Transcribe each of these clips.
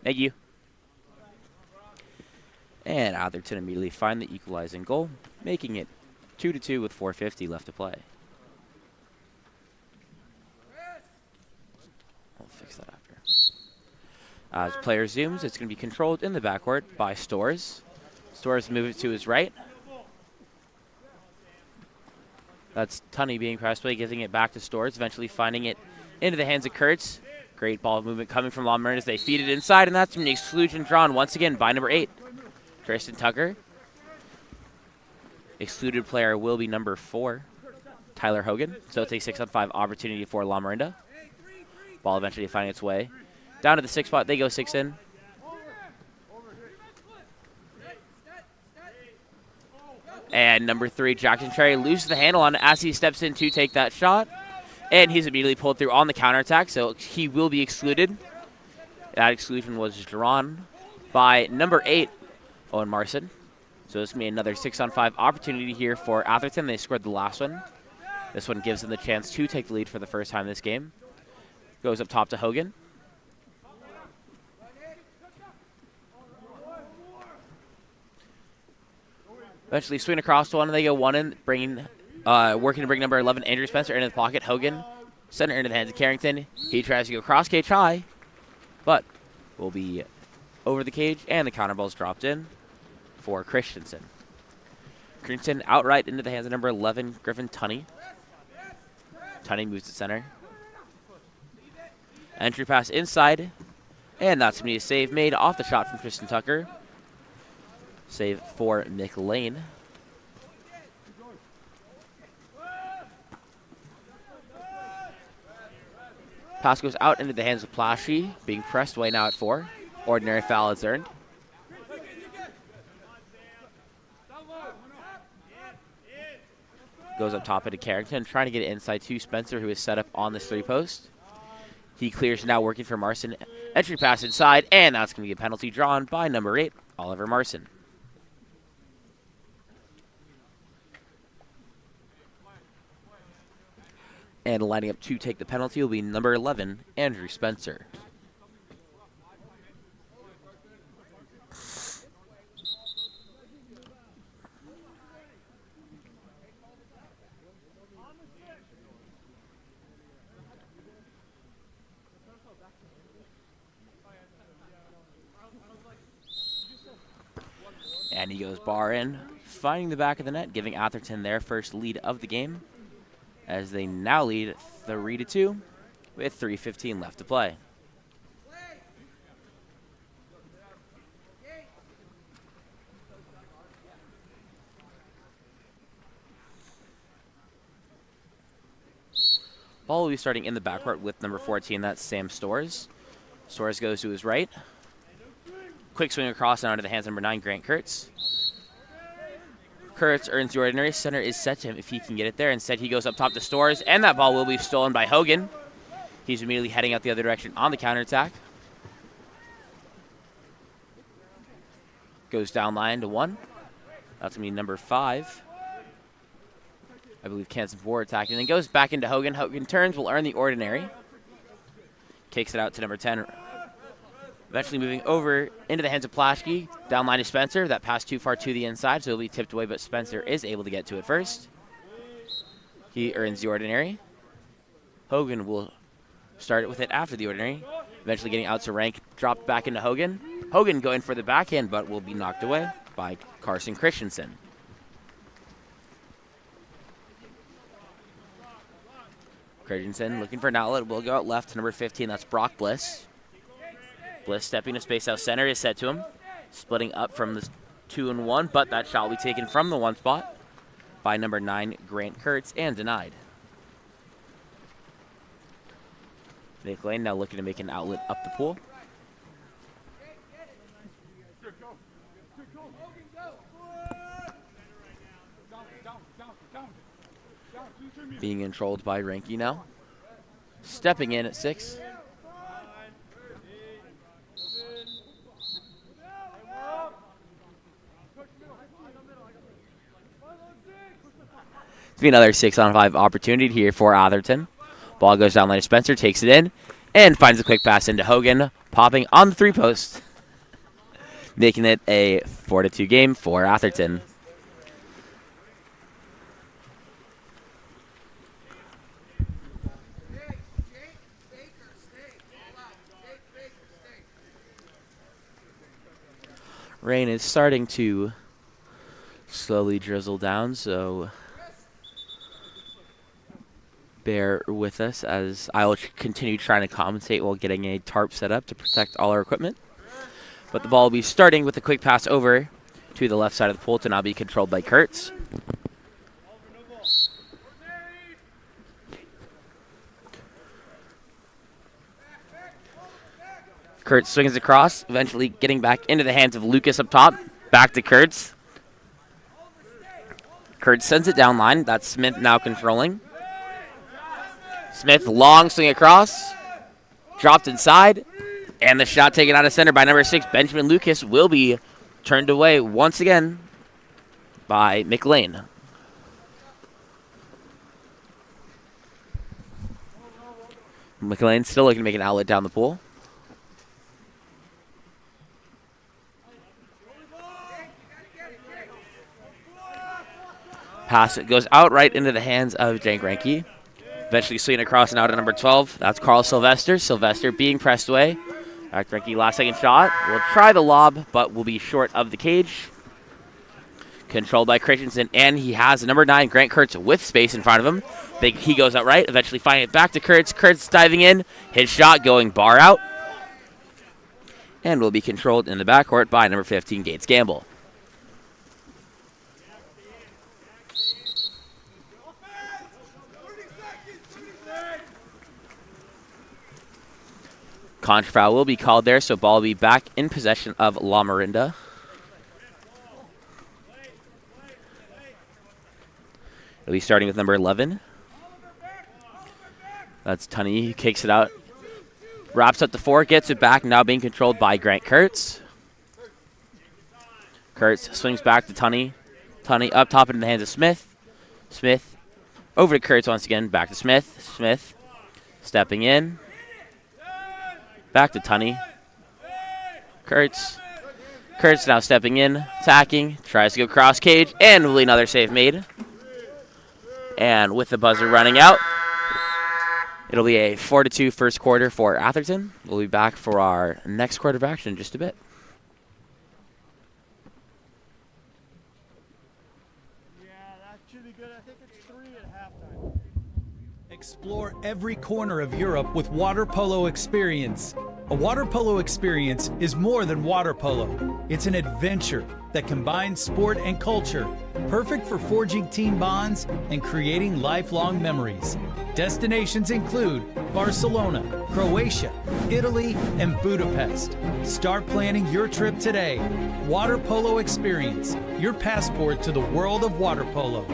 Thank you. And Atherton immediately find the equalizing goal, making it 2-2 with 4:50 left to play. I'll fix that after. As player zooms, it's going to be controlled in the backcourt by Stores. Stores move it to his right. That's Tunney being pressed away, giving it back to Stores, eventually finding it into the hands of Kurtz. Great ball movement coming from Lamorinda as they feed it inside, and that's an exclusion drawn once again by number 8, Tristan Tucker. Excluded player will be number 4, Tyler Hogan. So it's a 6-on-5 opportunity for Lamorinda. Ball eventually finding its way down to the 6 spot. They go 6 in. And number 3, Jackson Cherry, loses the handle on it as he steps in to take that shot. And he's immediately pulled through on the counterattack, so he will be excluded. That exclusion was drawn by number 8, Owen Marson. So this will be another 6-on-5 opportunity here for Atherton. They scored the last one. This one gives them the chance to take the lead for the first time this game. Goes up top to Hogan. Eventually swing across to one, and they go one in, working to bring number 11, Andrew Spencer, into the pocket. Hogan, center into the hands of Carrington. He tries to go cross cage high, but will be over the cage, and the counter ball's dropped in for Christensen. Christensen outright into the hands of number 11, Griffin Tunney. Tunney moves to center. Entry pass inside, and that's going to be a save made off the shot from Tristan Tucker. Save for Nick Lane. Pass goes out into the hands of Plashy, being pressed away now at 4. Ordinary foul is earned. Goes up top into Carrington, trying to get it inside to Spencer, who is set up on this 3-post. He clears now, working for Marson. Entry pass inside, and that's going to be a penalty drawn by number 8, Oliver Marson. And lining up to take the penalty will be number 11, Andrew Spencer. And he goes bar in, finding the back of the net, giving Atherton their first lead of the game, as they now lead 3-2 with 3:15 left to play. Ball will be starting in the backcourt with number 14, that's Sam Stores. Stores goes to his right. Quick swing across and onto the hands of number 9, Grant Kurtz. Kurtz earns the ordinary. Center is set to him if he can get it there. Instead, he goes up top to Stores, and that ball will be stolen by Hogan. He's immediately heading out the other direction on the counterattack. Goes down line to 1. That's going to be number 5. I believe Kansas War attacking. And then goes back into Hogan. Hogan turns, will earn the ordinary. Kicks it out to number 10. Eventually moving over into the hands of Plaschke. Down line to Spencer. That pass too far to the inside, so it'll be tipped away, but Spencer is able to get to it first. He earns the ordinary. Hogan will start it with it after the ordinary. Eventually getting out to rank. Dropped back into Hogan. Hogan going for the backhand, but will be knocked away by Carson Christensen. Christensen looking for an outlet. Will go out left to number 15. That's Brock Bliss. Bliss stepping to space out center is set to him. Splitting up from the 2 and 1, but that shot will be taken from the 1 spot by number 9, Grant Kurtz, and denied. Nick Lane now looking to make an outlet up the pool. Being controlled by Ranky now. Stepping in at 6. It's be another 6-on-5 opportunity here for Atherton. Ball goes down line to Spencer, takes it in, and finds a quick pass into Hogan. popping on the 3-post, making it a 4-2 game for Atherton. Rain is starting to slowly drizzle down, so bear with us as I will continue trying to compensate while getting a tarp set up to protect all our equipment. But the ball will be starting with a quick pass over to the left side of the pool to now be controlled by Kurtz. Kurtz swings across, eventually getting back into the hands of Lucas up top. Back to Kurtz. Kurtz sends it down line. That's Smith now controlling. Smith, long swing across. Dropped inside. And the shot taken out of center by number 6, Benjamin Lucas, will be turned away once again by McLean. McLean still looking to make an outlet down the pool. Pass it goes out right into the hands of Jank Ranke. Eventually swinging across and out to number 12. That's Carl Sylvester. Sylvester being pressed away. Back to Ranke, last second shot. Will try the lob, but will be short of the cage. Controlled by Christensen, and he has number 9, Grant Kurtz, with space in front of him. He goes out right, eventually finding it back to Kurtz. Kurtz diving in. His shot going bar out. And will be controlled in the backcourt by number 15, Gates Gamble. Contra foul will be called there, so ball will be back in possession of Lamorinda. It'll be starting with number 11. That's Tunney. He kicks it out. Wraps up the 4, gets it back, now being controlled by Grant Kurtz. Kurtz swings back to Tunney. Tunney up top into the hands of Smith. Smith over to Kurtz once again, back to Smith. Smith stepping in. Back to Tunney. Kurtz. Kurtz now stepping in, attacking, tries to go cross cage, and really another save made. And with the buzzer running out, it'll be a 4-2 first quarter for Atherton. We'll be back for our next quarter of action in just a bit. Yeah, that should be good. I think it's 3 at halftime. Explore every corner of Europe with water polo experience. A water polo experience is more than water polo. It's an adventure that combines sport and culture, perfect for forging team bonds and creating lifelong memories. Destinations include Barcelona, Croatia, Italy, and Budapest. Start planning your trip today. Water Polo Experience, your passport to the world of water polo.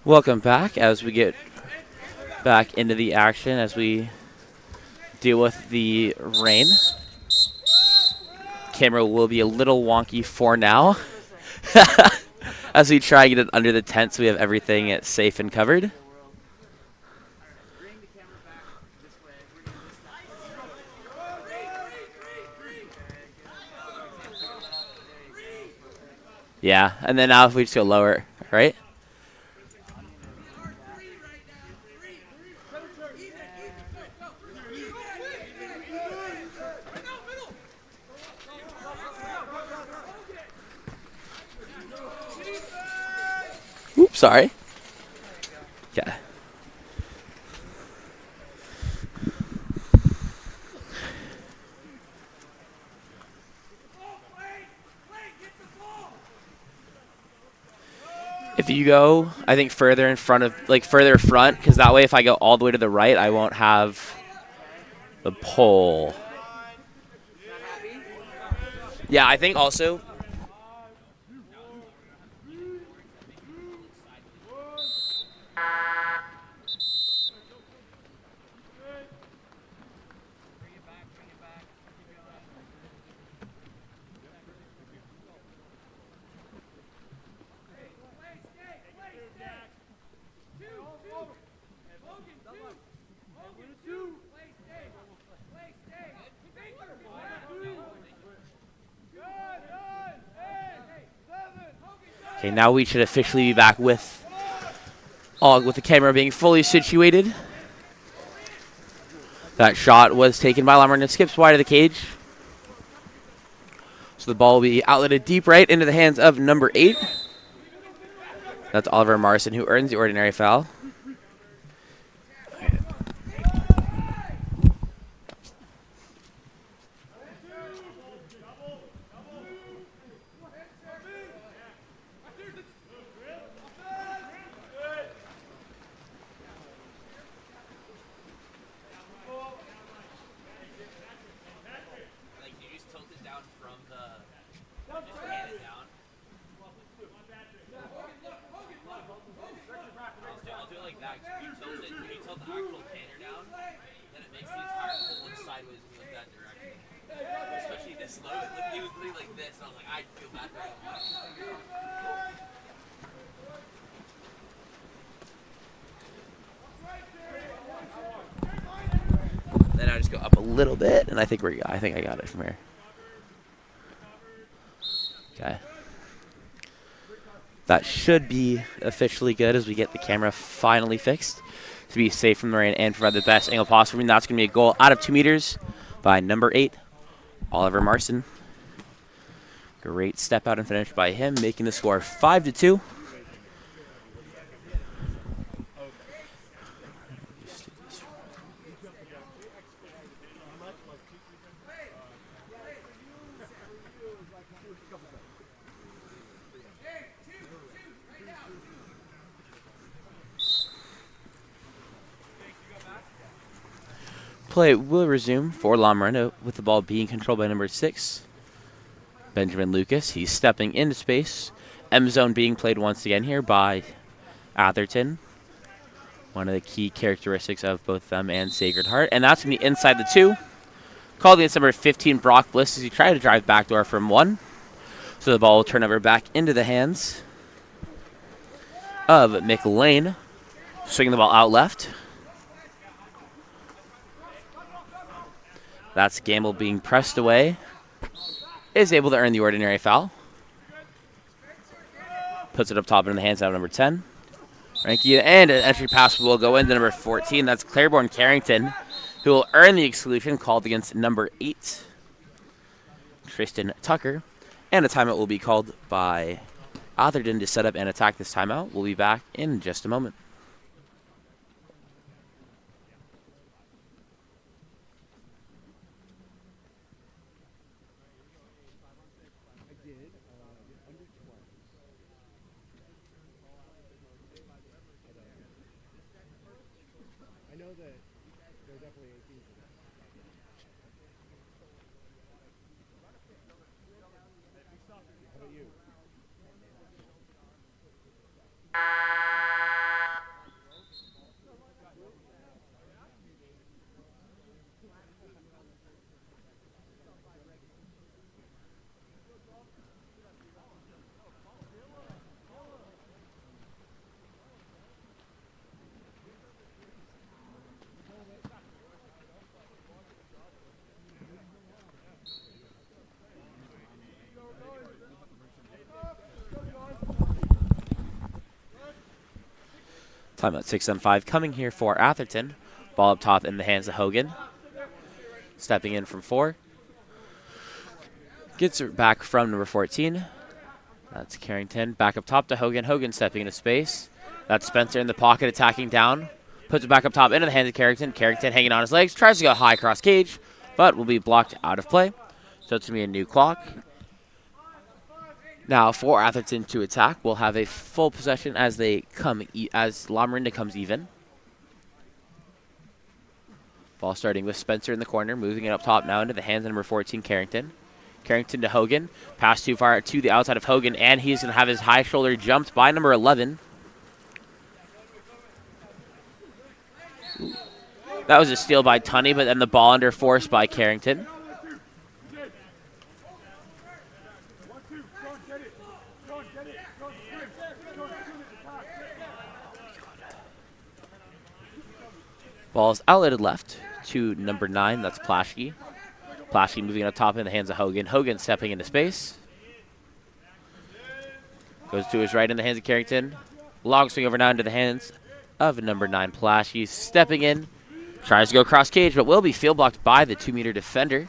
Welcome back as we get back into the action as we deal with the rain. Camera will be a little wonky for now as we try to get it under the tent so we have everything safe and covered. Yeah, and then now if we just go lower, right? Oops, sorry. Okay. If you go, I think further in front of, like further front, because that way if I go all the way to the right, I won't have the pole. Yeah, I think also. Okay, now we should officially be back with the camera being fully situated. That shot was taken by Lamorinda, skips wide of the cage. So the ball will be outletted deep right into the hands of number 8. That's Oliver Marson, who earns the ordinary foul. Then I just go up a little bit, and I think I got it from here. Okay. That should be officially good as we get the camera finally fixed to be safe from the rain and provide the best angle possible. And that's going to be a goal out of 2 meters by number 8, Oliver Marson. Great step out and finish by him, making the score 5-2. Play will resume for Lamorinda with the ball being controlled by number 6, Benjamin Lucas. He's stepping into space. M zone being played once again here by Atherton. One of the key characteristics of both them and Sacred Heart. And that's from the inside the 2. Called against number 15, Brock Bliss, as he tried to drive backdoor from 1. So the ball will turn over back into the hands of McLean. Swinging the ball out left. That's Gamble being pressed away. Is able to earn the ordinary foul. Puts it up top in the hands of number 10. Ranky, and an entry pass will go into number 14. That's Claiborne Carrington, who will earn the exclusion called against number 8, Tristan Tucker. And a timeout will be called by Atherton to set up and attack this timeout. We'll be back in just a moment. Timeout 6 on 5 coming here for Atherton. Ball up top in the hands of Hogan. Stepping in from 4. Gets it back from number 14. That's Carrington. Back up top to Hogan. Hogan stepping into space. That's Spencer in the pocket attacking down. Puts it back up top into the hands of Carrington. Carrington hanging on his legs. Tries to go high cross cage, but will be blocked out of play. So it's going to be a new clock. Now for Atherton to attack, we'll have a full possession as they come as Lamorinda comes even. Ball starting with Spencer in the corner, moving it up top now into the hands of number 14, Carrington. Carrington to Hogan. Pass too far to the outside of Hogan, and he's going to have his high shoulder jumped by number 11. That was a steal by Tunney, but then the ball under force by Carrington. Ball's outletted left to number 9, that's Plaschke. Plaschke moving up top in the hands of Hogan. Hogan stepping into space. Goes to his right in the hands of Carrington. Long swing over now into the hands of number 9, Plaschke. Stepping in. Tries to go cross cage, but will be field blocked by the 2-meter defender.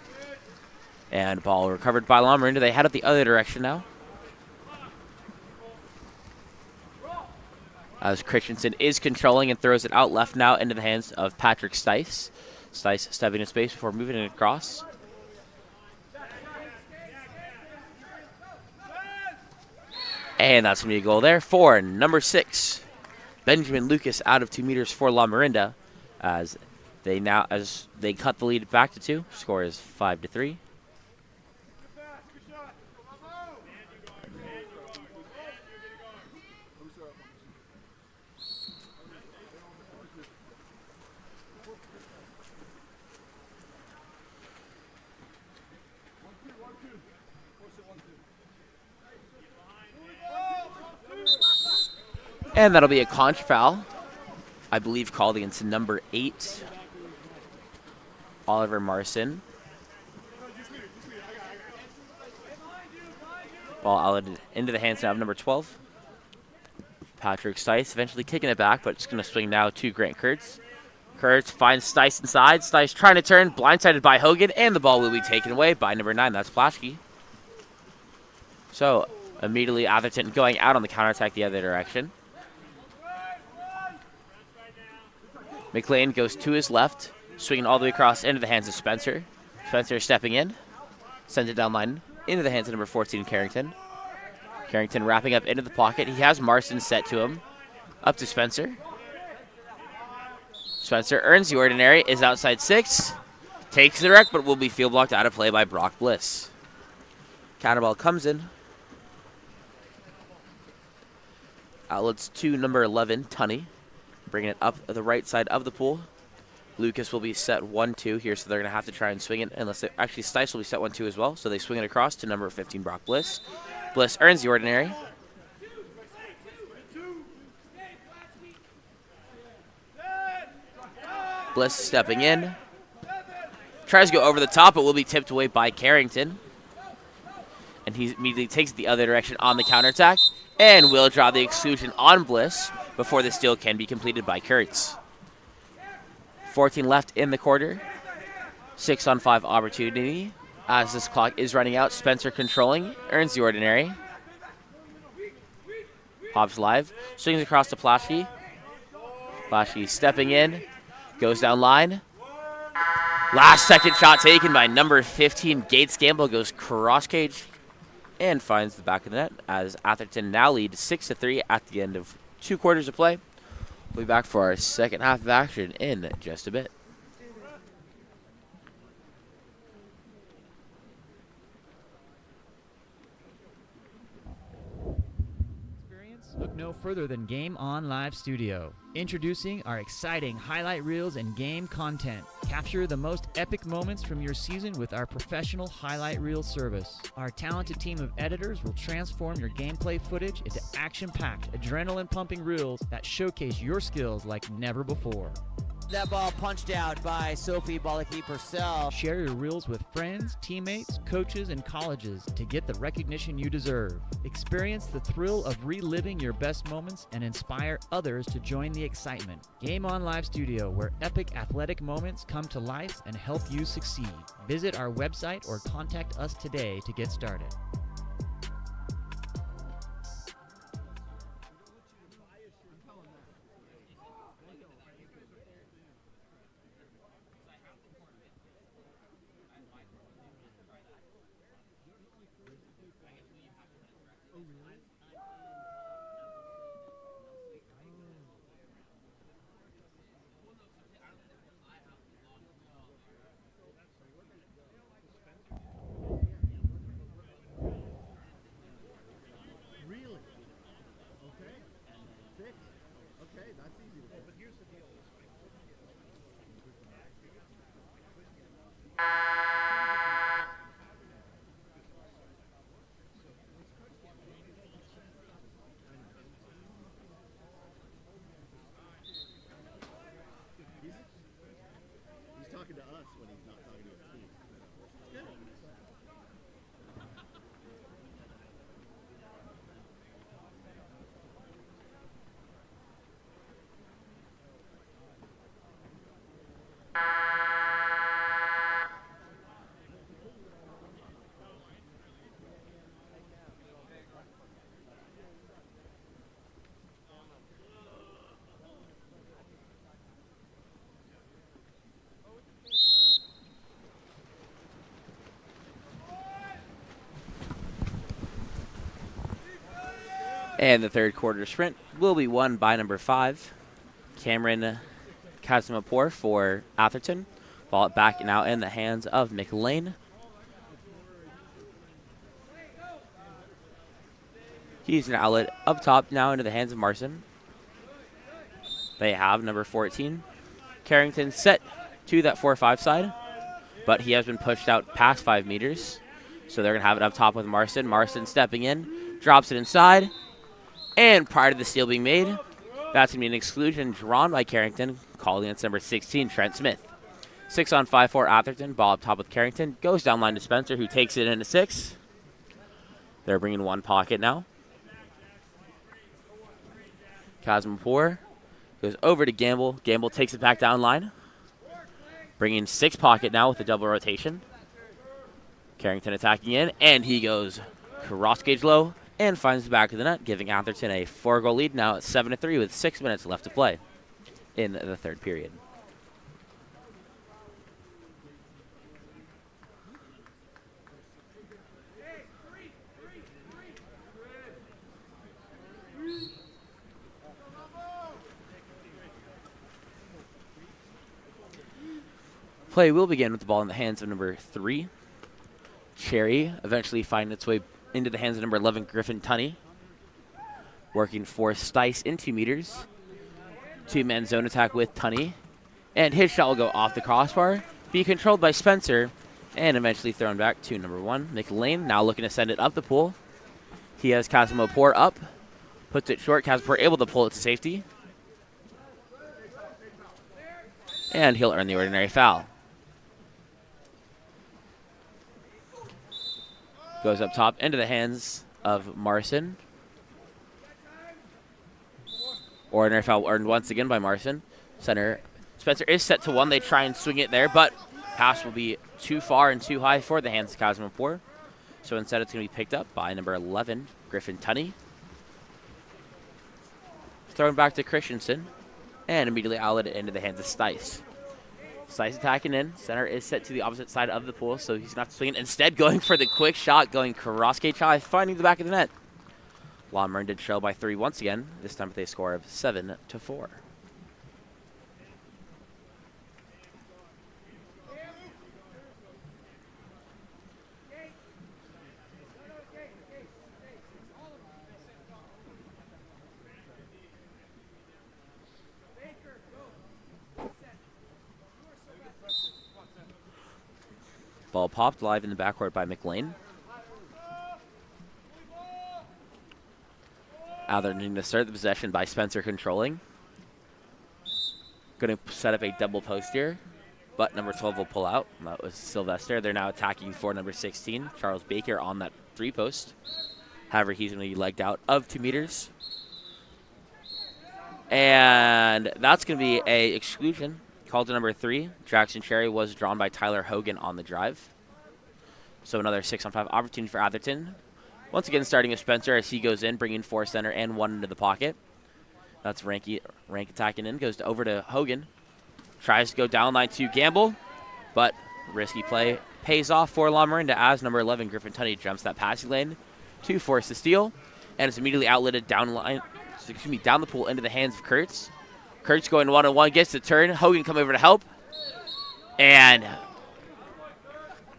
And ball recovered by Lamorinda. They head up the other direction now. As Christensen is controlling and throws it out left now into the hands of Patrick Stice. Stice stepping in space before moving it across. And that's going to be a goal there for number 6. Benjamin Lucas out of 2 meters for Lamorinda as they cut the lead back to 2. Score is 5-3. And that'll be a contra foul, I believe, called against number 8, Oliver Marson. Ball outletted into the hands now of number 12, Patrick Stice, eventually kicking it back, but it's going to swing now to Grant Kurtz. Kurtz finds Stice inside. Stice trying to turn, blindsided by Hogan, and the ball will be taken away by number 9, that's Plaschke. So immediately Atherton going out on the counterattack the other direction. McLean goes to his left, swinging all the way across into the hands of Spencer. Spencer stepping in, sends it down line into the hands of number 14, Carrington. Carrington wrapping up into the pocket. He has Marston set to him. Up to Spencer. Spencer earns the ordinary, is outside 6, takes the wreck, but will be field blocked out of play by Brock Bliss. Counterball comes in. Outlets to number 11, Tunney. Bringing it up the right side of the pool. Lucas will be set 1-2 here, so they're going to have to try and swing it. Actually, Stice will be set 1-2 as well, so they swing it across to number 15, Brock Bliss. Bliss earns the ordinary. Bliss stepping in. Tries to go over the top, but will be tipped away by Carrington. And he immediately takes the other direction on the counterattack and will draw the exclusion on Bliss before the steal can be completed by Kurtz. 14 left in the quarter. 6-on-5 opportunity. As this clock is running out, Spencer controlling, earns the ordinary. Hobbs live, swings across to Plaschke. Plaschke stepping in, goes down line. Last second shot taken by number 15, Gates Gamble, goes cross cage and finds the back of the net as Atherton now lead 6-3 at the end of 2 quarters of play. We'll be back for our second half of action in just a bit. Look no further than Game On Live Studio. Introducing our exciting highlight reels and game content. Capture the most epic moments from your season with our professional highlight reel service. Our talented team of editors will transform your gameplay footage into action-packed, adrenaline-pumping reels that showcase your skills like never before. That ball punched out by Sophie Balaki-Purcell. Share your reels with friends, teammates, coaches, and colleges to get the recognition you deserve. Experience the thrill of reliving your best moments and inspire others to join the excitement. Game On Live Studio, where epic athletic moments come to life and help you succeed. Visit our website or contact us today to get started. He's talking to us when he's not talking to his team. It's good. And the third quarter sprint will be won by number 5, Cameron Kazimapur for Atherton. Ball back now in the hands of McLean. He's an outlet up top now into the hands of Marson. They have number 14, Carrington, set to that 4-5 side, but he has been pushed out past 5 meters. So they're going to have it up top with Marson. Marson stepping in, drops it inside. And prior to the steal being made, that's going to be an exclusion drawn by Carrington, calling against number 16, Trent Smith. 6-on-5 for Atherton. Ball up top with Carrington. Goes down line to Spencer, who takes it into 6. They're bringing 1 pocket now. Kazimapur goes over to Gamble. Gamble takes it back down line. Bringing 6 pocket now with a double rotation. Carrington attacking in, and he goes cross gauge low and finds the back of the net, giving Atherton a 4-goal lead now at 7-3 with 6 minutes left to play in the third period. Play will begin with the ball in the hands of number 3, Cherry, eventually finding its way into the hands of number 11, Griffin Tunney. Working for Stice in 2 meters. 2-man zone attack with Tunney. And his shot will go off the crossbar, be controlled by Spencer, and eventually thrown back to number 1, McLean. Now looking to send it up the pool. He has Kazimapur up. Puts it short. Kazimapur able to pull it to safety. And he'll earn the ordinary foul. Goes up top into the hands of Marson. Ordinary foul earned once again by Marson. Center Spencer is set to 1. They try and swing it there, but pass will be too far and too high for the hands of Kazimapur. So instead it's going to be picked up by number 11, Griffin Tunney. Thrown back to Christensen and immediately outlet into the hands of Stice. Stice attacking in. Center is set to the opposite side of the pool, so he's not swinging. Instead, going for the quick shot, going cross gauge high, finding the back of the net. Lamorinda trail by 3 once again, this time with a score of 7-4. Ball popped live in the backcourt by McLean. Atherton to start the possession by Spencer controlling. Going to set up a double post here, but number 12 will pull out. That was Sylvester. They're now attacking for number 16, Charles Baker, on that 3 post. However, he's going to be legged out of 2 meters. And that's going to be a exclusion called to number 3. Jackson Cherry was drawn by Tyler Hogan on the drive. So another 6-on-5 opportunity for Atherton. Once again, starting with Spencer as he goes in, bringing 4 center and 1 into the pocket. That's Rank attacking in, goes over to Hogan. Tries to go down line to Gamble, but risky play pays off for Lamorinda as number 11, Griffin Tunney, jumps that passing lane to force the steal, and it's immediately outletted down the pool into the hands of Kurtz. Kurtz going 1-on-1, gets the turn. Hogan come over to help, and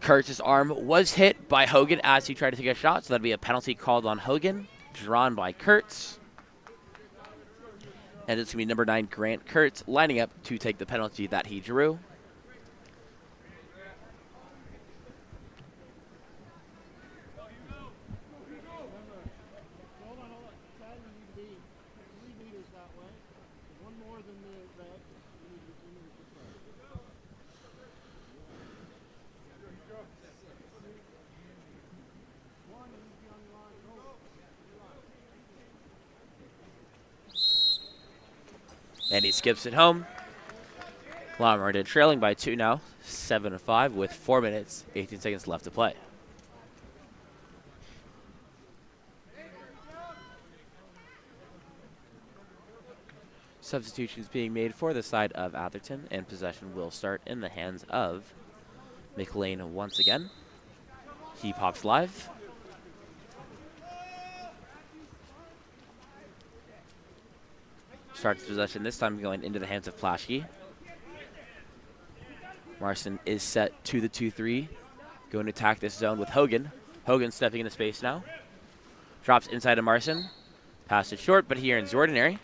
Kurtz's arm was hit by Hogan as he tried to take a shot, so that'd be a penalty called on Hogan, drawn by Kurtz. And it's going to be number 9, Grant Kurtz, lining up to take the penalty that he drew. And he skips it home. Lamorinda trailing by 2 now, 7-5 with 4 minutes, 18 seconds left to play. Substitutions being made for the side of Atherton, and possession will start in the hands of McLean once again. He pops live. Starts possession, this time going into the hands of Plaschke. Marson is set to the 2-3. Going to attack this zone with Hogan. Hogan stepping into space now. Drops inside of Marson. Pass it short, but he earns ordinary.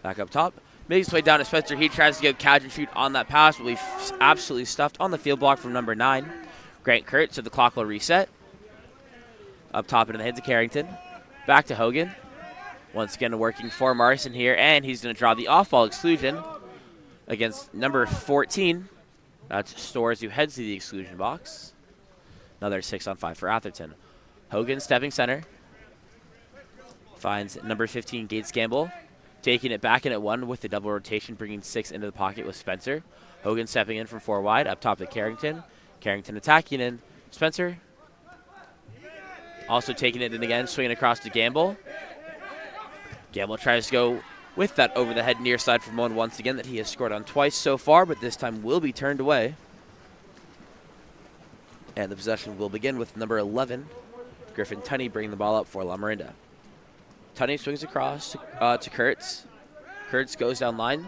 Back up top. Makes his way down to Spencer. He tries to go catch and shoot on that pass, but we've absolutely stuffed on the field block from number 9. Grant Kurtz, so the clock will reset. Up top into the hands of Carrington. Back to Hogan. Once again working for Marson here, and he's going to draw the off-ball exclusion against number 14. That's Stores, who heads to the exclusion box. Another 6-on-5 for Atherton. Hogan stepping center. Finds number 15, Gates Gamble. Taking it back in at 1 with the double rotation, bringing 6 into the pocket with Spencer. Hogan stepping in from 4 wide, up top to Carrington. Carrington attacking in. Spencer also taking it in again, swinging across to Gamble. Gamble tries to go with that over-the-head near side from 1 once again that he has scored on twice so far, but this time will be turned away. And the possession will begin with number 11, Griffin Tunney, bringing the ball up for Lamorinda. Tunney swings across to Kurtz. Kurtz goes down line.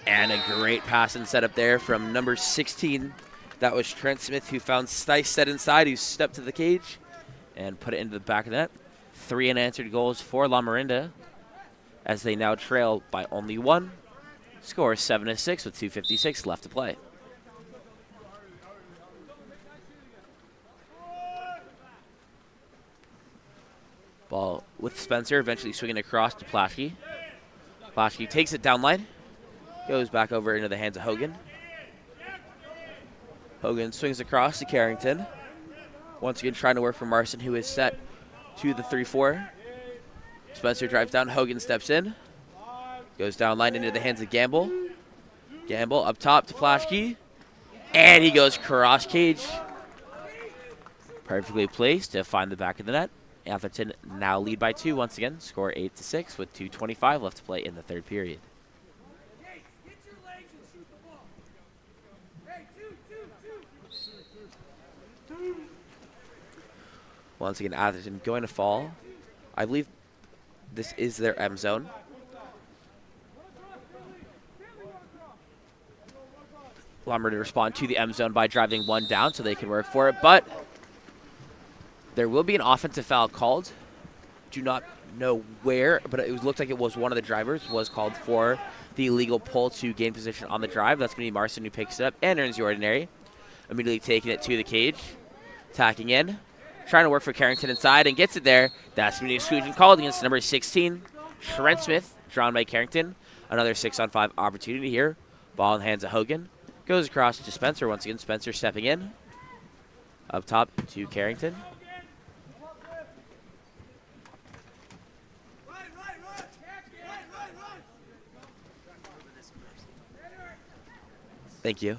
And a great pass and setup there from number 16. That was Trent Smith, who found Stice set inside, who stepped to the cage and put it into the back of the net. 3 unanswered goals for Lamorinda as they now trail by only 1. Score 7-6 with 2:56 left to play. Ball with Spencer, eventually swinging across to Plaschke. Plaschke takes it down line, goes back over into the hands of Hogan. Hogan swings across to Carrington. Once again trying to work for Marson, who is set to the 3-4. Spencer drives down, Hogan steps in. Goes down line into the hands of Gamble. Gamble up top to Plaschke. And he goes cross cage. Perfectly placed to find the back of the net. Atherton now lead by 2 once again. Score 8-6 with 2:25 left to play in the 3rd period. Once again, Atherton going to fall. I believe this is their M zone. Lamorinda to respond to the M zone by driving 1 down so they can work for it, but there will be an offensive foul called. Do not know where, but it looked like it was one of the drivers was called for the illegal pull to gain position on the drive. That's going to be Marson, who picks it up and earns the ordinary. Immediately taking it to the cage. Attacking in. trying to work for Carrington inside and gets it there. That's going to be exclusion called against number 16, Trent Smith, drawn by Carrington. Another 6-on-5 opportunity here. Ball in the hands of Hogan. Goes across to Spencer. Once again, Spencer stepping in. Up top to Carrington. Thank you.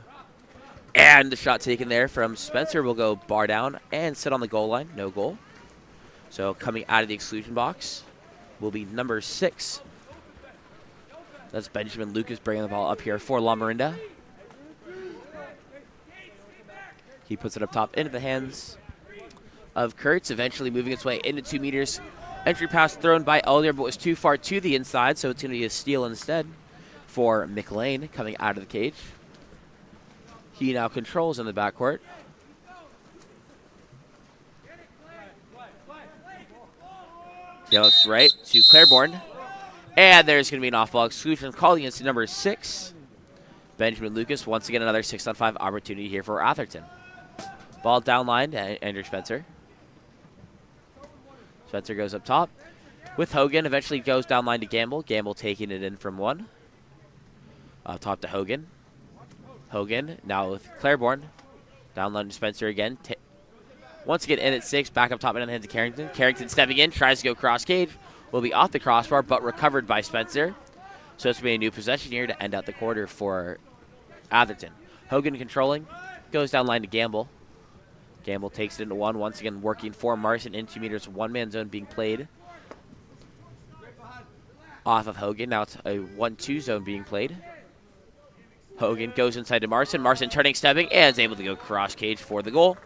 And the shot taken there from Spencer will go bar down and sit on the goal line. No goal. So coming out of the exclusion box will be number 6. That's Benjamin Lucas bringing the ball up here for Lamorinda. He puts it up top into the hands of Kurtz, eventually moving its way into 2 meters. Entry pass thrown by Elder, but was too far to the inside, so it's going to be a steal instead for McLean coming out of the cage. He now controls in the backcourt. Gets right to Claiborne. And there's going to be an off-ball exclusion calling against number 6, Benjamin Lucas. Once again, another 6-on-5 opportunity here for Atherton. Ball downline to Andrew Spencer. Spencer goes up top with Hogan. Eventually goes downline to Gamble. Gamble taking it in from 1. Up top to Hogan. Hogan now with Claiborne. Downline to Spencer again. Once again in at 6. Back up top and in the hands of Carrington. Carrington stepping in. Tries to go cross cage. Will be off the crossbar, but recovered by Spencer. So it's going to be a new possession here to end out the quarter for Atherton. Hogan controlling. Goes down line to Gamble. Gamble takes it into 1. Once again working for Marson in 2 meters. 1-man zone being played off of Hogan. Now it's a 1-2 zone being played. Hogan goes inside to Marson. Marson turning, stepping, and is able to go cross cage for the goal.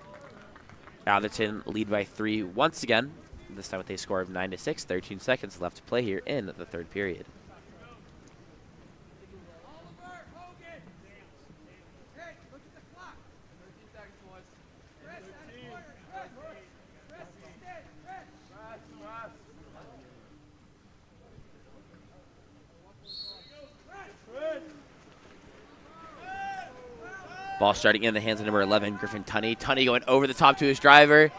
Atherton lead by 3 once again. This time with a score of 9-6. 13 seconds left to play here in the 3rd period. Ball starting in the hands of number 11, Griffin Tunney. Tunney going over the top to his driver.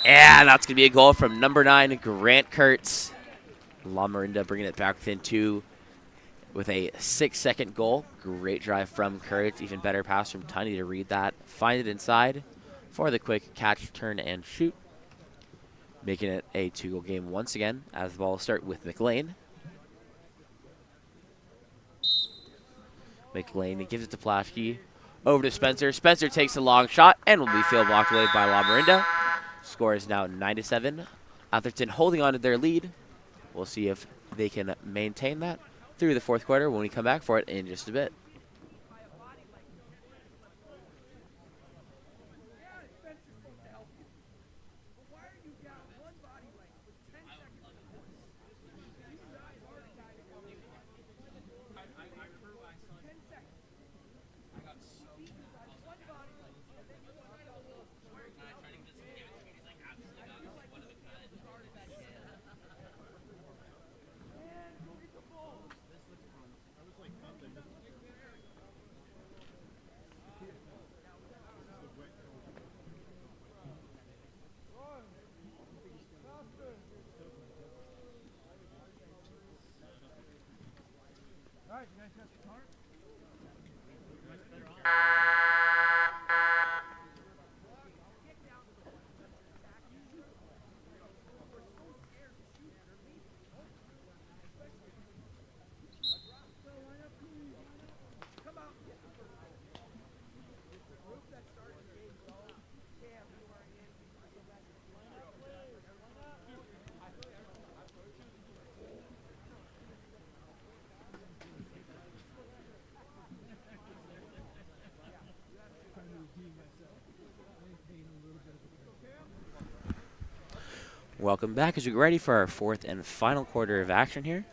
And that's going to be a goal from number 9, Grant Kurtz. Lamorinda bringing it back within 2 with a 6-second goal. Great drive from Kurtz. Even better pass from Tunney to read that. Find it inside for the quick catch, turn, and shoot. Making it a 2-goal game once again as the ball will start with McLean. McLean gives it to Plashke. Over to Spencer. Spencer takes a long shot and will be field blocked away by Lamorinda. Score is now 9-7. Atherton holding on to their lead. We'll see if they can maintain that through the 4th quarter when we come back for it in just a bit. Welcome back as we get ready for our 4th and final quarter of action here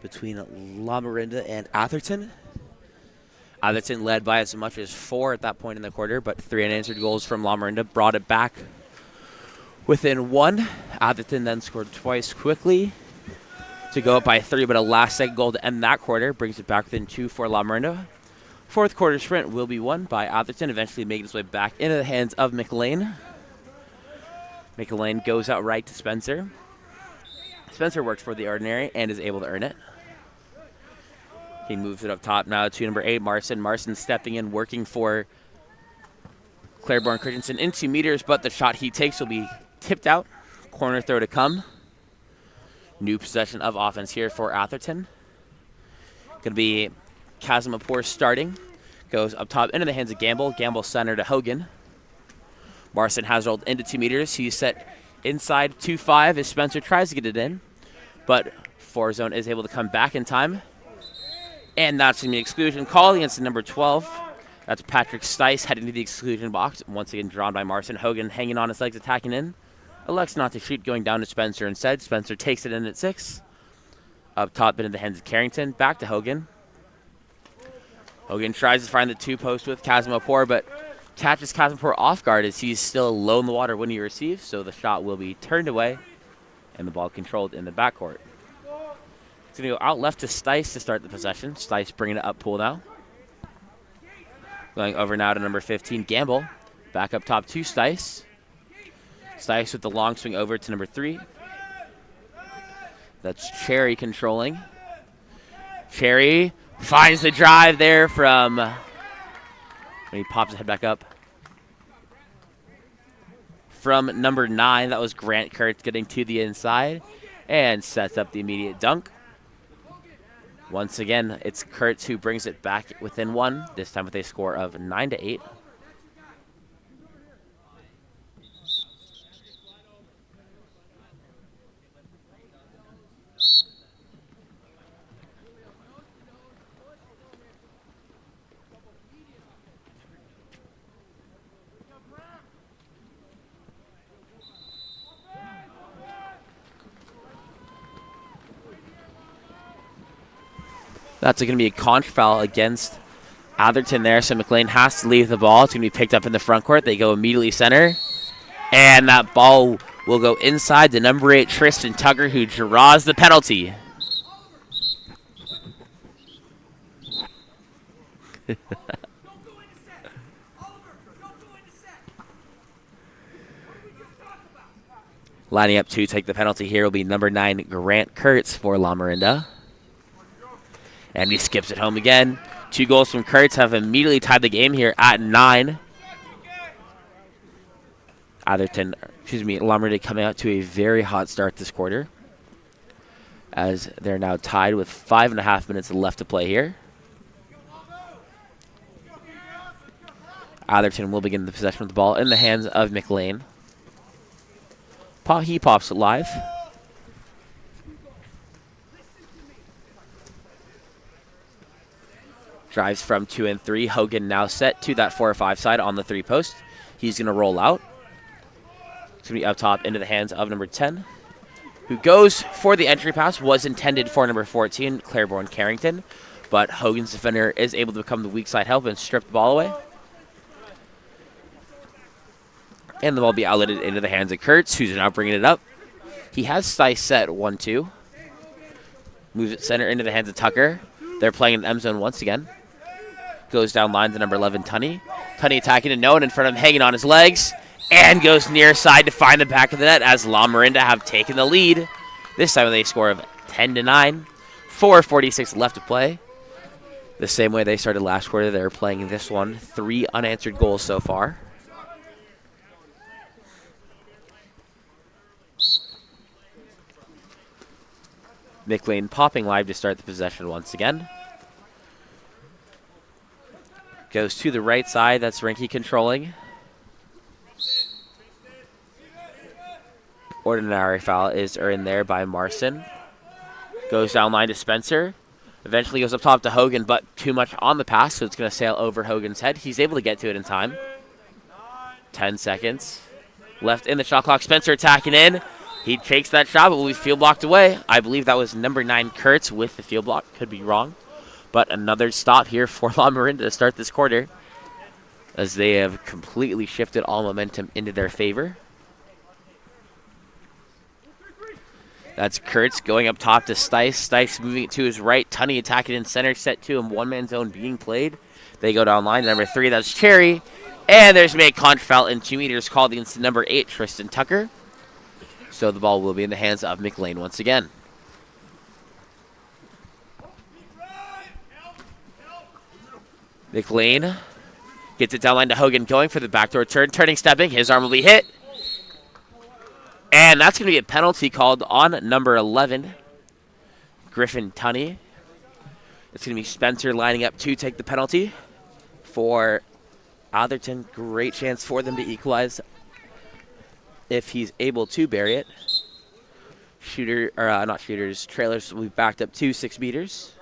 between Lamorinda and Atherton. Atherton led by as much as 4 at that point in the quarter, but 3 unanswered goals from Lamorinda brought it back within 1. Atherton then scored twice quickly to go up by 3, but a last-second goal to end that quarter brings it back within 2 for Lamorinda. 4th quarter sprint will be won by Atherton, eventually making its way back into the hands of McLean. McLean goes out right to Spencer. Spencer works for the ordinary and is able to earn it. He moves it up top now to number 8, Marson. Marson stepping in, working for Claiborne Christensen in 2 meters, but the shot he takes will be tipped out. Corner throw to come. New possession of offense here for Atherton. Going to be Kazimapur starting. Goes up top into the hands of Gamble. Gamble center to Hogan. Marson has rolled into 2 meters. He's set inside 2-5 as Spencer tries to get it in, but 4-zone is able to come back in time. And that's going to be an exclusion call against the number 12. That's Patrick Stice heading to the exclusion box. Once again drawn by Marson. Hogan hanging on his legs, attacking in. Elects not to shoot, going down to Spencer instead. Spencer takes it in at 6. Up top into the hands of Carrington. Back to Hogan. Hogan tries to find the 2-post with Kazimapur, but catches Kazimapur off guard as he's still low in the water when he receives. So the shot will be turned away and the ball controlled in the backcourt. It's going to go out left to Stice to start the possession. Stice bringing it up pool now. Going over now to number 15, Gamble. Back up top to Stice. Stice with the long swing over to number 3. That's Cherry controlling. Cherry finds the drive there from... when he pops his head back up. From number 9, that was Grant Kurtz getting to the inside and sets up the immediate dunk. Once again, it's Kurtz who brings it back within 1, this time with a score of 9-8. That's going to be a contra foul against Atherton there, so McLean has to leave the ball. It's going to be picked up in the front court. They go immediately center, and that ball will go inside to number 8, Tristan Tucker, who draws the penalty. Lining up to take the penalty here will be number 9, Grant Kurtz for Lamorinda. And he skips it home again. 2 goals from Kurtz have immediately tied the game here at 9. Lamorinda coming out to a very hot start this quarter, as they're now tied with 5.5 minutes left to play here. Atherton will begin the possession of the ball in the hands of McLean. He pops it live. Drives from 2 and 3. Hogan now set to that 4 or 5 side on the 3-post. He's going to roll out. It's going to be up top into the hands of number 10, who goes for the entry pass. Was intended for number 14, Claiborne Carrington, but Hogan's defender is able to become the weak side help and strip the ball away. And the ball will be outletted into the hands of Kurtz, who's now bringing it up. He has Stice set 1-2. Moves it center into the hands of Tucker. They're playing in M zone once again. Goes down line to number 11, Tunney. Tunney attacking and no one in front of him, hanging on his legs, and goes near side to find the back of the net as Lamorinda have taken the lead. This time with a score of 10-9. 4:46 left to play. The same way they started last quarter, they're playing this one. 3 unanswered goals so far. McLean popping live to start the possession once again. Goes to the right side. That's Rinky controlling. Ordinary foul is earned there by Marson. Goes down line to Spencer. Eventually goes up top to Hogan, but too much on the pass, so it's going to sail over Hogan's head. He's able to get to it in time. 10 seconds left in the shot clock. Spencer attacking in. He takes that shot, but will be field blocked away. I believe that was number 9, Kurtz, with the field block. Could be wrong. But another stop here for Lamorinda to start this quarter, as they have completely shifted all momentum into their favor. That's Kurtz going up top to Stice. Stice moving it to his right. Tunney attacking in center. Set 2 and 1-man zone being played. They go down line. Number 3, that's Cherry. And there's made contra foul in 2 meters called against number 8, Tristan Tucker. So the ball will be in the hands of McLean once again. McLean gets it down line to Hogan, going for the backdoor turn, turning, stepping. His arm will be hit. And that's going to be a penalty called on number 11, Griffin Tunney. It's going to be Spencer lining up to take the penalty for Atherton. Great chance for them to equalize if he's able to bury it. Trailers will be backed up to 6 meters.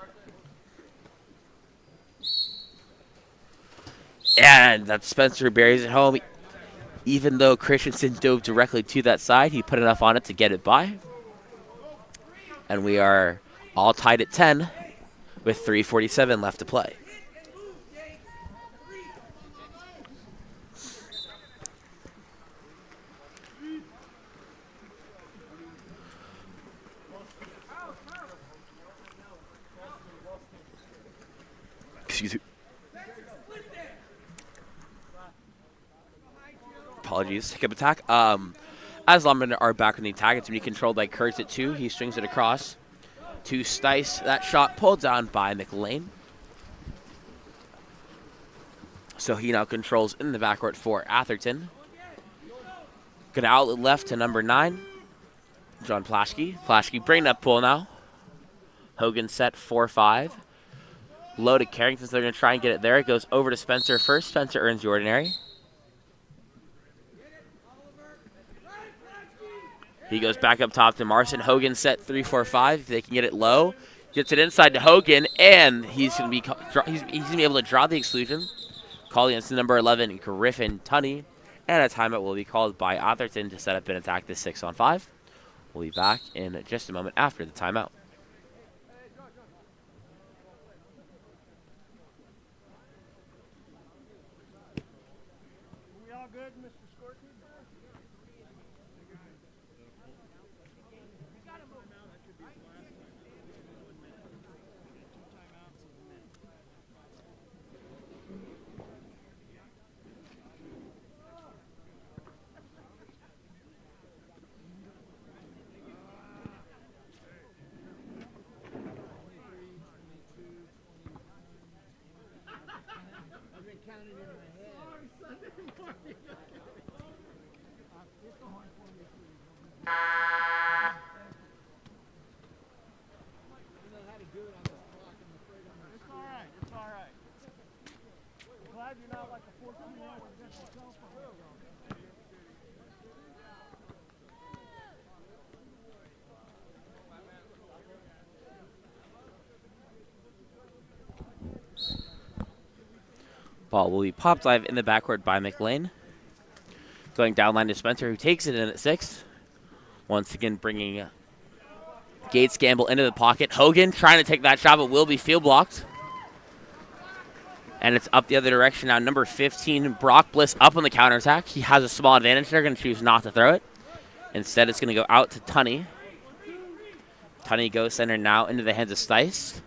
And that Spencer buries it home. Even though Christensen dove directly to that side, he put enough on it to get it by. And we are all tied at 10 with 3:47 left to play. Excuse me. Apologies. Hiccup attack. As Lamorinda are back in the attack, it's going to be controlled by Kurtz at 2. He strings it across to Stice. That shot pulled down by McLean. So he now controls in the backcourt for Atherton. Good outlet left to number 9, John Plaschke. Plaschke bringing up pull now. Hogan set 4-5. Low to Carrington, so they're going to try and get it there. It goes over to Spencer first. Spencer earns the ordinary. He goes back up top to Marson. Hogan set 3-4-5. If they can get it low, gets it inside to Hogan, and he's going to be able to draw the exclusion. Calling against the number 11, Griffin Tunney, and a timeout will be called by Atherton to set up and attack the 6-on-5. We'll be back in just a moment after the timeout. We all good, Mr. Scorpion? Ball will be popped live in the backcourt by McLean. Going down line to Spencer, who takes it in at 6. Once again, bringing Gates Gamble into the pocket. Hogan trying to take that shot, but will be field blocked. And it's up the other direction now. Number 15, Brock Bliss, up on the counterattack. He has a small advantage. They're going to choose not to throw it. Instead, it's going to go out to Tunney. Tunney goes center now into the hands of Stice.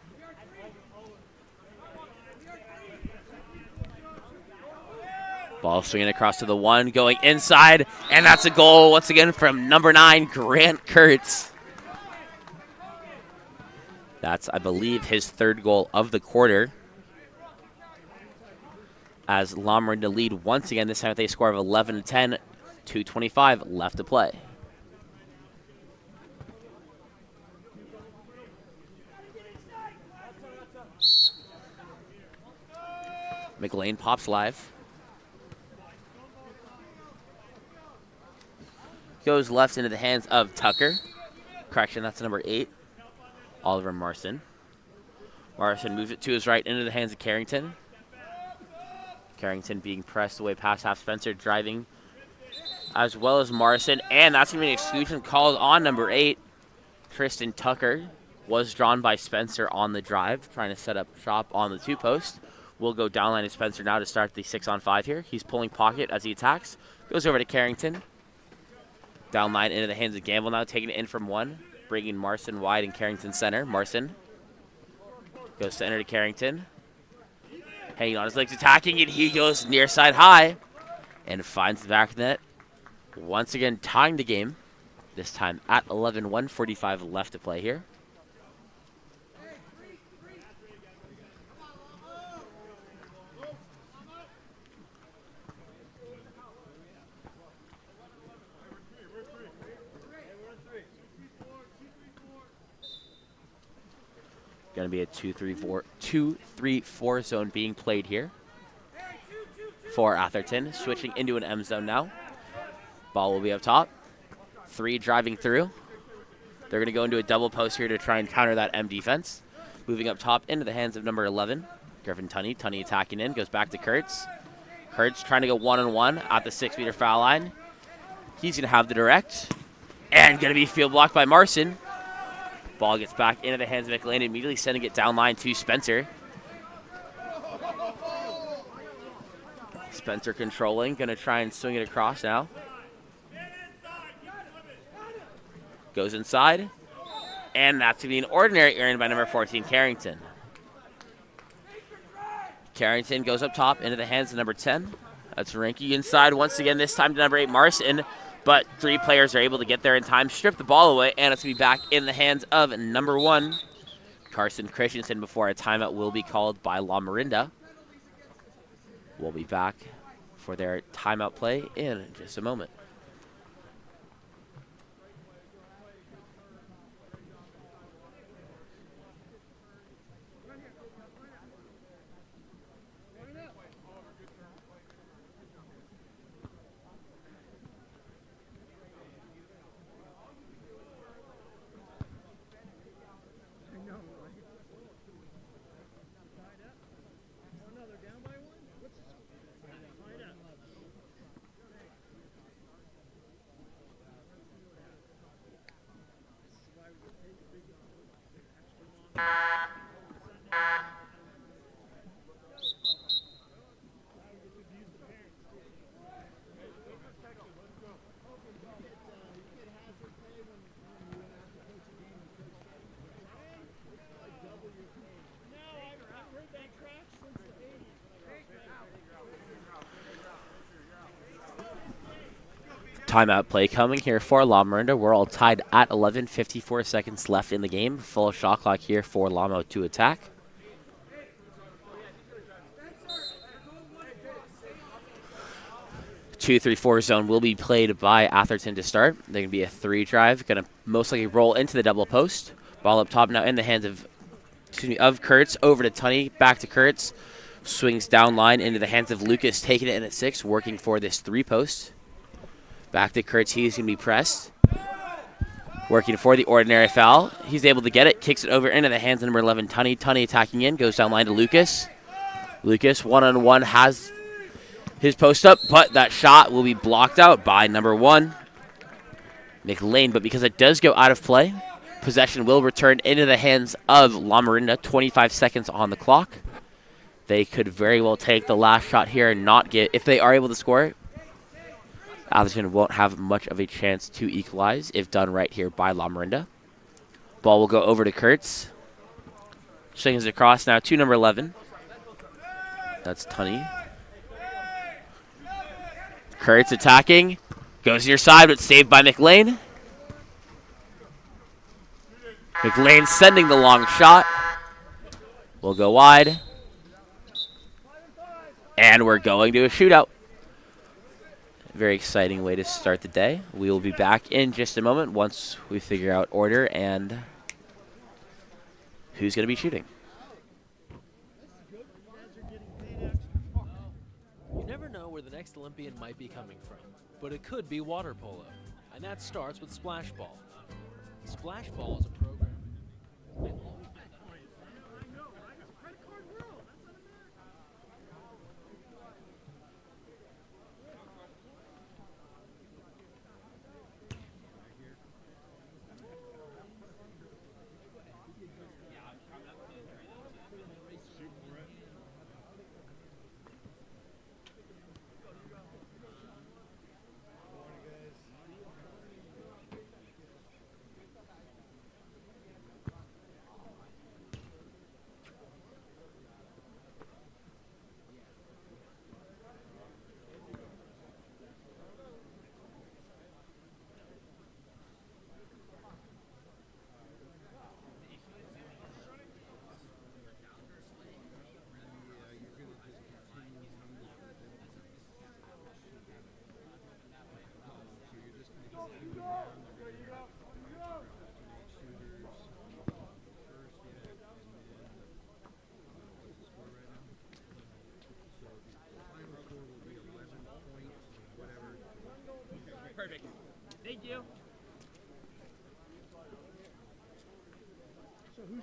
Ball swinging across to the 1, going inside, and that's a goal once again from number 9, Grant Kurtz. That's, I believe, his 3rd goal of the quarter. As Lamorinda lead once again, this time with a score of 11-10, 2:25 left to play. McLean pops live. Goes left into the hands of Tucker. Correction, that's number 8, Oliver Marson. Marson moves it to his right into the hands of Carrington. Carrington being pressed away past half. Spencer driving as well as Marson. And that's going to be an exclusion called on number 8. Tristan Tucker was drawn by Spencer on the drive, trying to set up shop on the 2-post. We'll go downline to Spencer now to start the 6-on-5 here. He's pulling pocket as he attacks. Goes over to Carrington. Down line into the hands of Gamble now, taking it in from 1. Bringing Marson wide and Carrington center. Marson goes center to Carrington. Hanging on his legs, attacking, and he goes near side high and finds the back of the net. Once again, tying the game This time at 11, 1:45 left to play here. Going to be a 2-3-4 zone being played here for Atherton. Switching into an M zone now. Ball will be up top. 3 driving through. They're going to go into a double post here to try and counter that M defense. Moving up top into the hands of number 11, Griffin Tunney. Tunney attacking in, goes back to Kurtz. Kurtz trying to go one-on-one at the 6-meter foul line. He's going to have the direct. And going to be field blocked by Marson. Ball gets back into the hands of McLean, immediately sending it down line to Spencer. Spencer controlling, going to try and swing it across now. Goes inside, and that's going to be an ordinary errand by number 14, Carrington. Carrington goes up top into the hands of number 10. That's Rinky inside once again, this time to number 8, Marson. But 3 players are able to get there in time, strip the ball away, and it's going to be back in the hands of number 1, Carson Christensen, before a timeout will be called by Lamorinda. We'll be back for their timeout play in just a moment. Timeout play coming here for Lamorinda. We're all tied at 11, 54 seconds left in the game. Full shot clock here for Lamo to attack. Two, 3-4 zone will be played by Atherton to start. They're going to be a 3 drive. Going to most likely roll into the double post. Ball up top now in the hands of Kurtz. Over to Tunney. Back to Kurtz. Swings down line into the hands of Lucas. Taking it in at 6. Working for this 3 post. Back to Kurtz. He's going to be pressed. Working for the ordinary foul. He's able to get it. Kicks it over into the hands of number 11, Tunney. Tunney attacking in. Goes down line to Lucas. Lucas, one-on-one, has his post up, but that shot will be blocked out by number 1, McLean. But because it does go out of play, possession will return into the hands of Lamorinda. 25 seconds on the clock. They could very well take the last shot here and not get, if they are able to score it, Atherton won't have much of a chance to equalize if done right here by Lamorinda. Ball will go over to Kurtz. Swings it across now to number 11. That's Tunney. Kurtz attacking. Goes near side, but saved by McLean. McLean sending the long shot. Will go wide. And we're going to a shootout. Very exciting way to start the day. We will be back in just a moment once we figure out order and who's going to be shooting. You never know where the next Olympian might be coming from, but it could be water polo, and that starts with Splash Ball. Splash Ball is a program.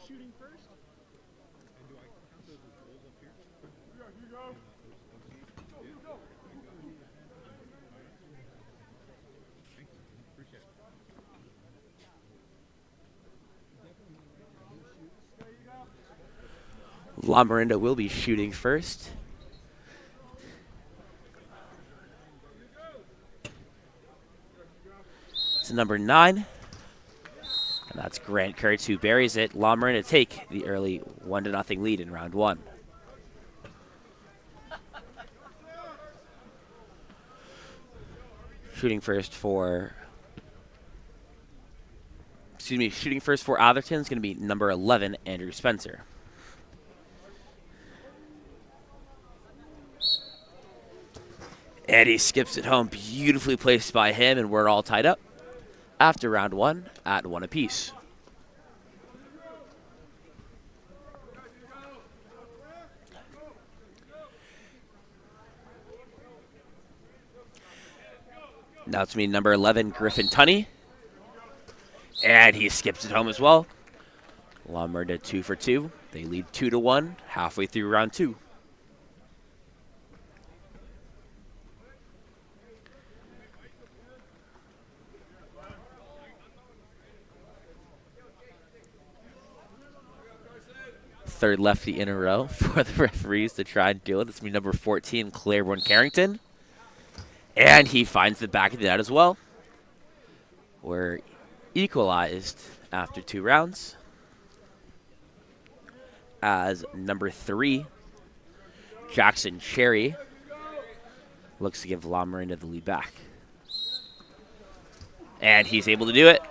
shooting first? Lamorinda will be shooting first. It's number 9. And that's Grant Kurtz who buries it. Lamorinda take the early 1-0 lead in round 1. Shooting first for Atherton is going to be number 11, Andrew Spencer. And he skips it home. Beautifully placed by him, and we're all tied up after round 1 at 1 apiece. Now it's me, number 11, Griffin Tunney. And he skips it home as well. Lamorinda 2 for 2. They lead 2-1 halfway through round 2. Third lefty in a row for the referees to try and deal with. It's me, number 14, Claiborne Carrington. And he finds the back of the net as well. We're equalized after 2 rounds. As number 3, Jackson Cherry, looks to give Lamorinda the lead back. And he's able to do it.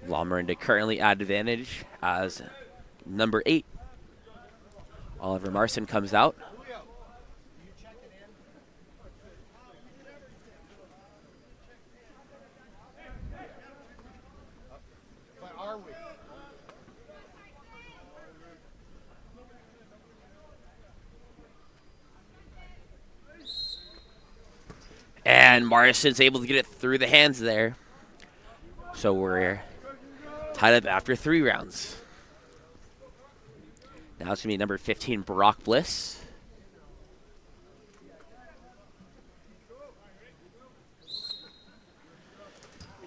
Lamorinda currently at advantage as number 8, Oliver Marson, comes out. And Marson's able to get it through the hands there. So we're tied up after 3 rounds. Now it's going to be number 15, Brock Bliss.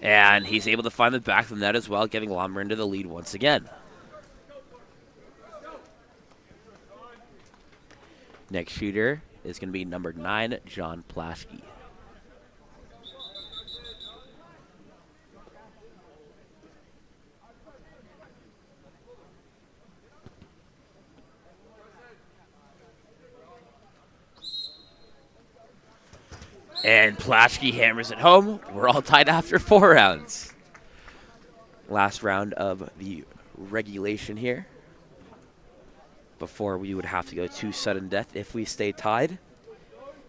And he's able to find the back of the net as well, giving Lamorinda the lead once again. Next shooter is going to be number 9, John Plaschke. And Plaschke hammers it home. We're all tied after 4 rounds. Last round of the regulation here, before we would have to go to sudden death if we stay tied.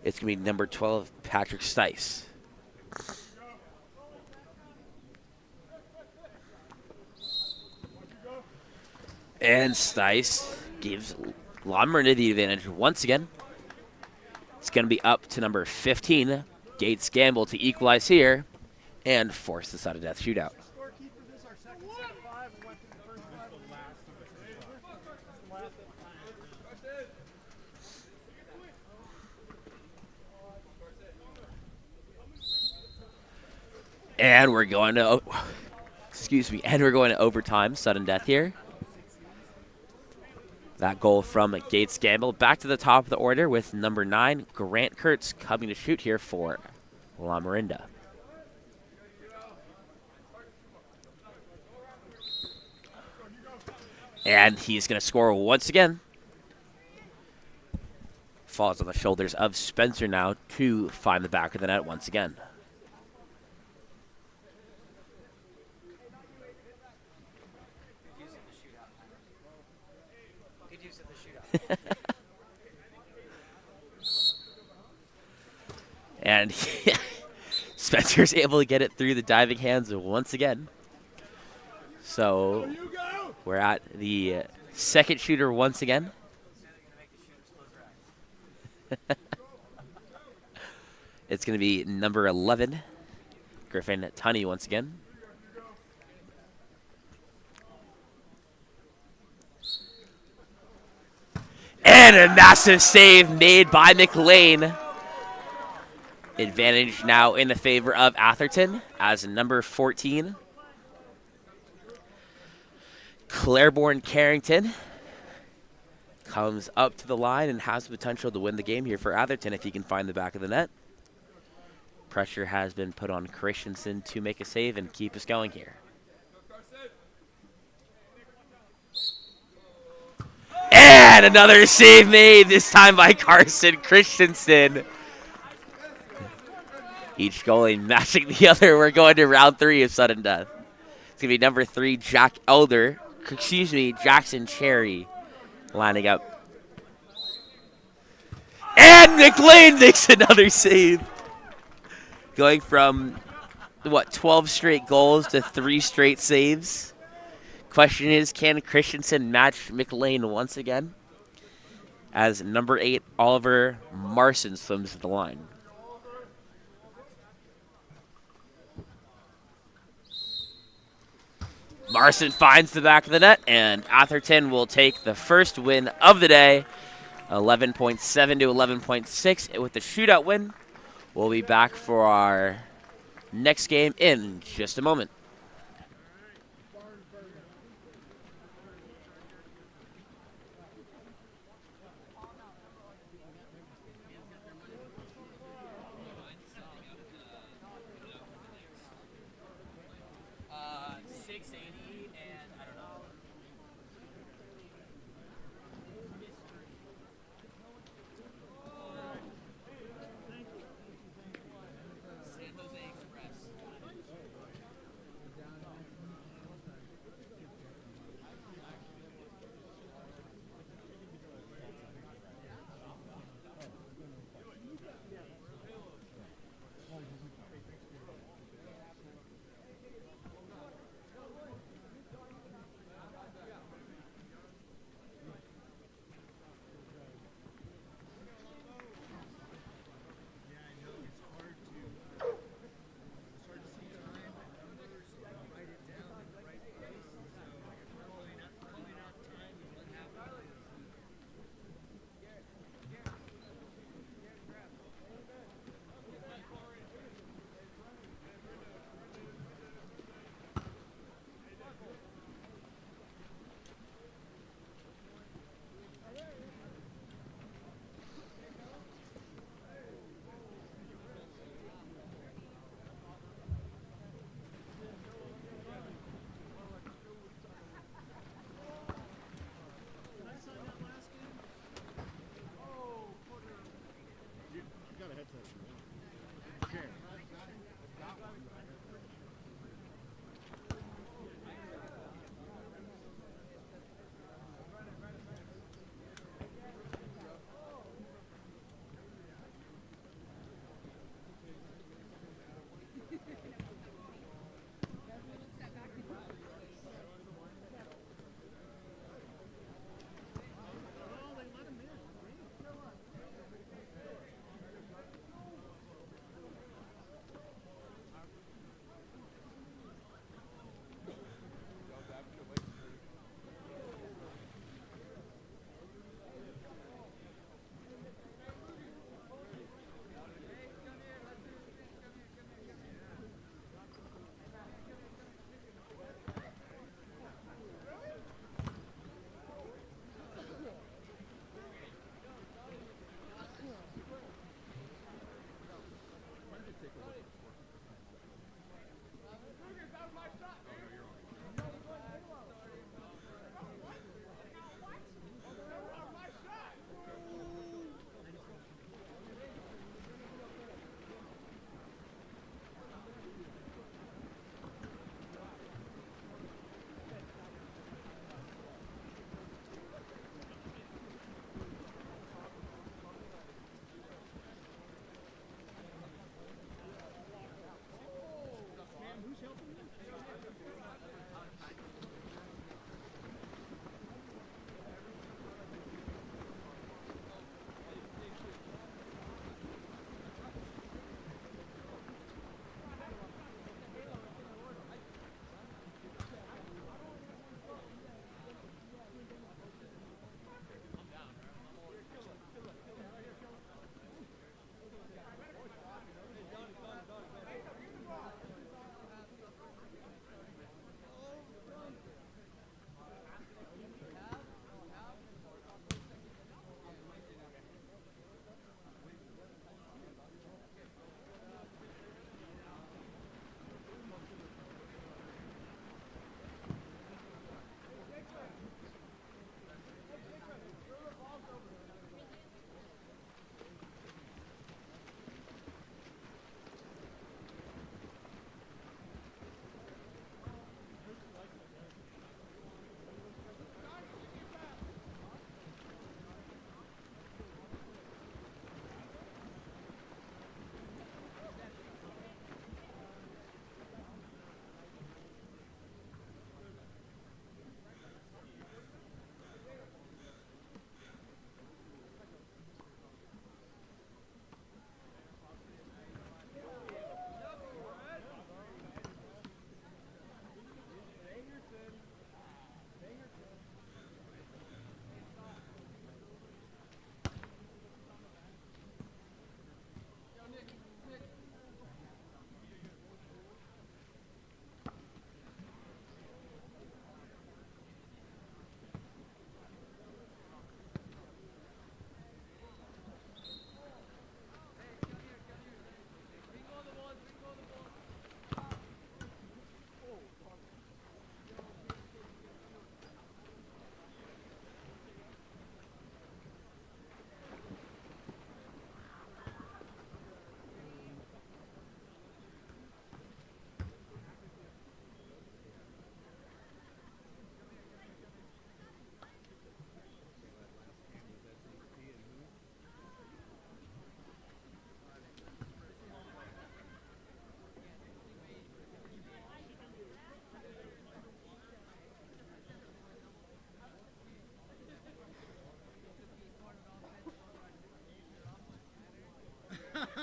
It's going to be number 12, Patrick Stice. And Stice gives Lamorinda the advantage once again. It's going to be up to number 15, Gates Gamble, to equalize here and force the sudden death shootout. And we're going to, and we're going to overtime, sudden death here. That goal from Gates Gamble. Back to the top of the order with number 9, Grant Kurtz, coming to shoot here for Lamorinda. And he's going to score once again. Falls on the shoulders of Spencer now to find the back of the net once again. And Spencer's able to get it through the diving hands once again. So we're at the second shooter once again. It's going to be number 11, Griffin Tunney once again. And a massive save made by McLean. Advantage now in the favor of Atherton as number 14. Claiborne Carrington comes up to the line and has the potential to win the game here for Atherton if he can find the back of the net. Pressure has been put on Christensen to make a save and keep us going here. And another save made, this time by Carson Christensen. Each goalie matching the other. We're going to round 3 of sudden death. It's going to be number 3, Jackson Cherry lining up. And McLean makes another save. Going from, 12 straight goals to 3 straight saves. Question is, can Christensen match McLean once again? As number 8, Oliver Marson swims to the line. Marson finds the back of the net, and Atherton will take the first win of the day, 11.7 to 11.6 with the shootout win. We'll be back for our next game in just a moment.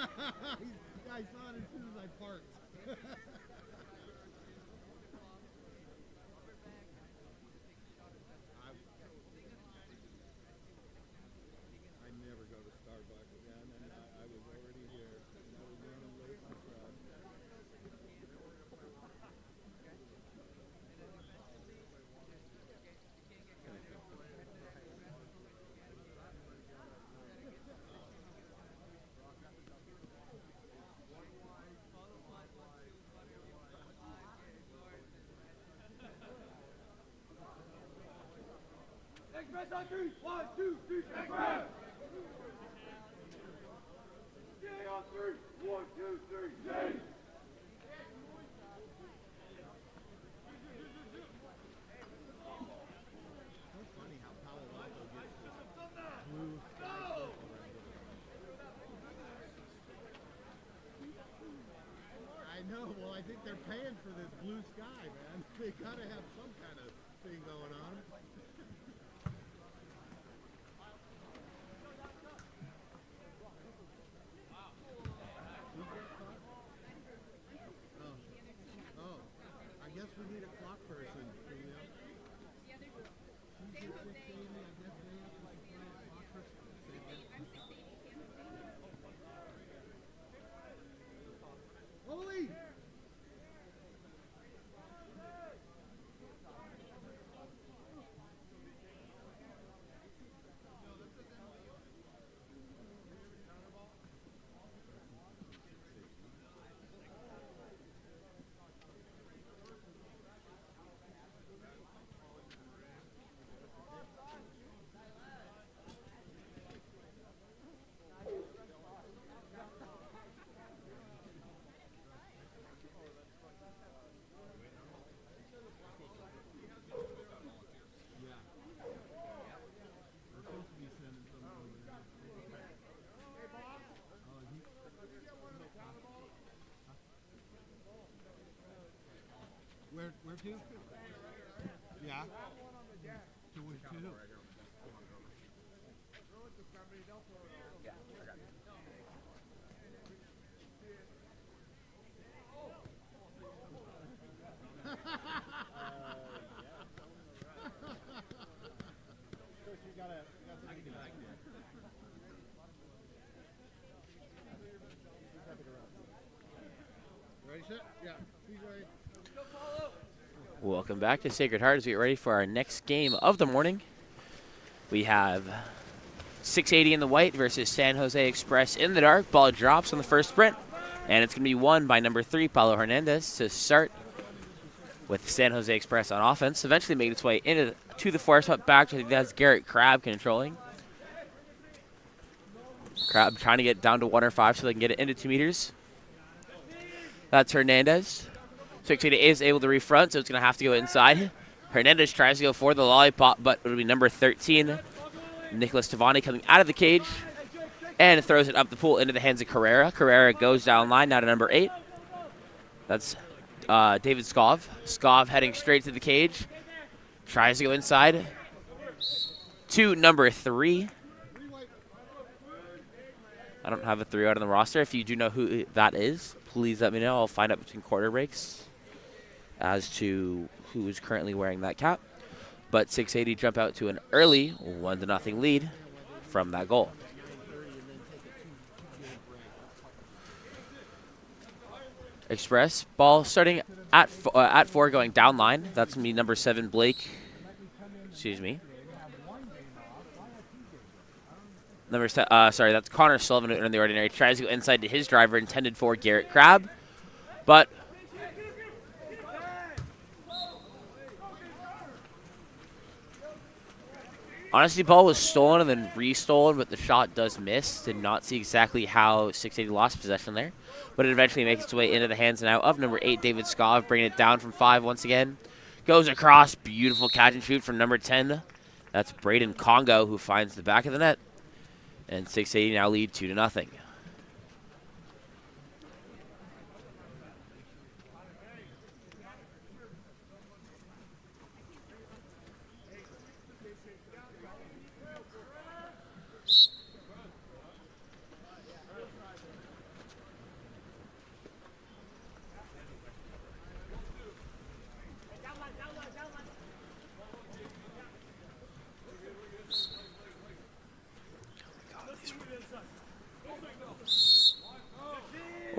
I saw it as soon as I parked. I never go to Starbucks again, and I was already here. And I was running late for Fred. Express on three. 1, 2, 3, Express! Stay on three. 1, 2, 3, stay! So funny how Palo Alto gets this blue sky circle right here. I know. Well, I think they're paying for this blue sky, man. They gotta have some kind of thing going on. Oh, I guess we need a clock person. Julio. Who's your 680? I guess they have to supply a clock person. Holy! Where to? Yeah. To where to? Ready, set? Yeah. He's ready. Welcome back to Sacred Heart as we get ready for our next game of the morning. We have 680 in the white versus San Jose Express in the dark. Ball drops on the first sprint, and it's going to be won by number 3, Paulo Hernandez, to start with San Jose Express on offense. Eventually making its way into the 4-spot back. I think that's Garrett Crabb controlling. Crabb trying to get down to 1 or 5 so they can get it into 2 meters. That's Hernandez. 680 is able to refront, so it's going to have to go inside. Hernandez tries to go for the lollipop, but it'll be number 13, Nicholas Tavani, coming out of the cage and throws it up the pool into the hands of Carrera. Carrera goes down line, now to number 8. That's David Skov. Skov heading straight to the cage. Tries to go inside to number 3. I don't have a 3 out on the roster. If you do know who that is, please let me know. I'll find out between quarter breaks as to who is currently wearing that cap. But 680 jump out to an early 1-0 lead from that goal. Express ball starting at 4 going down line. That's going to be number 7 Blake. Excuse me. That's Connor Sullivan in the ordinary. Tries to go inside to his driver, intended for Garrett Crabb, but honestly, ball was stolen and then restolen, but the shot does miss. Did not see exactly how 680 lost possession there, but it eventually makes its way into the hands now of number 8 David Skov, bringing it down from 5 once again. Goes across, beautiful catch and shoot from number 10. That's Braden Congo who finds the back of the net. And 680 now lead 2-0.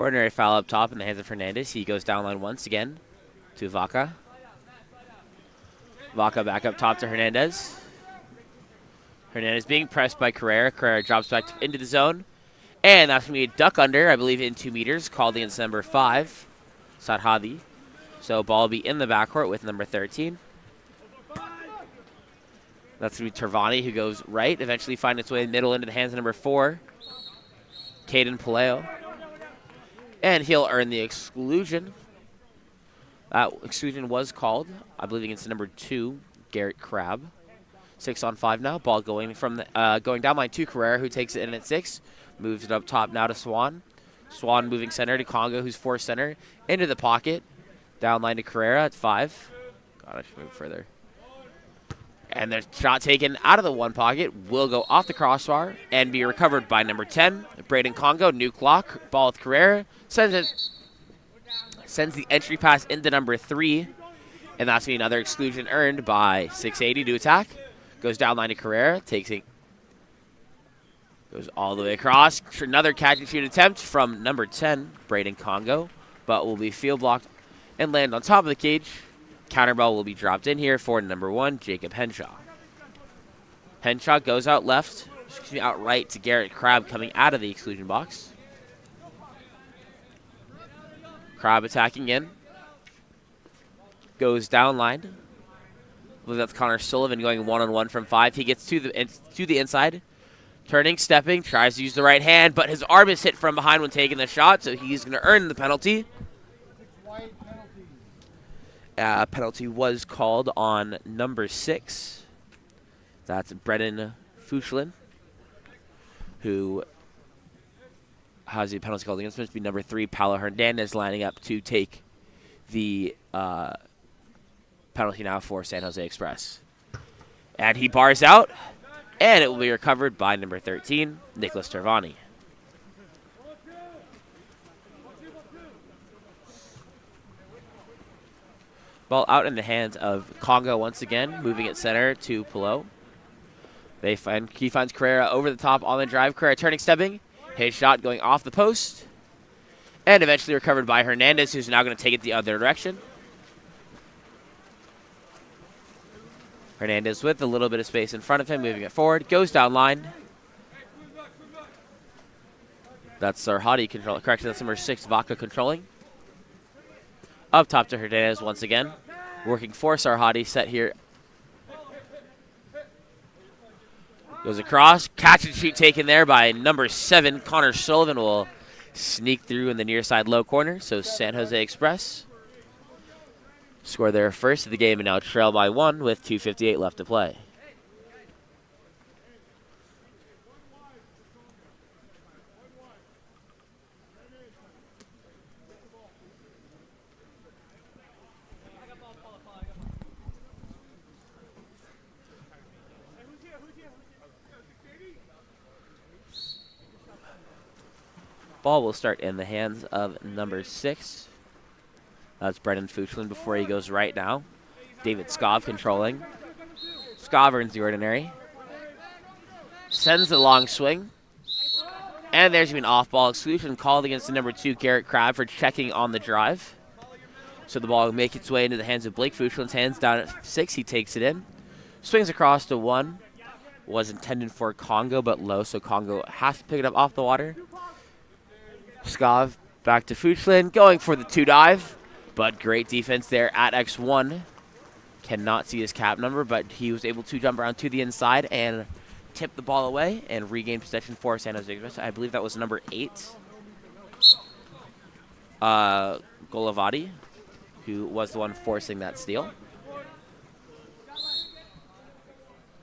Ordinary foul up top in the hands of Hernandez. He goes down line once again to Vaca. Vaca back up top to Hernandez. Hernandez being pressed by Carrera. Carrera drops back into the zone. And that's going to be a duck under, I believe, in 2 meters, called against number 5, Sadhadi. So ball will be in the backcourt with number 13. That's going to be Tervani, who goes right, eventually find its way middle into the hands of number 4, Caden Paleo. And he'll earn the exclusion. That exclusion was called, I believe, against number 2, Garrett Crabb. 6 on 5 now. Ball going from the, going down line to Carrera, who takes it in at 6. Moves it up top now to Swan. Swan moving center to Congo, who's forced center into the pocket. Down line to Carrera at 5. God, I should move further. And the shot taken out of the 1 pocket will go off the crossbar and be recovered by number 10, Braden Congo. New clock. Ball with Carrera. Sends the entry pass into number 3. And that's going to be another exclusion earned by 680 to attack. Goes down line to Carrera. Takes it. Goes all the way across. Another catch and shoot attempt from number 10, Braden Congo. But will be field blocked and land on top of the cage. Counter ball will be dropped in here for number 1, Jacob Henshaw. Henshaw goes out left, out right to Garrett Crabb coming out of the exclusion box. Crabb attacking in. Goes down line. I believe that's Connor Sullivan going one-on-one from 5. He gets to the inside. Turning, stepping, tries to use the right hand, but his arm is hit from behind when taking the shot, so he's going to earn the penalty. Penalty was called on number 6. That's Brennan Fuchlin, who has the penalty called against him. It's be number 3, Paulo Hernandez, lining up to take the penalty now for San Jose Express. And he bars out, and it will be recovered by number 13, Nicholas Tervani. Ball out in the hands of Congo once again, moving at center to Polo. He finds Carrera over the top on the drive. Carrera turning, stepping. His shot going off the post. And eventually recovered by Hernandez, who's now going to take it the other direction. Hernandez with a little bit of space in front of him, moving it forward. Goes down line. That's Sarhadi controlling. Correction, that's number 6, Vaca controlling. Up top to Hernandez once again. Working for Sarhadi, set here. Goes across. Catch and shoot taken there by number 7. Connor Sullivan will sneak through in the near side low corner. So San Jose Express score their first of the game and now trail by 1 with 2:58 left to play. Ball will start in the hands of number 6. That's Brendan Fuchlin before he goes right now. David Skov controlling. Skov earns the ordinary. Sends the long swing. And there's an off-ball exclusion called against the number 2, Garrett Crabb, for checking on the drive. So the ball will make its way into the hands of Blake Fuchlin's hands. Down at 6, he takes it in. Swings across to 1. Was intended for Congo, but low, so Congo has to pick it up off the water. Skov back to Fuchlin, going for the 2 dive, but great defense there at X1. Cannot see his cap number, but he was able to jump around to the inside and tip the ball away and regain possession for San Jose Express. I believe that was number 8, Golavati, who was the one forcing that steal.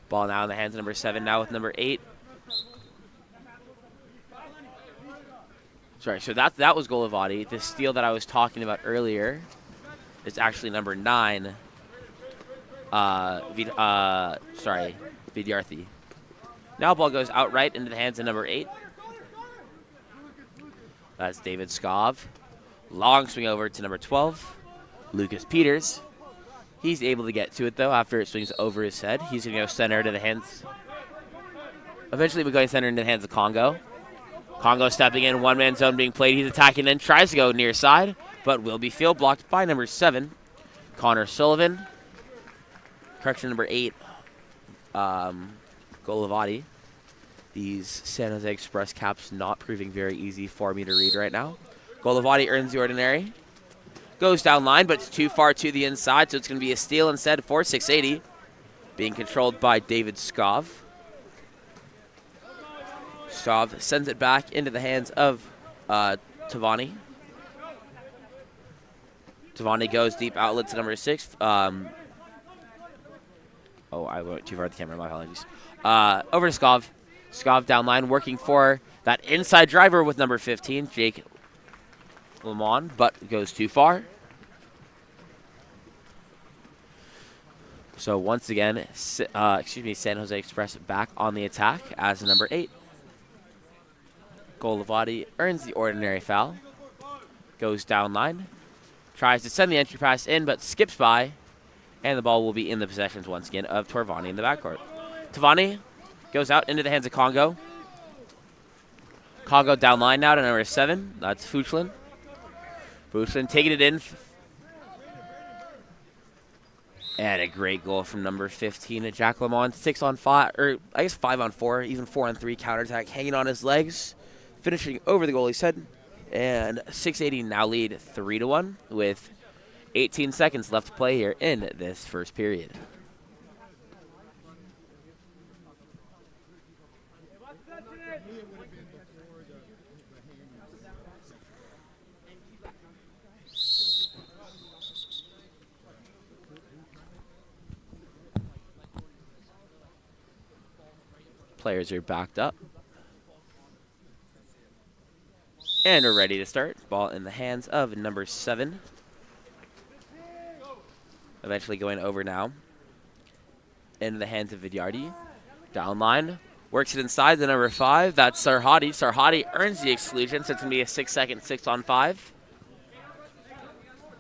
Ball now in the hands of number 7, now with number 8. Sorry, so that was Golavati. The steal that I was talking about earlier is actually number 9. Vidyarthi. Now ball goes outright into the hands of number 8. That's David Skov. Long swing over to number 12, Lucas Peters. He's able to get to it, though, after it swings over his head. He's going to go center to the hands. Eventually, we're going center into the hands of Congo. Congo stepping in, one-man zone being played. He's attacking in, tries to go near side, but will be field blocked by number 7, Connor Sullivan. Correction, number 8, Golavati. These San Jose Express caps not proving very easy for me to read right now. Golavati earns the ordinary. Goes down line, but it's too far to the inside, so it's going to be a steal instead for 680. Being controlled by David Skov. Skov sends it back into the hands of Tavani. Tavani goes deep outlet to number 6. Oh, I went too far with the camera. My apologies. Over to Skov. Skov down line, working for that inside driver with number 15, Jake Lamont, but goes too far. So once again, San Jose Express back on the attack as number 8. Golavati earns the ordinary foul. Goes down line. Tries to send the entry pass in, but skips by. And the ball will be in the possessions once again of Torvani in the backcourt. Tavani goes out into the hands of Congo. Congo down line now to number 7. That's Fuchlin. Fuchlin taking it in. And a great goal from number 15, Jack Lamont. 6 on 5, or I guess 5 on 4, even 4 on 3 counterattack, hanging on his legs, finishing over the goalie's head. And 680 now lead 3-1 with 18 seconds left to play here in this first period. Players are backed up. And we're ready to start. Ball in the hands of number 7. Eventually going over now. Into the hands of Vidyardi. Down line. Works it inside the number 5. That's Sarhadi. Sarhadi earns the exclusion, so it's going to be a 6-second 6 on 5.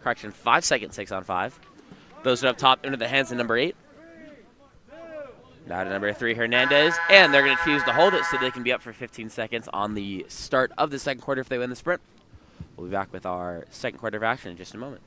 Correction, 5-second 6 on 5. Throws it up top into the hands of number 8. Now to number 3, Hernandez. And they're going to choose to hold it so they can be up for 15 seconds on the start of the second quarter if they win the sprint. We'll be back with our second quarter of action in just a moment.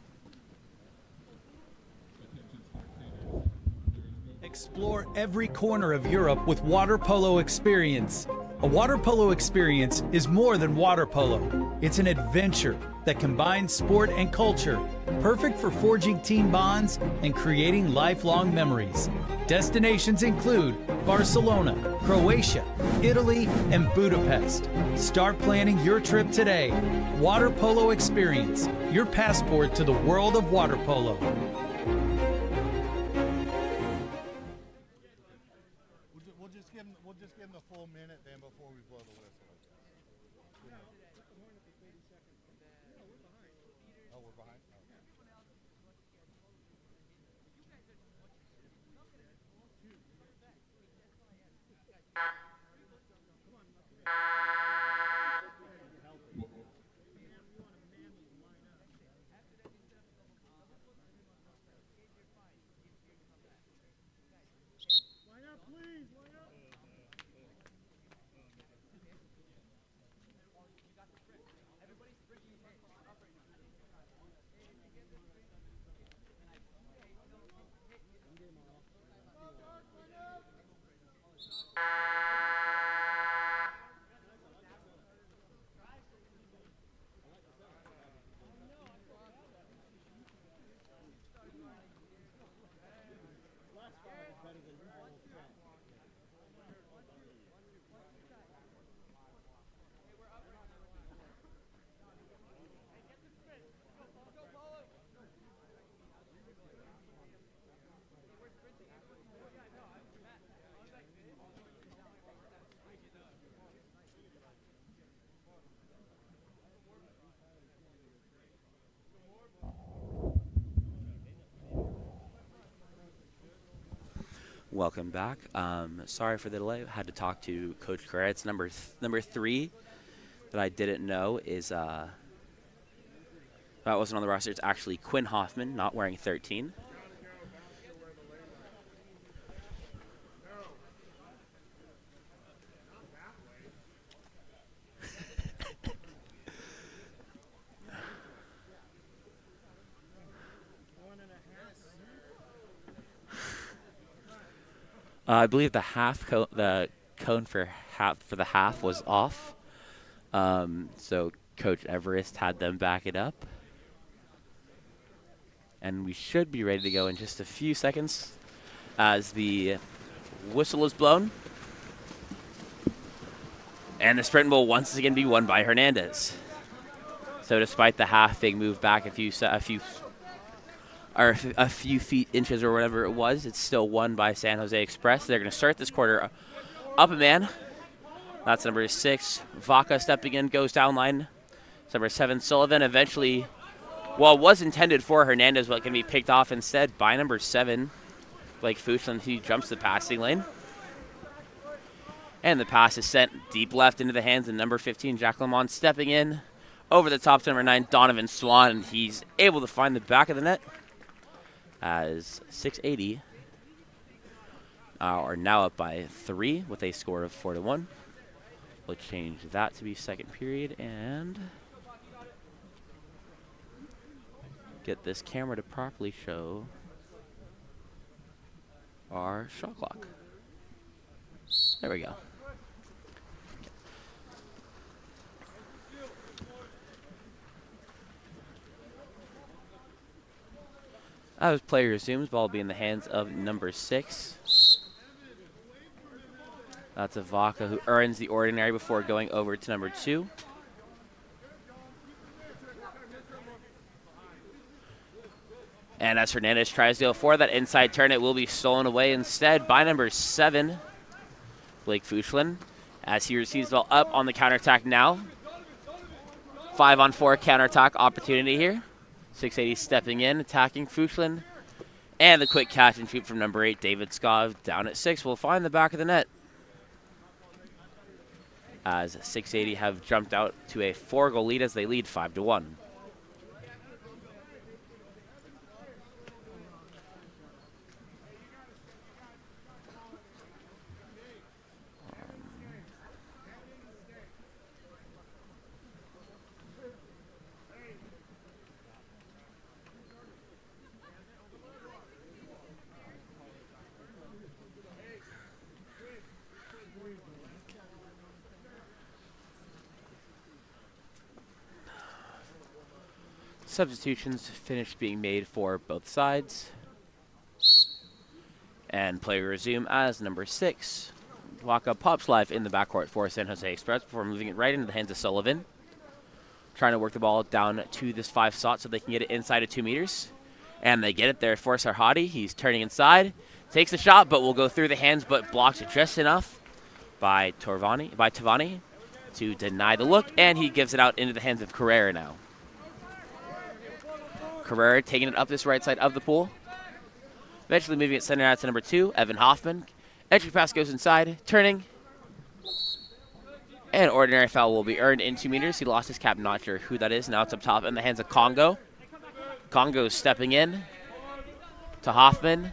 Explore every corner of Europe with water polo experience. A water polo experience is more than water polo. It's an adventure that combines sport and culture, perfect for forging team bonds and creating lifelong memories. Destinations include Barcelona, Croatia, Italy, and Budapest. Start planning your trip today. Water Polo Experience, your passport to the world of water polo. We'll just give them the full minute then before we blow the whistle. Oh, we're behind? Welcome back. Sorry for the delay. I had to talk to Coach Carrera. It's number 3 that I didn't know is that wasn't on the roster. It's actually Quinn Hoffman, not wearing 13. I believe the cone for the half was off. So Coach Everest had them back it up. And we should be ready to go in just a few seconds as the whistle is blown. And the sprint will once again be won by Hernandez. So despite the half being moved back a few feet, inches, or whatever it was, it's still won by San Jose Express. They're going to start this quarter up a man. That's number 6. Vaca stepping in, goes down line. It's number 7, Sullivan. Eventually, well, it was intended for Hernandez, but can be picked off instead by number 7, Blake Fuchland. He jumps the passing lane. And the pass is sent deep left into the hands of number 15, Jack Lamont, stepping in over the top to number 9, Donovan Swan, and he's able to find the back of the net as 680 are now up by 3 with a score of 4-1. We'll change that to be second period and get this camera to properly show our shot clock. There we go. As play resumes, ball will be in the hands of number 6. That's a Vaca who earns the ordinary before going over to number 2. And as Hernandez tries to go for that inside turn, it will be stolen away instead by number 7, Blake Fuchland, as he receives the ball up on the counterattack now. 5-on-4 counterattack opportunity here. 680 stepping in, attacking Fuchland. And the quick catch and shoot from number 8, David Skov, down at 6, will find the back of the net. As 680 have jumped out to a 4-goal lead as they lead 5-1. Substitutions finished being made for both sides. And play resume as number 6. Vaca pops live in the backcourt for San Jose Express before moving it right into the hands of Sullivan. Trying to work the ball down to this 5 slot so they can get it inside of 2 meters. And they get it there for Sarhadi. He's turning inside. Takes the shot, but will go through the hands, but blocks it just enough by Tavani to deny the look. And he gives it out into the hands of Carrera now. Carrera taking it up this right side of the pool. Eventually moving it center out to number 2, Evan Hoffman. Entry pass goes inside, turning. And ordinary foul will be earned in 2 meters. He lost his cap, not sure who that is. Now it's up top in the hands of Congo. Congo stepping in to Hoffman.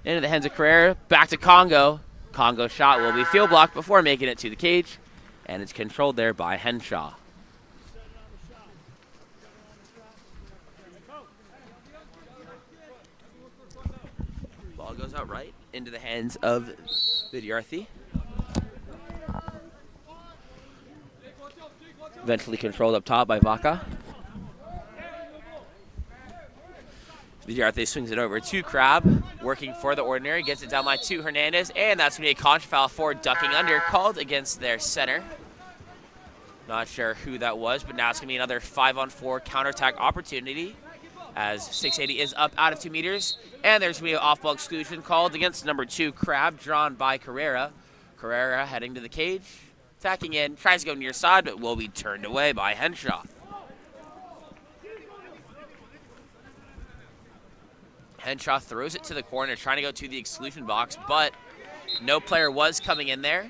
Into the hands of Carrera, back to Congo. Congo shot will be field blocked before making it to the cage. And it's controlled there by Henshaw. Ball goes out right into the hands of Vidyarthi. Eventually controlled up top by Vaca. Vidyarthi swings it over to Crab, working for the ordinary, gets it down line to Hernandez, and that's going to be a contra foul for ducking under, called against their center. Not sure who that was, but now it's going to be another 5-on-4 counterattack opportunity as 680 is up out of 2 meters. And there's going to be an off-ball exclusion called against number 2, Crab, drawn by Carrera. Carrera heading to the cage, attacking in, tries to go near side, but will be turned away by Henshaw. Henshaw throws it to the corner, trying to go to the exclusion box, but no player was coming in there.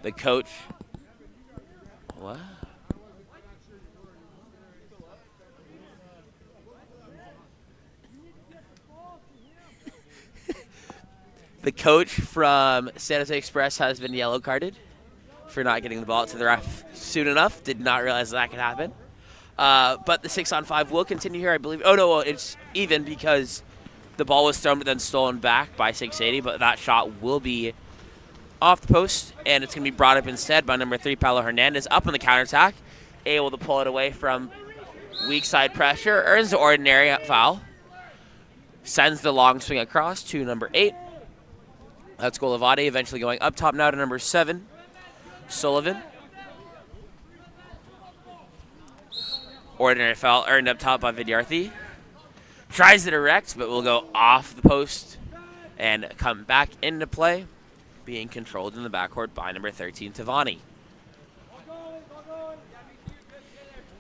The coach. What? The coach from San Jose Express has been yellow carded for not getting the ball out to the ref soon enough. Did not realize that could happen. But the 6-on-5 will continue here, I believe. Oh, no, it's even because the ball was thrown but then stolen back by 680, but that shot will be off the post, and it's going to be brought up instead by number 3, Paulo Hernandez, up on the counterattack, able to pull it away from weak side pressure, earns the ordinary foul, sends the long swing across to number 8. That's Golavati, eventually going up top now to number 7, Sullivan. Ordinary foul earned up top by Vidyarthi. Tries to direct, but will go off the post and come back into play, being controlled in the backcourt by number 13, Tavani.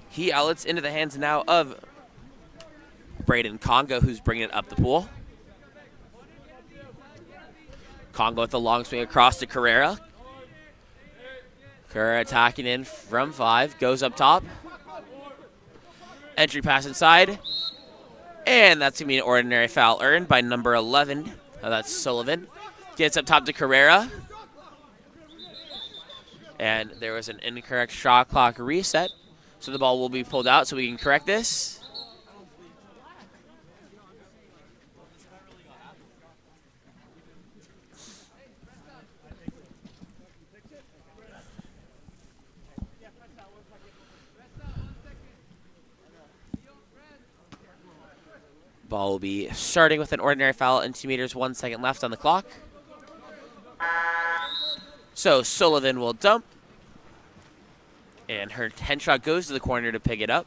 He outlets into the hands now of Braden Congo, who's bringing it up the pool. Congo with the long swing across to Carrera. Carrera attacking in from 5, goes up top. Entry pass inside. And that's going to be an ordinary foul earned by number 11. That's Sullivan. Gets up top to Carrera. And there was an incorrect shot clock reset. So the ball will be pulled out so we can correct this. Ball will be starting with an ordinary foul and 2 meters, 1 second left on the clock. So Sullivan will dump. And her headshot goes to the corner to pick it up.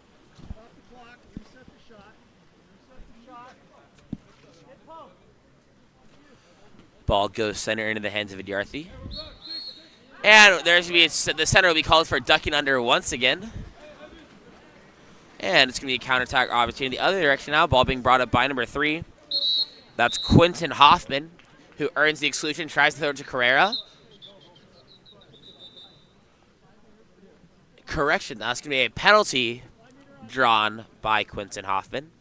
Ball goes center into the hands of Vidyarthi. And there's going to be the center will be called for ducking under once again. And it's going to be a counterattack opportunity the other direction now. Ball being brought up by number 3. That's Quentin Hoffman, who earns the exclusion, tries to throw it to Carrera. Correction, that's going to be a penalty drawn by Quentin Hoffman.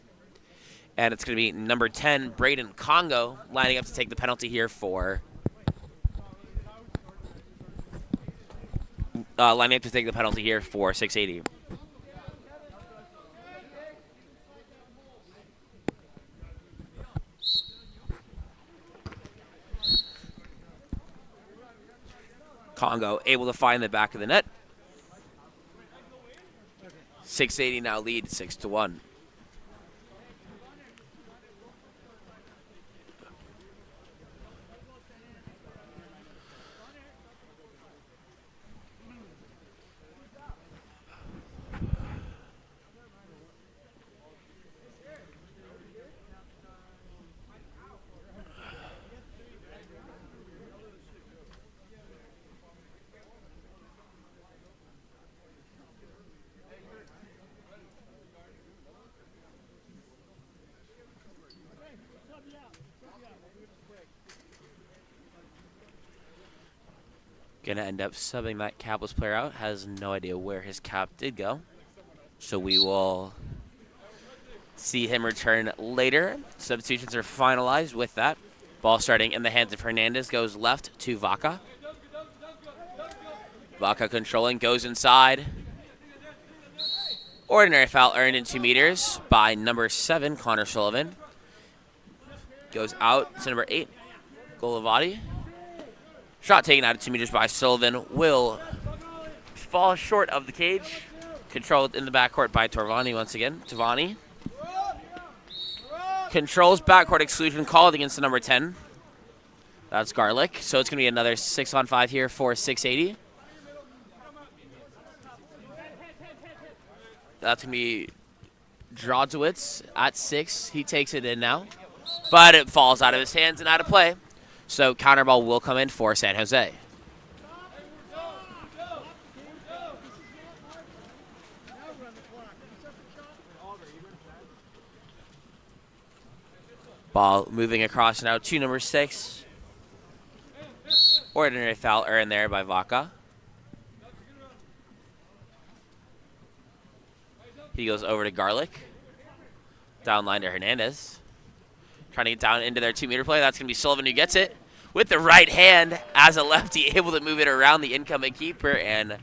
And it's going to be number 10, Braden Congo, lining up to take the penalty here for... lining up to take the penalty here for 680. Congo able to find the back of the net. 680 now lead 6-1. Gonna end up subbing that capless player out. Has no idea where his cap did go. So we will see him return later. Substitutions are finalized with that. Ball starting in the hands of Hernandez. Goes left to Vaca. Vaca controlling. Goes inside. Ordinary foul earned in 2 meters by number 7, Connor Sullivan. Goes out to number 8, Golavati. Shot taken out of 2 meters by Sullivan will fall short of the cage. Controlled in the backcourt by Torvani once again. Tavani controls backcourt exclusion called against the number 10. That's Garlic. So it's going to be another 6-on-5 here for 680. That's going to be Drodzowitz at 6. He takes it in now. But it falls out of his hands and out of play. So counter ball will come in for San Jose. Ball moving across now to number 6. Ordinary foul earned there by Vaca. He goes over to Garlic. Down line to Hernandez. Trying to get down into their 2-meter play. That's going to be Sullivan who gets it. with the right hand as a lefty, able to move it around the incoming keeper and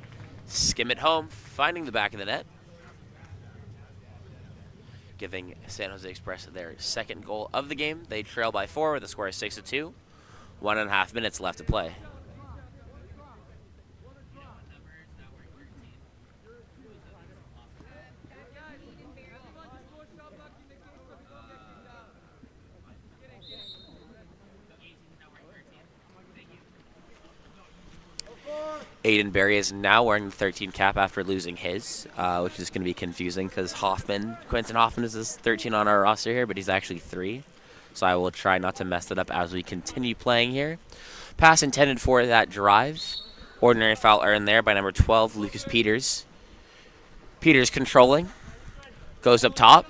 skim it home, finding the back of the net, giving San Jose Express their second goal of the game. They trail by 4 with a score of 6-2. 1.5 minutes left to play. Aiden Berry is now wearing the 13 cap after losing his, which is going to be confusing because Quentin Hoffman is 13 on our roster here, but he's actually 3. So I will try not to mess that up as we continue playing here. Pass intended for that drive. Ordinary foul earned there by number 12, Lucas Peters. Peters controlling. Goes up top.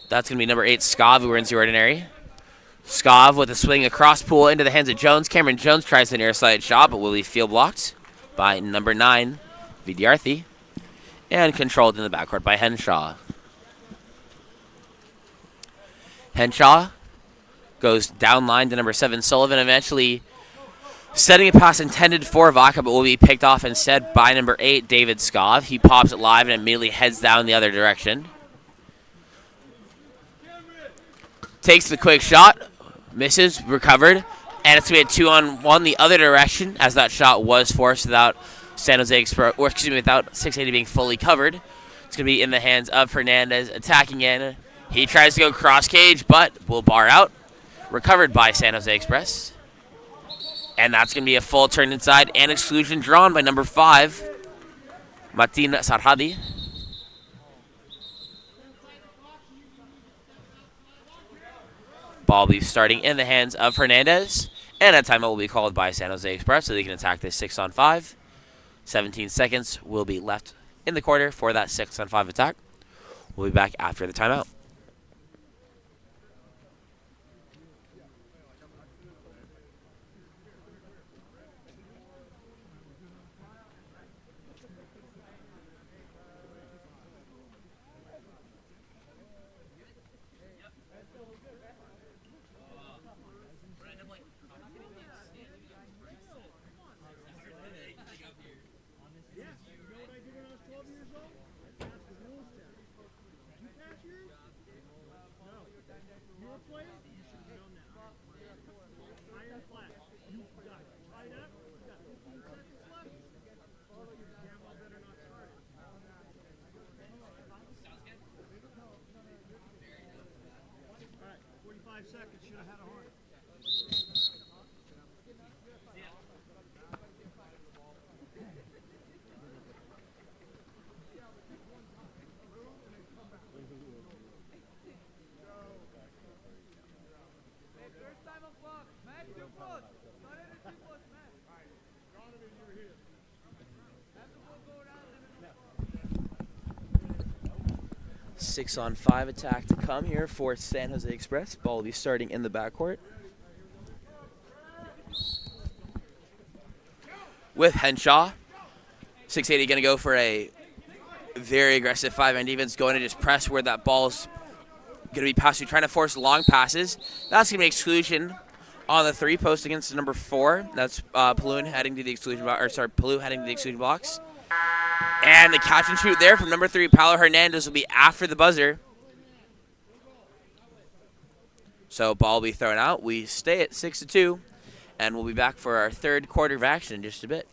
That's going to be number 8, Skav, who earns the ordinary. Skav with a swing across pool into the hands of Jones. Cameron Jones tries the near side shot, but will be field blocked by number 9, Vidyarthi, and controlled in the backcourt by Henshaw. Henshaw goes down line to number 7, Sullivan, eventually setting a pass intended for Vaca, but will be picked off instead by number 8, David Skav. He pops it live and immediately heads down the other direction. Takes the quick shot, misses, recovered, and it's going to be a 2-on-1 the other direction as that shot was forced without San Jose Express, or excuse me, without 680 being fully covered. It's going to be in the hands of Fernandez attacking in. He tries to go cross cage, but will bar out. Recovered by San Jose Express. And that's going to be a full turn inside and exclusion drawn by number 5, Martin Sarhadi. Ball will be starting in the hands of Hernandez. And a timeout will be called by San Jose Express so they can attack this 6-on-5. 17 seconds will be left in the quarter for that 6-on-5 attack. We'll be back after the timeout. Six-on-5 attack to come here for San Jose Express. Ball will be starting in the backcourt with Henshaw. 680 going to go for a very aggressive 5-man defense, going to just press where that ball's going to be passed through, trying to force long passes. That's going to be exclusion on the 3 post against number 4. That's Palou heading to the exclusion box. And the catch and shoot there from number 3, Paulo Hernandez, will be after the buzzer. So ball will be thrown out. We stay at 6-2, and we'll be back for our third quarter of action in just a bit.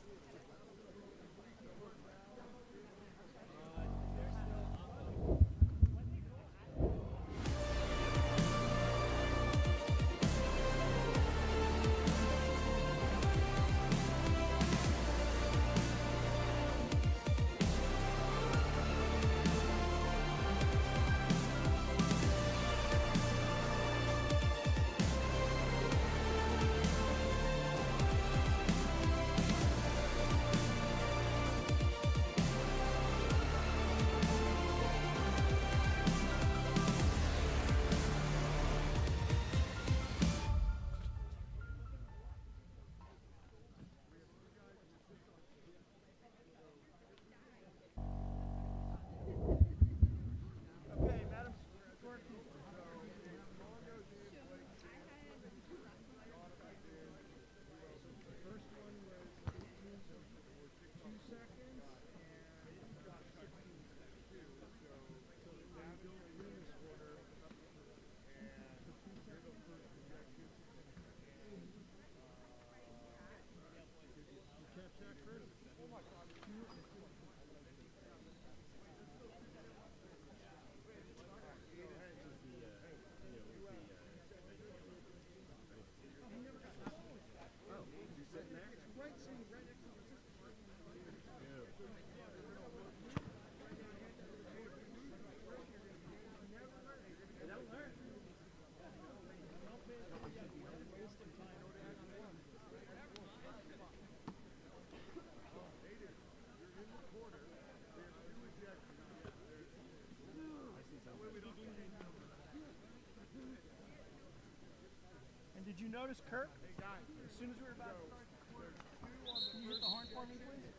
And did you notice Kirk? As soon as we were about to start the quarter, can you hit the horn for me, please?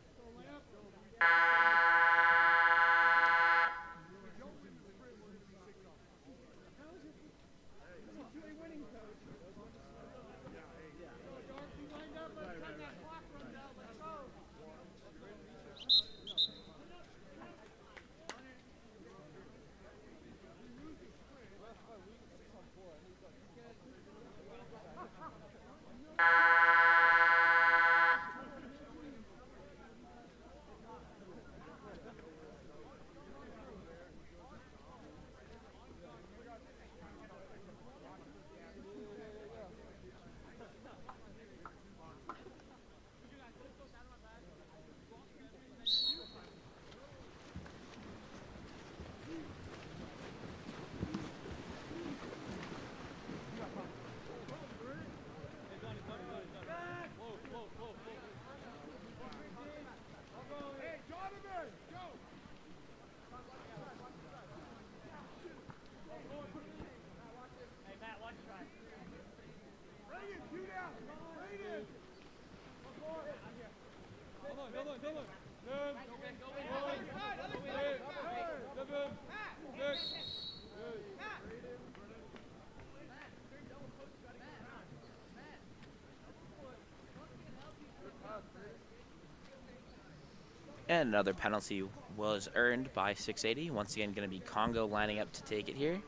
And another penalty was earned by 680. Once again, going to be Congo lining up to take it here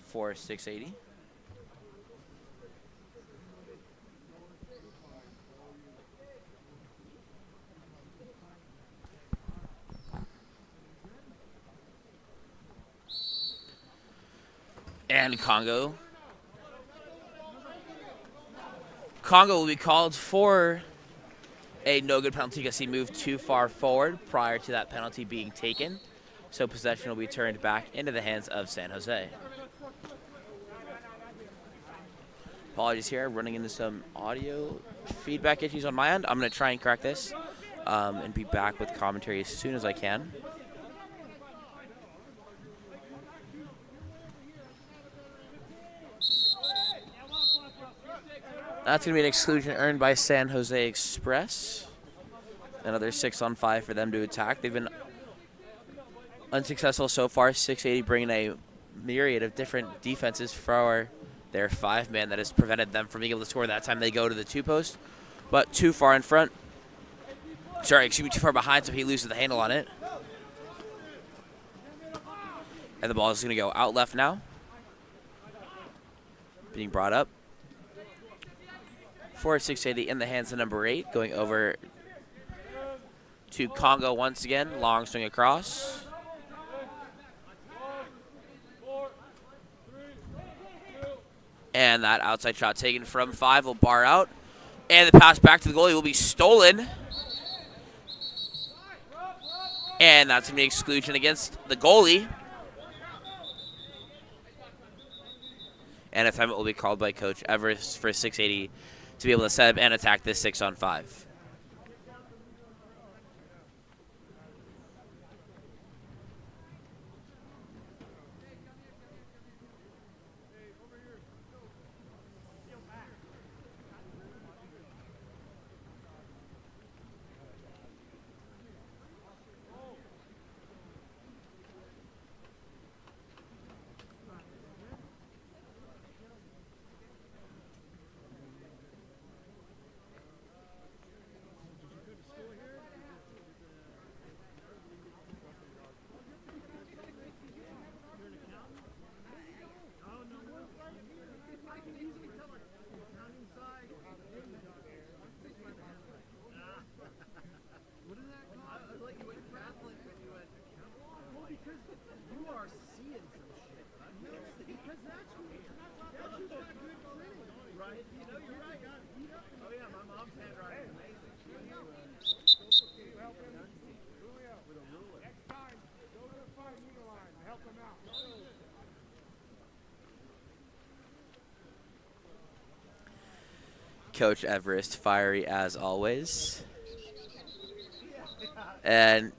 for 680. And Congo will be called for a no-good penalty because he moved too far forward prior to that penalty being taken. So possession will be turned back into the hands of San Jose. Apologies here, running into some audio feedback issues on my end. I'm going to try and correct this and be back with commentary as soon as I can. That's going to be an exclusion earned by San Jose Express. Another 6-on-5 for them to attack. They've been unsuccessful so far. 680 bringing a myriad of different defenses for their 5-man that has prevented them from being able to score that time they go to the 2-post. But too far in front. Sorry, excuse me, too far behind, so he loses the handle on it. And the ball is going to go out left now. Being brought up. For 680 in the hands of number 8, going over to Congo once again. Long swing across. And that outside shot taken from 5 will bar out. And the pass back to the goalie will be stolen. And that's going to be exclusion against the goalie. And a timeout will be called by Coach Everest for 680 to be able to set up and attack this 6-on-5. Coach Everest, fiery as always. And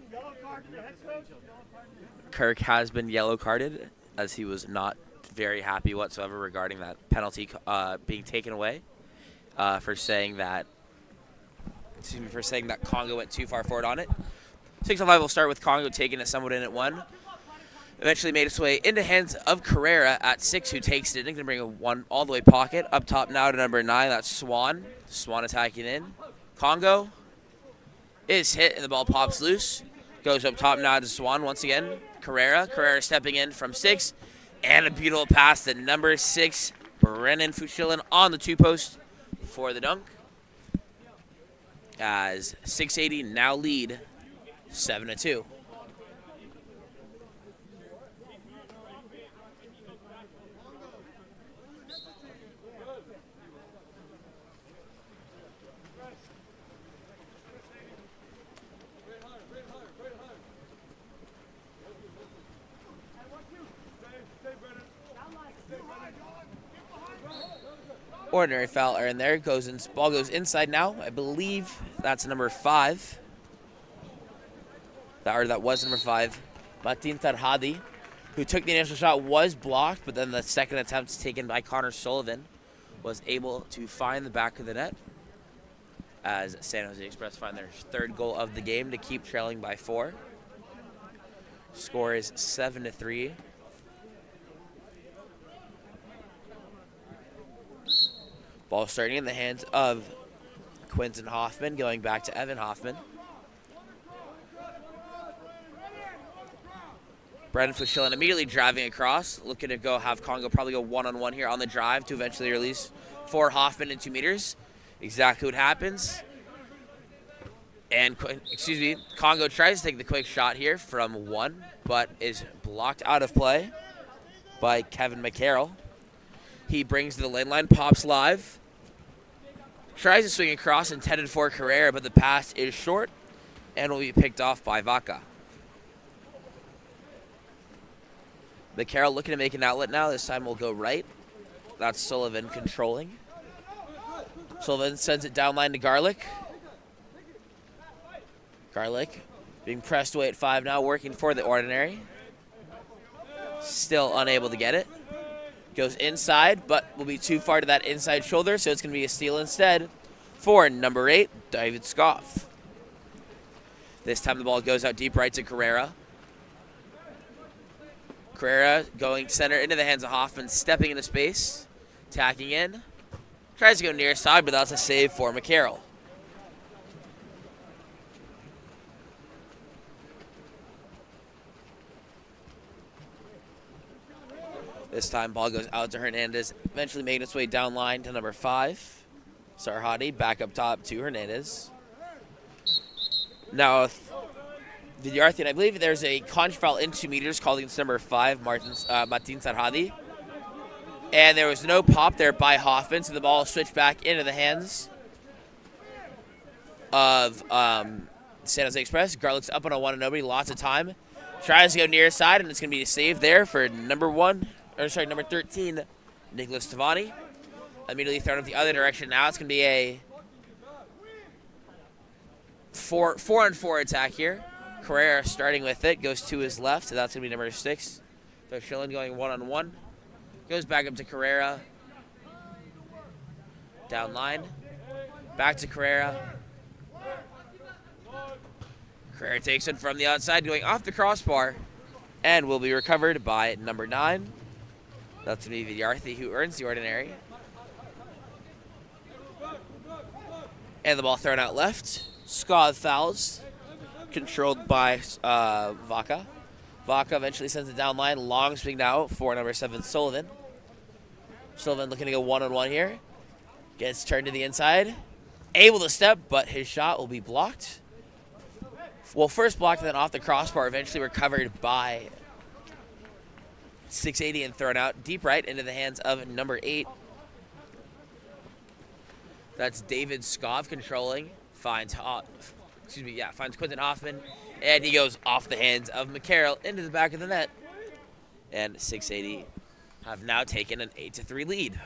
Kirk has been yellow carded as he was not very happy whatsoever regarding that penalty being taken away for saying that Congo went too far forward on it. 6-on-5 will start with Congo taking it somewhat in at 1. Eventually made its way into hands of Carrera at 6, who takes it and can bring a 1 all the way pocket. Up top now to number 9, that's Swan. Swan attacking in. Congo is hit and the ball pops loose. Goes up top now to Swan once again. Carrera stepping in from 6. And a beautiful pass to number 6, Brennan Fuchilin on the 2-post for the dunk. As 680 now lead 7-2. Ordinary foul are in there. Ball goes inside now. I believe that's number 5. That was number 5. Martin Tarhadi, who took the initial shot, was blocked, but then the second attempt taken by Connor Sullivan was able to find the back of the net as San Jose Express find their 3rd goal of the game to keep trailing by 4. Score is 7-3. Ball starting in the hands of Quinton Hoffman, going back to Evan Hoffman. Brendan Fuchilin immediately driving across, looking to have Congo probably go one-on-one here on the drive to eventually release for Hoffman in 2 meters. Exactly what happens. And, Congo tries to take the quick shot here from 1, but is blocked out of play by Kevin McCarroll. He brings to the lane line, pops live. Tries to swing across, intended for Carrera, but the pass is short and will be picked off by Vaca. McCarroll looking to make an outlet now. This time will go right. That's Sullivan controlling. Sullivan sends it down line to Garlic. Garlic being pressed away at 5 now, working for the Ordinary. Still unable to get it. Goes inside, but will be too far to that inside shoulder, so it's going to be a steal instead for number 8, David Scoff. This time the ball goes out deep right to Carrera. Carrera going center into the hands of Hoffman, stepping into space, tacking in. Tries to go near side, but that's a save for McCarroll. This time, ball goes out to Hernandez, eventually making its way down line to number 5, Sarhadi, back up top to Hernandez. Now, Vidyarthi, I believe there's a contra foul in 2 meters called against number 5, Martin Sarhadi. And there was no pop there by Hoffman, so the ball switched back into the hands of San Jose Express. Garlic's up on a 1-0, lots of time. Tries to go near side, and it's going to be a save there for number 13, Nicholas Tavani. Immediately thrown up the other direction. Now it's going to be a 4-on-4 attack here. Carrera starting with it, goes to his left, so that's going to be number 6. So Schillen going 1-on-1. Goes back up to Carrera. Down line. Back to Carrera. Carrera takes it from the outside, going off the crossbar, and will be recovered by number 9. That's going to be Vidyarthi, who earns the Ordinary. And the ball thrown out left. Skav fouls, controlled by Vaca. Vaca eventually sends it down line. Long swing now for number 7, Sullivan. Sullivan looking to go 1-on-1 here. Gets turned to the inside. Able to step, but his shot will be blocked. Well, first blocked and then off the crossbar, eventually recovered by 680 and thrown out deep right into the hands of number 8. That's David Skov controlling. Finds Quentin Hoffman, and he goes off the hands of McCarroll into the back of the net. And 680 have now taken an 8-3 lead.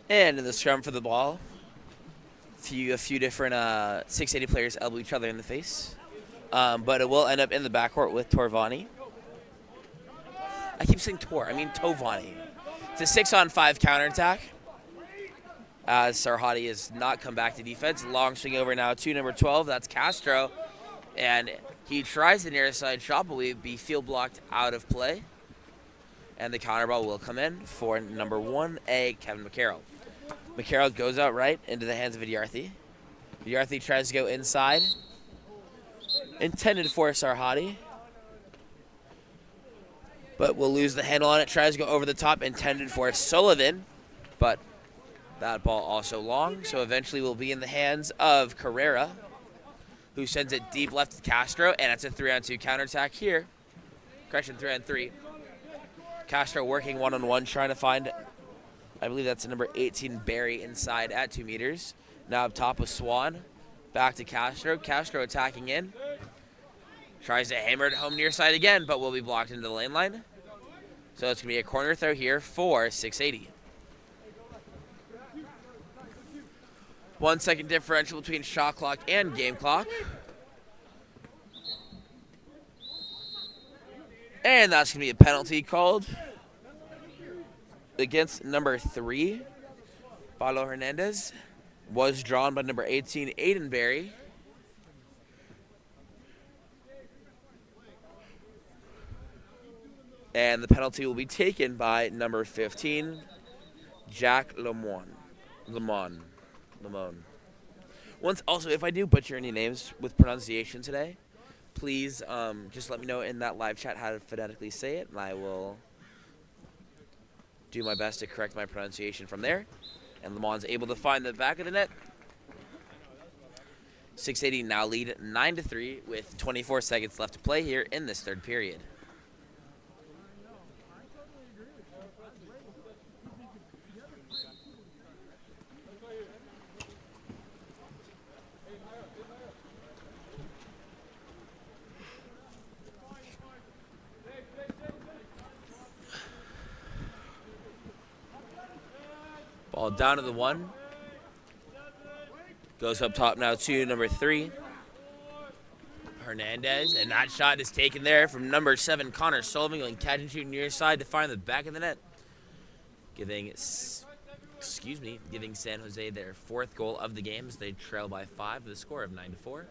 And in the scrum for the ball, a few different 680 players elbow each other in the face. But it will end up in the backcourt with Torvani. I keep saying Tor, I mean Tovani. It's a 6-on-5 counterattack. As Sarhadi has not come back to defense. Long swing over now to number 12. That's Castro. And he tries the near side shot, but will be field blocked out of play. And the counter ball will come in for number 1A, Kevin McCarroll. McCarroll goes out right into the hands of Vidyarthi. Vidyarthi tries to go inside. Intended for Sarhadi. But will lose the handle on it. Tries to go over the top. Intended for Sullivan. But that ball also long. So eventually will be in the hands of Carrera, who sends it deep left to Castro. And it's a 3-on-2 counterattack here. Correction, 3-on-3. Castro working one-on-one, trying to find, I believe that's number 18, Barry, inside at 2 meters. Now up top with Swan. Back to Castro. Castro attacking in. Tries to hammer it home near side again, but will be blocked into the lane line. So it's going to be a corner throw here for 680. 1 second differential between shot clock and game clock. And that's going to be a penalty called against number 3, Paulo Hernandez. Was drawn by number 18, Aiden Berry. And the penalty will be taken by number 15, Jack Lamon. Also, if I do butcher any names with pronunciation today, please just let me know in that live chat how to phonetically say it, and I will do my best to correct my pronunciation from there. And Lamon's able to find the back of the net. 680 now lead 9-3 with 24 seconds left to play here in this third period. Ball down to the 1. Goes up top now to number 3, Hernandez. And that shot is taken there from number 7, Connor Sullivan, going catch and shoot near side to find the back of the net. Giving San Jose their 4th goal of the game as they trail by 5 with a score of 9-4.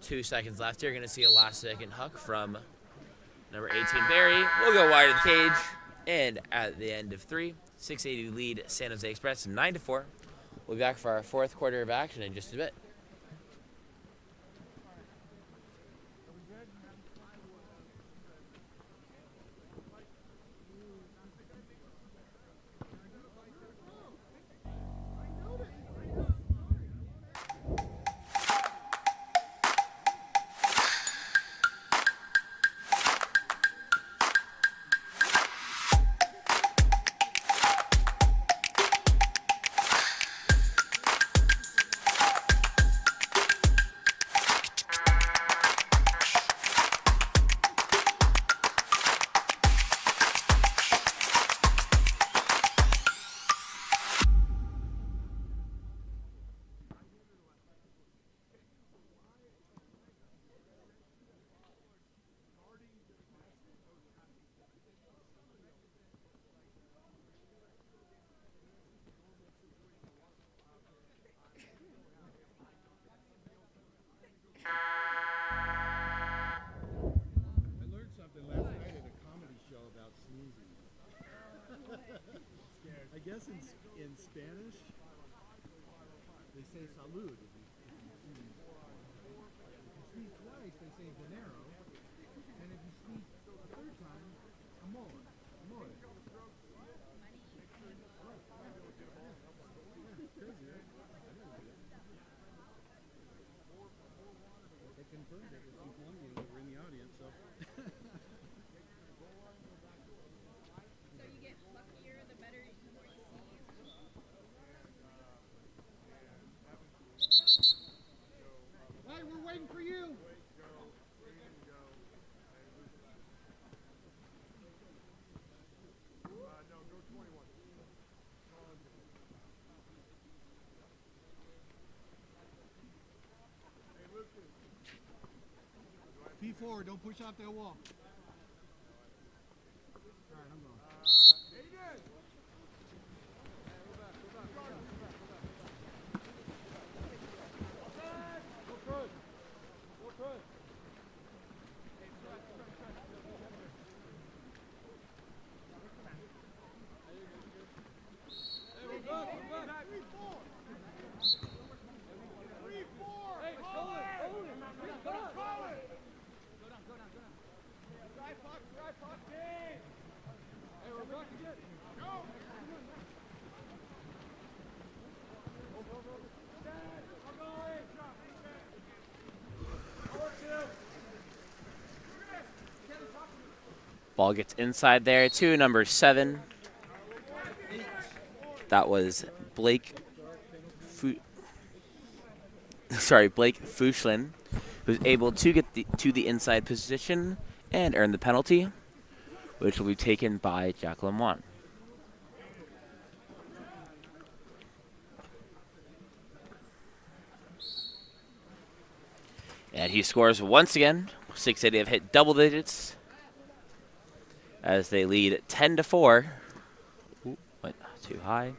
2 seconds left here. Going to see a last-second hook from number 18, Barry. We'll go wide of the cage. And at the end of 3, 680 lead San Jose Express 9-4. We'll be back for our 4th quarter of action in just a bit. I guess in Spanish, they say salud. If you sneeze twice, they say dinero. And if you sneeze the 3rd time, amor. Amore. Crazy, right? They confirmed it with some Colombians that were in the audience, so. So you get luckier the better you see. Hey, we're waiting for you. forward. Don't push off that wall. All right, I'm going. Ball gets inside there to number 7. That was Blake Fuchlin, who's able to get to the inside position and earn the penalty, which will be taken by Jack Lamont. And he scores once again. 680 have hit double digits as they lead 10-4. Ooh, went too high.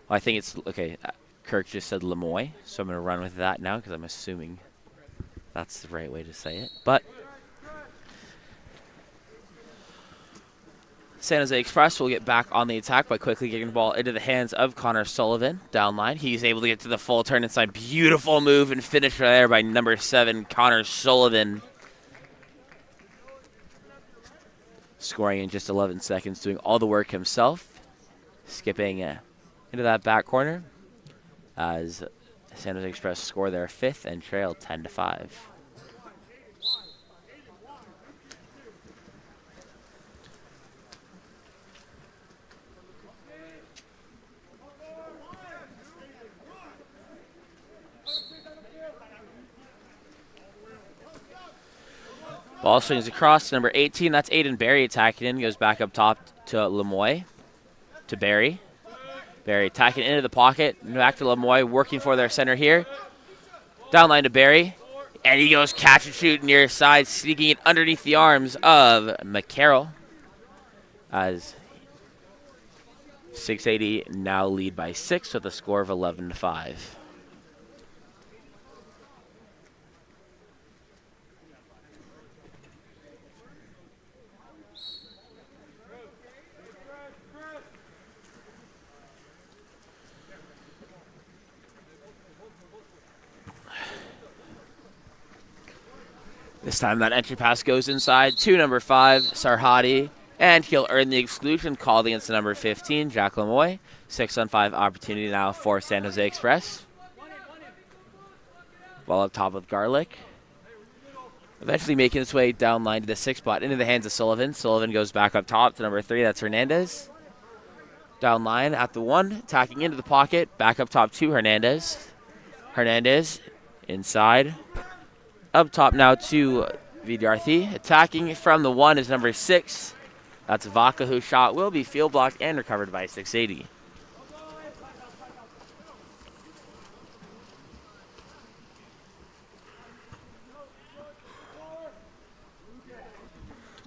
Well, I think it's okay. Kirk just said Lemoy, so I'm going to run with that now because I'm assuming that's the right way to say it. But San Jose Express will get back on the attack by quickly getting the ball into the hands of Connor Sullivan down line. He's able to get to the full turn inside. Beautiful move and finish there by number 7, Connor Sullivan. Scoring in just 11 seconds, doing all the work himself. Skipping into that back corner as San Jose Express score their 5th and trail 10-5. Ball swings across to number 18. That's Aiden Barry attacking in. Goes back up top to Lemoy. To Barry. Barry attacking into the pocket. Back to Lemoy, working for their center here. Down line to Barry. And he goes catch and shoot near side, sneaking it underneath the arms of McCarroll. As 680 now lead by 6 with a score of 11-5. This time that entry pass goes inside to number 5, Sarhadi, and he'll earn the exclusion called against the number 15, Jack Lemoy. 6-on-5 opportunity now for San Jose Express. Ball up top with Garlic. Eventually making its way down line to the 6 spot into the hands of Sullivan. Sullivan goes back up top to number 3, that's Hernandez. Down line at the 1, attacking into the pocket, back up top to Hernandez. Hernandez inside. Up top now to Vidyarthi. Attacking from the 1 is number 6. That's Vaca, whose shot will be field blocked and recovered by 680.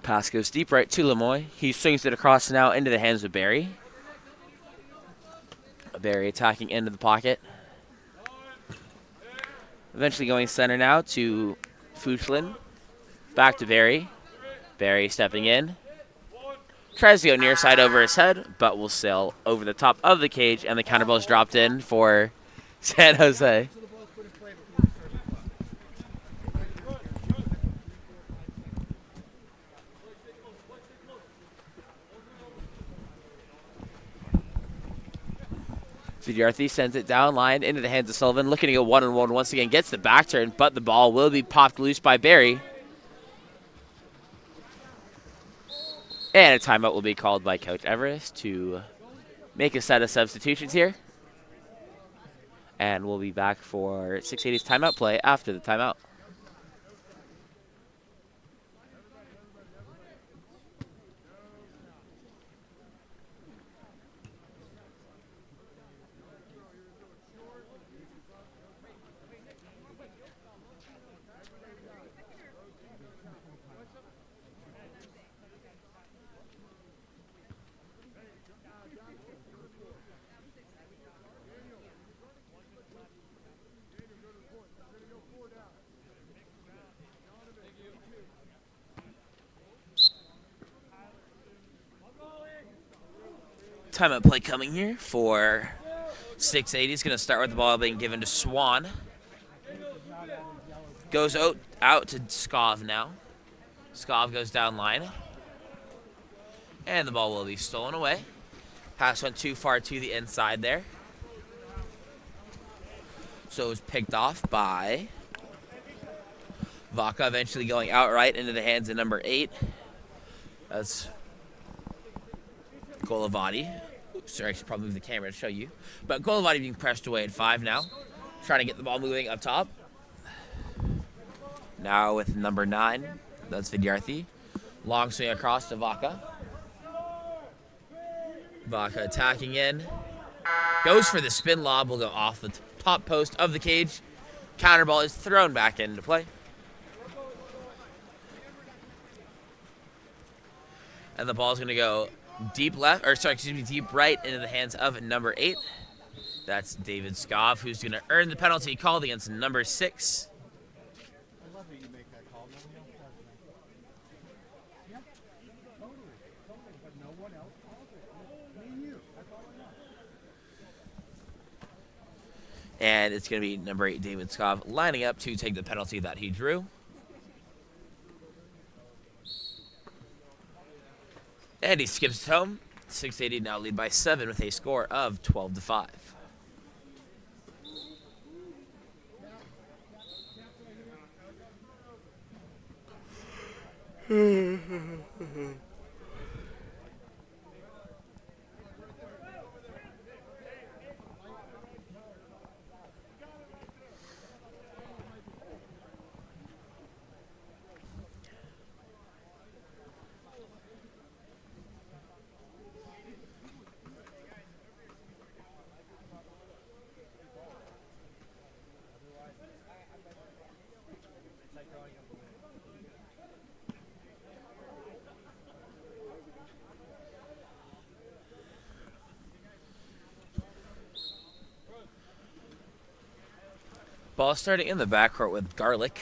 Pass goes deep right to Lemoy. He swings it across now into the hands of Barry. Barry attacking into the pocket. Eventually going center now to Fuchlin. Back to Barry. Barry stepping in. Tries to go near side over his head, but will sail over the top of the cage, and the counter ball is dropped in for San Jose. Vidyarthi sends it down line into the hands of Sullivan, looking to go one-on-one once again, gets the back turn, but the ball will be popped loose by Barry. And a timeout will be called by Coach Everest to make a set of substitutions here. And we'll be back for 680's timeout play after the timeout. Timeout play coming here for 680. It's going to start with the ball being given to Swan. Goes out to Skov now. Skov goes down line. And the ball will be stolen away. Pass went too far to the inside there. So it was picked off by Vaca, eventually going outright into the hands of number 8. That's Golavati. Sorry, I should probably move the camera to show you. But Golavati being pressed away at 5 now. Trying to get the ball moving up top. Now with number 9. That's Vidyarthi. Long swing across to Vaca. Vaca attacking in. Goes for the spin lob. Will go off the top post of the cage. Counter ball is thrown back into play. And the ball is going to go deep left, or sorry, excuse me, deep right into the hands of number 8. That's David Skov, who's going to earn the penalty called against number 6. I love that you make that call. No one else does that. Yep. Totally. But no one else calls it. Me and you. That's all I know. And it's going to be number 8, David Skov, lining up to take the penalty that he drew. And he skips it home. 680 now lead by 7 with a score of 12-5. Ball starting in the backcourt with Garlic.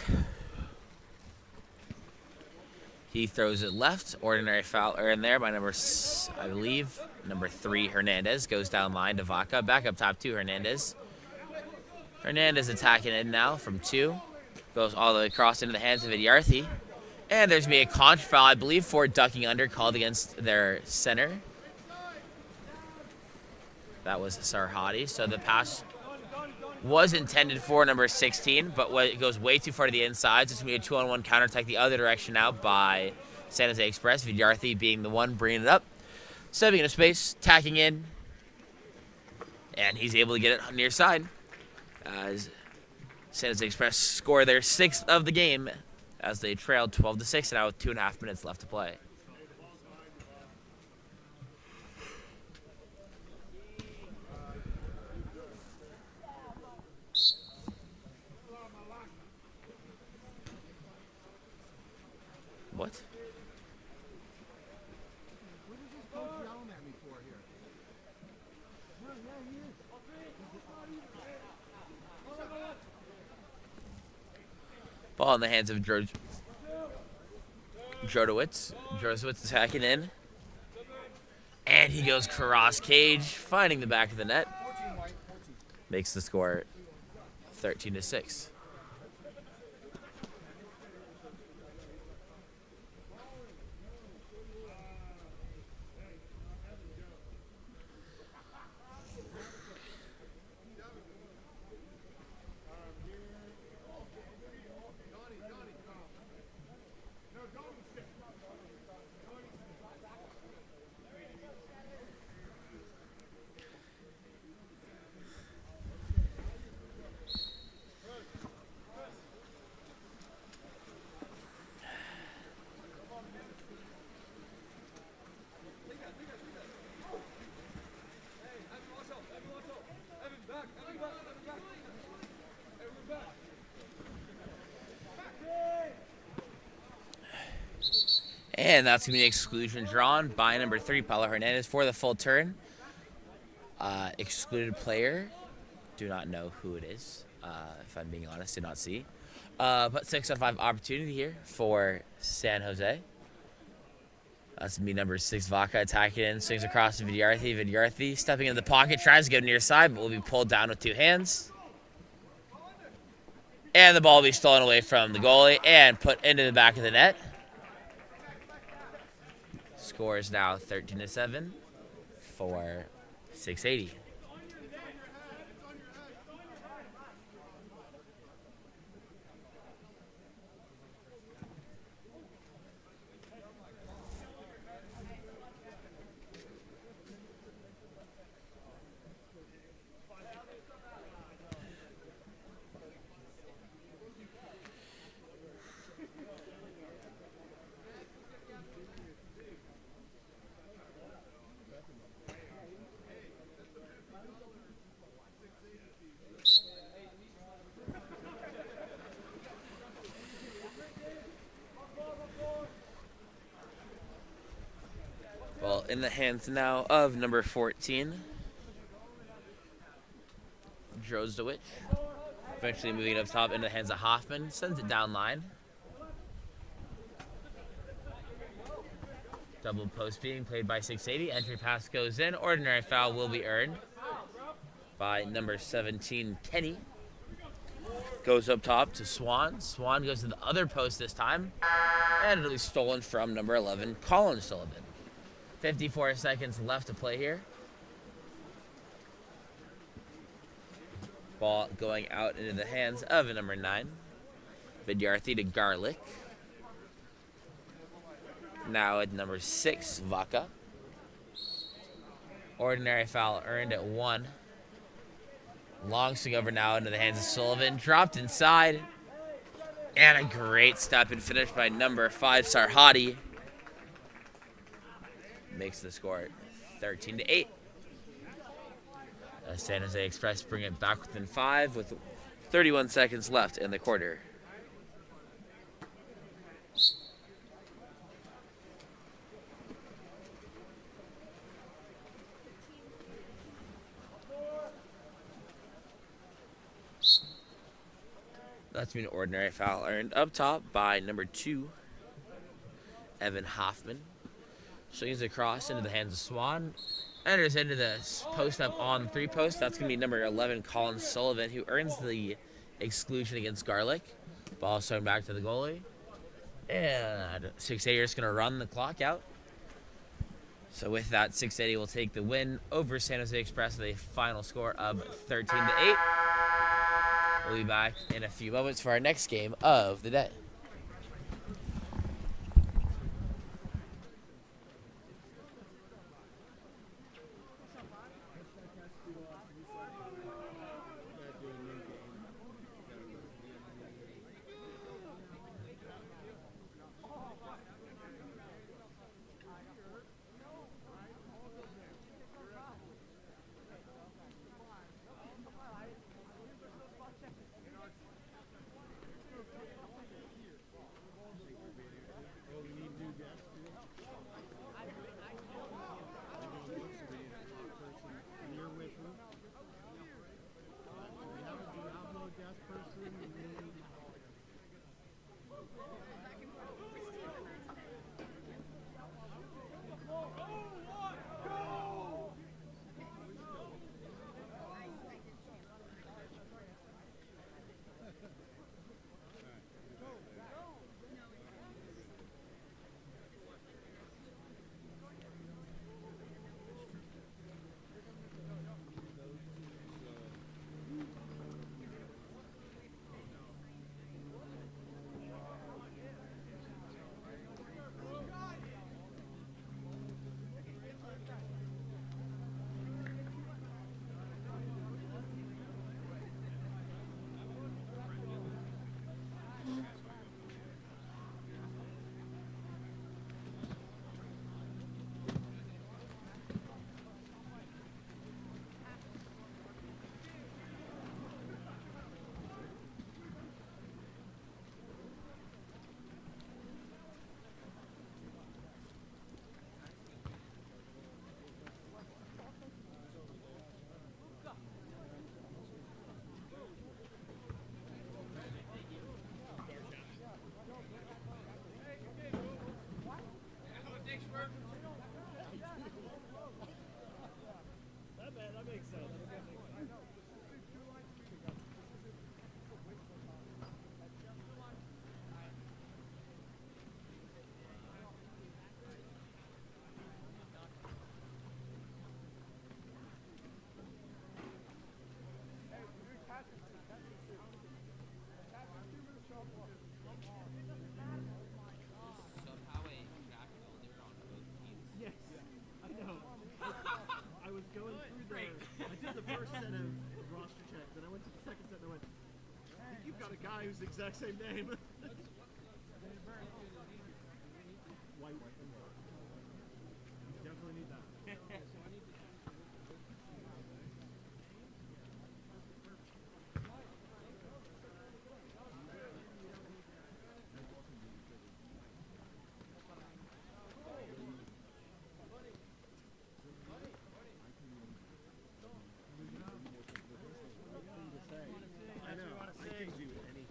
He throws it left. Ordinary foul in there by number 3, Hernandez. Goes down line to Vaca. Back up top to Hernandez. Hernandez attacking it now from 2. Goes all the way across into the hands of Vidyarthi. And there's going to be a contra foul, I believe, for ducking under called against their center. That was Sarhadi. So the pass was intended for number 16, but it goes way too far to the inside. So it's going to be a 2-on-1 counterattack the other direction now by San Jose Express. Vidyarthi being the one bringing it up. Stepping into space, tacking in. And he's able to get it near side. As San Jose Express score their 6th of the game as they trailed 12-6 now with 2.5 minutes left to play. What? What is this coach yelling at me for here? Yeah, he is. Ball in the hands of Jodowitz. Jodowitz attacking in. And he goes cross cage, finding the back of the net. Makes the score 13-6. And that's going to be an exclusion drawn by number 3, Paulo Hernandez, for the full turn. Excluded player. Do not know who it is. If I'm being honest, did not see. But 6 out of 5 opportunity here for San Jose. That's me, number 6, Vaca, attacking in, swings across to Vidyarthi. Vidyarthi stepping into the pocket, tries to go near side, but will be pulled down with 2 hands. And the ball will be stolen away from the goalie and put into the back of the net. Score is now 13-7 for 680. Well, in the hands now of number 14, Drozdowicz. Eventually moving it up top into the hands of Hoffman. Sends it down line. Double post being played by 680. Entry pass goes in. Ordinary foul will be earned by number 17, Kenny. Goes up top to Swan. Swan goes to the other post this time. And it'll be stolen from number 11, Colin Sullivan. 54 seconds left to play here. Ball going out into the hands of number 9, Vidyarthi to Garlic. Now at number 6, Vaca. Ordinary foul earned at 1. Long swing over now into the hands of Sullivan. Dropped inside. And a great step and finish by number 5, Sarhadi. Makes the score 13-8. San Jose Express bring it back within 5 with 31 seconds left in the quarter. That's been an ordinary foul earned up top by number 2, Evan Hoffman. Swings across into the hands of Swan. Enters into the post up on the 3 post. That's going to be number 11, Colin Sullivan, who earns the exclusion against Garlic. Ball swung back to the goalie. And 680 is going to run the clock out. So with that, 680 will take the win over San Jose Express with a final score of 13-8. We'll be back in a few moments for our next game of the day. set of roster checks, and I went to the second set and I went, I think you've got a guy who's the exact same name. White. Definitely need that. I know. I can do anything.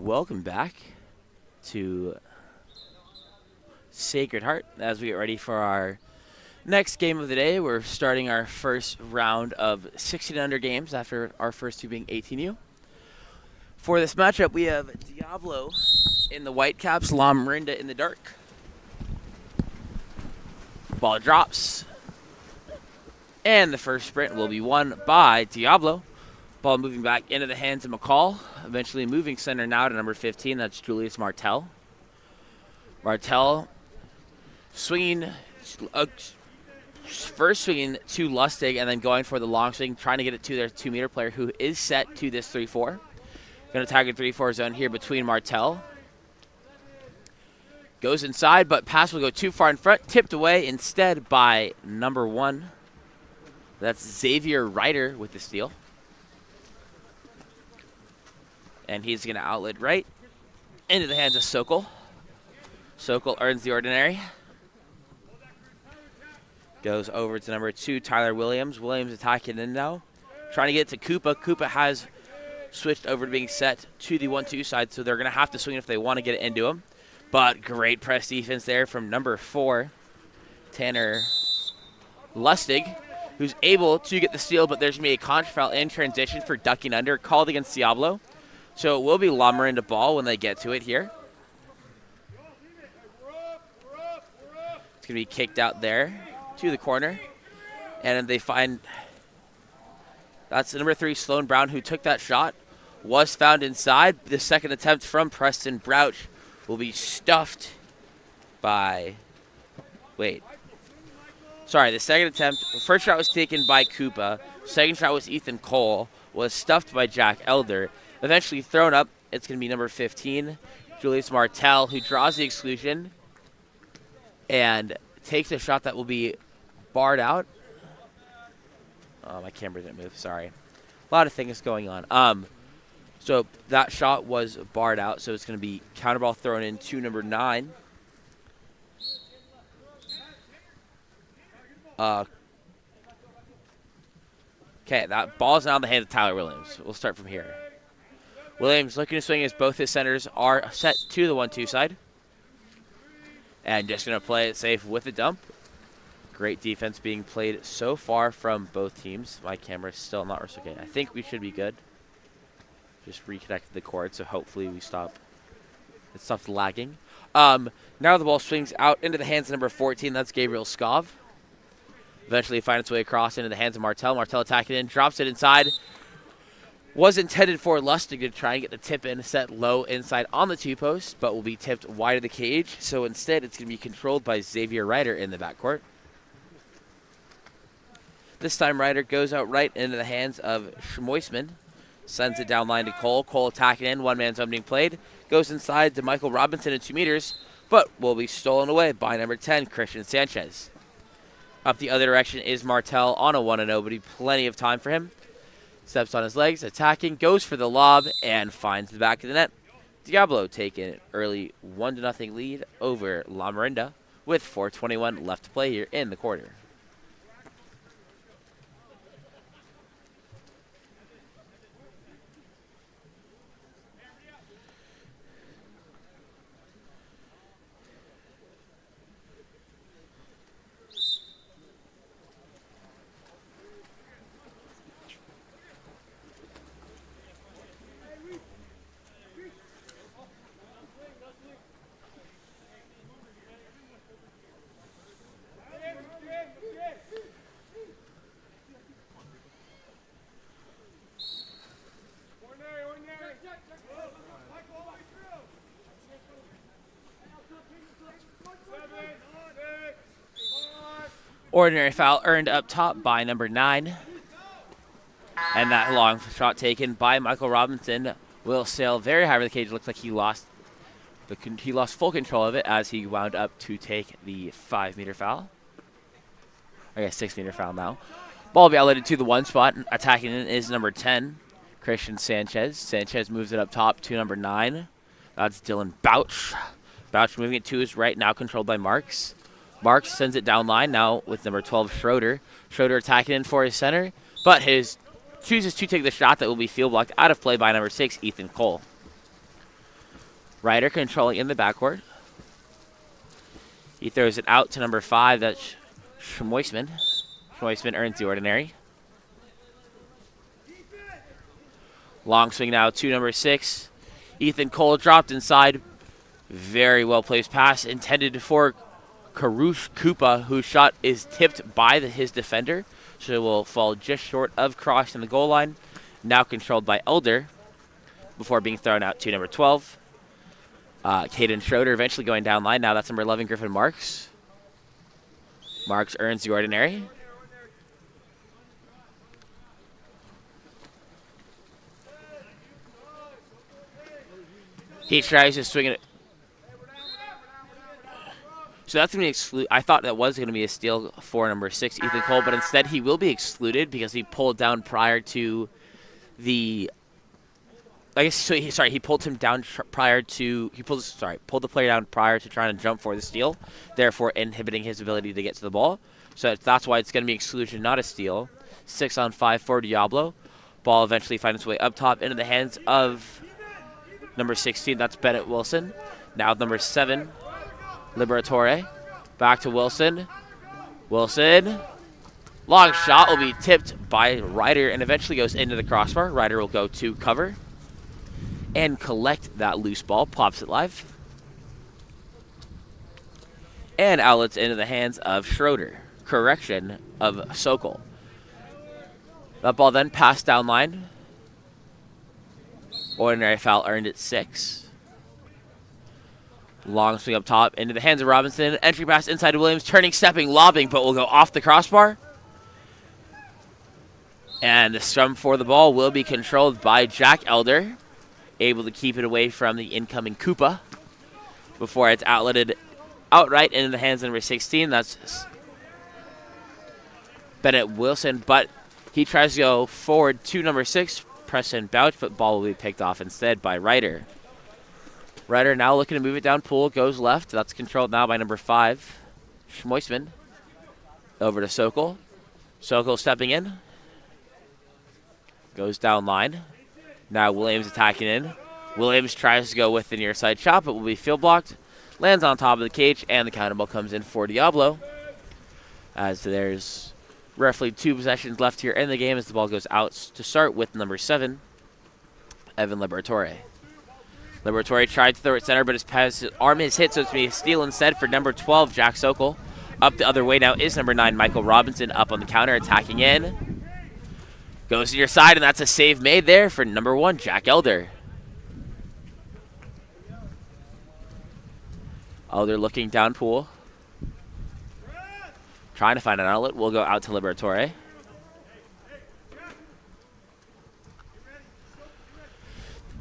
Welcome back to Sacred Heart as we get ready for our next game of the day. We're starting our first round of 16 under games after our first two being 18U. For this matchup, we have Diablo in the white caps, Lamorinda in the dark. Ball drops, and the first sprint will be won by Diablo. Ball moving back into the hands of McCall, eventually moving center now to number 15. That's Julius Martell. Martell swinging, first swinging to Lustig and then going for the long swing, trying to get it to their 2-meter player who is set to this 3-4. Going to target 3-4 zone here between Martell. Goes inside, but pass will go too far in front. Tipped away instead by number 1. That's Xavier Ryder with the steal. And he's going to outlet right into the hands of Sokol. Sokol earns the ordinary. Goes over to number 2, Tyler Williams. Williams attacking in now. Trying to get to Koopa. Koopa has switched over to being set to the 1-2 side, so they're going to have to swing if they want to get it into him. But great press defense there from number 4, Tanner Lustig, who's able to get the steal, but there's going to be a contra foul in transition for ducking under, called against Diablo. So it will be Lamorinda ball when they get to it here. It's going to be kicked out there to the corner. And they find, that's number 3, Sloan Brown, who took that shot, was found inside. The second attempt from Preston Brouch will be stuffed by, the second attempt, first shot was taken by Koopa. Second shot was Ethan Cole, was stuffed by Jack Elder. Eventually thrown up, it's going to be number 15, Julius Martell, who draws the exclusion and takes a shot that will be barred out. Oh, my camera didn't move, sorry. A lot of things going on. So that shot was barred out, so it's going to be counter ball thrown in to number 9. Okay, that ball's now in the hands of Tyler Williams. We'll start from here. Williams looking to swing as both his centers are set to the 1-2 side. And just going to play it safe with a dump. Great defense being played so far from both teams. My camera's still not okay. I think we should be good. Just reconnected the cord, so hopefully it stops lagging. Now the ball swings out into the hands of number 14. That's Gabriel Skov. Eventually finds its way across into the hands of Martell. Martell attacking in, drops it inside. Was intended for Lustig to try and get the tip in, set low inside on the 2-post, but will be tipped wide of the cage. So instead, it's going to be controlled by Xavier Ryder in the backcourt. This time, Ryder goes out right into the hands of Schmoisman. Sends it down line to Cole. Cole attacking in, one man zone being played. Goes inside to Michael Robinson at 2 meters, but will be stolen away by number 10, Christian Sanchez. Up the other direction is Martell on a 1-0, but plenty of time for him. Steps on his legs, attacking, goes for the lob, and finds the back of the net. Diablo taking an early 1-0 lead over Lamorinda with 4:21 left to play here in the quarter. Ordinary foul earned up top by number 9. And that long shot taken by Michael Robinson will sail very high over the cage. Looks like he lost full control of it as he wound up to take the 5-meter foul. I guess 6-meter foul now. Ball will be outletted to the 1 spot. Attacking it is number 10, Christian Sanchez. Sanchez moves it up top to number 9. That's Dylan Bouch. Bouch moving it to his right, now controlled by Marks. Marks sends it down line now with number 12, Schroeder. Schroeder attacking in for his center, but chooses to take the shot that will be field blocked out of play by number 6, Ethan Cole. Ryder controlling in the backcourt. He throws it out to number 5, that's Schmoisman. Schmoisman earns the ordinary. Long swing now to number 6. Ethan Cole dropped inside. Very well placed pass intended for Karush Koopa, whose shot is tipped by his defender, so it will fall just short of crossing the goal line. Now controlled by Elder before being thrown out to number 12. Caden Schroeder eventually going down line. Now that's number 11, Griffin Marks. Marks earns the ordinary. He tries to swing it. So that's going to be excluded. I thought that was going to be a steal for number 6, Ethan Cole, but instead he will be excluded because he pulled down prior to the. I guess so. He pulled him down prior to. Pulled the player down prior to trying to jump for the steal, therefore inhibiting his ability to get to the ball. So that's why it's going to be exclusion, not a steal. 6-on-5 for Diablo. Ball eventually finds its way up top into the hands of number 16. That's Bennett Wilson. Now number 7, Liberatore. Back to Wilson. Wilson. Long shot will be tipped by Ryder and eventually goes into the crossbar. Ryder will go to cover and collect that loose ball. Pops it live. And outlets into the hands of Schroeder. Correction of Sokol. That ball then passed down line. Ordinary foul earned at 6. Long swing up top into the hands of Robinson. Entry pass inside to Williams. Turning, stepping, lobbing, but will go off the crossbar. And the scrum for the ball will be controlled by Jack Elder. Able to keep it away from the incoming Koopa before it's outletted outright into the hands of number 16. That's Bennett Wilson, but he tries to go forward to number 6, Preston Bouch, but ball will be picked off instead by Ryder. Ryder now looking to move it down pool, goes left. That's controlled now by number 5, Schmoisman. Over to Sokol. Sokol stepping in. Goes down line. Now Williams attacking in. Williams tries to go with the near side shot, but will be field blocked. Lands on top of the cage, and the counter ball comes in for Diablo. As there's roughly 2 possessions left here in the game as the ball goes out to start with number 7, Evan Liberatore. Liberatore tried to throw it center, but his arm is hit, so it's going to be a steal instead for number 12, Jack Sokol. Up the other way now is number 9, Michael Robinson, up on the counter, attacking in. Goes to your side, and that's a save made there for number 1, Jack Elder. Elder looking down pool. Trying to find an outlet. We'll go out to Liberatore.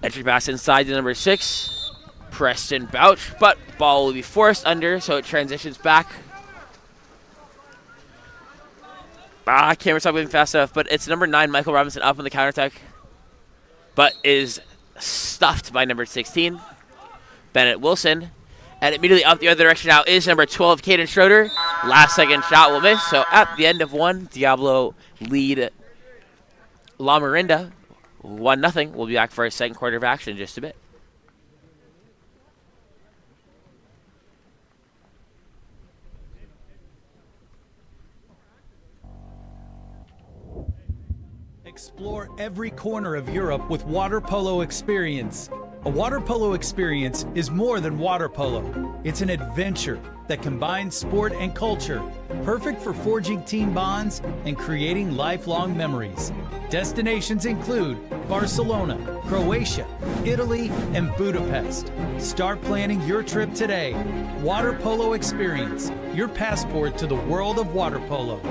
Entry pass inside to number 6, Preston Bouch, but ball will be forced under, so it transitions back. Camera's not moving fast enough, but it's number 9, Michael Robinson, up on the counterattack, but is stuffed by number 16, Bennett Wilson. And immediately up the other direction now is number 12, Caden Schroeder. Last second shot will miss, so at the end of 1, Diablo lead Lamorinda 1-0. We'll be back for a second quarter of action in just a bit. Explore every corner of Europe with water polo experience. A water polo experience is more than water polo. It's an adventure that combines sport and culture, perfect for forging team bonds and creating lifelong memories. Destinations include Barcelona, Croatia, Italy, and Budapest. Start planning your trip today. Water Polo Experience, your passport to the world of water polo.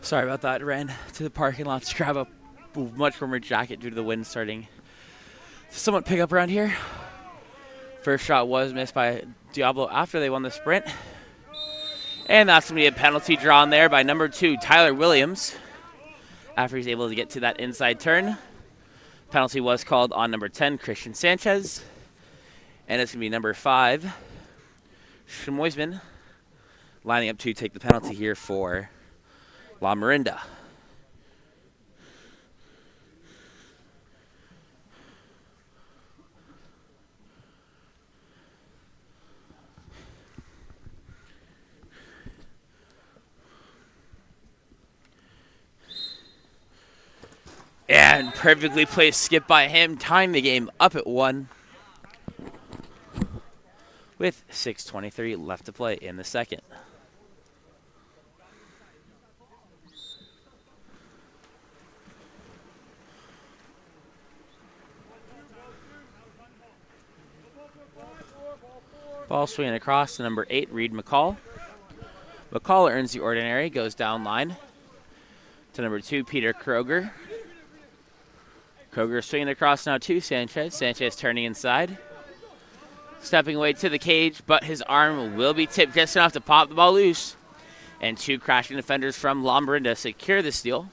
Sorry about that. Ran to the parking lot to grab a much warmer jacket due to the wind starting to somewhat pick up around here. First shot was missed by Diablo after they won the sprint. And that's going to be a penalty drawn there by number 2, Tyler Williams, after he's able to get to that inside turn. Penalty was called on number 10, Christian Sanchez. And it's going to be number 5, Schmoisman, lining up to take the penalty here for Lamorinda. And perfectly placed skip by him, tying the game up at 1 with 6:23 left to play in the second. Ball swinging across to number 8, Reed McCall. McCall earns the ordinary, goes down line to number 2, Peter Kroger. Kroger swinging across now to Sanchez. Sanchez turning inside. Stepping away to the cage, but his arm will be tipped just enough to pop the ball loose. And 2 crashing defenders from Lamorinda secure the steal.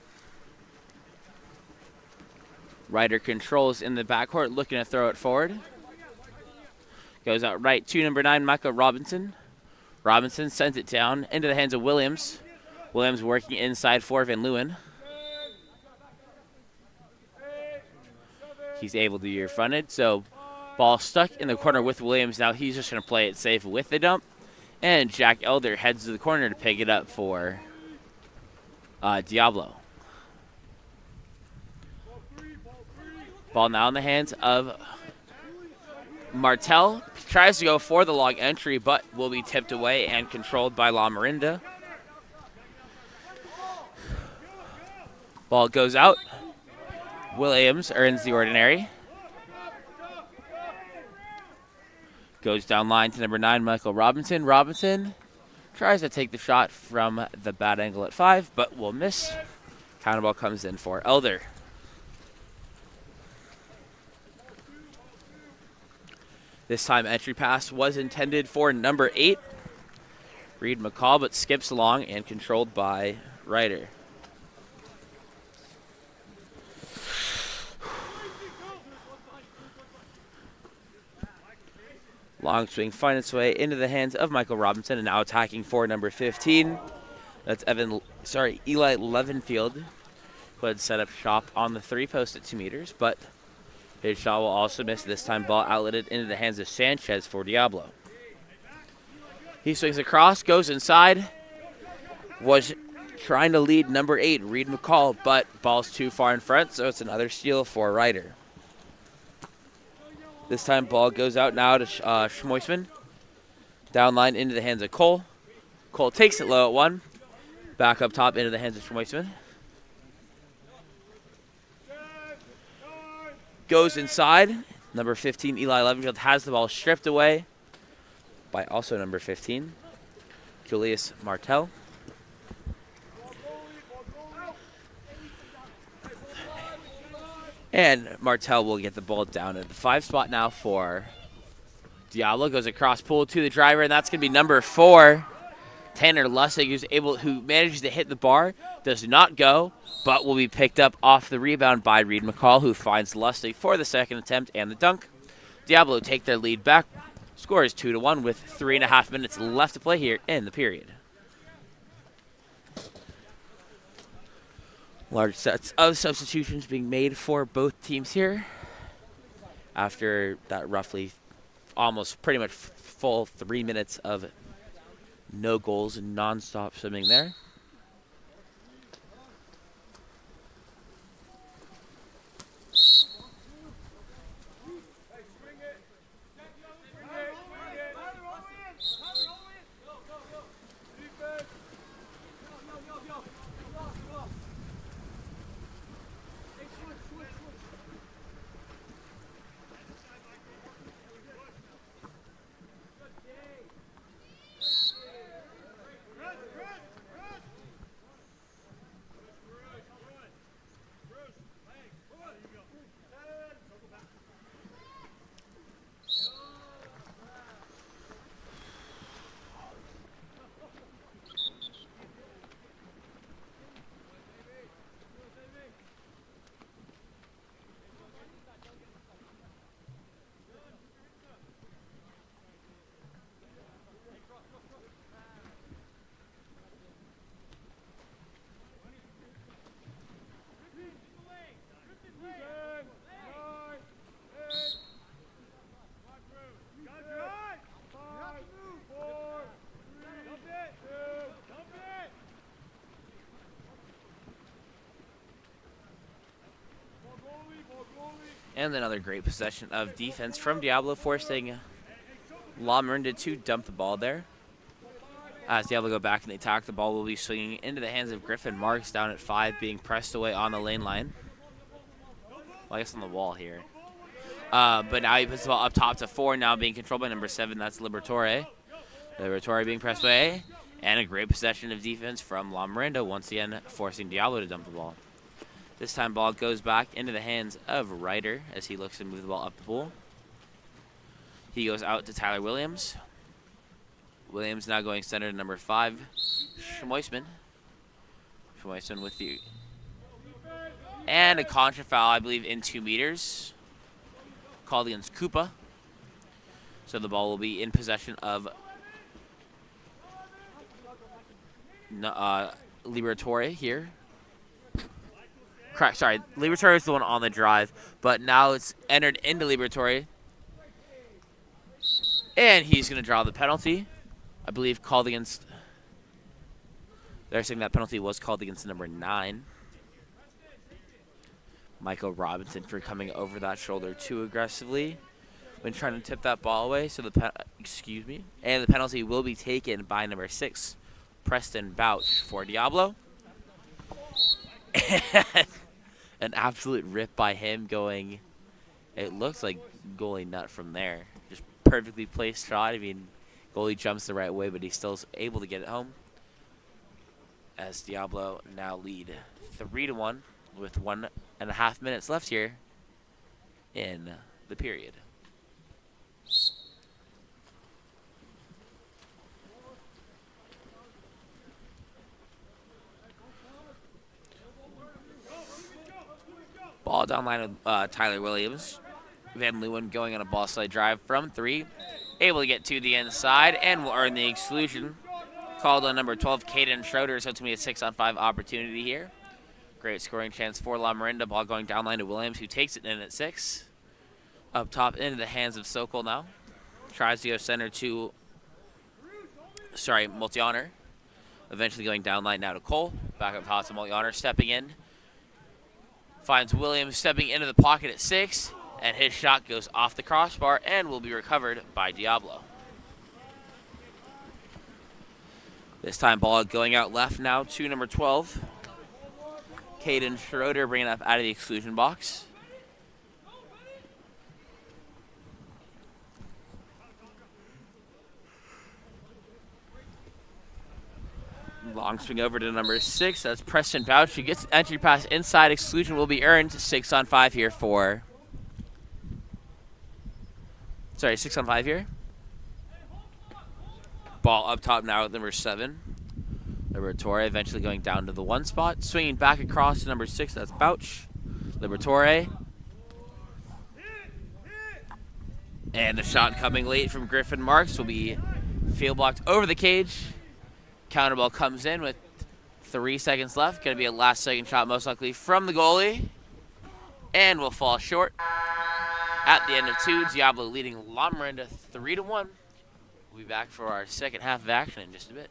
Ryder controls in the backcourt, looking to throw it forward. Goes out right to number 9, Michael Robinson. Robinson sends it down into the hands of Williams. Williams working inside for Van Leeuwen. He's able to be fronted, so ball stuck in the corner with Williams. Now he's just going to play it safe with the dump. And Jack Elder heads to the corner to pick it up for Diablo. Ball now in the hands of Martel. Tries to go for the long entry, but will be tipped away and controlled by Lamorinda. Ball goes out. Williams earns the ordinary. Goes down line to number 9, Michael Robinson. Robinson tries to take the shot from the bad angle at 5, but will miss. Counter ball comes in for Elder. This time entry pass was intended for number 8, Reed McCall, but skips along and controlled by Ryder. Long swing finds its way into the hands of Michael Robinson, and now attacking for number 15. That's Eli Levenfield, who had set up shop on the 3-post at 2 meters, but his shot will also miss. This time ball outletted into the hands of Sanchez for Diablo. He swings across, goes inside, was trying to lead number 8, Reed McCall, but ball's too far in front, so it's another steal for Ryder. This time ball goes out now to Schmoisman. Down line into the hands of Cole. Cole takes it low at 1. Back up top into the hands of Schmoisman. Goes inside. Number 15, Eli Levenfield, has the ball stripped away by also number 15, Julius Martel. And Martel will get the ball down at the 5 spot now for Diablo. Goes across pool to the driver, and that's going to be number 4, Tanner Lustig, who manages to hit the bar. Does not go, but will be picked up off the rebound by Reed McCall, who finds Lustig for the second attempt and the dunk. Diablo take their lead back. Score is 2-1 with 3.5 minutes left to play here in the period. Large sets of substitutions being made for both teams here after that roughly almost pretty much full 3 minutes of no goals and non-stop swimming there. And another great possession of defense from Diablo, forcing Lamorinda to dump the ball there. As Diablo go back and they attack, the ball will be swinging into the hands of Griffin Marks down at 5, being pressed away on the lane line. Well, I guess on the wall here. But now he puts the ball up top to 4, now being controlled by number 7. That's Liberatore. Liberatore being pressed away. And a great possession of defense from Lamorinda, once again forcing Diablo to dump the ball. This time ball goes back into the hands of Ryder as he looks to move the ball up the pool. He goes out to Tyler Williams. Williams now going center to number 5, Schmoisman. Schmoisman with the... And a contra foul, I believe, in 2 meters. Called against Koopa. So the ball will be in possession of Liberatore here. Correct, sorry. Liberatore is the one on the drive, but now it's entered into Liberatore. And he's going to draw the penalty. I believe called against... They're saying that penalty was called against number 9. Michael Robinson for coming over that shoulder too aggressively when trying to tip that ball away. So excuse me. And the penalty will be taken by number 6, Preston Bouch for Diablo. And an absolute rip by him going, it looks like goalie nut from there. Just perfectly placed shot. I mean, goalie jumps the right way, but he's still able to get it home. As Diablo now lead 3-1 with 1.5 minutes left here in the period. Ball down line with Tyler Williams. Van Leeuwen going on a ball slide drive from 3. Able to get to the inside and will earn the exclusion. Called on number 12, Caden Schroeder, so it's going to be a 6-on-5 opportunity here. Great scoring chance for Lamorinda. Ball going down line to Williams, who takes it in at 6. Up top into the hands of Sokol now. Tries to go center to, Multi-Honor. Eventually going down line now to Cole. Back up top to Multi-Honor, stepping in. Finds Williams stepping into the pocket at 6. And his shot goes off the crossbar and will be recovered by Diablo. This time ball going out left now to number 12. Caden Schroeder bringing it up out of the exclusion box. Long swing over to number 6. That's Preston Bouch. He gets entry pass inside. Exclusion will be earned. 6-on-5 here for... 6-on-5 here. Ball up top now with number 7. Liberatore eventually going down to the 1 spot. Swinging back across to number 6. That's Bouch. Liberatore. And a shot coming late from Griffin Marks will be field blocked over the cage. Counter ball comes in with 3 seconds left. Going to be a last second shot most likely from the goalie. And will fall short. At the end of 2, Diablo leading Lamorinda 3-1. We'll be back for our second half of action in just a bit.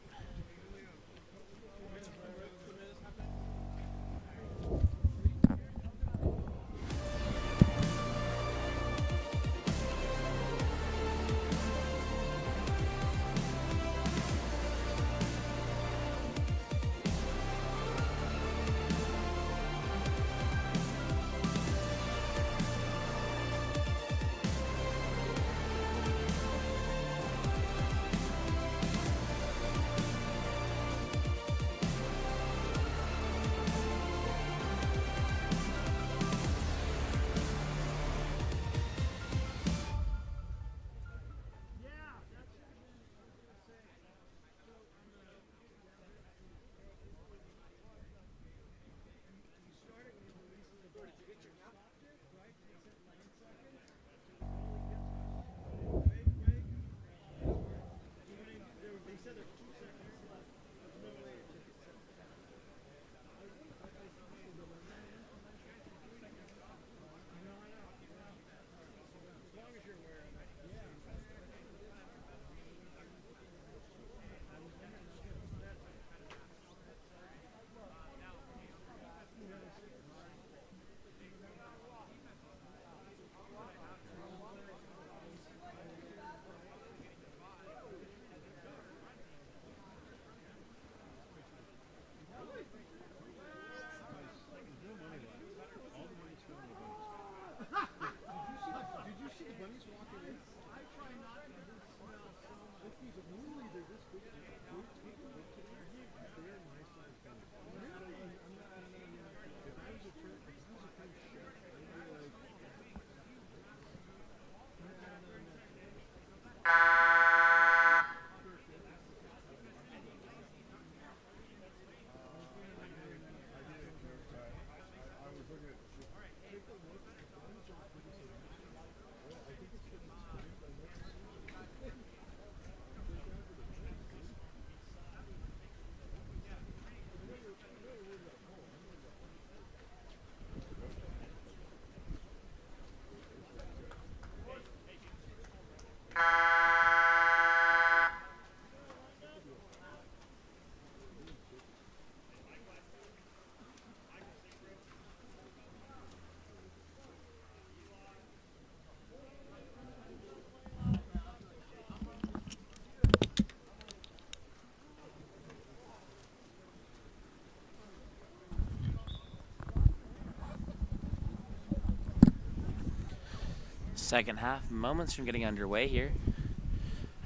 second half moments from getting underway here.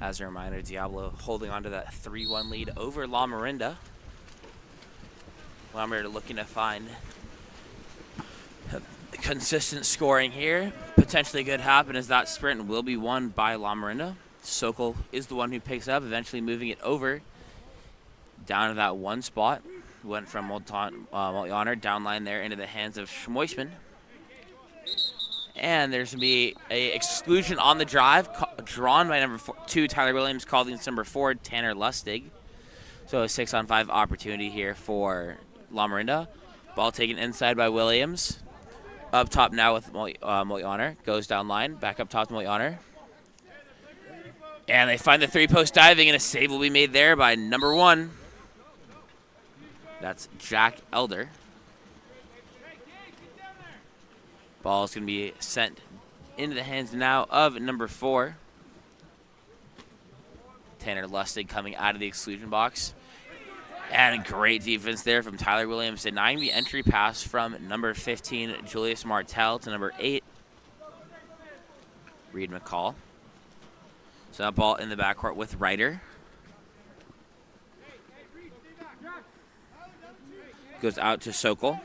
As a reminder, Diablo holding on to that 3-1 lead over Lamorinda. Lamorinda looking to find consistent scoring here. Potentially could happen as that sprint will be won by Lamorinda. Sokol is the one who picks up, eventually moving it over down to that one spot. Went from Multi-Honor down line there into the hands of Schmoisman. And there's going to be an exclusion on the drive, drawn by number 2, Tyler Williams, called against number 4, Tanner Lustig. So a 6-on-5 opportunity here for Lamorinda. Ball taken inside by Williams. Up top now with Multi-Honor. Goes down line, back up top to Multi-Honor. And they find the 3-post diving, and a save will be made there by number 1. That's Jack Elder. Ball's going to be sent into the hands now of number 4. Tanner Lustig coming out of the exclusion box. And a great defense there from Tyler Williams, denying the entry pass from number 15, Julius Martell, to number 8, Reed McCall. So that ball in the backcourt with Ryder. Goes out to Sokol.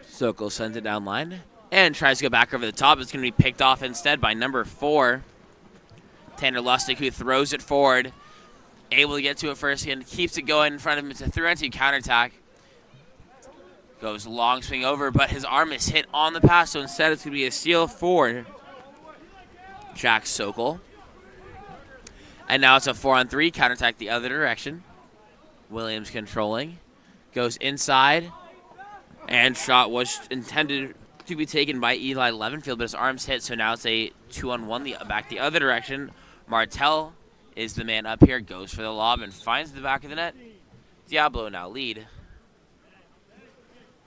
Sokol sends it down line and tries to go back over the top. It's going to be picked off instead by number 4, Tanner Lustig, who throws it forward. Able to get to it first and keeps it going in front of him. It's a 3-on-2 counterattack. Goes long swing over, but his arm is hit on the pass, so instead it's going to be a steal for Jack Sokol. And now it's a 4-on-3 counterattack the other direction. Williams controlling. Goes inside. And shot was intended to be taken by Eli Levenfield, but his arm's hit, so now it's a 2-on-1 back the other direction. Martell is the man up here, goes for the lob and finds the back of the net. Diablo now lead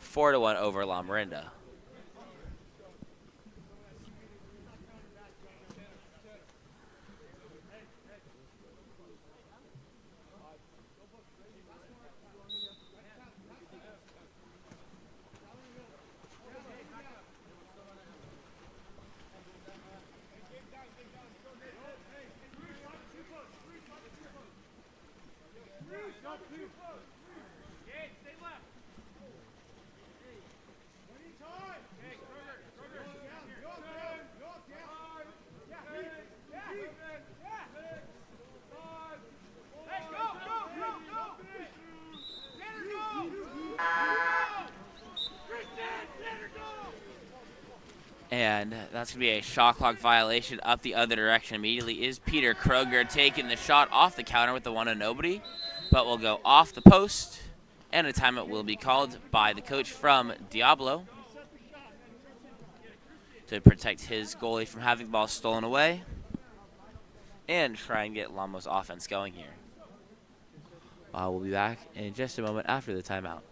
4-1 over Lamorinda. And that's going to be a shot clock violation up the other direction. Immediately is Peter Kroger taking the shot off the counter with the 1-0, but will go off the post, and a timeout will be called by the coach from Diablo to protect his goalie from having the ball stolen away and try and get Lamo's offense going here. We'll be back in just a moment after the timeout.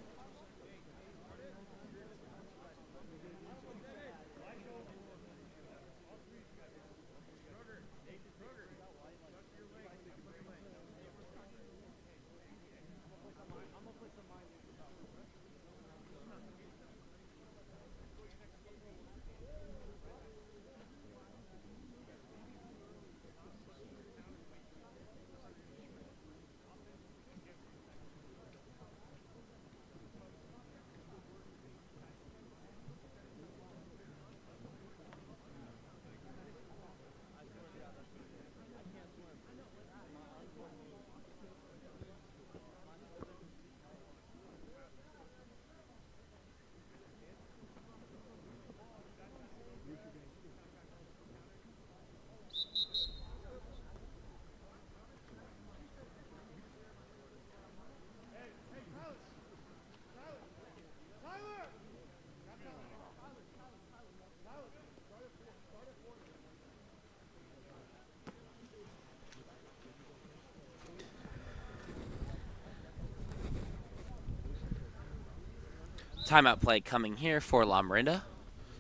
Timeout play coming here for Lamorinda.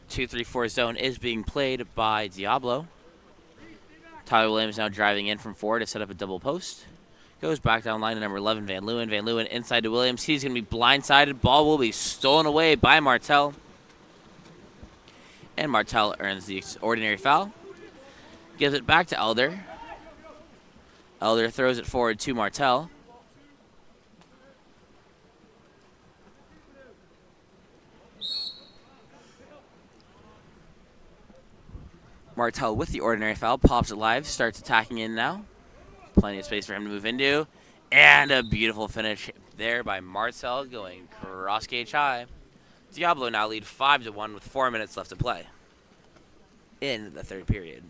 2-3-4 zone is being played by Diablo. Tyler Williams now driving in from 4 to set up a double post. Goes back down line to number 11, Van Leeuwen. Van Leeuwen inside to Williams. He's going to be blindsided. Ball will be stolen away by Martel. And Martel earns the ordinary foul. Gives it back to Elder. Elder throws it forward to Martel. Martel with the ordinary foul, pops it live, starts attacking in now. Plenty of space for him to move into. And a beautiful finish there by Martel going cross gauge high. Diablo now lead 5-1 with 4 minutes left to play in the third period.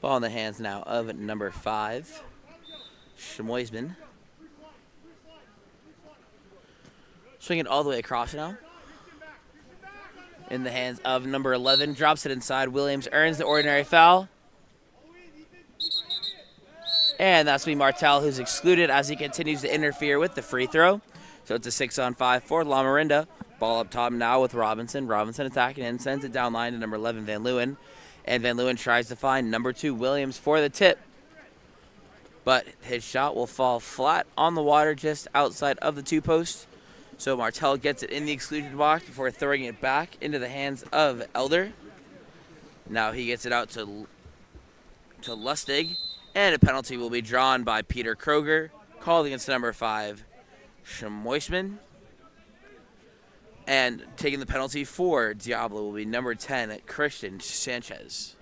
Ball in the hands now of number 5, Schmoisman. Swing it all the way across now. In the hands of number 11, drops it inside. Williams earns the ordinary foul. And that's going to be Martel, who's excluded as he continues to interfere with the free throw. So it's a 6-on-5 for Lamorinda. Ball up top now with Robinson. Robinson attacking and sends it down line to number 11, Van Leeuwen. And Van Leeuwen tries to find number 2, Williams, for the tip. But his shot will fall flat on the water just outside of the 2-post. So Martel gets it in the exclusion box before throwing it back into the hands of Elder. Now he gets it out to Lustig. And a penalty will be drawn by Peter Kroger, called against number 5, Schmoisman. And taking the penalty for Diablo will be number 10, Christian Sanchez.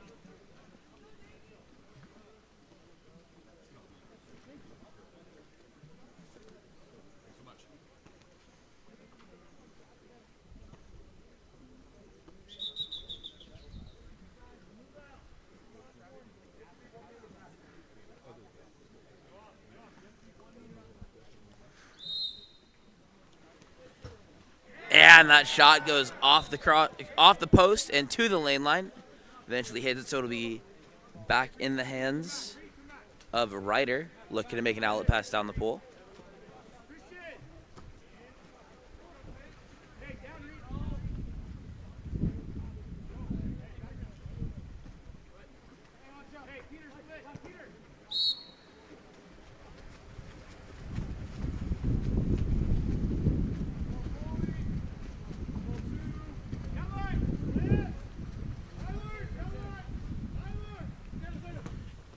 And that shot goes off the post and to the lane line. Eventually hits it, so it'll be back in the hands of Ryder, looking to make an outlet pass down the pool.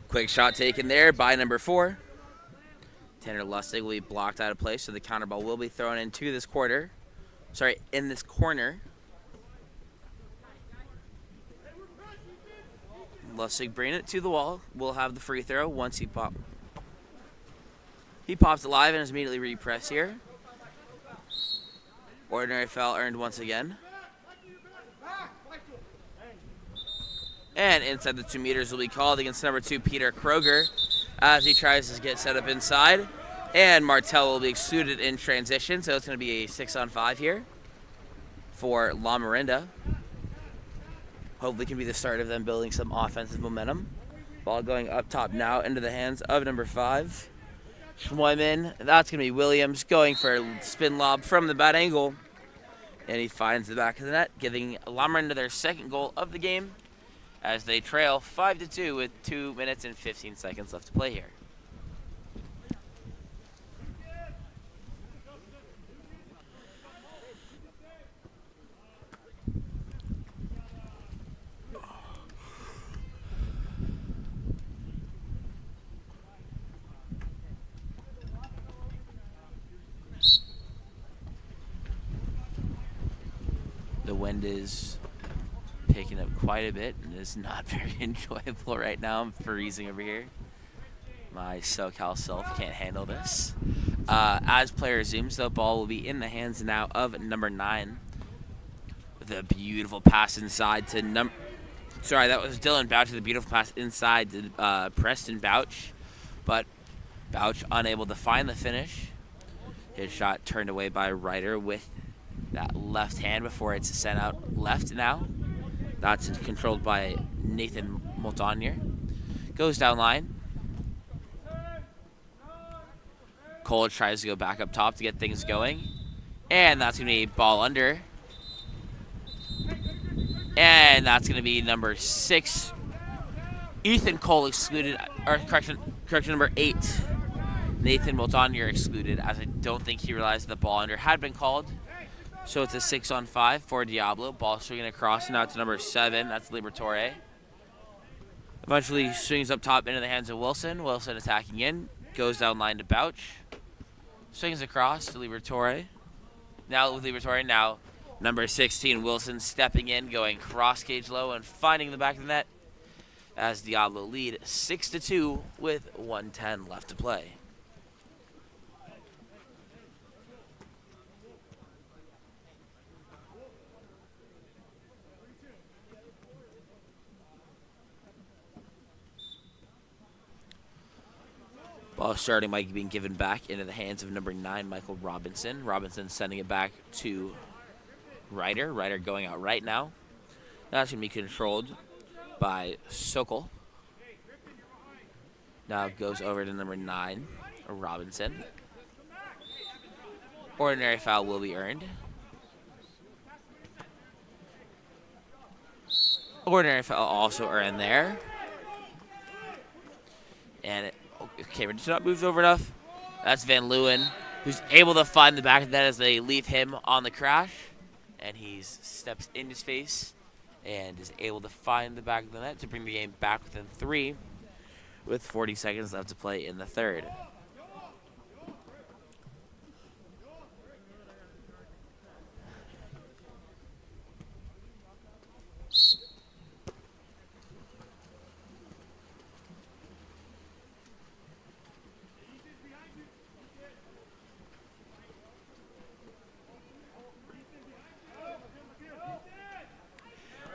Quick shot taken there by number 4. Tanner Lustig will be blocked out of place, so the counter ball will be thrown into this quarter. Sorry, in this corner. Lustig bringing it to the wall. Will have the free throw once he pops it live and is immediately repressed here. Ordinary foul earned once again. And inside the 2 meters will be called against number 2, Peter Kroger, as he tries to get set up inside. And Martel will be excluded in transition, so it's going to be a 6-on-5 here for Lamorinda. Hopefully can be the start of them building some offensive momentum. Ball going up top now into the hands of number 5, Schmoisman. That's going to be Williams going for a spin lob from the bad angle. And he finds the back of the net, giving Lamorinda their second goal of the game, as they trail 5-2 with 2 minutes and 15 seconds left to play here. The wind is picking up quite a bit and is not very enjoyable right now. I'm freezing over here. My SoCal self can't handle this. As player zooms, the ball will be in the hands now of number 9. With a beautiful pass inside to Sorry, that was Dylan Bouch with a beautiful pass inside to Preston Bouch. But Bouch unable to find the finish. His shot turned away by Ryder with that left hand before it's sent out left now. That's controlled by Nathan Moltonier. Goes down line. Cole tries to go back up top to get things going. And that's going to be ball under. And that's going to be number 6. Ethan Cole excluded, or correction, number 8. Nathan Moltonier excluded, as I don't think he realized the ball under had been called. So it's a 6-on-5 for Diablo. Ball swinging across now to number 7. That's Liberatore. Eventually swings up top into the hands of Wilson. Wilson attacking in. Goes down line to Bouch. Swings across to Liberatore. Now with Liberatore, now number 16, Wilson stepping in, going cross cage low and finding the back of the net as Diablo lead 6-2 with 1:10 left to play. Ball starting Mike being given back into the hands of number 9, Michael Robinson. Robinson sending it back to Ryder. Ryder going out right now. That's going to be controlled by Sokol. Now goes over to number 9, Robinson. Ordinary foul will be earned. Ordinary foul also earned there. And okay, we're just not moved over enough. That's Van Leeuwen, who's able to find the back of that as they leave him on the crash. And he steps into space and is able to find the back of the net to bring the game back within 3 with 40 seconds left to play in the third.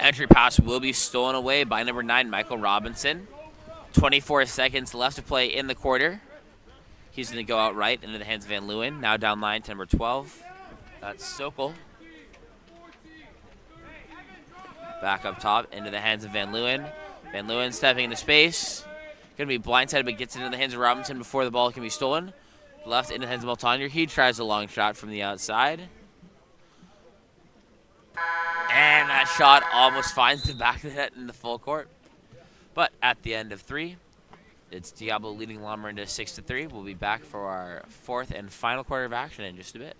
Entry pass will be stolen away by number 9, Michael Robinson. 24 seconds left to play in the quarter. He's going to go out right into the hands of Van Leeuwen. Now down line to number 12. That's Sokol. Back up top into the hands of Van Leeuwen. Van Leeuwen stepping into space. Going to be blindsided, but gets into the hands of Robinson before the ball can be stolen. Left into the hands of Moltonier. He tries a long shot from the outside. And that shot almost finds the back of the net in the full court. But at the end of 3, it's Diablo leading Lamorinda 6-3. We'll be back for our 4th and final quarter of action in just a bit.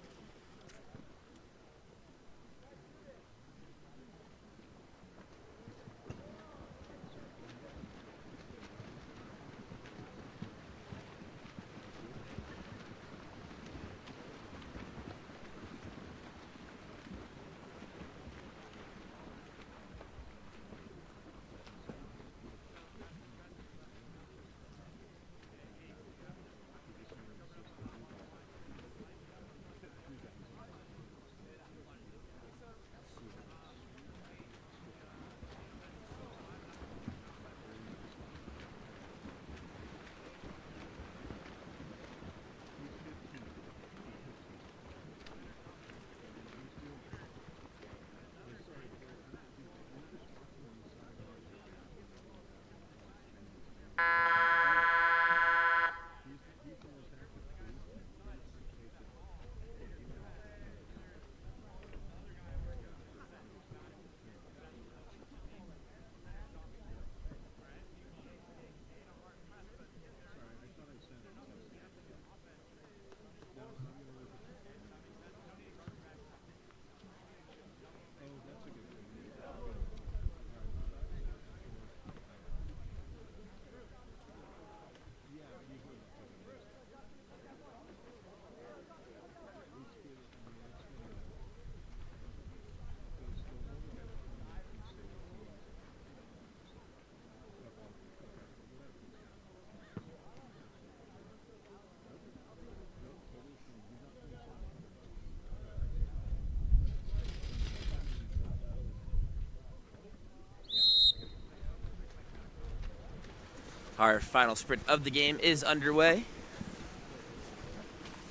Our final sprint of the game is underway.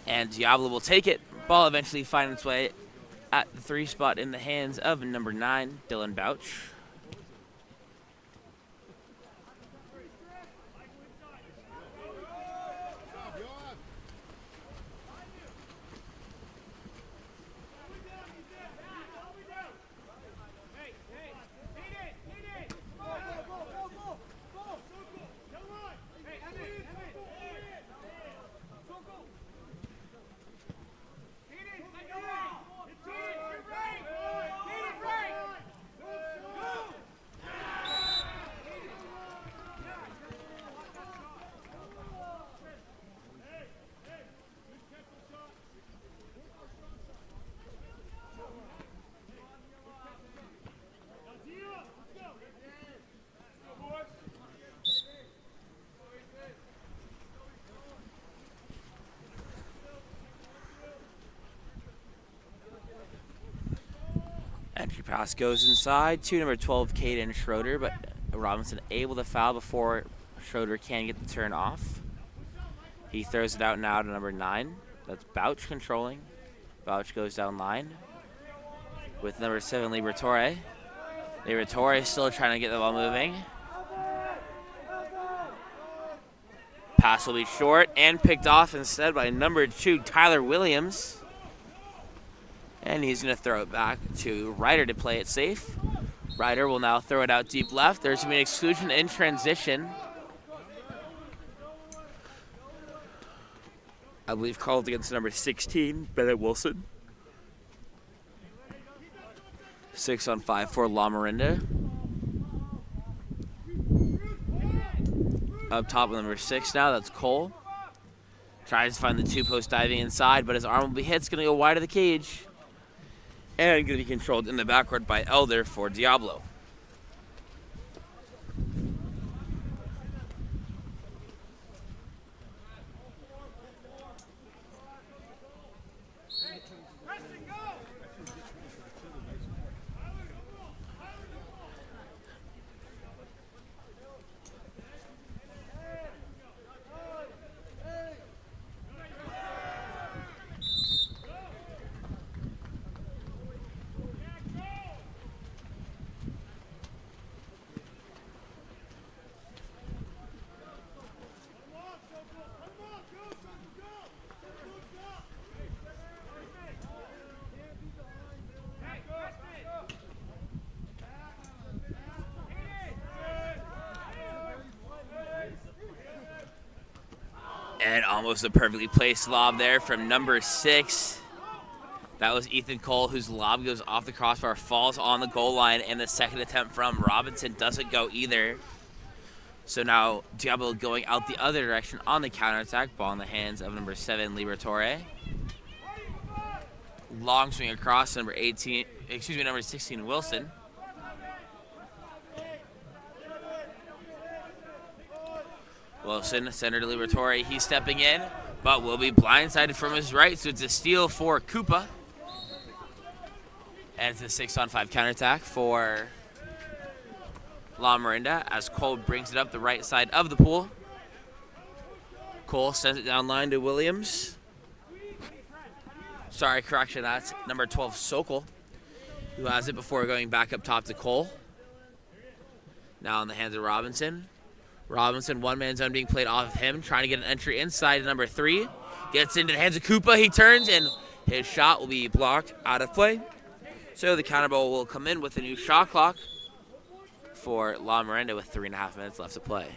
And Diablo will take it. Ball eventually finds its way at the 3 spot in the hands of number 9, Dylan Bouch. Pass goes inside to number 12, Caden Schroeder, but Robinson able to foul before Schroeder can get the turn off. He throws it out now to number 9. That's Bouch controlling. Bouch goes down line with number 7, Liberatore. Liberatore still trying to get the ball moving. Pass will be short and picked off instead by number 2, Tyler Williams. And he's going to throw it back to Ryder to play it safe. Ryder will now throw it out deep left. There's going to be an exclusion in transition. I believe called against number 16, Bennett Wilson. 6 on 5 for Lamorinda. Up top with number 6 now, that's Cole. Tries to find the 2-post diving inside, but his arm will be hit. It's going to go wide of the cage. And going to be controlled in the backcourt by Elder for Diablo. And almost a perfectly placed lob there from number 6. That was Ethan Cole, whose lob goes off the crossbar, falls on the goal line, and the second attempt from Robinson doesn't go either. So now Diablo going out the other direction on the counterattack. Ball in the hands of number 7, Liberatore. Long swing across number 16, Wilson. Wilson, center to Liberatore. He's stepping in, but will be blindsided from his right, so it's a steal for Koopa. And it's a 6-on-5 counterattack for Lamorinda as Cole brings it up the right side of the pool. Cole sends it down line to Williams. Sorry, correction, that's number 12, Sokol, who has it before going back up top to Cole. Now in the hands of Robinson. Robinson, one-man zone being played off of him, trying to get an entry inside to number 3. Gets into the hands of Koopa. He turns, and his shot will be blocked out of play. So the counter ball will come in with a new shot clock for Lamorinda with 3.5 minutes left to play.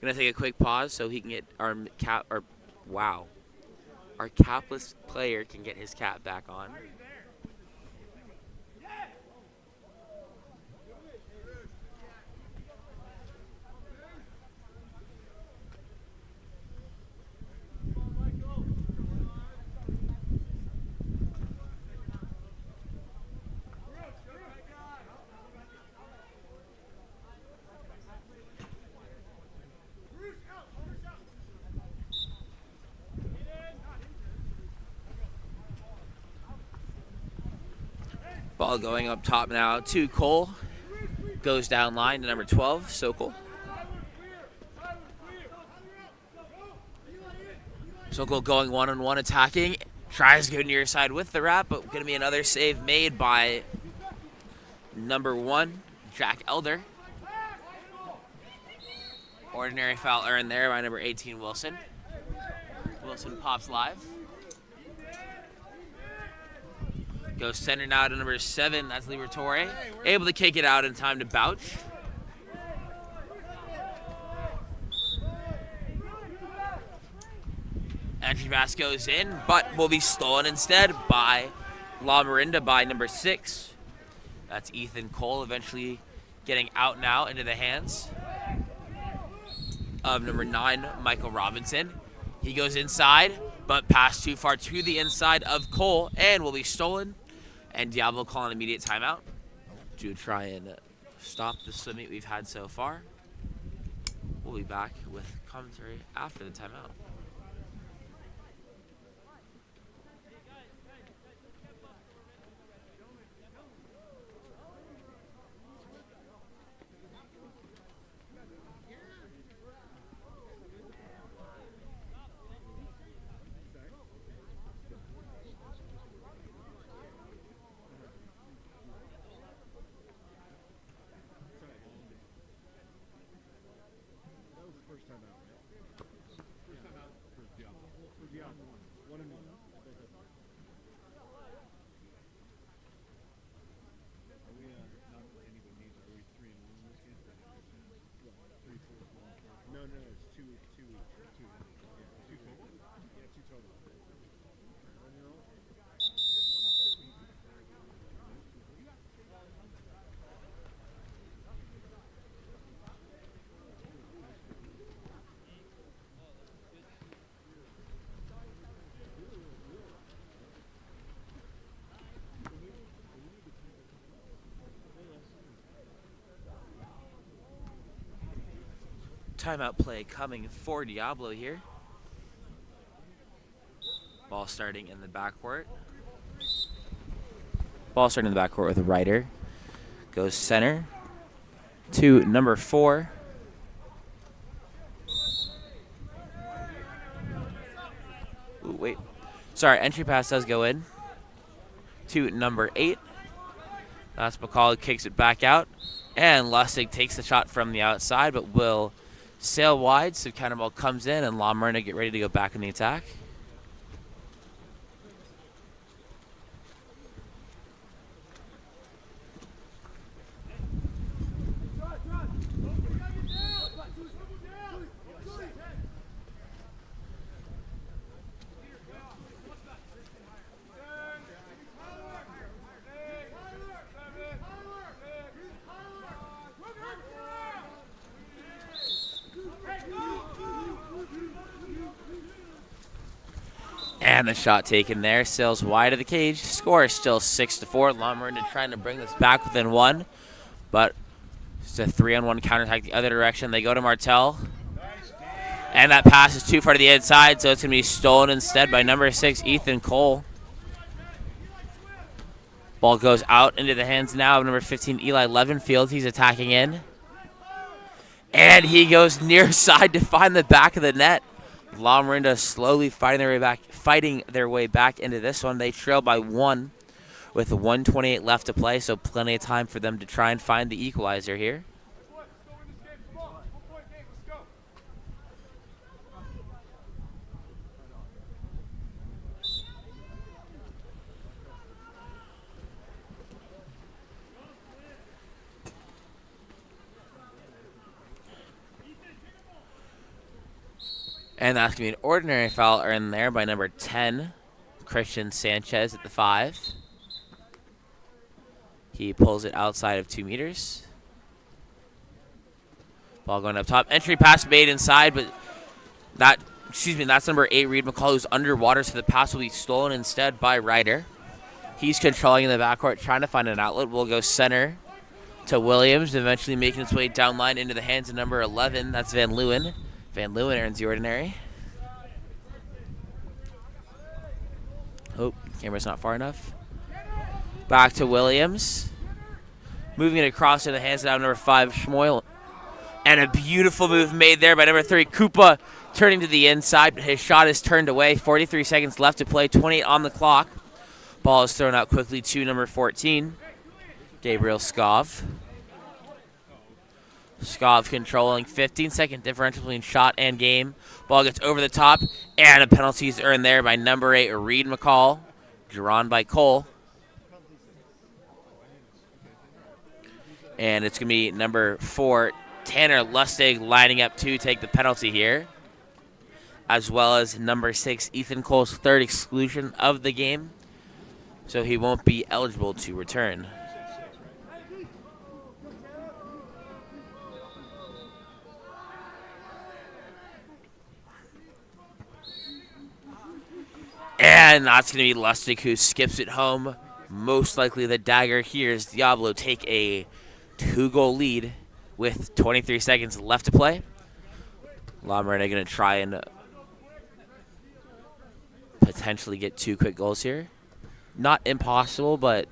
Gonna take a quick pause so he can get our capless player can get his cap back on. Ball going up top now to Cole. Goes down line to number 12, Sokol. Sokol going one-on-one attacking. Tries to go near side with the wrap, but going to be another save made by number 1, Jack Elder. Ordinary foul earned there by number 18, Wilson. Wilson pops live. Goes center now to number 7, that's Liberatore. Able to kick it out in time to Bouch. Entry pass goes in, but will be stolen instead by Lamorinda by number 6. That's Ethan Cole eventually getting out now into the hands of number 9, Michael Robinson. He goes inside, but pass too far to the inside of Cole and will be stolen. And Diablo calling an immediate timeout to try and stop the swim meet we've had so far. We'll be back with commentary after the timeout. Timeout play coming for Diablo here. Ball starting in the backcourt. Ball starting in the backcourt with a Ryder. Goes center to number 4. Ooh, wait. Sorry, entry pass does go in to number 8. That's McCall who kicks it back out. And Lustig takes the shot from the outside, but will sail wide. So counterball comes in, and Lamorinda get ready to go back in the attack. And the shot taken there. Sails wide of the cage. Score is still 6-4. Lamorinda trying to bring this back within 1. But it's a 3-on-1 counterattack the other direction. They go to Martel. And that pass is too far to the inside, so it's going to be stolen instead by number 6, Ethan Cole. Ball goes out into the hands now of number 15, Eli Levenfield. He's attacking in. And he goes near side to find the back of the net. Lamorinda slowly fighting their way back into this one. They trail by 1 with 1:28 left to play, so plenty of time for them to try and find the equalizer here. And that's going to be an ordinary foul earned there by number 10, Christian Sanchez at the 5. He pulls it outside of 2 meters. Ball going up top. Entry pass made inside, but that's number 8, Reed McCall, who's underwater, so the pass will be stolen instead by Ryder. He's controlling in the backcourt, trying to find an outlet. Will go center to Williams, eventually making its way down line into the hands of number 11. That's Van Leeuwen. Van Leeuwen earns the ordinary. Oh, camera's not far enough. Back to Williams. Moving it across in the hands of number 5, Schmoyle. And a beautiful move made there by number 3, Koopa, turning to the inside, but his shot is turned away. 43 seconds left to play, 28 on the clock. Ball is thrown out quickly to number 14, Gabriel Skov. Skov controlling 15-second differential between shot and game. Ball gets over the top, and a penalty is earned there by number 8, Reed McCall, drawn by Cole. And it's going to be number 4, Tanner Lustig, lining up to take the penalty here, as well as number 6, Ethan Cole's 3rd exclusion of the game, so he won't be eligible to return. And that's going to be Lustig who skips it home. Most likely the dagger here as Diablo take a 2-goal lead with 23 seconds left to play. Lamorinda going to try and potentially get 2 quick goals here. Not impossible, but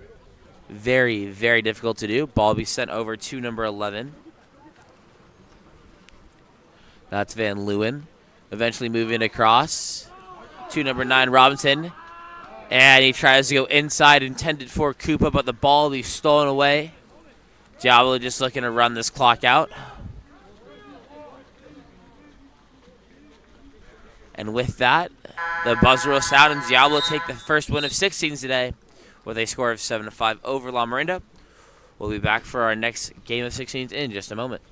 very, very difficult to do. Ball will be sent over to number 11. That's Van Leeuwen. Eventually moving across to number 9, Robinson. And he tries to go inside, intended for Koopa, but the ball will be stolen away. Diablo just looking to run this clock out. And with that, the buzzer will sound, and Diablo take the first win of 16s today with a score of 7-5 over Lamorinda. We'll be back for our next game of 16s in just a moment.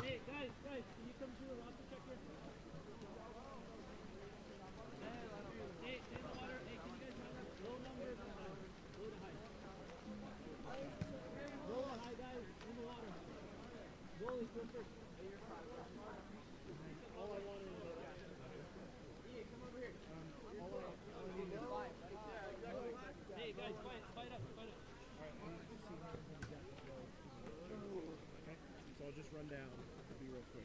Hey, guys, can you come to So I'll just run down. I'll be real quick.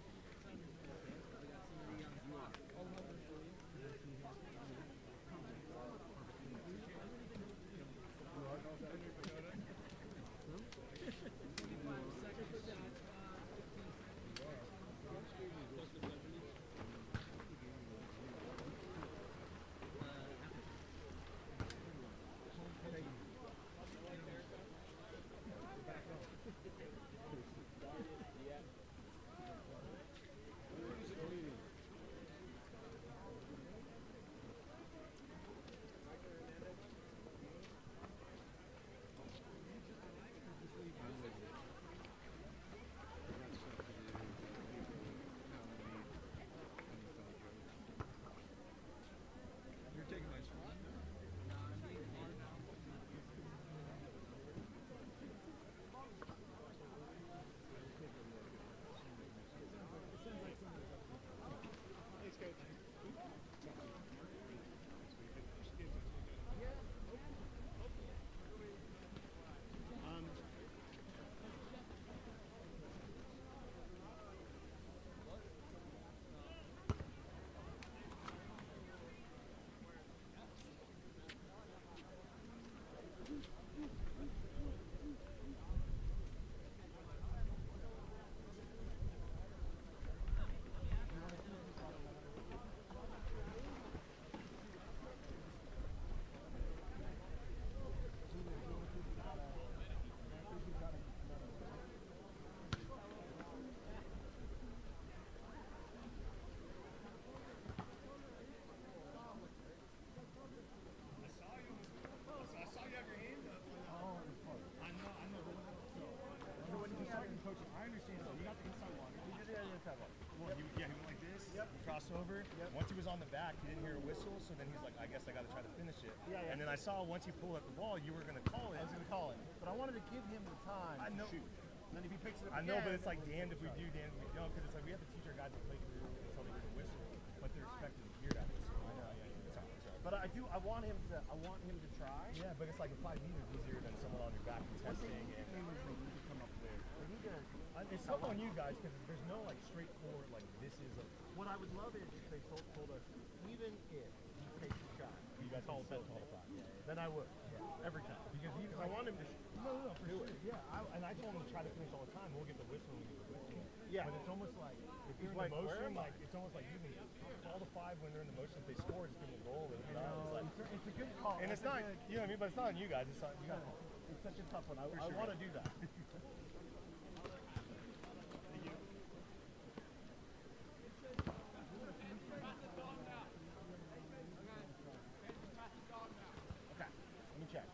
Over. Yep. Once he was on the back, he didn't hear a whistle, so then he's like, I guess I got to try to finish it. Yeah. And then I saw once he pulled at the ball, you were going to call it. I was going to call it, but I wanted to give him the time to shoot. And then if he picks it up I know, but it's like damned if we do, damned if we don't, because it's like we have to teach our guys to play through until they hear the whistle, but they're expected to hear that whistle. I know, yeah. Sorry. But I want him to try. Yeah, but it's like a 5 meters easier than someone on your back contesting. And they need to come up with. They need to. It's tough on you guys because there's no like straightforward like this is a. What I would love is if they told us even if he takes a shot, You guys call set it all the time. then I would every time Because I want him to. No, for sure. Yeah, and I told him to try to finish all the time. We'll get the whistle when we get the whistle. Yeah. But it's almost like if He's you're in like, the where motion, am I? like it's almost like you can call the 5 when they're in the motion. If they score, just give them a goal. It's it's a good call. and it's not, you know what I mean, but it's not on you guys. It's not you guys. It's such a tough one. I sure. want to do that. Okay, let me check.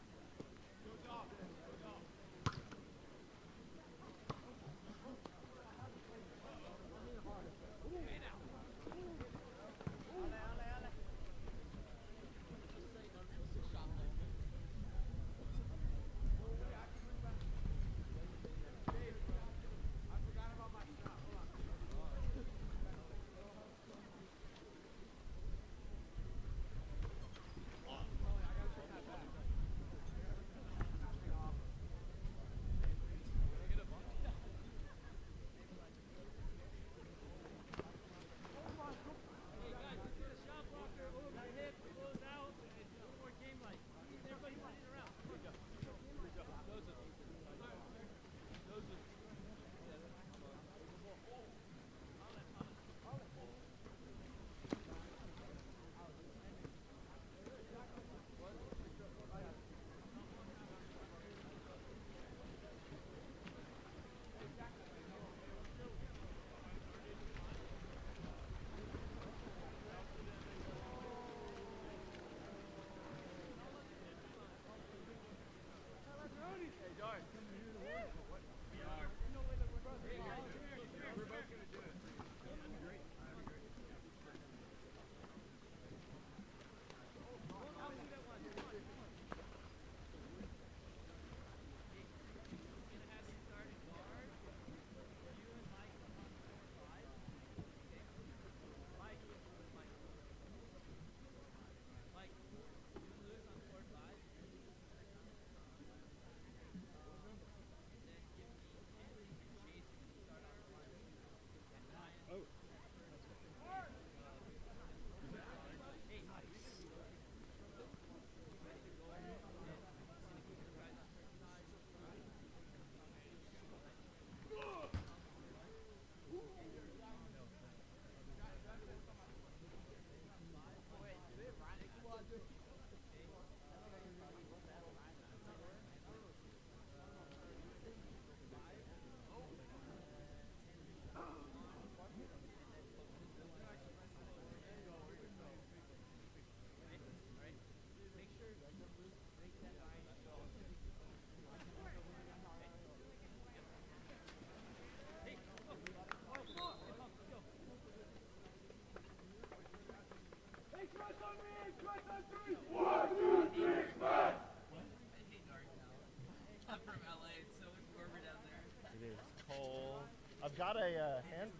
I've got a hand.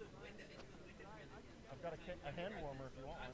I've got a hand warmer if you want one.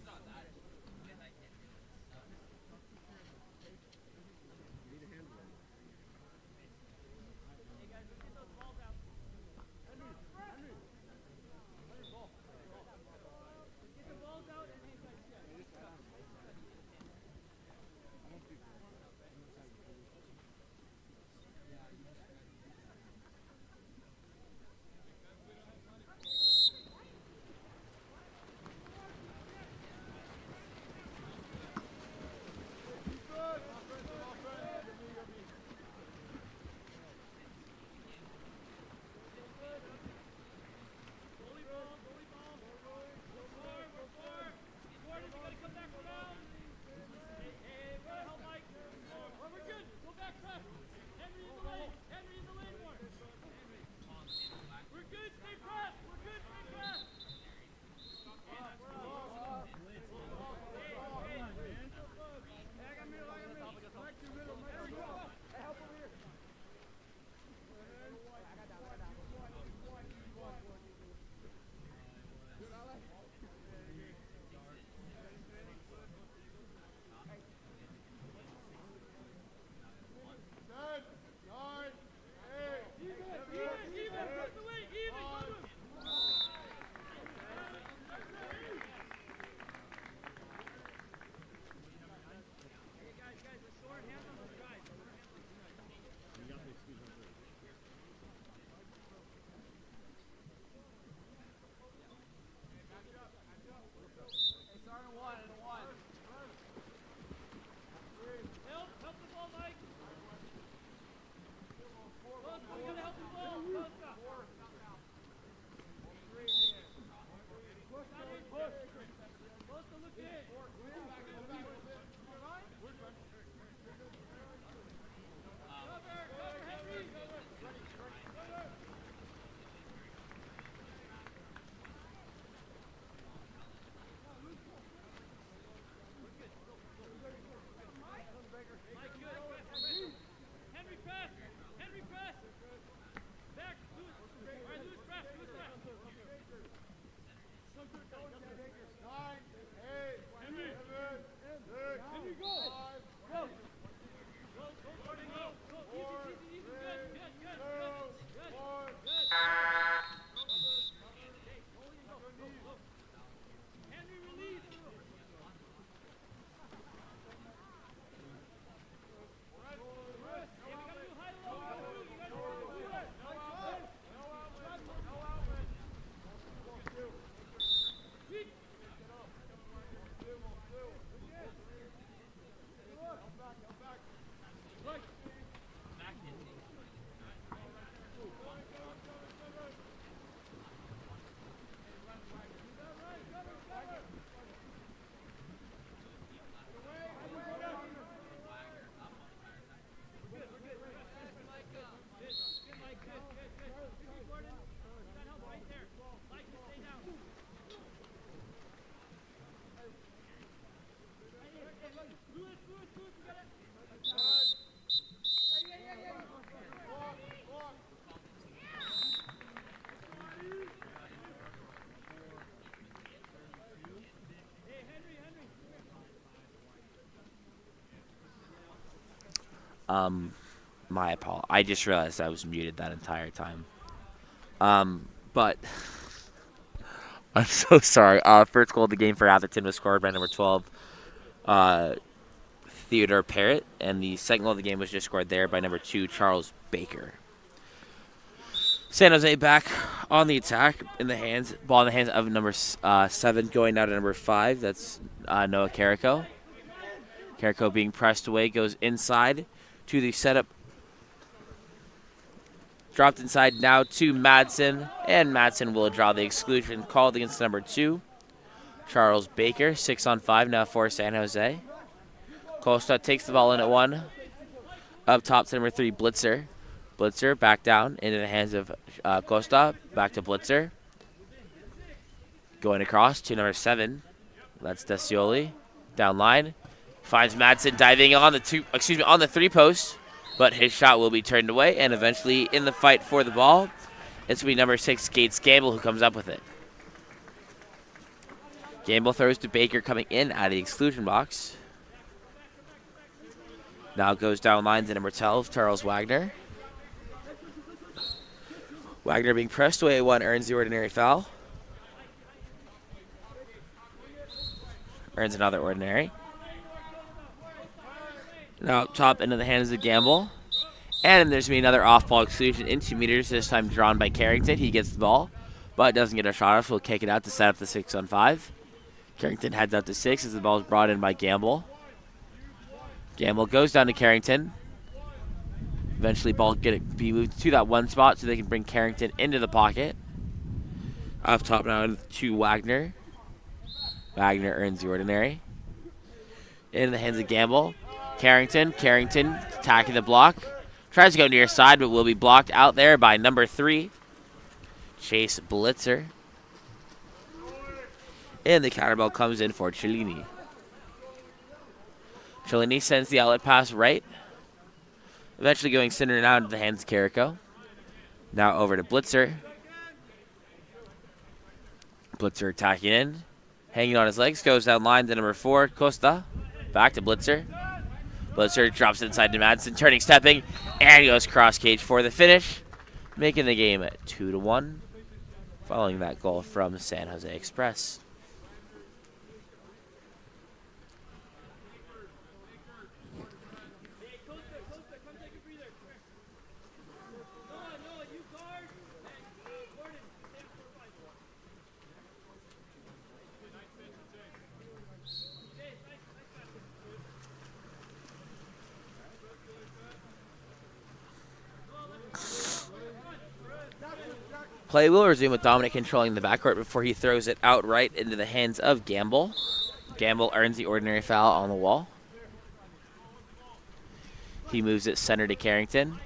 My apologies. I just realized I was muted that entire time. But I'm so sorry. First goal of the game for Atherton was scored by number 12, Theodore Parrott, and the second goal of the game was just scored there by number 2, Charles Baker. San Jose back on the attack, ball in the hands of number 7, going down to number 5. That's Noah Carrico. Carrico being pressed away, goes inside to the setup. Dropped inside now to Madsen, and Madsen will draw the exclusion called against number 2, Charles Baker. 6-on-5 now for San Jose. Costa takes the ball in at 1. Up top to number 3, Blitzer. Blitzer back down into the hands of Costa. Back to Blitzer. Going across to number 7. That's Desioli. Down line. Finds Madsen diving on the 3 post. But his shot will be turned away, and eventually in the fight for the ball It's going to be number 6, Gates Gamble, who comes up with it. Gamble throws to Baker coming in out of the exclusion box. Now goes down line to number 12, Charles Wagner. Wagner being pressed away at 1 earns the ordinary foul. Earns another ordinary. Now up top into the hands of Gamble. And there's going to be another off-ball exclusion in 2 meters, this time drawn by Carrington. He gets the ball, but doesn't get a shot off, so he'll kick it out to set up the 6-on-5. Carrington heads out to 6 as the ball is brought in by Gamble. Gamble goes down to Carrington. Eventually, ball be moved to that 1 spot so they can bring Carrington into the pocket. Up top now to Wagner. Wagner earns the ordinary. In the hands of Gamble. Carrington attacking the block. Tries to go near side, but will be blocked out there by number 3, Chase Blitzer. And the counter ball comes in for Cellini. Cellini sends the outlet pass right. Eventually going center now into the hands of Carrico. Now over to Blitzer. Blitzer attacking in. Hanging on his legs. Goes down line to number 4, Costa. Back to Blitzer. Blitzer drops it inside to Madsen. Turning, stepping. And goes cross cage for the finish. Making the game 2-1. Following that goal from San Jose Express. Play will resume with Dominic controlling the backcourt before he throws it outright into the hands of Gamble. Gamble earns the ordinary foul on the wall. He moves it center to Carrington.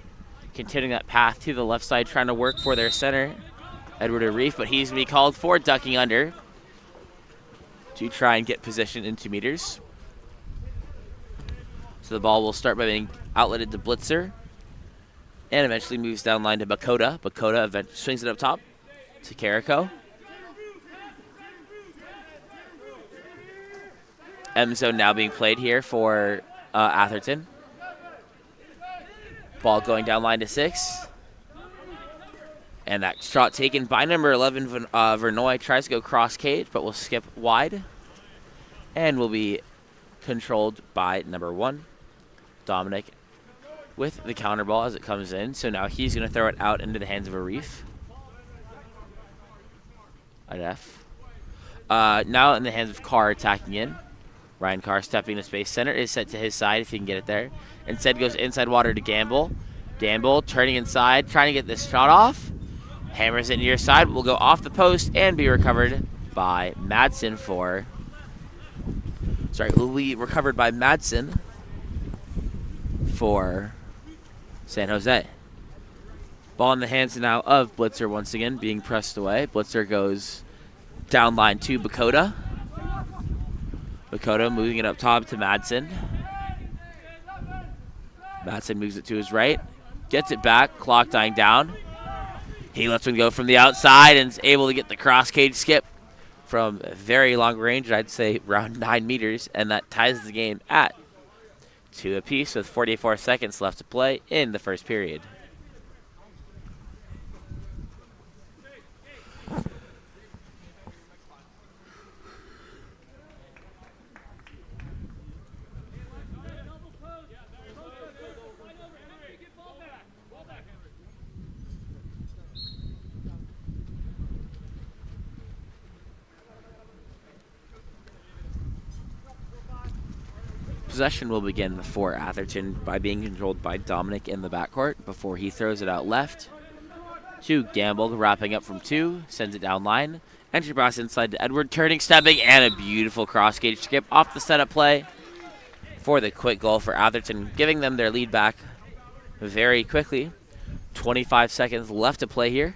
Continuing that path to the left side, trying to work for their center, Edward Arif, but he's going to be called for ducking under to try and get position in 2 meters. So the ball will start by being outletted to Blitzer. And eventually moves down line to Bakota. Bakota swings it up top to Carrico. M zone now being played here for Atherton. Ball going down line to 6. And that shot taken by number 11, Vernoy. Tries to go cross cage, but will skip wide. And will be controlled by number 1, Dominic, with the counter ball as it comes in. So now he's going to throw it out into the hands of Arif. Now in the hands of Carr attacking in. Ryan Carr stepping to space. Center is set to his side if he can get it there. Instead goes inside water to Gamble. Gamble turning inside, trying to get this shot off. Hammers it near side, will go off the post and be recovered by Madsen will be recovered by Madsen for San Jose. Ball in the hands now of Blitzer once again, being pressed away. Blitzer goes down line to Bakota. Bakota moving it up top to Madsen. Madsen moves it to his right. Gets it back, clock dying down. He lets one go from the outside and is able to get the cross cage skip from very long range, I'd say around 9 meters, and that ties the game at 2 apiece with 44 seconds left to play in the first period. Possession will begin for Atherton by being controlled by Dominic in the backcourt before he throws it out left to Gamble, wrapping up from 2, sends it down line. Entry pass inside to Edward, turning, stepping, and a beautiful cross cage skip off the setup play for the quick goal for Atherton, giving them their lead back very quickly. 25 seconds left to play here.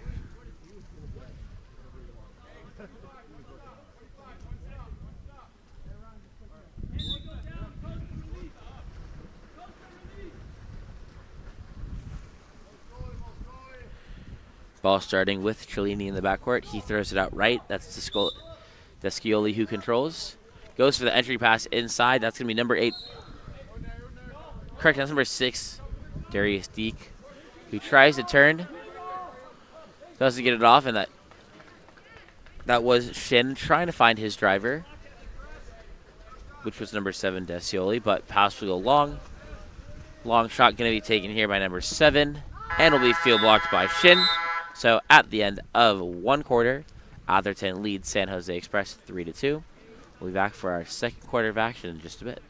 Ball starting with Cellini in the backcourt. He throws it out right. That's Descioli who controls. Goes for the entry pass inside. That's going to be number 8. Correct, that's number 6, Darius Deek, who tries to turn. Doesn't get it off, and that was Shin trying to find his driver, which was number 7, Descioli, but pass will go long. Long shot going to be taken here by number 7, and will be field blocked by Shin. So at the end of 1 quarter, Atherton leads San Jose Express 3-2. We'll be back for our second quarter of action in just a bit.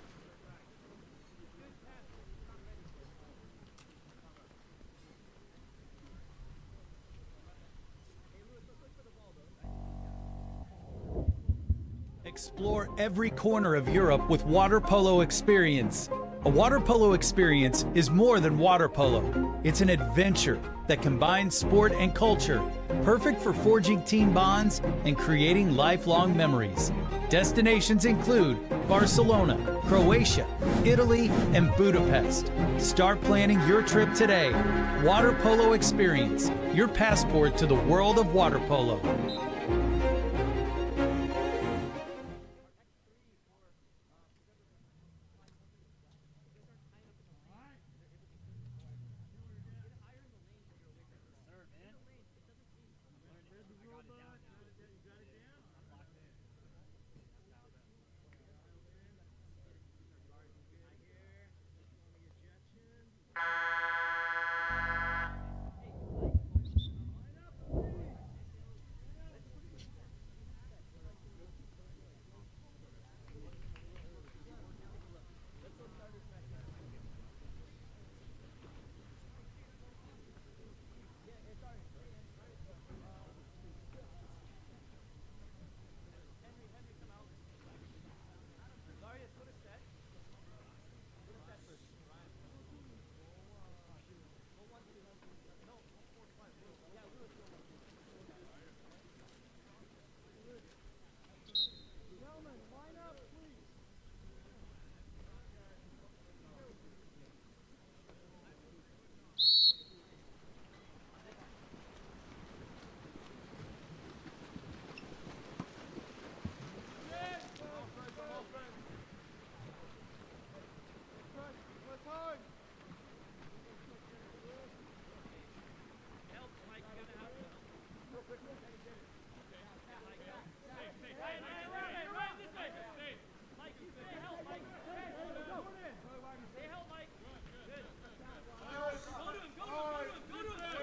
Explore every corner of Europe with water polo experience. A water polo experience is more than water polo. It's an adventure that combines sport and culture, perfect for forging team bonds and creating lifelong memories. Destinations include Barcelona, Croatia, Italy, and Budapest. Start planning your trip today. Water Polo Experience, your passport to the world of water polo.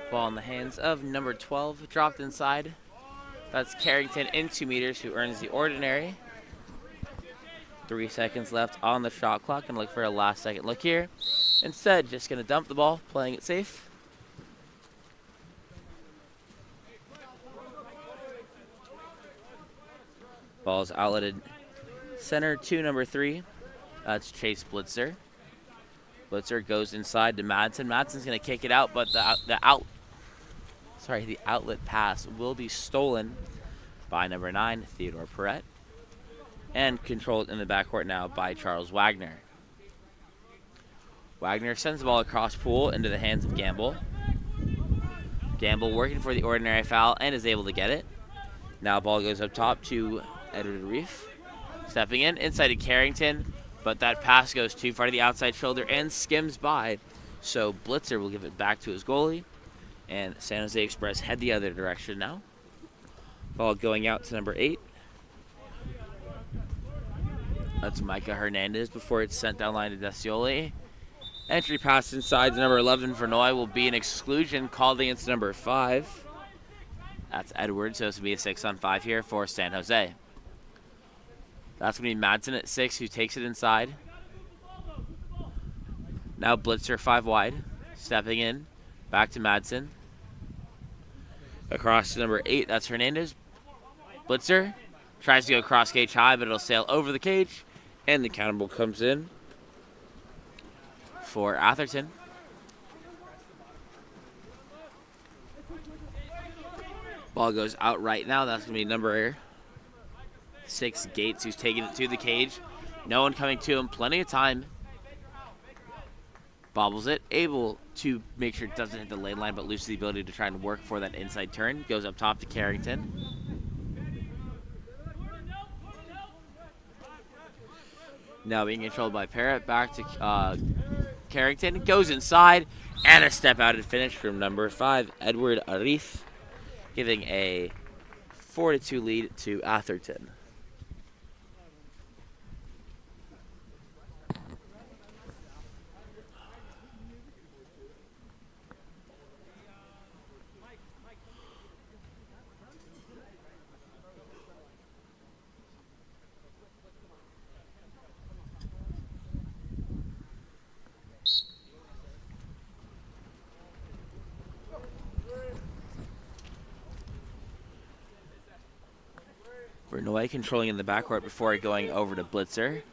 Ball in the hands of number 12, dropped inside. That's Carrington in 2 meters, who earns the ordinary. 3 seconds left on the shot clock, and look for a last second look here. Instead, just going to dump the ball, playing it safe. Ball's outletted center to number 3. That's Chase Blitzer. Blitzer goes inside to Madsen. Madsen's going to kick it out, but the outlet pass will be stolen by number 9, Theodore Perrette, and controlled in the backcourt now by Charles Wagner. Wagner sends the ball across pool into the hands of Gamble. Gamble working for the ordinary foul and is able to get it. Now ball goes up top to Edward Reef. Stepping in, inside to Carrington, but that pass goes too far to the outside shoulder and skims by. So Blitzer will give it back to his goalie, and San Jose Express head the other direction now. Ball going out to number 8. That's Micah Hernandez before it's sent down line to Descioli. Entry pass inside to number 11 Vernoy will be an exclusion called against number 5. That's Edwards, so it's going to be a 6-on-5 here for San Jose. That's going to be Madsen at 6, who takes it inside. Now Blitzer 5 wide. Stepping in. Back to Madsen. Across to number 8, that's Hernandez. Blitzer tries to go cross cage high, but it'll sail over the cage. And the counter ball comes in for Atherton. Ball goes out right now. That's going to be number 6, Gates, who's taking it to the cage. No one coming to him. Plenty of time. Bobbles it, able to make sure it doesn't hit the lane line, but loses the ability to try and work for that inside turn. Goes up top to Carrington. Now being controlled by Parrott, back to Carrington. Goes inside, and a step out and finish from number 5, Edward Arif, giving a 4-2 lead to Atherton. Bernoy controlling in the backcourt before going over to Blitzer.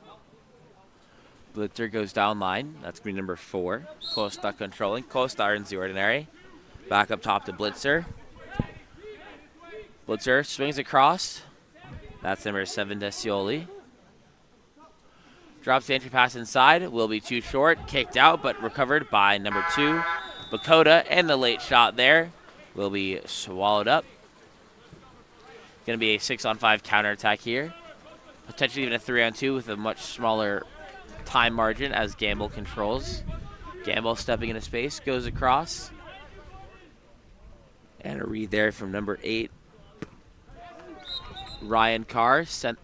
Blitzer goes down line. That's going to be number 4. Costa controlling. Costa earns the ordinary. Back up top to Blitzer. Blitzer swings across. That's number 7, Desioli. Drops the entry pass inside. Will be too short. Kicked out, but recovered by number 2, Bakota. And the late shot there will be swallowed up. Going to be a 6-on-5 counterattack here. Potentially even a 3-on-2 with a much smaller time margin as Gamble controls. Gamble stepping into space, goes across. And a read there from number 8. Ryan Carr sent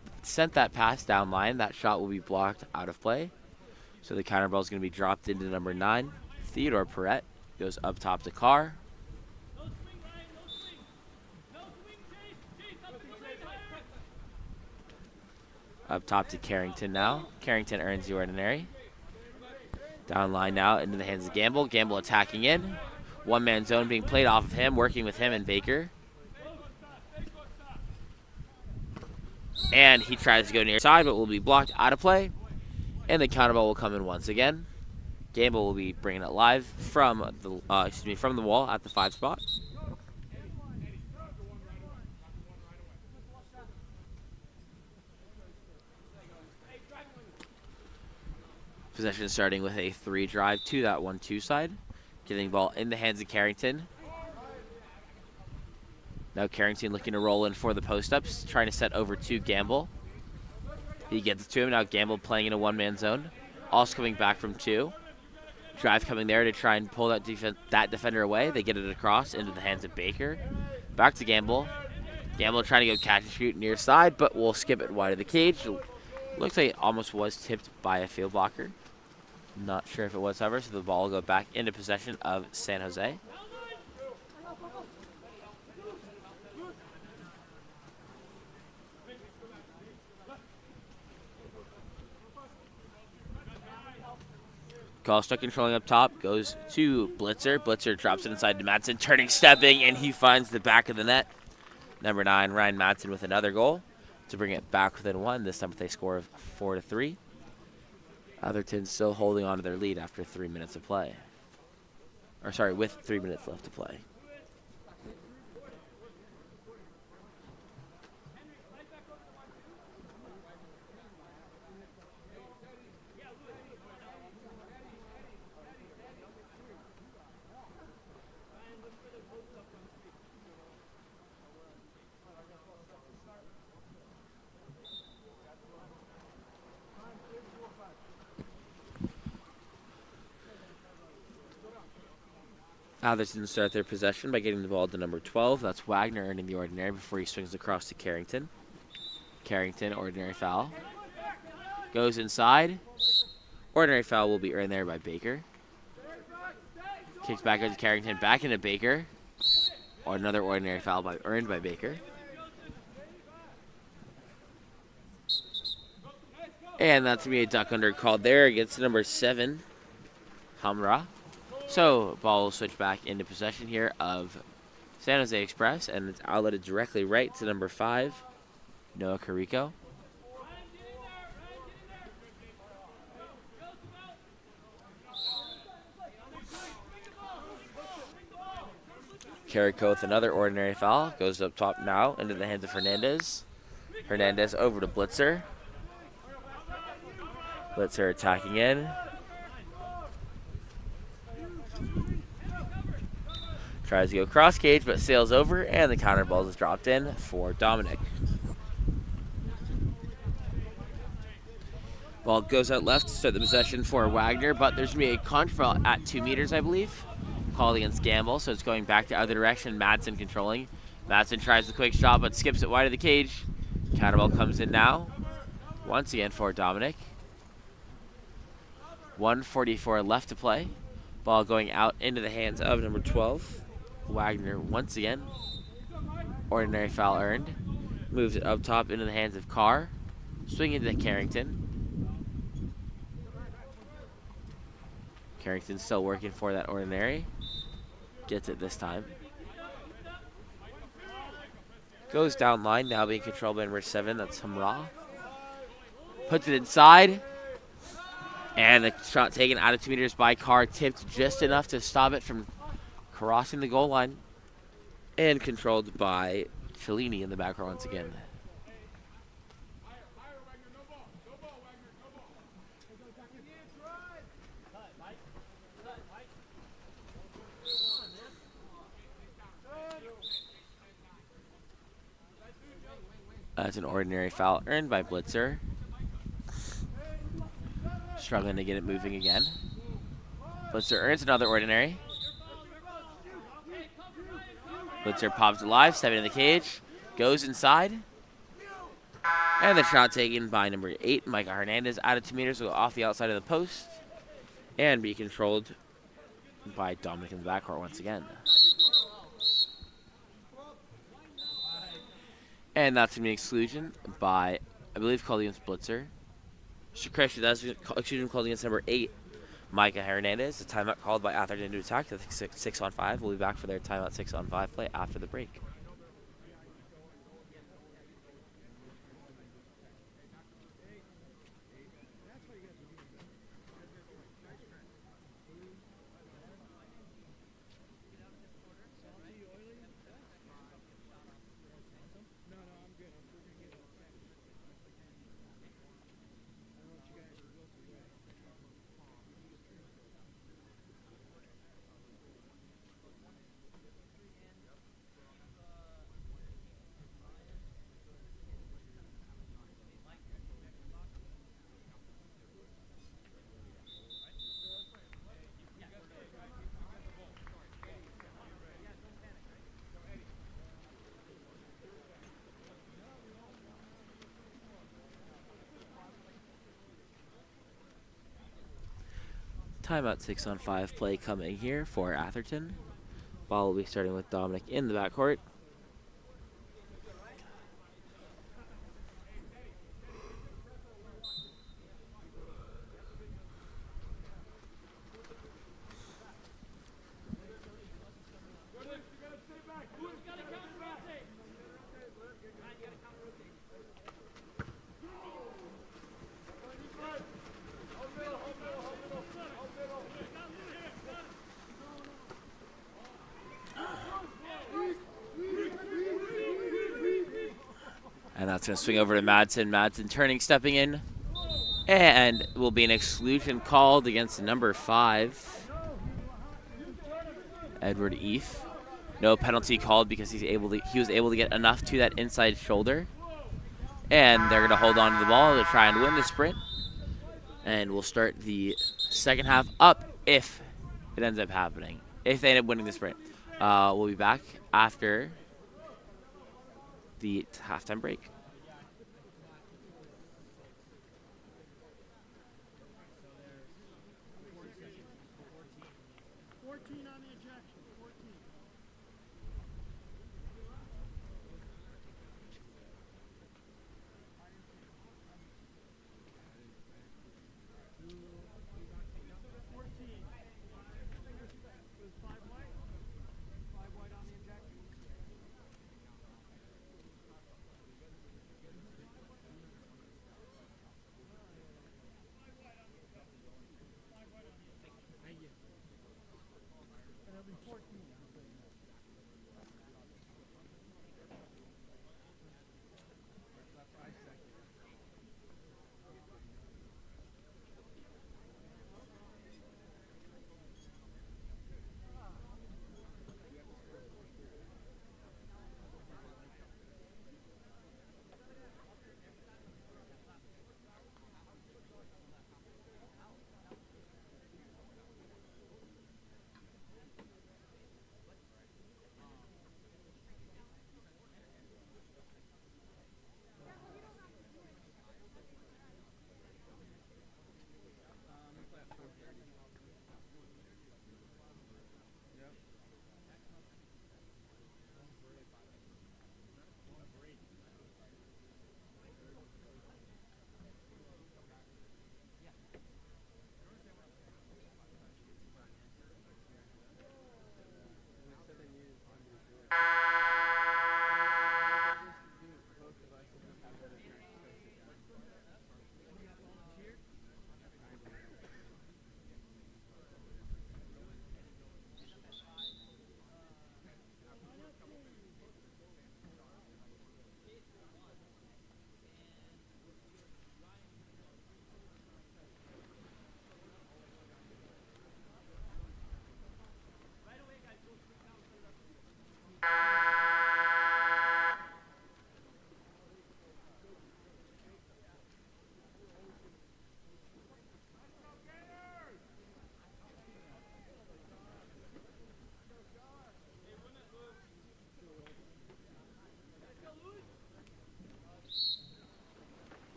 that pass down line. That shot will be blocked out of play. So the counter ball is going to be dropped into number 9. Theodore Perrette goes up top to Carr. Up top to Carrington now. Carrington earns the ordinary. Down line now into the hands of Gamble. Gamble attacking in. One-man zone being played off of him, working with him and Baker. And he tries to go near side, but will be blocked out of play. And the counter ball will come in once again. Gamble will be bringing it live from the wall at the 5 spot. Possession starting with a 3 drive to that 1-2 side. Getting the ball in the hands of Carrington. Now Carrington looking to roll in for the post-ups, trying to set over to Gamble. He gets it to him. Now Gamble playing in a one-man zone. Also coming back from 2. Drive coming there to try and pull that defender away. They get it across into the hands of Baker. Back to Gamble. Gamble trying to go catch and shoot near side, but we'll skip it wide of the cage. Looks like it almost was tipped by a field blocker. Not sure if it was, however, so the ball will go back into possession of San Jose. Costa controlling up top, goes to Blitzer. Blitzer drops it inside to Madsen, turning, stepping, and he finds the back of the net. Number 9, Ryan Madsen with another goal to bring it back within 1, this time with a score of 4-3. Atherton still holding on to their lead after 3 minutes of play. Or sorry, with 3 minutes left to play. Atherton start their possession by getting the ball to number 12. That's Wagner earning the ordinary before he swings across to Carrington. Carrington, ordinary foul. Goes inside. Ordinary foul will be earned there by Baker. Kicks back out to Carrington, back into Baker. Or another ordinary foul earned by Baker. And that's going to be a duck under called there against number 7, Hamra. So, ball will switch back into possession here of San Jose Express, and it's outletted directly right to number 5, Noah Carrico. Carrico with another ordinary foul. Goes up top now into the hands of Hernandez. Hernandez over to Blitzer. Blitzer attacking in. Tries to go cross cage, but sails over, and the counter ball is dropped in for Dominic. Ball goes out left to start the possession for Wagner, but there's going to be a contra at 2 meters, I believe. Called against Gamble, so it's going back the other direction. Madsen controlling. Madsen tries the quick shot, but skips it wide of the cage. Counter ball comes in now. Once again for Dominic. 1:44 left to play. Ball going out into the hands of number 12. Wagner once again. Ordinary foul earned. Moves it up top into the hands of Carr. Swing into Carrington. Carrington still working for that ordinary. Gets it this time. Goes down line, now being controlled by number 7. That's Hamra. Puts it inside. And the shot taken out of 2 meters by Carr, tipped just enough to stop it from crossing the goal line. And controlled by Cellini in the back row once again. That's an ordinary foul earned by Blitzer. Struggling to get it moving again. Blitzer earns another ordinary. Blitzer pops alive, stepping in the cage. Goes inside. And the shot taken by number 8, Micah Hernandez, out of 2 meters, will go off the outside of the post. And be controlled by Dominic in the backcourt once again. And that's going to be an exclusion by, I believe, called against Blitzer. Correction, that's exclusion called against number 8, Micah Hernandez. A timeout called by Atherton to attack. I think 6-on-5. We'll be back for their timeout 6-on-5 play after the break. Timeout 6-on-5 play coming here for Atherton. Ball will be starting with Dominic in the backcourt. And that's going to swing over to Madsen. Madsen turning, stepping in. And will be an exclusion called against number 5, Edward Eef. No penalty called because he was able to get enough to that inside shoulder. And they're going to hold on to the ball to try and win the sprint. And we'll start the second half up if it ends up happening. If they end up winning the sprint. We'll be back after the halftime break.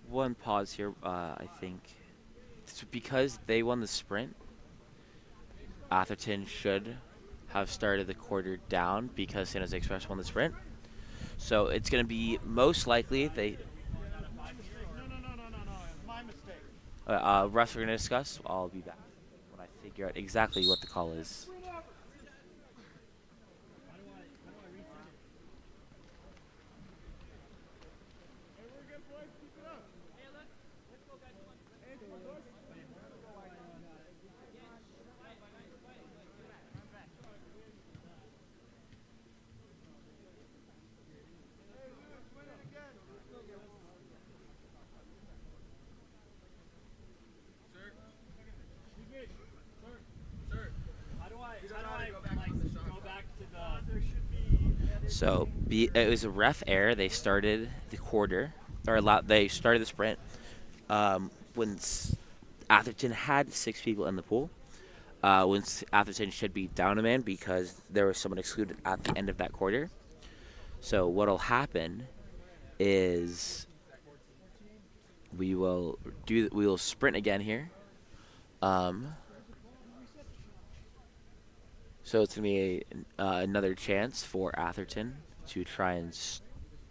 One pause here, I think. It's because they won the sprint, Atherton should have started the quarter down because San Jose Express won the sprint. So it's going to be most likely they. My mistake. Refs we're going to discuss. I'll be back when I figure out exactly what the call is. So it was a ref error. They started the quarter, or they started the sprint when Atherton had 6 people in the pool. When Atherton should be down a man because there was someone excluded at the end of that quarter. So what'll happen is we will sprint again here. So it's going to be another chance for Atherton to try and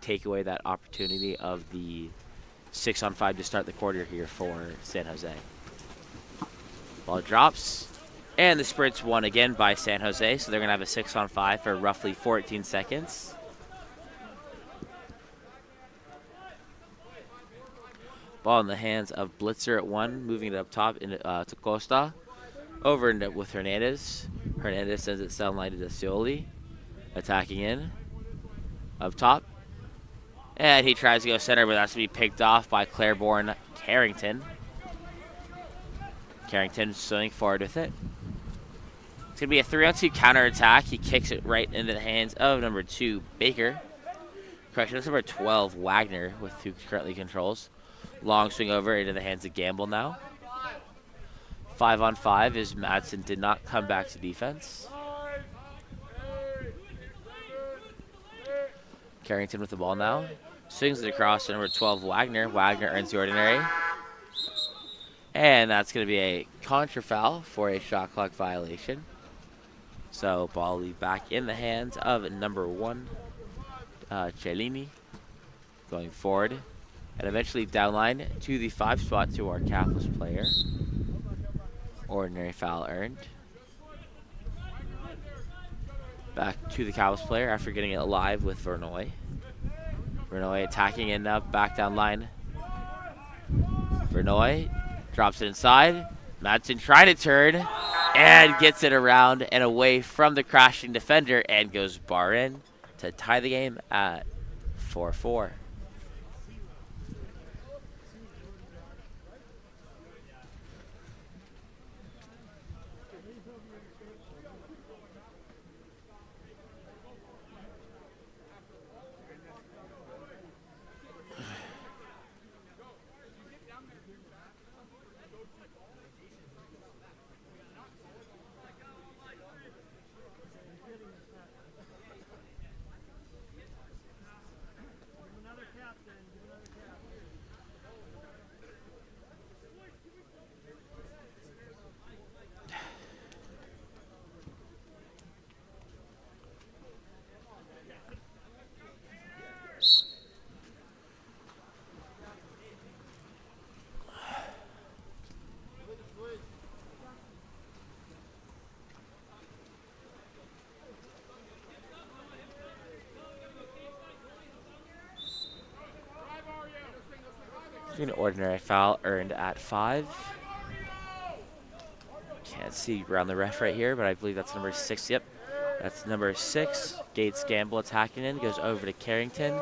take away that opportunity of the 6-on-5 to start the quarter here for San Jose. Ball drops, and the sprint's won again by San Jose, so they're going to have a 6-on-5 for roughly 14 seconds. Ball in the hands of Blitzer at 1, moving it up top to Costa. Over with Hernandez. Hernandez sends it down line to Scioli. Attacking in. Up top. And he tries to go center, but that's going to be picked off by Claiborne Carrington. Carrington swinging forward with it. It's going to be a 3-on-2 counterattack. He kicks it right into the hands of number 2, Baker. Correction, that's number 12, Wagner, with who currently controls. Long swing over into the hands of Gamble now. 5-on-5 as Madsen did not come back to defense. Carrington with the ball now. Swings it across to number 12, Wagner. Wagner earns the ordinary. And that's going to be a contra foul for a shot clock violation. So ball will be back in the hands of number 1, Cellini. Going forward. And eventually downline to the 5 spot to our capless player. Ordinary foul earned. Back to the capless player after getting it live with Vernoy. Vernoy attacking and up back down line. Vernoy drops it inside. Madsen trying to turn and gets it around and away from the crashing defender and goes bar in to tie the game at 4-4. An ordinary foul earned at 5. Can't see around the ref right here, but I believe that's number 6. Yep, that's number 6. Gates Gamble attacking in, goes over to Carrington.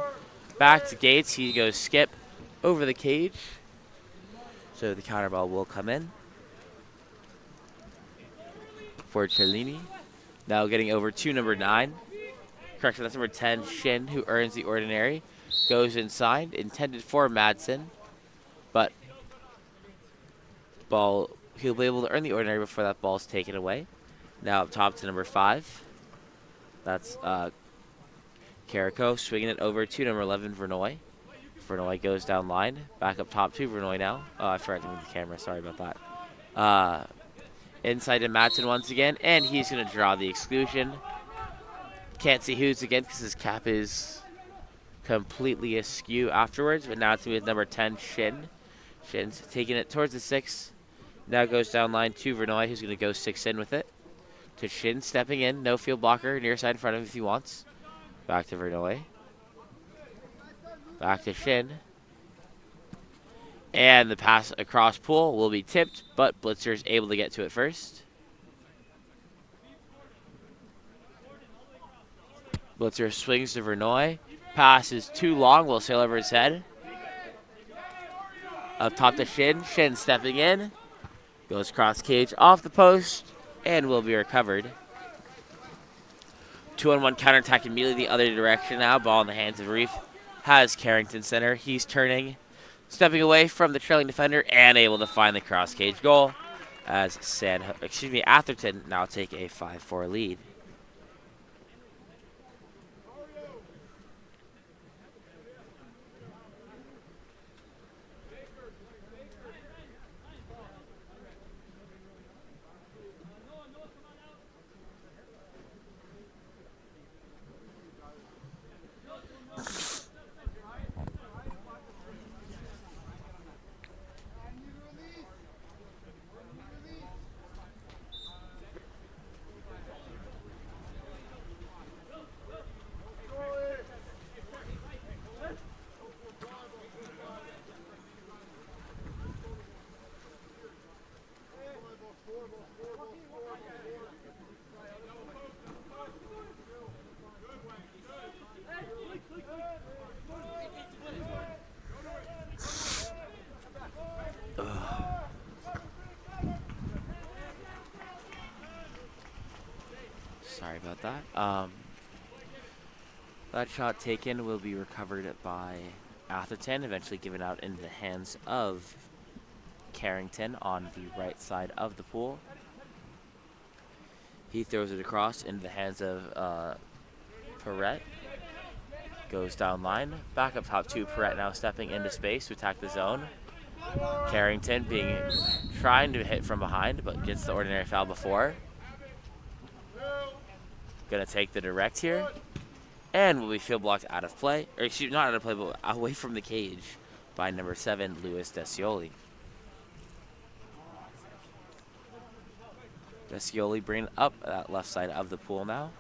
Back to Gates, he goes skip over the cage. So the counter ball will come in for Cellini. Now getting over to number 9. Correction, that's number 10, Shin, who earns the ordinary. Goes inside, intended for Madsen. But ball, he'll be able to earn the ordinary before that ball's taken away. Now up top to number 5. That's Carrico swinging it over to number 11, Vernoy. Vernoy goes down line. Back up top to Vernoy now. Oh, I forgot to move the camera. Sorry about that. Inside to Madsen once again, and he's going to draw the exclusion. Can't see who's again because his cap is completely askew afterwards, but now it's with number 10, Shin. Shin's taking it towards the 6. Now goes down line to Vernoy, who's going to go 6 in with it. To Shin, stepping in, no field blocker, near side in front of him if he wants. Back to Vernoy. Back to Shin. And the pass across pool will be tipped, but Blitzer is able to get to it first. Blitzer swings to Vernoy. Pass is too long, will sail over his head. Up top to Shin. Shin stepping in. Goes cross cage off the post and will be recovered. 2-on-1 counterattack immediately the other direction now. Ball in the hands of Reef. Has Carrington center. He's turning. Stepping away from the trailing defender and able to find the cross cage goal as Atherton now take a 5-4 lead. Sorry about that. That shot taken will be recovered by Atherton, eventually given out into the hands of Carrington on the right side of the pool. He throws it across into the hands of Perrette. Goes down line. Back up top to Perrette now stepping into space to attack the zone. Carrington trying to hit from behind, but gets the ordinary foul before. Gonna take the direct here. And will be field blocked out of play. Or excuse me, not out of play, but away from the cage by number 7, Luis Descioli. Descioli bringing up that left side of the pool now.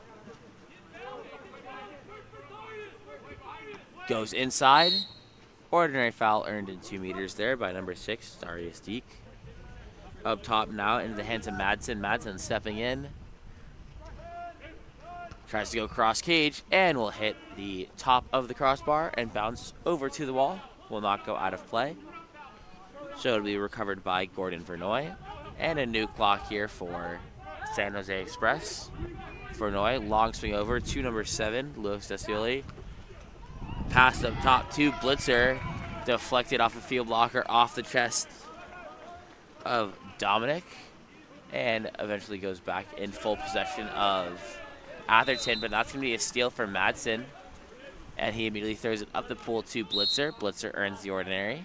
Goes inside. Ordinary foul earned in 2 meters there by number 6, Darius Deek. Up top now into the hands of Madsen. Madsen stepping in. Tries to go cross cage and will hit the top of the crossbar and bounce over to the wall. Will not go out of play. So it'll be recovered by Gordon Vernoy. And a new clock here for San Jose Express. Vernoy, long swing over to number 7, Luis Descioli. Passed up top to Blitzer. Deflected off a field blocker off the chest of Dominic. And eventually goes back in full possession of Atherton, but that's going to be a steal for Madsen. And he immediately throws it up the pool to Blitzer. Blitzer earns the ordinary.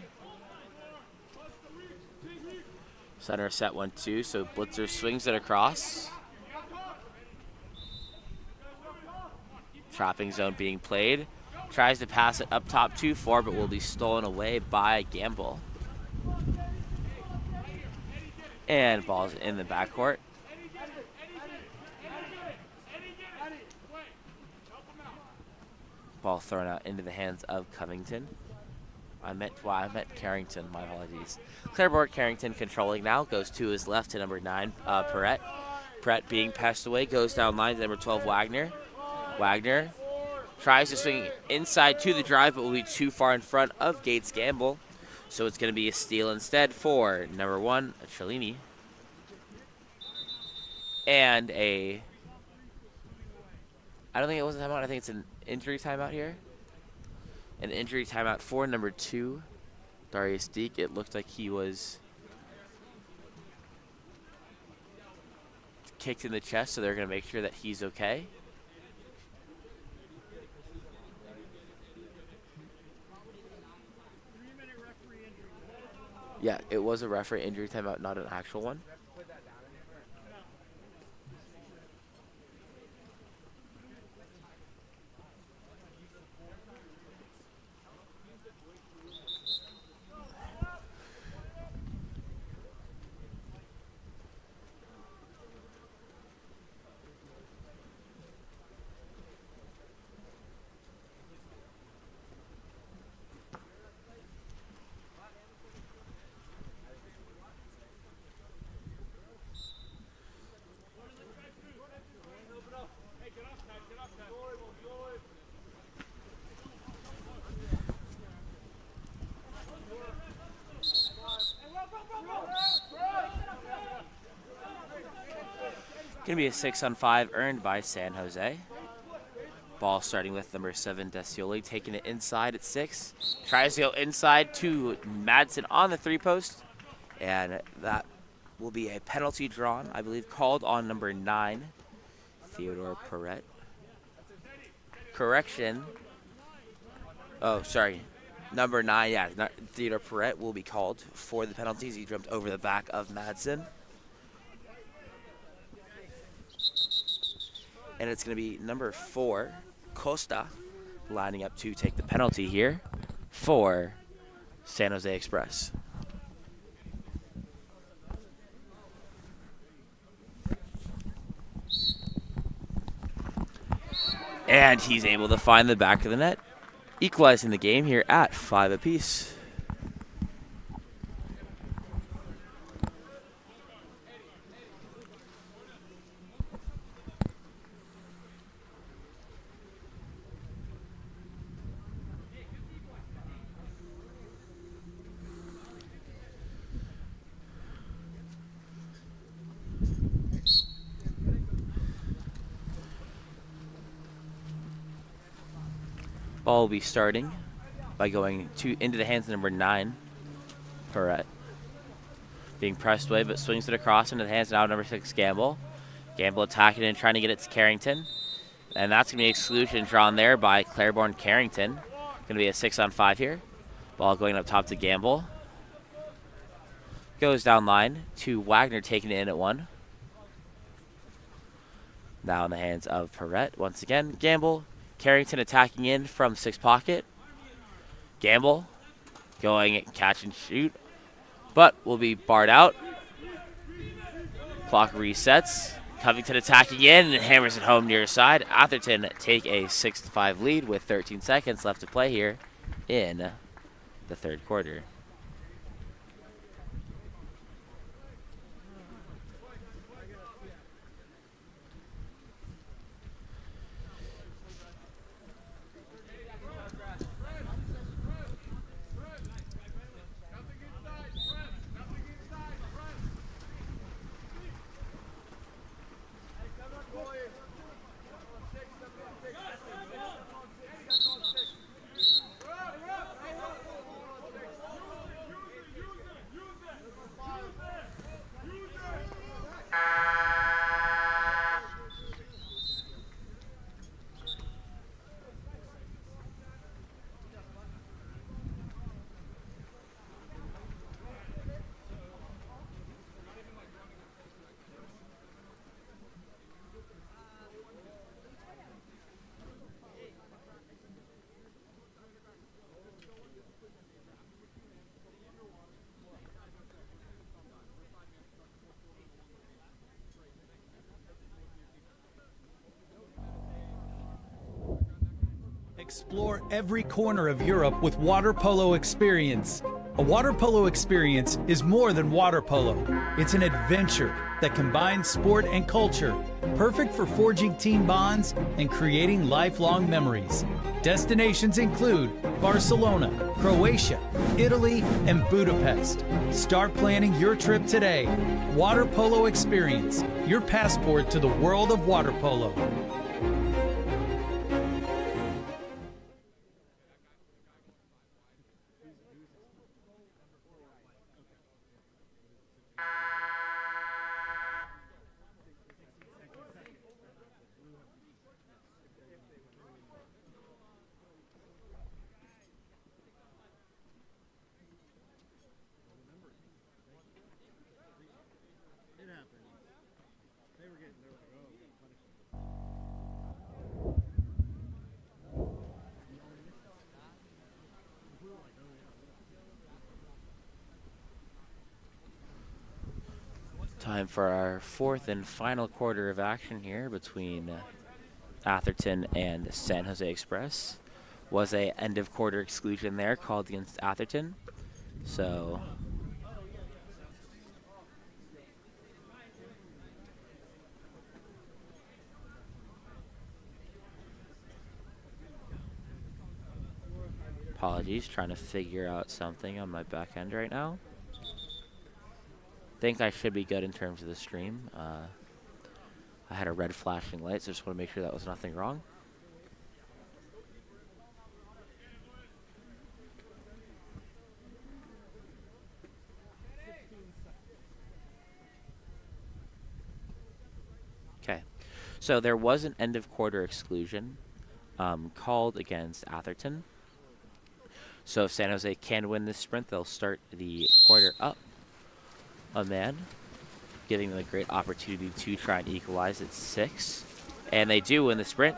Center set 1-2, so Blitzer swings it across. Trapping zone being played. Tries to pass it up top 2-4, but will be stolen away by Gamble. And ball's in the backcourt. Ball thrown out into the hands of Covington. I meant Carrington, my apologies. Clearboard Carrington controlling now, goes to his left to number 9, Perrette. Perrette being passed away, goes down line to number 12, Wagner. Wagner tries to swing inside to the drive, but will be too far in front of Gates Gamble. So it's going to be a steal instead for number 1, Cellini. And I don't think it was a timeout, I think it's an injury timeout here. An injury timeout for number 2, Darius Deek. It looked like he was kicked in the chest, so they're going to make sure that he's okay. Yeah, it was a referee injury timeout, not an actual one. Going to be a 6-on-5 earned by San Jose. Ball starting with number 7, Descioli, taking it inside at 6. Tries to go inside to Madsen on the 3-post. And that will be a penalty drawn, I believe, called on number 9, Theodore Perret. Correction. Oh, sorry. Number 9, yeah, Theodore Perret will be called for the penalties. He jumped over the back of Madsen. And it's going to be number 4, Costa, lining up to take the penalty here for San Jose Express. And he's able to find the back of the net, equalizing the game here at 5 apiece. Ball will be starting by going into the hands of number 9, Perret. Being pressed away, but swings it across into the hands now of number 6, Gamble. Gamble attacking and trying to get it to Carrington. And that's going to be exclusion drawn there by Claiborne Carrington. Going to be a 6-on-5 here. Ball going up top to Gamble. Goes down line to Wagner, taking it in at 1. Now in the hands of Perret. Once again, Gamble. Carrington attacking in from 6 pocket. Gamble going catch and shoot, but will be barred out. Clock resets. Covington attacking in and hammers it home near side. Atherton take a 6-5 lead with 13 seconds left to play here in the 3rd quarter. Explore every corner of Europe with water polo experience. A water polo experience is more than water polo. It's an adventure that combines sport and culture, perfect for forging team bonds and creating lifelong memories. Destinations include Barcelona, Croatia, Italy, and Budapest. Start planning your trip today. Water Polo Experience, your passport to the world of water polo. Time for our fourth and final quarter of action here between Atherton and San Jose Express. Was a end of quarter exclusion there called against Atherton. So apologies, trying to figure out something on my back end right now. Think I should be good in terms of the stream. I had a red flashing light, so just want to make sure that was nothing wrong. Okay, so there was an end of quarter exclusion called against Atherton. So if San Jose can win this sprint, they'll start the quarter up a man, giving them a great opportunity to try and equalize at 6. And they do win the sprint.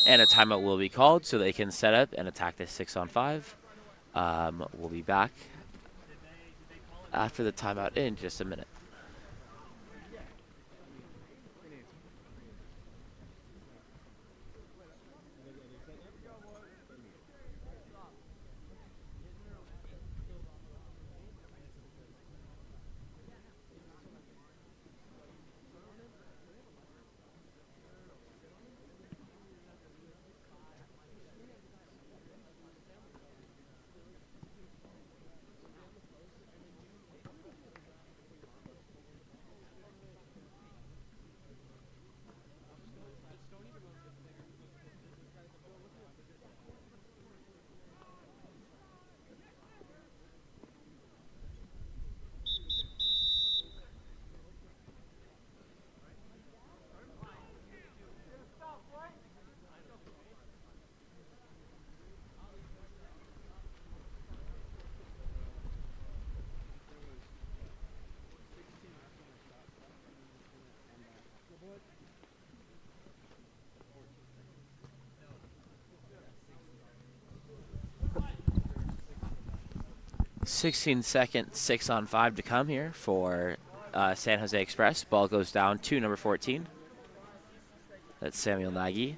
And a timeout will be called so they can set up and attack this 6-on-5. We'll be back after the timeout in just a minute. .16 6-on-5 to come here for San Jose Express. Ball goes down to number 14. That's Samuel Nagy.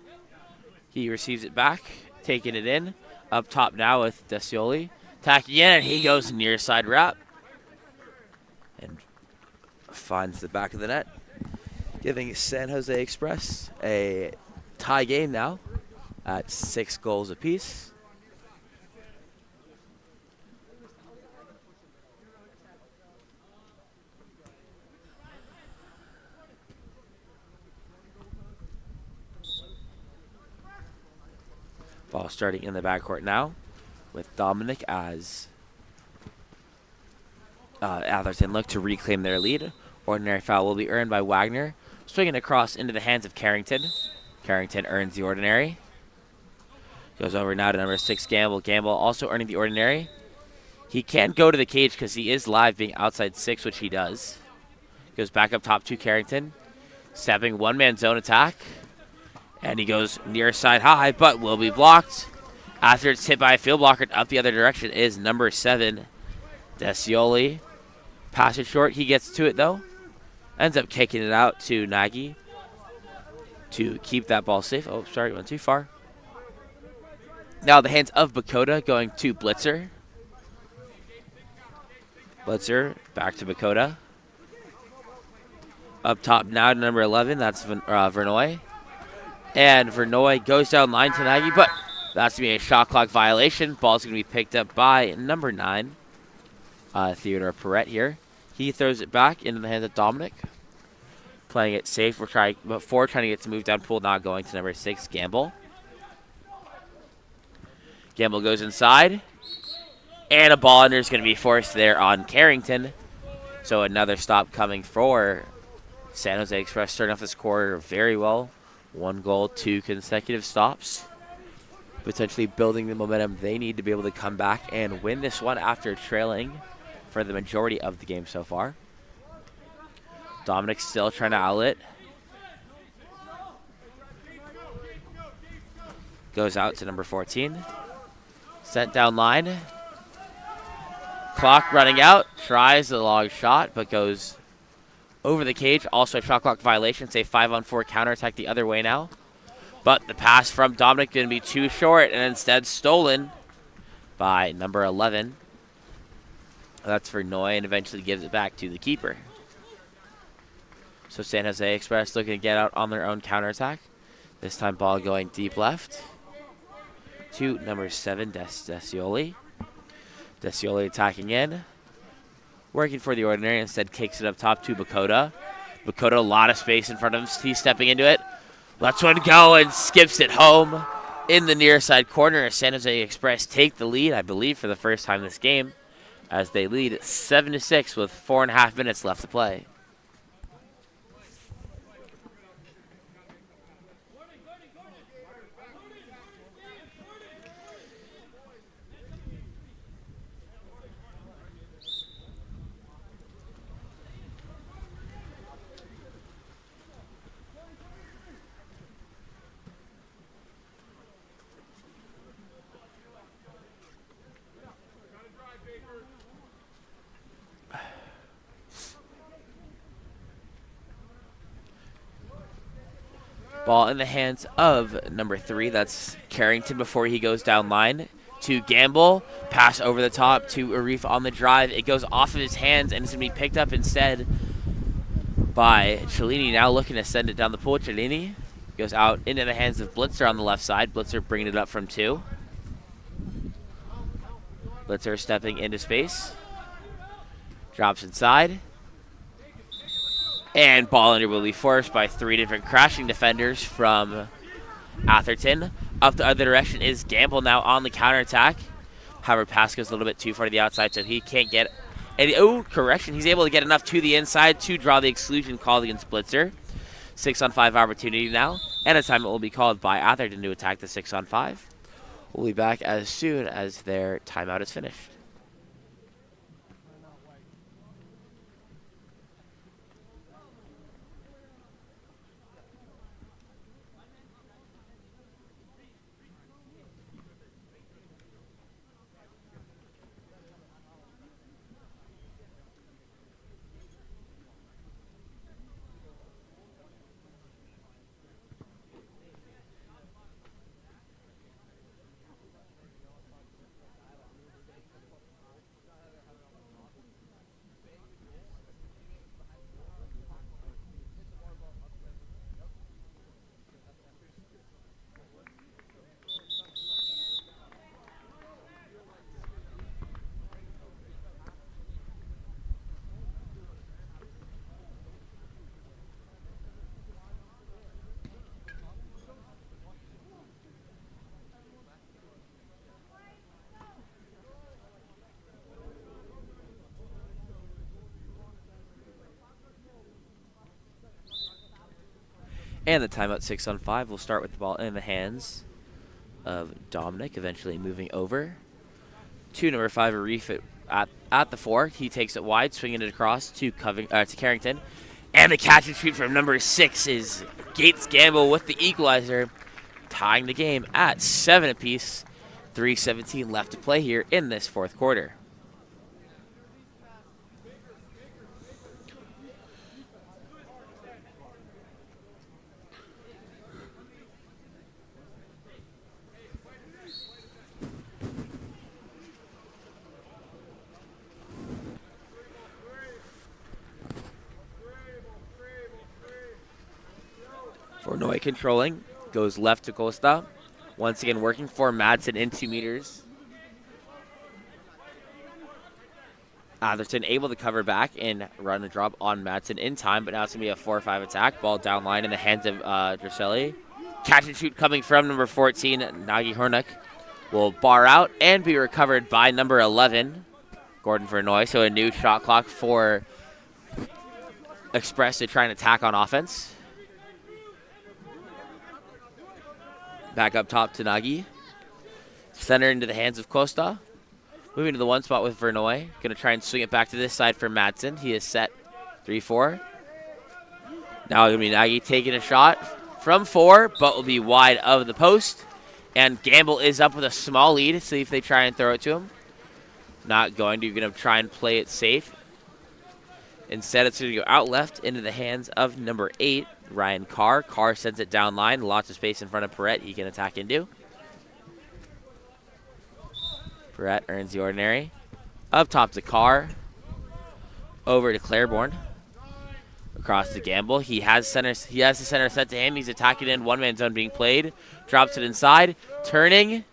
He receives it back, taking it in. Up top now with Desioli. Tacking in, and he goes near side wrap. And finds the back of the net, giving San Jose Express a tie game now at 6 goals apiece. Ball starting in the backcourt now with Dominic as Atherton look to reclaim their lead. Ordinary foul will be earned by Wagner. Swinging across into the hands of Carrington. Carrington earns the ordinary. Goes over now to number 6, Gamble. Gamble also earning the ordinary. He can't go to the cage because he is live being outside 6, which he does. Goes back up top to Carrington. Stepping one-man zone attack. And he goes near side high, but will be blocked. After it's hit by a field blocker up the other direction is number 7, Desioli. Pass it short. He gets to it, though. Ends up kicking it out to Nagy to keep that ball safe. Oh, sorry, went too far. Now the hands of Bakota going to Blitzer. Blitzer back to Bakota. Up top now to number 11. That's Vernoy. And Vernoy goes down line to Nagy, but that's going to be a shot clock violation. Ball's going to be picked up by number 9, Theodore Perrette here. He throws it back into the hands of Dominic. Playing it safe. Trying to get to move down pool, not going to number 6, Gamble. Gamble goes inside. And a ball under is going to be forced there on Carrington. So another stop coming for San Jose Express, starting off this quarter very well. 1 goal, 2 consecutive stops. Potentially building the momentum they need to be able to come back and win this one after trailing for the majority of the game so far. Dominic still trying to outlet. Goes out to number 14. Sent down line. Clock running out. Tries the long shot, but goes over the cage. Also a shot clock violation. It's a 5-on-4 counterattack the other way now. But the pass from Dominic going to be too short and instead stolen by number 11. That's for Noy and eventually gives it back to the keeper. So San Jose Express looking to get out on their own counterattack. This time ball going deep left to number 7, Desioli. Desioli attacking in. Working for the Ordinary, instead kicks it up top to Bakota. Bakota, a lot of space in front of him. He's stepping into it. Lets one go and skips it home in the near side corner. San Jose Express take the lead, I believe, for the first time this game, as they lead 7-6 with 4.5 minutes left to play. Ball in the hands of number 3. That's Carrington before he goes down line to Gamble. Pass over the top to Arif on the drive. It goes off of his hands and it's going to be picked up instead by Cellini. Now looking to send it down the pool. Cellini goes out into the hands of Blitzer on the left side. Blitzer bringing it up from 2. Blitzer stepping into space. Drops inside. And ball under will be forced by 3 different crashing defenders from Atherton. Up the other direction is Gamble now on the counterattack. However, pass goes a little bit too far to the outside, so he can't get any. Oh, correction. He's able to get enough to the inside to draw the exclusion called against Blitzer. 6-on-5 opportunity now. And a timeout will be called by Atherton to attack the 6-on-5. We'll be back as soon as their timeout is finished. And the timeout 6-on-5 will start with the ball in the hands of Dominic, eventually moving over to number 5, Arif at the 4. He takes it wide, swinging it across to Carrington. And the catch and shoot from number 6 is Gates Gamble with the equalizer, tying the game at 7 apiece. 3:17 left to play here in this fourth quarter. Fornoy controlling, goes left to Costa. Once again working for Madsen in 2 meters. Atherton able to cover back and run a drop on Madsen in time, but now it's going to be a 4-5 attack. Ball down line in the hands of Drselli. Catch and shoot coming from number 14, Nagy Hornick. Will bar out and be recovered by number 11, Gordon Vernoy. So a new shot clock for Express to try and attack on offense. Back up top to Nagy. Center into the hands of Costa. Moving to the 1 spot with Vernoy. Going to try and swing it back to this side for Madsen. He is set 3-4. Now going to be Nagy taking a shot from 4, but will be wide of the post. And Gamble is up with a small lead. See if they try and throw it to him. Not going to. You're going to try and play it safe. Instead, it's going to go out left into the hands of number 8, Ryan Carr. Carr sends it down line. Lots of space in front of Perrette he can attack into. Perrette earns the ordinary. Up top to Carr. Over to Claiborne. Across to Gamble. He has the center set to him. He's attacking in. One-man zone being played. Drops it inside. Turning.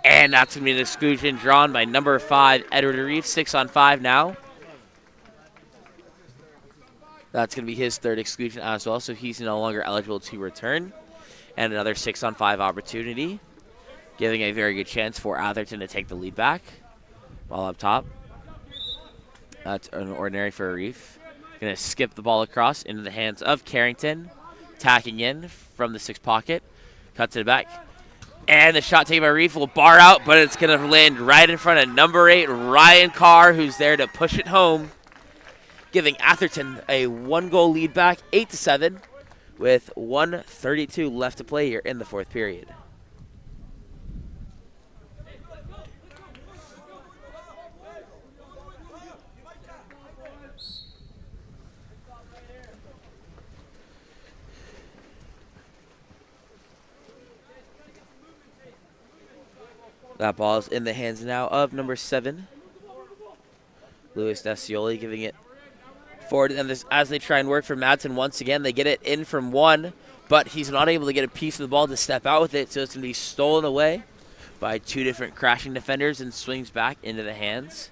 And that's going to be an exclusion drawn by number 5, Edward Arif. 6-on-5 now. That's going to be his 3rd exclusion as well, so he's no longer eligible to return. And another 6-on-5 opportunity, giving a very good chance for Atherton to take the lead back. Ball up top. That's an ordinary for Arif. Going to skip the ball across into the hands of Carrington. Tacking in from the 6 pocket. Cut to the back. And the shot taken by Arif will bar out, but it's going to land right in front of number 8, Ryan Carr, who's there to push it home, giving Atherton a 1-goal lead back, 8-7, with 1:32 left to play here in the 4th period. That ball is in the hands now of number 7, Louis Descioli, giving it forward. And this, as they try and work for Madsen once again, they get it in from 1, but he's not able to get a piece of the ball to step out with it, so it's going to be stolen away by 2 different crashing defenders and swings back into the hands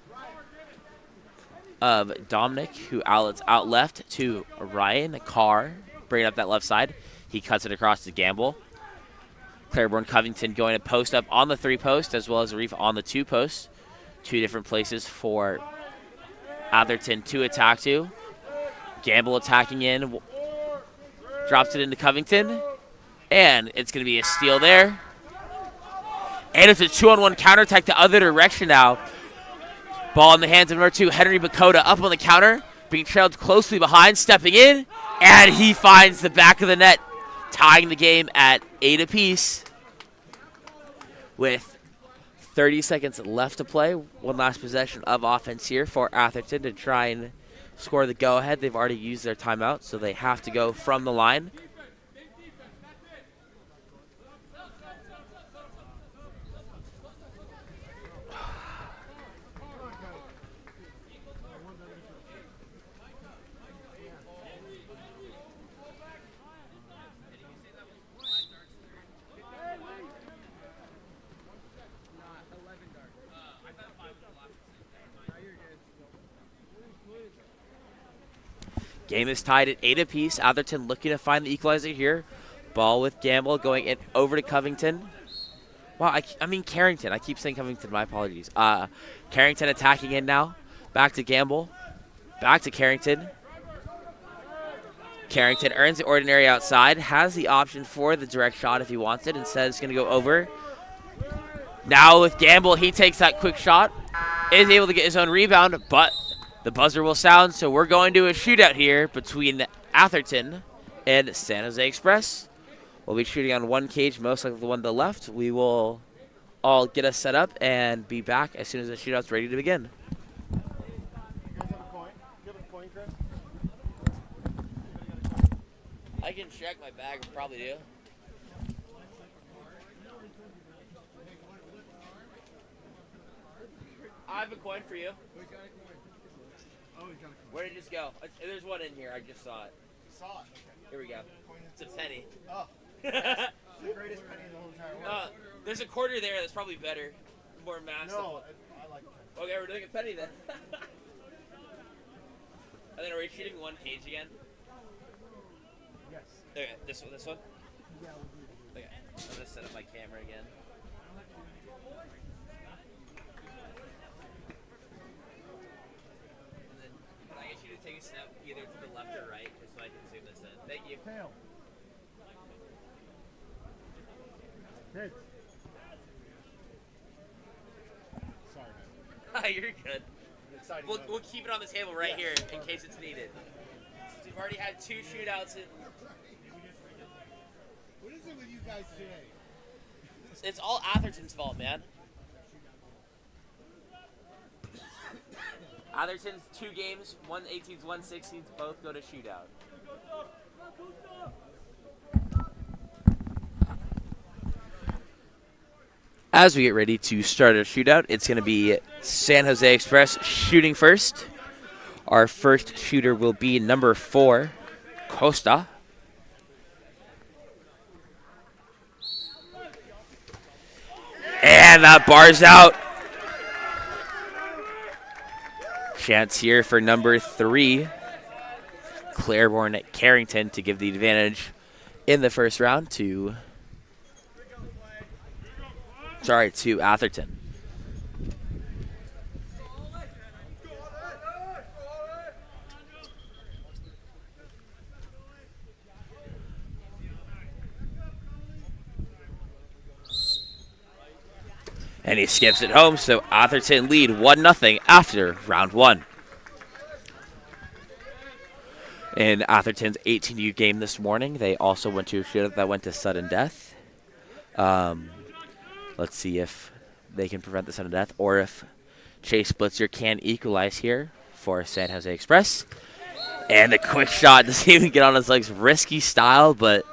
of Dominic, who outlets out left to Ryan Carr, bringing up that left side. He cuts it across to Gamble. Claiborne Covington going to post up on the 3-post as well as Arif on the 2-post. 2 different places for Atherton to attack to. Gamble attacking in. Drops it into Covington. And it's going to be a steal there. And it's a 2-on-1 counterattack the other direction now. Ball in the hands of number 2, Henry Bakota, up on the counter. Being trailed closely behind, stepping in. And he finds the back of the net, tying the game at 8 apiece with 30 seconds left to play. One last possession of offense here for Atherton to try and score the go-ahead. They've already used their timeout, so they have to go from the line. Game is tied at 8 apiece. Atherton looking to find the equalizer here. Ball with Gamble going in over to Covington. Wow, I mean Carrington. I keep saying Covington. My apologies. Carrington attacking in now. Back to Gamble. Back to Carrington. Carrington earns the ordinary outside. Has the option for the direct shot if he wants it. Instead, it's going to go over. Now with Gamble, he takes that quick shot. Is able to get his own rebound, but the buzzer will sound, so we're going to a shootout here between Atherton and San Jose Express. We'll be shooting on one cage, most likely the one to the left. We will all get us set up and be back as soon as the shootout's ready to begin. You guys have a coin? You have a coin, Chris? I can check my bag, I probably do. I have a coin for you. Where did it just go? There's one in here. I just saw it. You saw it. Okay. Here we go. It's a penny. Oh. It's the greatest penny in the whole entire world. There's a quarter there that's probably better. More massive. No, I like it. Okay, we're doing a penny then. And then are we shooting one cage again? Yes. Okay, this one? Yeah, we'll do it. Okay, I'm gonna set up my camera again. And then can I get you to take a step either to the left or right, just so I can zoom this in? Thank you. Tail. Kids. Sorry, man. You're good. Exciting. We'll keep it on the table right here in case it's needed. So we've already had 2 shootouts. What is it with you guys today? It's all Atherton's fault, man. Atherton's 2 games, 118s, 116s, both go to shootout. As we get ready to start our shootout, it's going to be San Jose Express shooting first. Our first shooter will be number 4, Costa. And that bar's out. Chance here for number 3, Claiborne Carrington, to give the advantage in the first round to Atherton. And he skips it home, so Atherton lead 1-0 after round 1. In Atherton's 18U game this morning, they also went to a shootout that went to sudden death. Let's see if they can prevent the sudden death, or if Chase Blitzer can equalize here for San Jose Express. And the quick shot doesn't even get on his legs, risky style, but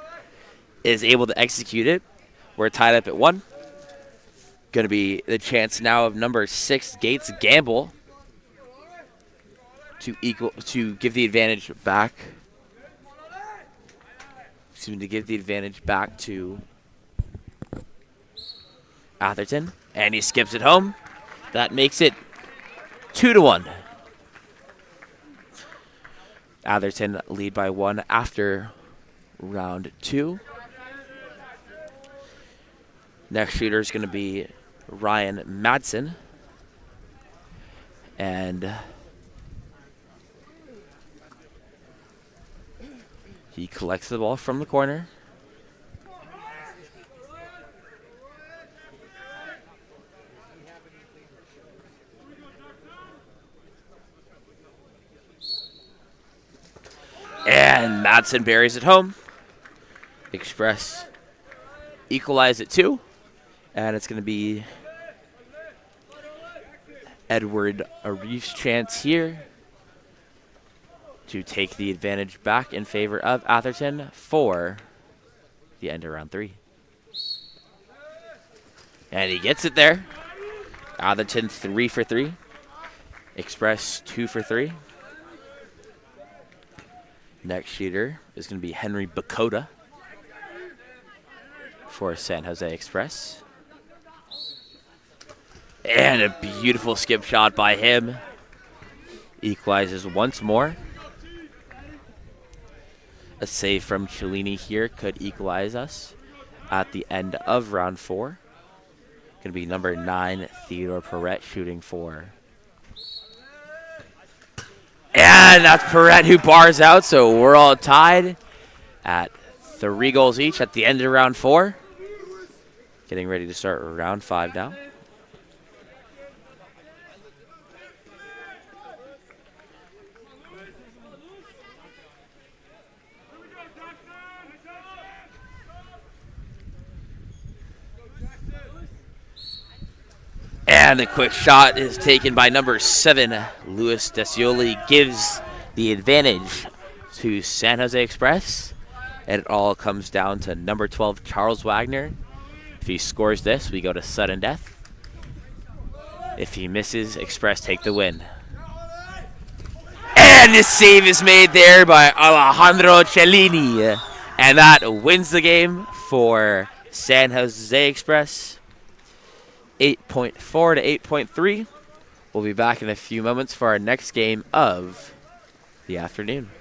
is able to execute it. We're tied up at 1. Going to be the chance now of number 6, Gates Gamble, to give the advantage back. To give the advantage back to Atherton, and he skips it home. That makes it 2-1. Atherton lead by 1 after round 2. Next shooter is going to be Ryan Madsen, and he collects the ball from the corner. And Madsen buries it home. Express equalize at 2, and it's going to be Edward Arif's chance here to take the advantage back in favor of Atherton for the end of round 3. And he gets it there. Atherton 3 for 3. Express 2 for 3. Next shooter is going to be Henry Bakota for San Jose Express. And a beautiful skip shot by him. Equalizes once more. A save from Cellini here could equalize us at the end of round 4. Going to be number 9, Theodore Perrette, shooting for. And that's Perrette who bars out, so we're all tied at 3 goals each at the end of round 4. Getting ready to start round 5 now. And the quick shot is taken by number 7, Luis Desioli, gives the advantage to San Jose Express. And it all comes down to number 12, Charles Wagner. If he scores this, we go to sudden death. If he misses, Express take the win. And the save is made there by Alejandro Cellini. And that wins the game for San Jose Express. 8.4 to 8.3. We'll be back in a few moments for our next game of the afternoon.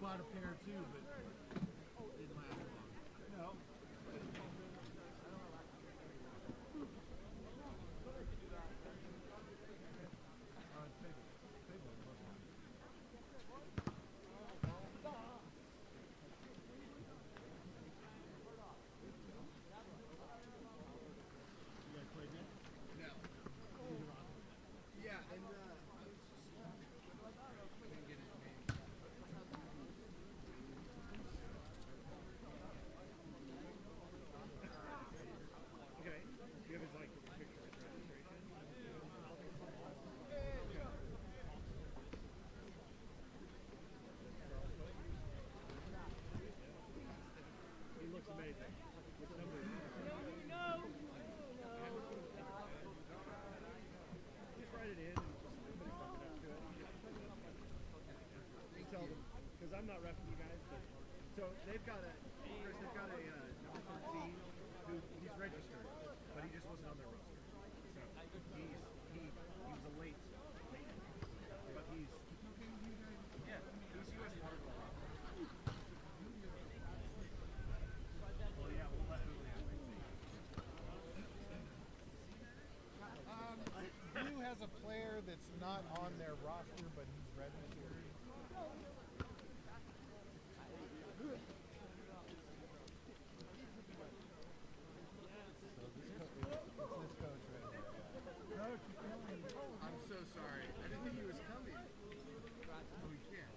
bought a pair too, but didn't last long. No. Because I'm not repping you guys, but so they've got a number 13 who he's registered, but he just wasn't on their roster. So he was a late, but he's US water polo. Well, yeah, we'll let Blue has a player that's not on their roster, but he's registered. I'm so sorry. I didn't think he was coming. Oh, he can't.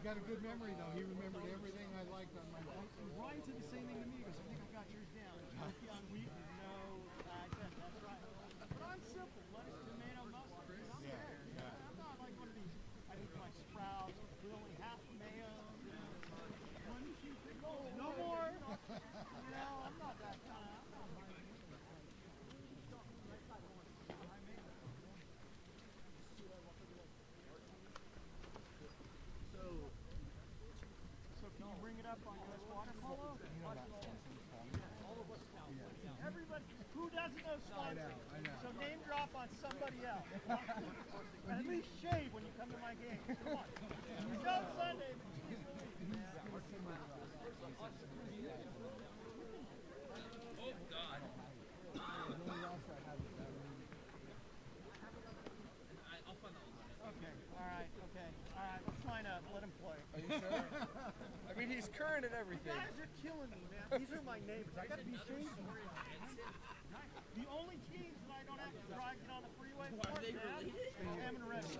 He's got a good memory, though. He remembered everything I liked on my phone. Ryan said the same thing to me. He goes, I think I got yours down. Turkey on wheat, no, I said, that's right. But I'm simple. Lettuce, tomato, mustard. I'm there. I'm not like one of these. I think my sprouts with only half mayo. No more. No, I'm not that kind of. So can you bring it up on US water polo? Everybody, who doesn't know sponsor? I know. So name drop on somebody else. At least shave when you come to my game. Come on. We go Sunday, but geez Louise. Oh, God. I'll find that one. Okay, all right, let's line up, let him play. Are you sure? I mean, he's current at everything. You guys are killing me, man. These are my neighbors. I gotta be shady. The only teams that I don't have to drive get on the freeway for, Are they Dad, related? is Ham and Red. I've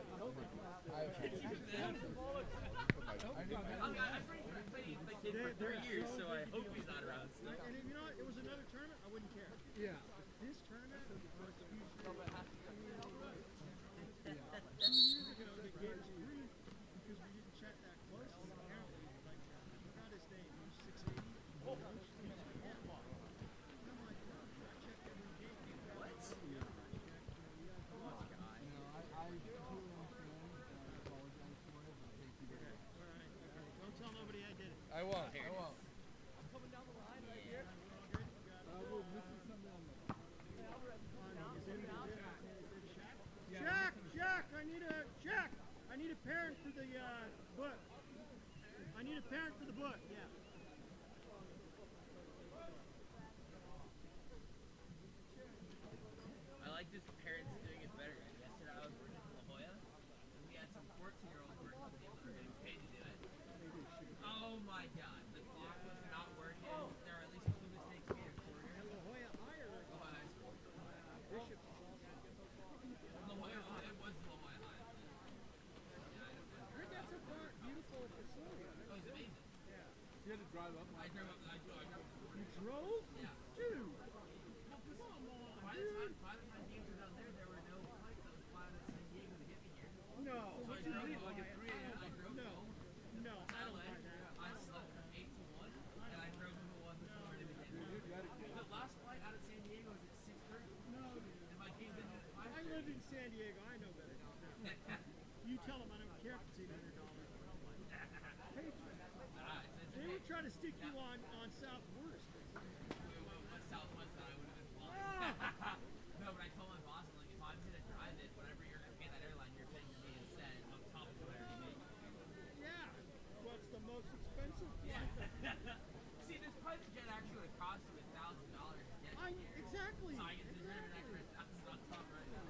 played for years, so I hope he's not around. And you know what? It was another tournament, I wouldn't care. Yeah. This tournament was a huge deal. 2 years ago, they gave us grief because we didn't check that closely. Apparently, like, I forgot his name. He was 680. Oh, and I'm like, I check every game. What? I completely understand, and I apologize for it, but thank you very much. All right. parent for the book. I need a parent for the book. Yeah. I like this parents doing it better. Yesterday I was working in La Jolla, and we had some 14-year-olds working with people that were getting paid to do it. Oh my god, the clock was not working. There were at least 2 mistakes made in 4 years. La Jolla High or La Jolla High School. Bishop is also. La Jolla High, it was La Jolla High. Yeah, I know. I heard that's a beautiful facility. It was amazing. Yeah. You had to drive up. I drove up. You drove? Yeah. Dude. By the time games were down there, there were no flights that was flying to San Diego to get me here. No. So I drove like at 3 a.m. I drove No. home. No, I don't buy that. I slept from 8 to 1, and I drove home at 1 this morning to get here. The last flight out of San Diego was at 6:30. No. And my game ended at 5:30. I live in San Diego. I know better. You tell them I don't care if it's $800. They were trying to stick you on Southwest. Southwest that I would have been flying. No, but I told my boss, like, if I'm going to drive it, whatever you're going to pay that airline, you're paying me instead on top of whatever you make. Yeah. What's the most expensive? Yeah. See, this private jet actually would have cost you $1,000 to get me here. Exactly. So I get to reserve an extra 1,000 on top right now.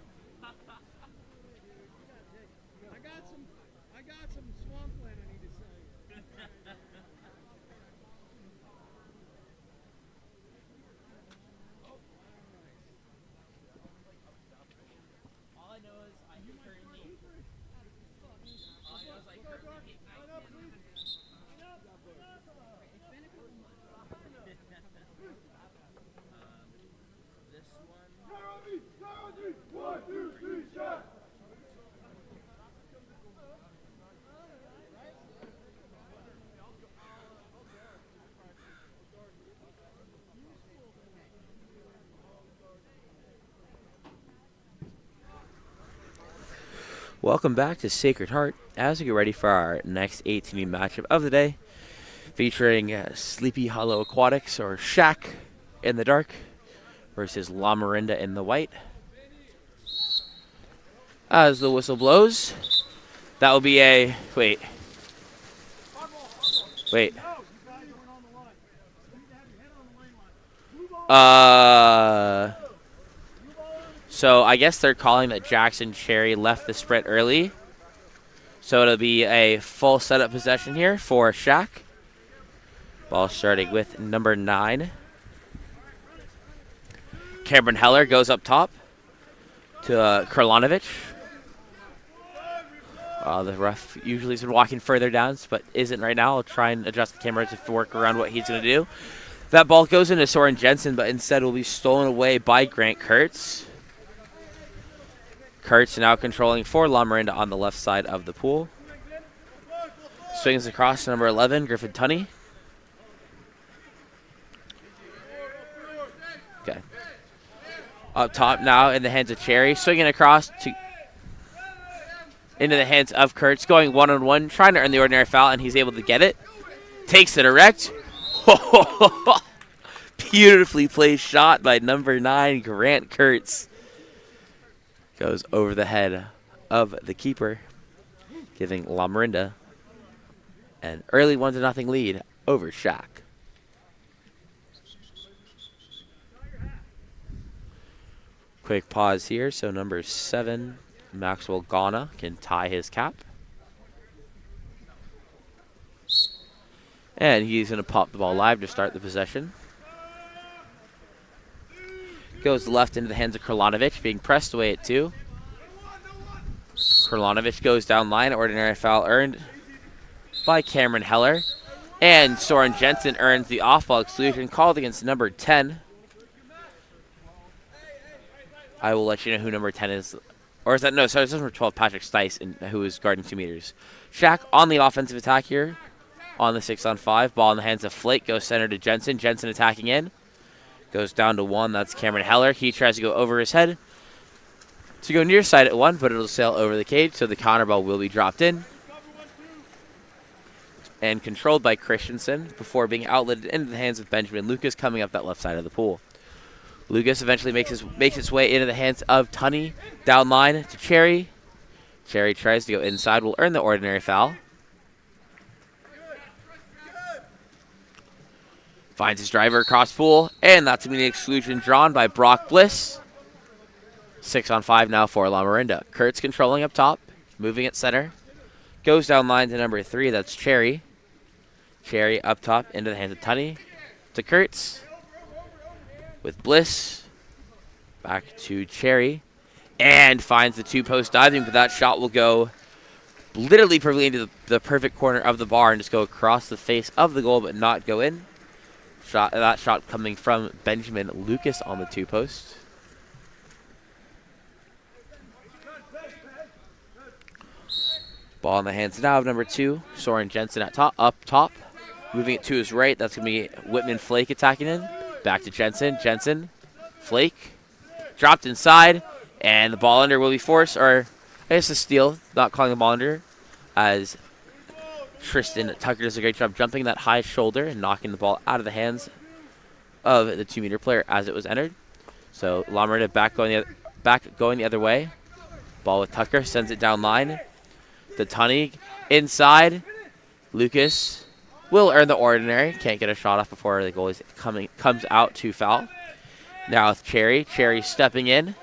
I got some swampland I need to sell you. All I know is I currently. All I know is I currently hate this one. 1, 2, 3, shot. Welcome back to Sacred Heart as we get ready for our next 18U matchup of the day, featuring Sleepy Hollow Aquatics, or SHAQ, in the dark versus Lamorinda in the white. As the whistle blows, that will be a wait. So I guess they're calling that Jackson Cherry left the sprint early. So it'll be a full setup possession here for SHAQ. Ball starting with number 9. Cameron Heller goes up top to Kralonovich. The ref usually has been walking further down, but isn't right now. I'll try and adjust the camera to work around what he's going to do. That ball goes into Soren Jensen, but instead will be stolen away by Grant Kurtz. Kurtz now controlling for Lamorinda on the left side of the pool. Swings across to number 11, Griffin Tunney. Okay. Up top now in the hands of Cherry. Swinging across into the hands of Kurtz. Going one-on-one, trying to earn the ordinary foul, and he's able to get it. Takes it erect. Beautifully played shot by number 9, Grant Kurtz. Goes over the head of the keeper, giving Lamorinda an early 1-0 lead over SHAQ. Quick pause here so number 7, Maxwell Ghana, can tie his cap. And he's going to pop the ball live to start the possession. Goes left into the hands of Kralonovich, being pressed away at 2. Kralonovich goes down line, ordinary foul earned by Cameron Heller. And Soren Jensen earns the off-ball exclusion called against number 10. I will let you know who number 10 is. Or is that, no, sorry, it's number 12, Patrick Stice, who is guarding 2 meters. SHAQ on the offensive attack here on the 6-on-5. Ball in the hands of Flake, goes center to Jensen. Jensen attacking in. Goes down to 1. That's Cameron Heller. He tries to go over his head to go near side at 1, but it'll sail over the cage, so the counter ball will be dropped in. And controlled by Christensen before being outletted into the hands of Benjamin Lucas coming up that left side of the pool. Lucas eventually makes his way into the hands of Tunney. Down line to Cherry. Cherry tries to go inside, will earn the ordinary foul. Finds his driver across pool, and that's going to be an exclusion drawn by Brock Bliss. 6-on-5 now for Lamorinda. Kurtz controlling up top, moving at center. Goes down line to number 3, that's Cherry. Cherry up top into the hands of Tunney. To Kurtz. With Bliss. Back to Cherry. And finds the two-post diving, but that shot will go literally perfectly into the perfect corner of the bar and just go across the face of the goal, but not go in. That shot coming from Benjamin Lucas on the two-post. Ball in the hands now of number 2, Soren Jensen up top. Moving it to his right, that's going to be Whitman Flake attacking in. Back to Jensen. Jensen, Flake, dropped inside, and the ball under will be forced, or I guess a steal, not calling the ball under, as Tristan Tucker does a great job jumping that high shoulder and knocking the ball out of the hands of the 2-meter player as it was entered. So Lamorinda back going the other way. Ball with Tucker, sends it down line. The Tunney inside. Lucas will earn the ordinary. Can't get a shot off before the goalie comes out to foul. Now with Cherry. Cherry stepping in.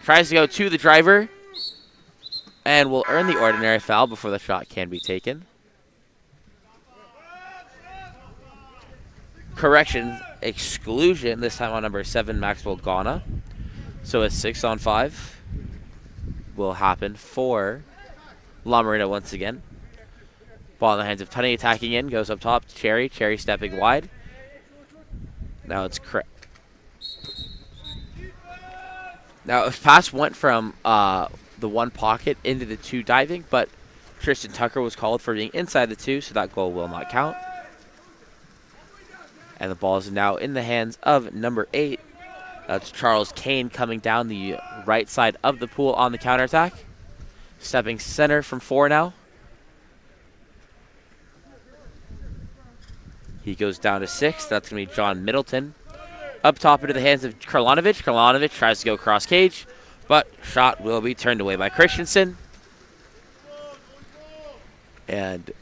Tries to go to the driver. And will earn the ordinary foul before the shot can be taken. Correction, exclusion, this time on number 7, Maxwell Ghana. So a 6-on-5 will happen for Lamorinda once again. Ball in the hands of Tunney attacking in, goes up top to Cherry. Cherry stepping wide. Now it's correct. Now his pass went from the one pocket into the 2 diving, but Tristan Tucker was called for being inside the 2, so that goal will not count. And the ball is now in the hands of number 8. That's Charles Kane coming down the right side of the pool on the counterattack. Stepping center from 4 now. He goes down to 6. That's going to be John Middleton. Up top into the hands of Karlanovic. Karlanovic tries to go cross cage, but shot will be turned away by Christensen. And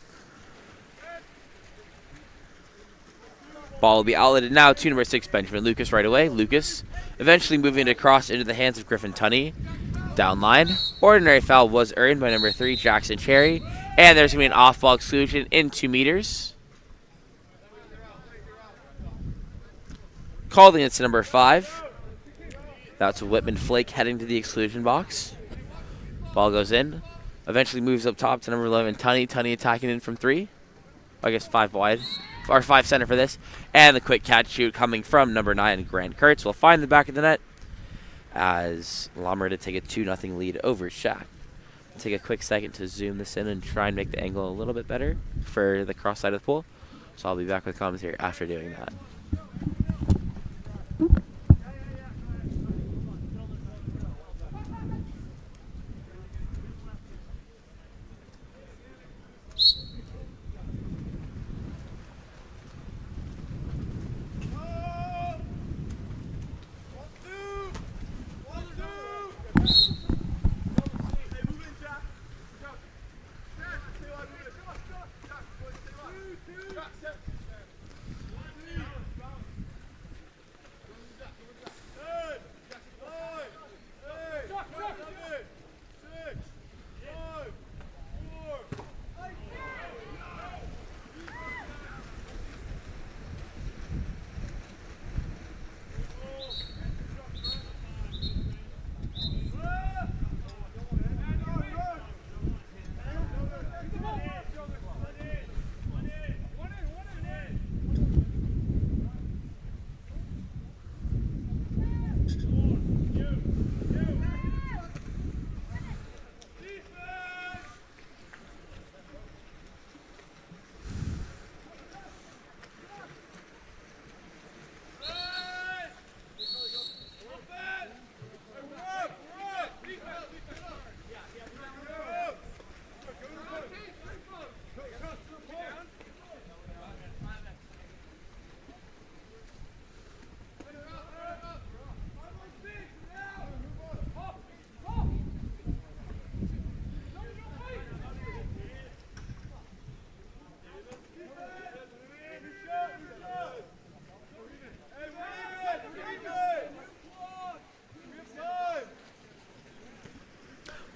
ball will be outletted now to number 6, Benjamin Lucas right away. Lucas eventually moving it across into the hands of Griffin Tunney. Down line. Ordinary foul was earned by number 3, Jackson Cherry. And there's going to be an off-ball exclusion in 2 meters. Called against number 5. That's Whitman Flake heading to the exclusion box. Ball goes in. Eventually moves up top to number 11, Tunney. Tunney attacking in from 3. I guess 5 wide. Or 5 center for this. And the quick catch shoot coming from number 9, Grant Kurtz. Will find the back of the net as Lamorinda take a 2-0 lead over SHAQ. Take a quick second to zoom this in and try and make the angle a little bit better for the cross side of the pool. So I'll be back with commentary after doing that.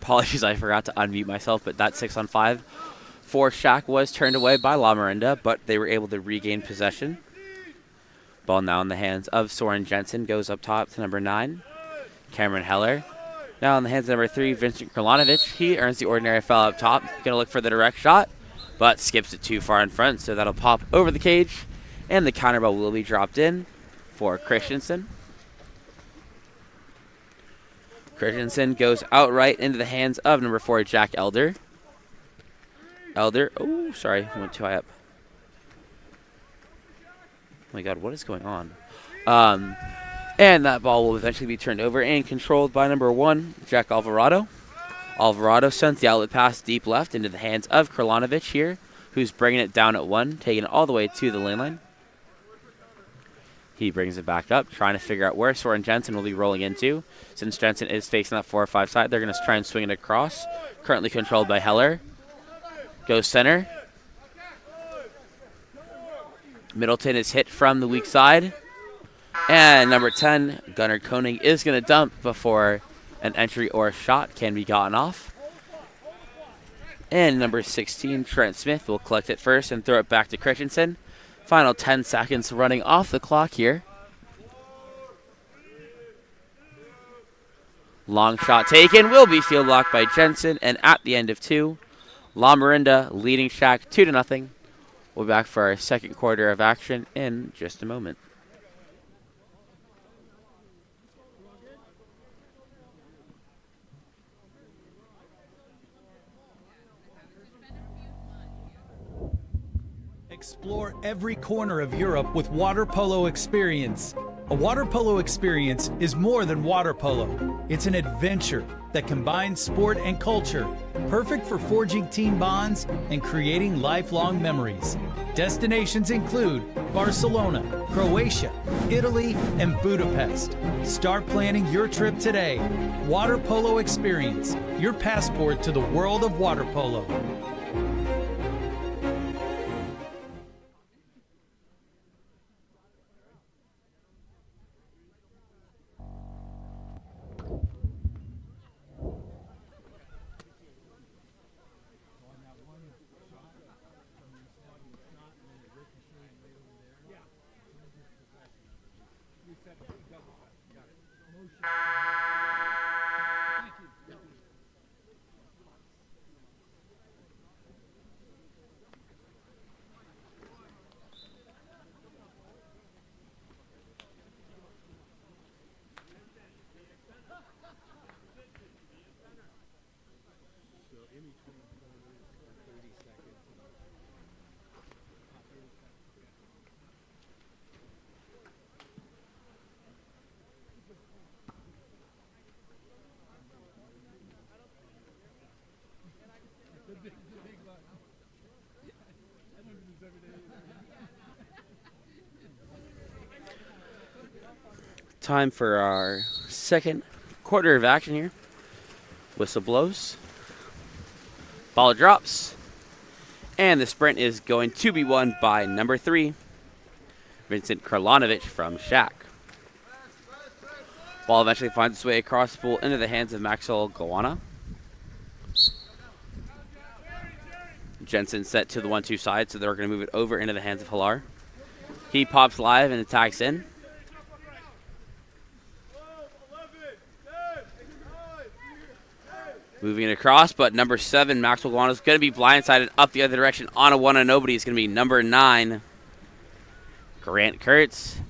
Apologies, I forgot to unmute myself, but that 6-on-5 for SHAQ was turned away by Lamorinda, but they were able to regain possession. Ball now in the hands of Soren Jensen, goes up top to number 9, Cameron Heller. Now in the hands of number 3, Vincent Kralanovich. He earns the ordinary foul up top. Going to look for the direct shot, but skips it too far in front, so that'll pop over the cage, and the counter ball will be dropped in for Christensen. Christensen goes outright into the hands of number 4, Jack Elder. Elder, oh, sorry, went too high up. Oh my God, what is going on? And that ball will eventually be turned over and controlled by number 1, Jack Alvarado. Alvarado sends the outlet pass deep left into the hands of Kralanovich here, who's bringing it down at 1, taking it all the way to the lane line. He brings it back up, trying to figure out where Soren Jensen will be rolling into. Since Jensen is facing that 4 or 5 side, they're going to try and swing it across. Currently controlled by Heller. Goes center. Middleton is hit from the weak side. And number 10, Gunnar Koenig, is going to dump before an entry or a shot can be gotten off. And number 16, Trent Smith, will collect it first and throw it back to Christensen. Final 10 seconds running off the clock here. Long shot taken, will be field blocked by Jensen, and at the end of 2, Lamorinda leading SHAQ 2-0. We'll be back for our second quarter of action in just a moment. Explore every corner of Europe with water polo experience. A water polo experience is more than water polo. It's an adventure that combines sport and culture, perfect for forging team bonds and creating lifelong memories. Destinations include Barcelona, Croatia, Italy, and Budapest. Start planning your trip today. Water Polo Experience, your passport to the world of water polo. Time for our second quarter of action here. Whistle blows. Ball drops. And the sprint is going to be won by number 3, Vincent Kralanovich from SHAQ. Ball eventually finds its way across the pool into the hands of Maxwell Gawana. Jensen set to the 1-2 side, so they're going to move it over into the hands of Halar. He pops live and attacks in. Moving it across, but number 7, Maxwell Gawana, is going to be blindsided up the other direction on a 1-0. It's going to be number 9, Grant Kurtz,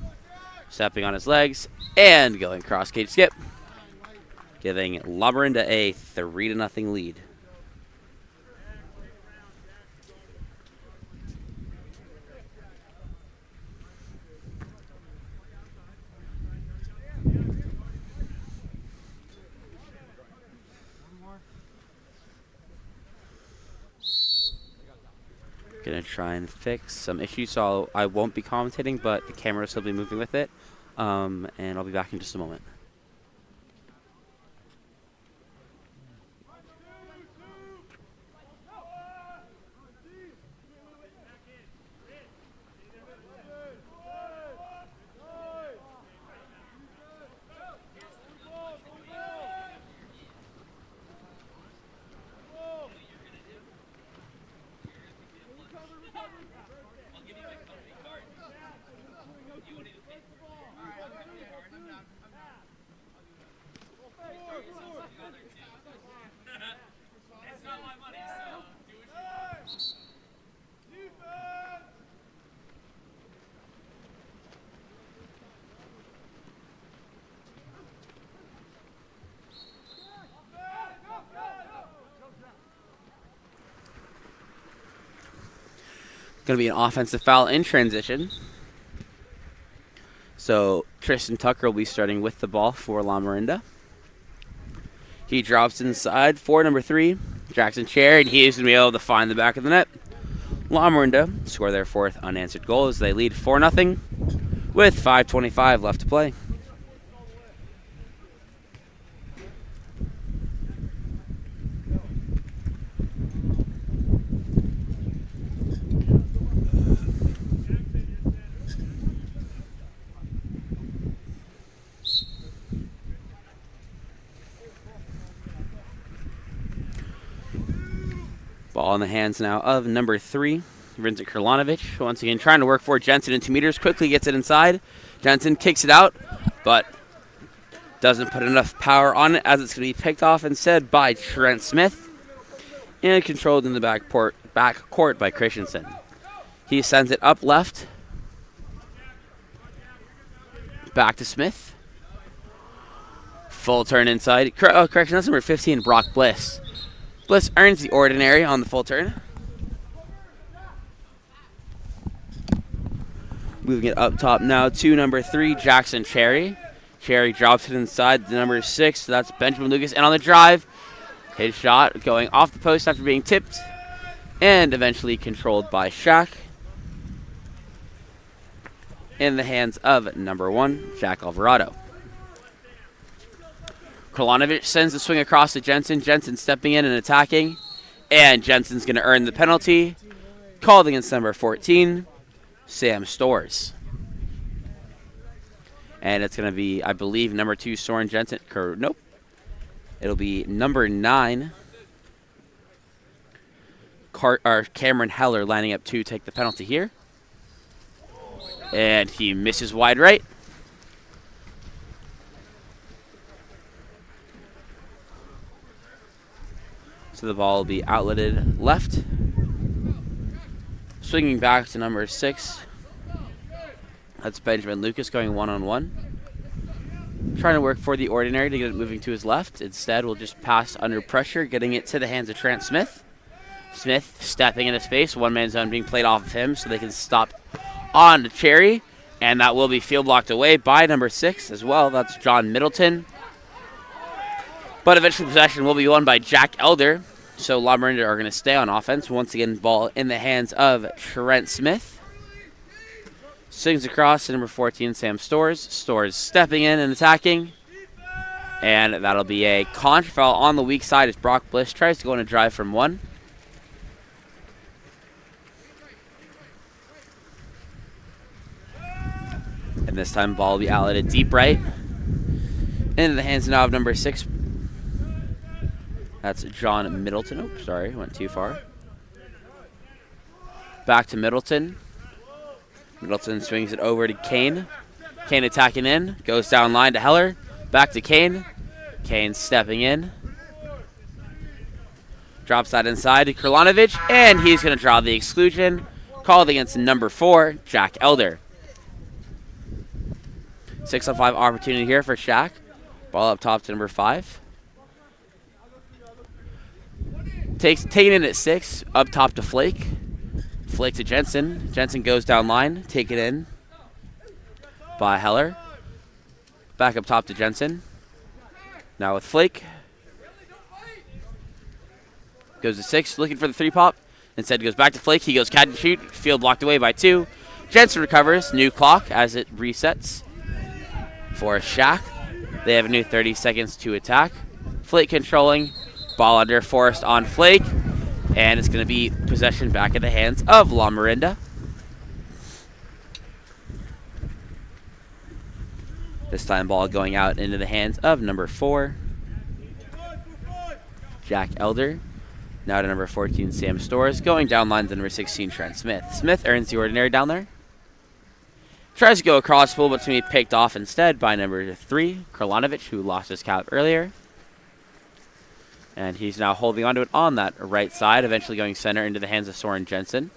stepping on his legs and going cross cage skip, giving Lamorinda a 3-0 lead. Gonna try and fix some issues, so I won't be commentating, but the camera will still be moving with it, and I'll be back in just a moment. Going to be an offensive foul in transition. So Tristan Tucker will be starting with the ball for Lamorinda. He drops inside for number 3, Jackson Cherry, and he is going to be able to find the back of the net. Lamorinda score their 4th unanswered goal as they lead 4-0 with 5:25 left to play. Ball in the hands now of number 3, Vincent Krlanovic. Once again, trying to work for Jensen in 2 meters. Quickly gets it inside. Jensen kicks it out, but doesn't put enough power on it as it's going to be picked off instead by Trent Smith and controlled in the back court by Christensen. He sends it up left. Back to Smith. Full turn inside. Correction, that's number 15, Brock Bliss. Bliss earns the ordinary on the full turn. Moving it up top now to number 3, Jackson Cherry. Cherry drops it inside the number 6. So that's Benjamin Lucas. And on the drive, his shot going off the post after being tipped and eventually controlled by SHAQ. In the hands of number 1, Jack Alvarado. Krlanovic sends the swing across to Jensen. Jensen stepping in and attacking. And Jensen's going to earn the penalty. Called against number 14, Sam Stores. And it's going to be, I believe, number 2, Soren Jensen. Nope. It'll be number 9, Cameron Heller lining up to take the penalty here. And he misses wide right. So the ball will be outletted left. Swinging back to number 6. That's Benjamin Lucas going one-on-one. Trying to work for the ordinary to get it moving to his left. Instead, we'll just pass under pressure, getting it to the hands of Trent Smith. Smith stepping into space. One-man zone being played off of him so they can stop on to Cherry. And that will be field blocked away by number 6 as well. That's John Middleton. But eventually possession will be won by Jack Elder. So Lamorinda are going to stay on offense. Once again, ball in the hands of Trent Smith. Swings across to number 14, Sam Stores. Stores stepping in and attacking. And that'll be a contra foul on the weak side as Brock Bliss tries to go on a drive from 1. And this time, ball will be outletted deep right. Into the hands now of number 6. That's John Middleton. Oh, sorry, went too far. Back to Middleton. Middleton swings it over to Kane. Kane attacking in. Goes down line to Heller. Back to Kane. Kane stepping in. Drops that inside to Krlanovic. And he's going to draw the exclusion. Called against number 4, Jack Elder. 6-on-5 opportunity here for SHAQ. Ball up top to number 5. Taken in at 6. Up top to Flake. Flake to Jensen. Jensen goes down line. Taken in by Heller. Back up top to Jensen. Now with Flake. Goes to 6. Looking for the 3-pop. Instead goes back to Flake. He goes catch and shoot. Field blocked away by 2. Jensen recovers. New clock as it resets for SHAQ. They have a new 30 seconds to attack. Flake controlling. Ball under forced on Flake. And it's going to be possession back in the hands of Lamorinda. This time ball going out into the hands of number 4, Jack Elder. Now to number 14, Sam Storrs. Going down line to number 16, Trent Smith. Smith earns the ordinary down there. Tries to go across pool, but it's going to be picked off instead by number 3, Kralanovic, who lost his cap earlier. And he's now holding onto it on that right side, eventually going center into the hands of Soren Jensen.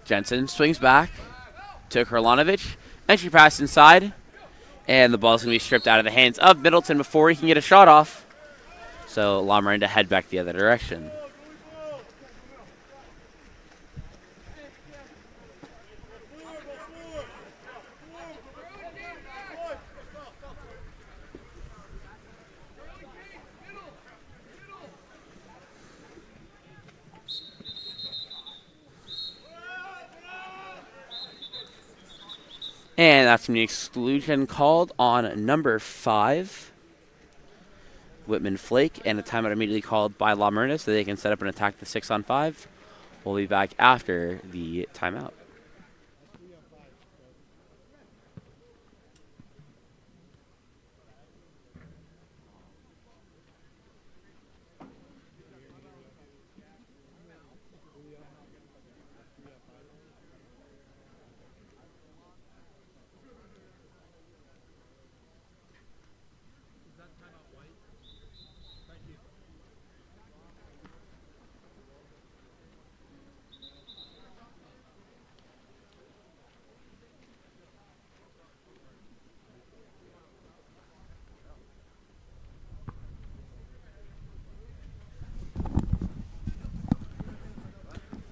Jensen swings back to Kralanovic. Entry pass inside. And the ball's going to be stripped out of the hands of Middleton before he can get a shot off. So Lamorinda head back the other direction. And that's an exclusion called on number 5, Whitman Flake, and a timeout immediately called by Lamorinda so they can set up and attack the 6-on-5. We'll be back after the timeout.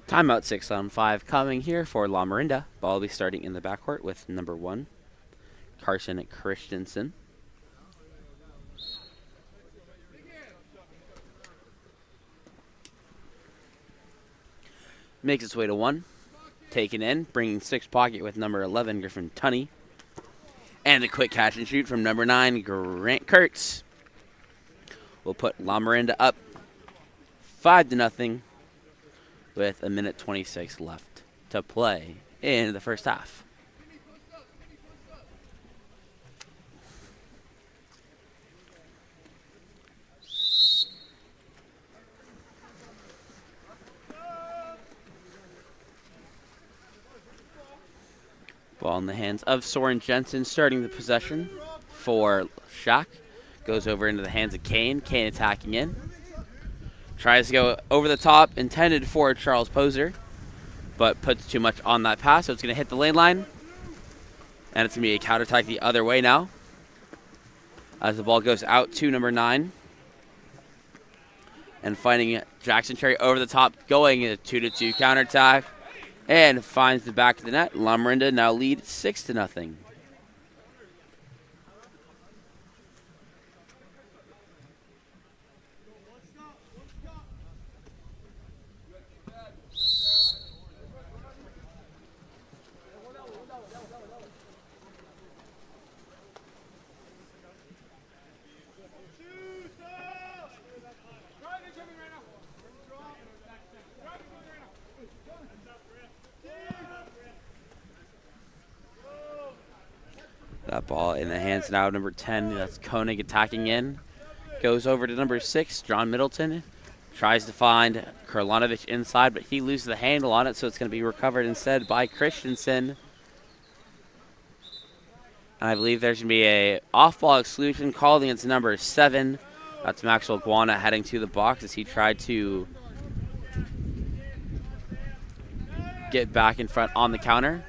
Timeout 6-on-5 coming here for Lamorinda. Ball will be starting in the backcourt with number 1, Carson Christensen. Makes its way to 1. Taken in, bringing 6 pocket with number 11, Griffin Tunney. And a quick catch and shoot from number 9, Grant Kurtz. We'll put Lamorinda up 5-0 with 1:26 left to play in the first half. Ball in the hands of Soren Jensen, starting the possession for SHAQ. Goes over into the hands of Kane. Kane attacking in. Tries to go over the top, intended for Charles Poser, but puts too much on that pass, so it's going to hit the lane line. And it's going to be a counterattack the other way now, as the ball goes out to number 9. And finding Jackson Cherry over the top, going in a 2-2 counterattack, and finds the back of the net. Lamorinda now lead 6-0. That ball in the hands now of number 10. That's Koenig attacking in. Goes over to number 6, John Middleton. Tries to find Kralanovic inside, but he loses the handle on it, so it's going to be recovered instead by Christensen. And I believe there's going to be a off-ball exclusion called against number 7. That's Maxwell Guana heading to the box as he tried to get back in front on the counter.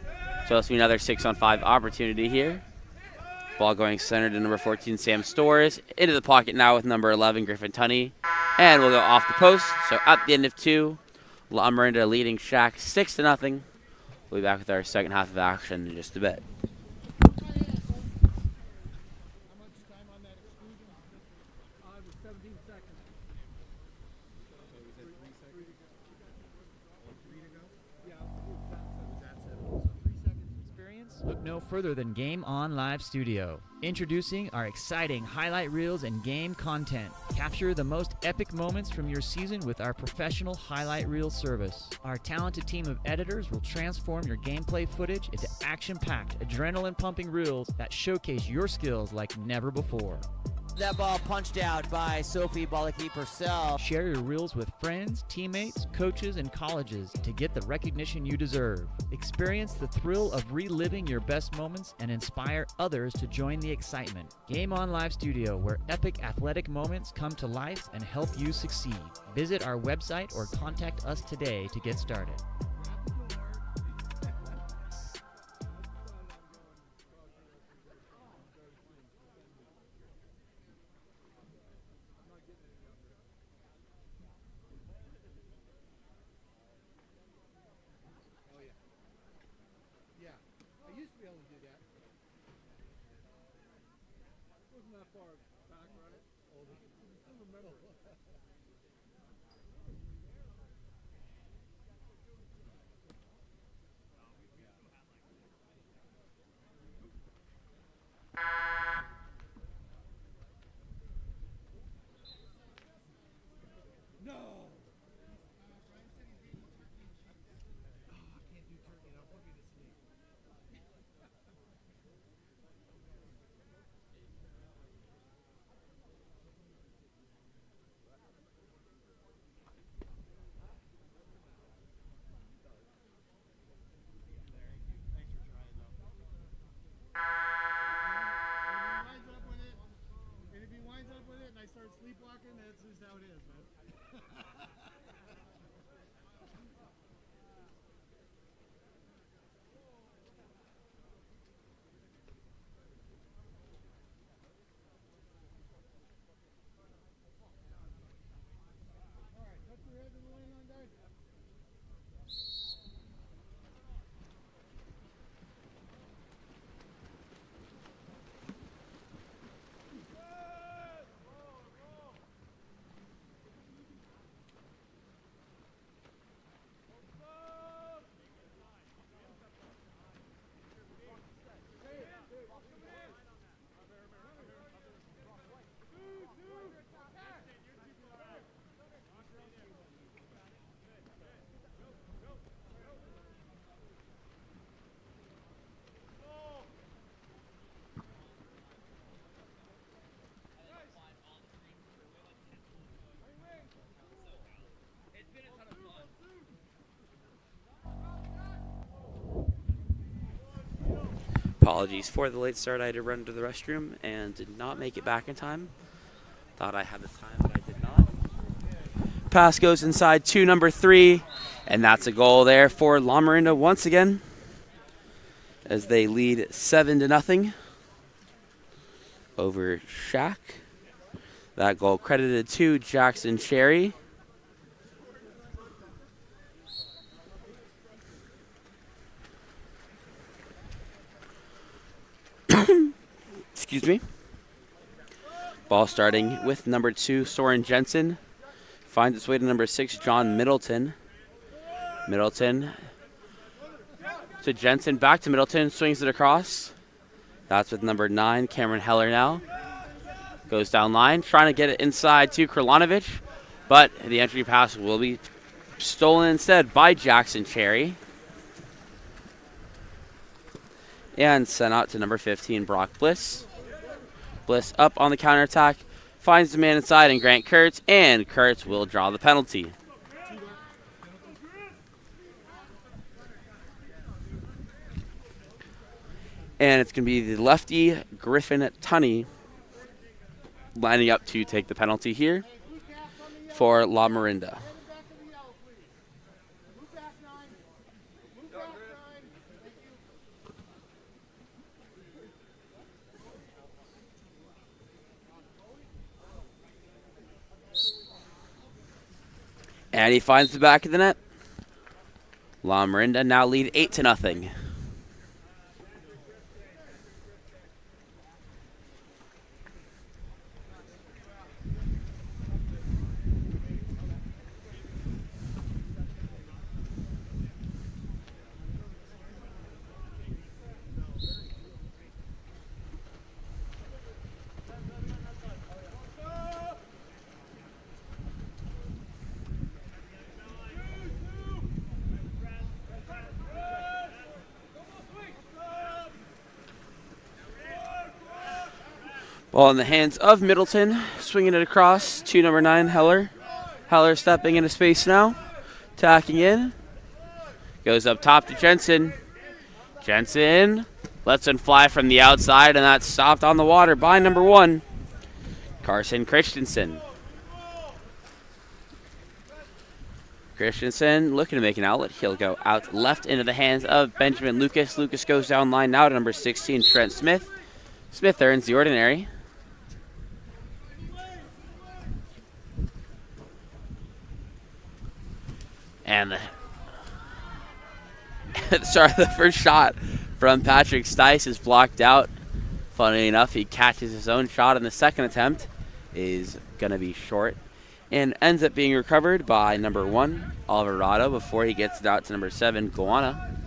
So it's going to be another 6-on-5 opportunity here. Ball going center to number 14, Sam Storrs. Into the pocket now with number 11, Griffin Tunney. And we'll go off the post. So at the end of 2, Lamorinda leading SHAQ 6-0. We'll be back with our second half of action in just a bit. How much time on that exclusion? It was 17 seconds. So we said 3 seconds? 3 to go? Yeah. So was that 7? So 3 seconds experience? experience? Look no further than Game On Live Studio. Introducing our exciting highlight reels and game content. Capture the most epic moments from your season with our professional highlight reel service. Our talented team of editors will transform your gameplay footage into action-packed, adrenaline-pumping reels that showcase your skills like never before. That ball punched out by Sophie Bolaki Purcell. Share your reels with friends, teammates, coaches, and colleges to get the recognition you deserve. Experience the thrill of reliving your best moments and inspire others to join the excitement. Game On Live Studio, where epic athletic moments come to life and help you succeed. Visit our website or contact us today to get started. Yeah, I used to be able to do that. Wasn't that far back, right? In the middle. No! Oh, I can't do turkey. I'll put me to sleep. If he winds up with it and I start sleepwalking, that's just how it is, man. All right, touch your head to the lane on guys. Apologies for the late start. I had to run to the restroom and did not make it back in time. Thought I had the time, but I did not. Pass goes inside to number 3, and that's a goal there for Lamorinda once again, as they lead 7-0 over SHAQ. That goal credited to Jackson Cherry. Excuse me. Ball starting with number 2, Soren Jensen. Finds its way to number 6, John Middleton. Middleton to Jensen, back to Middleton, swings it across. That's with number 9, Cameron Heller now. Goes down line, trying to get it inside to Kralanovic, but the entry pass will be stolen instead by Jackson Cherry. And sent out to number 15, Brock Bliss. Bliss up on the counterattack, finds the man inside and Grant Kurtz, and Kurtz will draw the penalty. And it's going to be the lefty, Griffin Tunney, lining up to take the penalty here for Lamorinda. And he finds the back of the net. Lamorinda now lead 8-0. Ball in the hands of Middleton, swinging it across to number 9, Heller. Heller stepping into space now, tacking in. Goes up top to Jensen. Jensen lets one fly from the outside, and that's stopped on the water by number 1, Carson Christensen. Christensen looking to make an outlet. He'll go out left into the hands of Benjamin Lucas. Lucas goes down line now to number 16, Trent Smith. Smith earns the ordinary. And the first shot from Patrick Stice is blocked out. Funny enough, he catches his own shot, and the second attempt is going to be short and ends up being recovered by number 1, Alvarado, before he gets it out to number 7, Guana.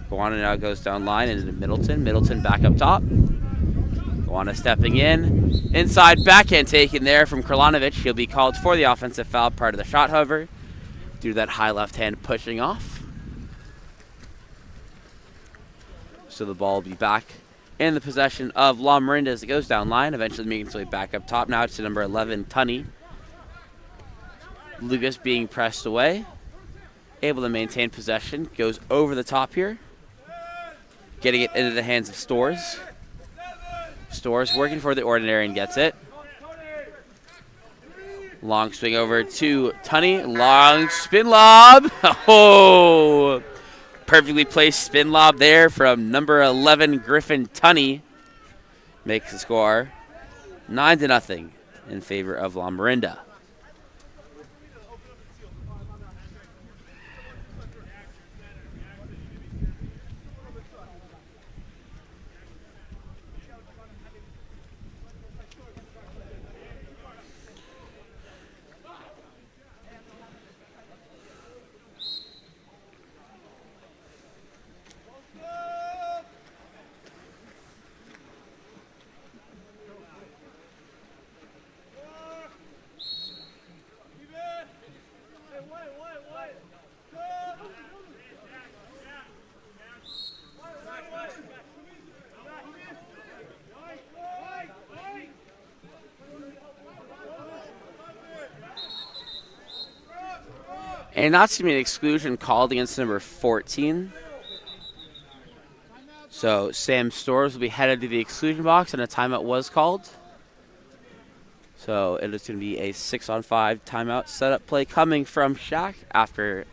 Guana now goes down line into Middleton. Middleton back up top. Guana stepping in. Inside backhand taken there from Kralanovic. He'll be called for the offensive foul, part of the shot, however, due to that high left hand pushing off. So the ball will be back in the possession of Lamorinda as it goes down line, eventually making its way back up top now to number 11, Tunney. Lucas being pressed away, able to maintain possession, goes over the top here, getting it into the hands of Stores. Stores working for the ordinary and gets it. Long swing over to Tunney, long spin lob. Oh, perfectly placed spin lob there from number 11, Griffin Tunney. Makes the score 9-0 in favor of Lamorinda. And that's going to be an exclusion called against number 14. So Sam Stores will be headed to the exclusion box, and a timeout was called. So it is going to be a 6-on-5 timeout setup play coming from SHAQ after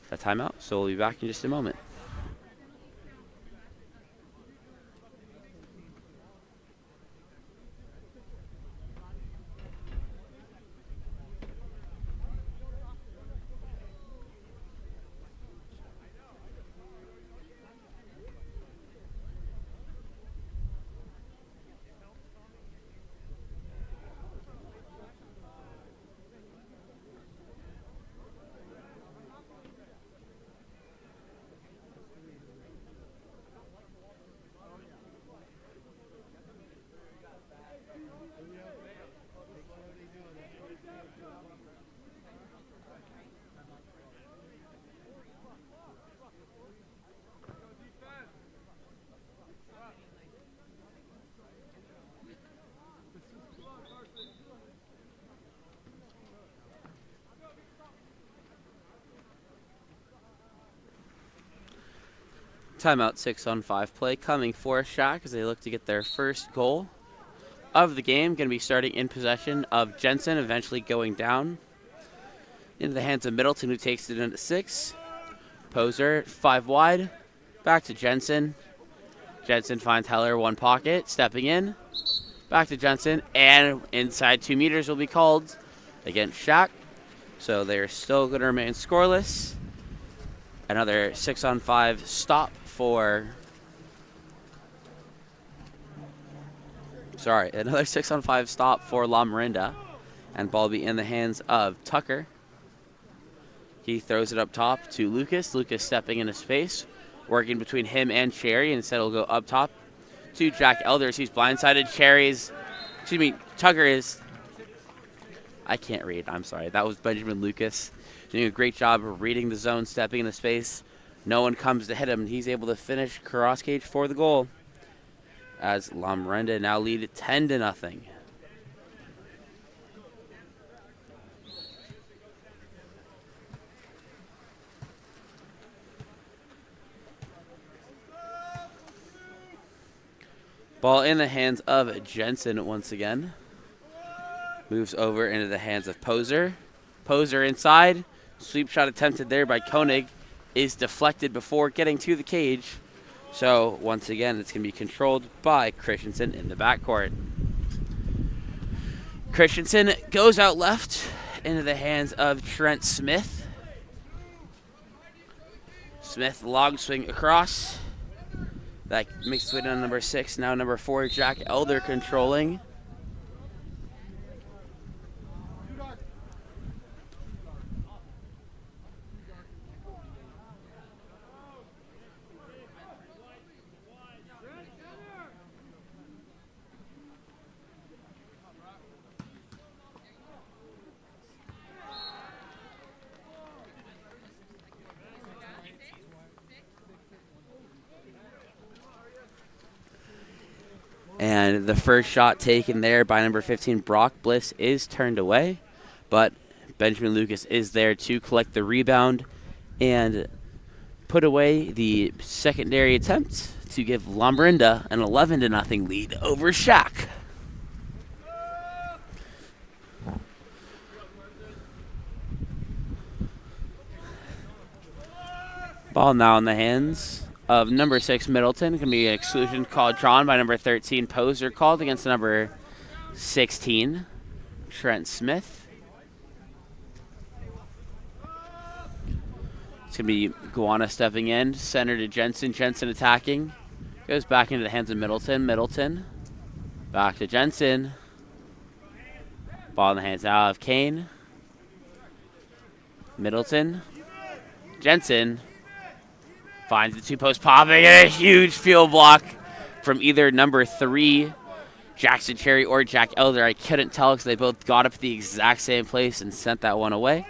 that timeout. So we'll be back in just a moment. Timeout, 6-on-5 play coming for SHAQ as they look to get their first goal of the game. Going to be starting in possession of Jensen, eventually going down into the hands of Middleton, who takes it in at 6. Poser, 5 wide, back to Jensen. Jensen finds Heller, one pocket, stepping in, back to Jensen, and inside 2 meters will be called against SHAQ. So they're still going to remain scoreless. Another 6-on-5 stop for, another 6-on-5 stop for Lamorinda, and ball be in the hands of Tucker. He throws it up top to Lucas. Lucas stepping into space, working between him and Cherry. Instead, he'll go up top to Jack Elders. He's blindsided. Tucker is, I can't read, I'm sorry. That was Benjamin Lucas doing a great job of reading the zone, stepping into space. No one comes to hit him. He's able to finish cross cage for the goal. as Lamorinda now lead 10-0. Ball in the hands of Jensen once again. Moves over into the hands of Poser. Poser inside. Sweep shot attempted there by Koenig is deflected before getting to the cage. So once again, it's going to be controlled by Christensen in the backcourt. Christensen goes out left into the hands of Trent Smith. Smith log swing across. That makes its way down to number 6. Now number 4, Jack Elder controlling. And the first shot taken there by number 15, Brock Bliss, is turned away. But Benjamin Lucas is there to collect the rebound and put away the secondary attempt to give Lamorinda an 11-0 lead over SHAQ. Ball now in the hands of number 6, Middleton. Going to be an exclusion call drawn by number 13, Poser, called against number 16, Trent Smith. It's going to be Guana stepping in, center to Jensen. Jensen attacking. Goes back into the hands of Middleton. Middleton. Back to Jensen. Ball in the hands now of Kane. Middleton. Jensen. Finds the two-post popping, and a huge field block from either number 3, Jackson Cherry, or Jack Elder. I couldn't tell because they both got up at the exact same place and sent that one away.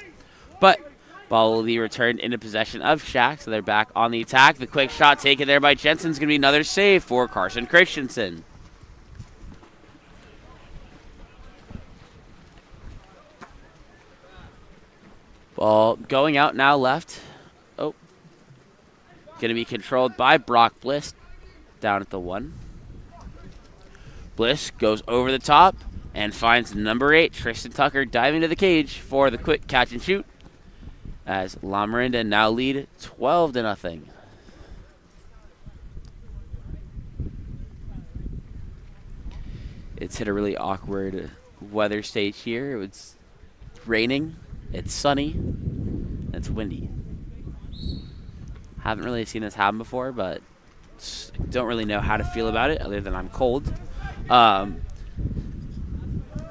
But ball will be returned into possession of SHAQ, so they're back on the attack. The quick shot taken there by Jensen's going to be another save for Carson Christensen. Ball going out now left. Oh. Going to be controlled by Brock Bliss down at the 1. Bliss goes over the top and finds number 8, Tristan Tucker, diving to the cage for the quick catch and shoot as Lamorinda now lead 12-0. It's hit a really awkward weather stage here. It's raining, it's sunny, and it's windy. Haven't really seen this happen before, but don't really know how to feel about it other than I'm cold.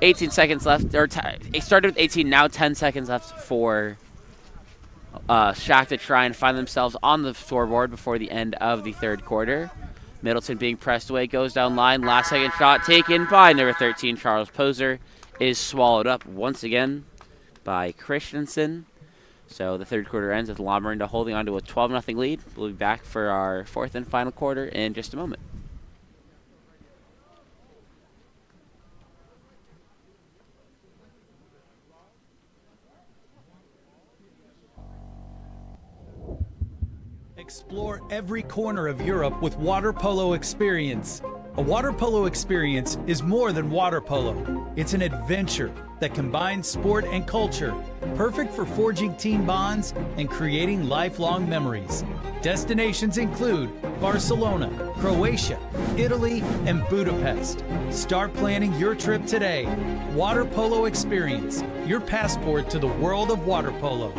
18 seconds left. It started with 18, now 10 seconds left for SHAQ to try and find themselves on the scoreboard before the end of the third quarter. Middleton being pressed away, goes down line. Last second shot taken by number 13, Charles Poser, is swallowed up once again by Christensen. So the third quarter ends with Lamorinda holding on to a 12-0 lead. We'll be back for our fourth and final quarter in just a moment. Explore every corner of Europe with water polo experience. A water polo experience is more than water polo. It's an adventure that combines sport and culture, perfect for forging team bonds and creating lifelong memories. Destinations include Barcelona, Croatia, Italy, and Budapest. Start planning your trip today. Water Polo Experience, your passport to the world of water polo.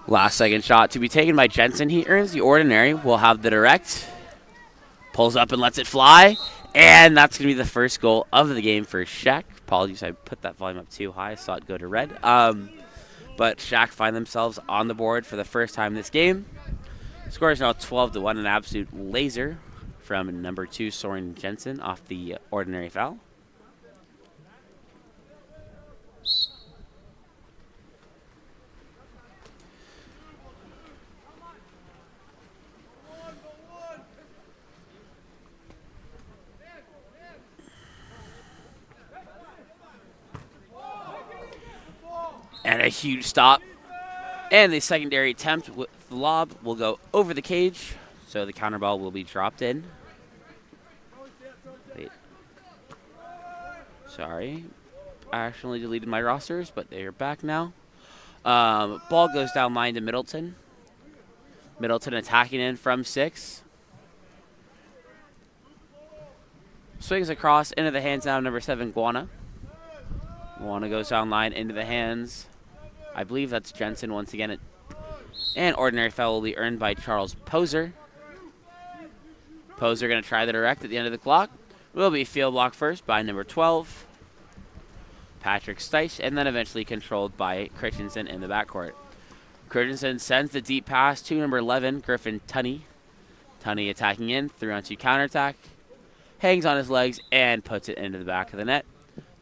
Last second shot to be taken by Jensen. He earns the ordinary. Will have the direct. Pulls up and lets it fly. And that's going to be the first goal of the game for SHAQ. Apologies, I put that volume up too high. I saw it go to red. But SHAQ find themselves on the board for the first time this game. Score is now 12-1. An absolute laser from number 2, Soren Jensen, off the ordinary foul. And a huge stop. And the secondary attempt with the lob will go over the cage. So the counter ball will be dropped in. Wait. Sorry. I accidentally deleted my rosters, but they are back now. Ball goes down line to Middleton. Middleton attacking in from 6. Swings across into the hands now, number 7, Guana. Guana goes down line into the hands. I believe that's Jensen once again. And ordinary foul will be earned by Charles Poser. Poser going to try the direct at the end of the clock. Will be field blocked first by number 12, Patrick Steisch, and then eventually controlled by Christensen in the backcourt. Christensen sends the deep pass to number 11, Griffin Tunney. Tunney attacking in, 3-on-2 counterattack. Hangs on his legs and puts it into the back of the net.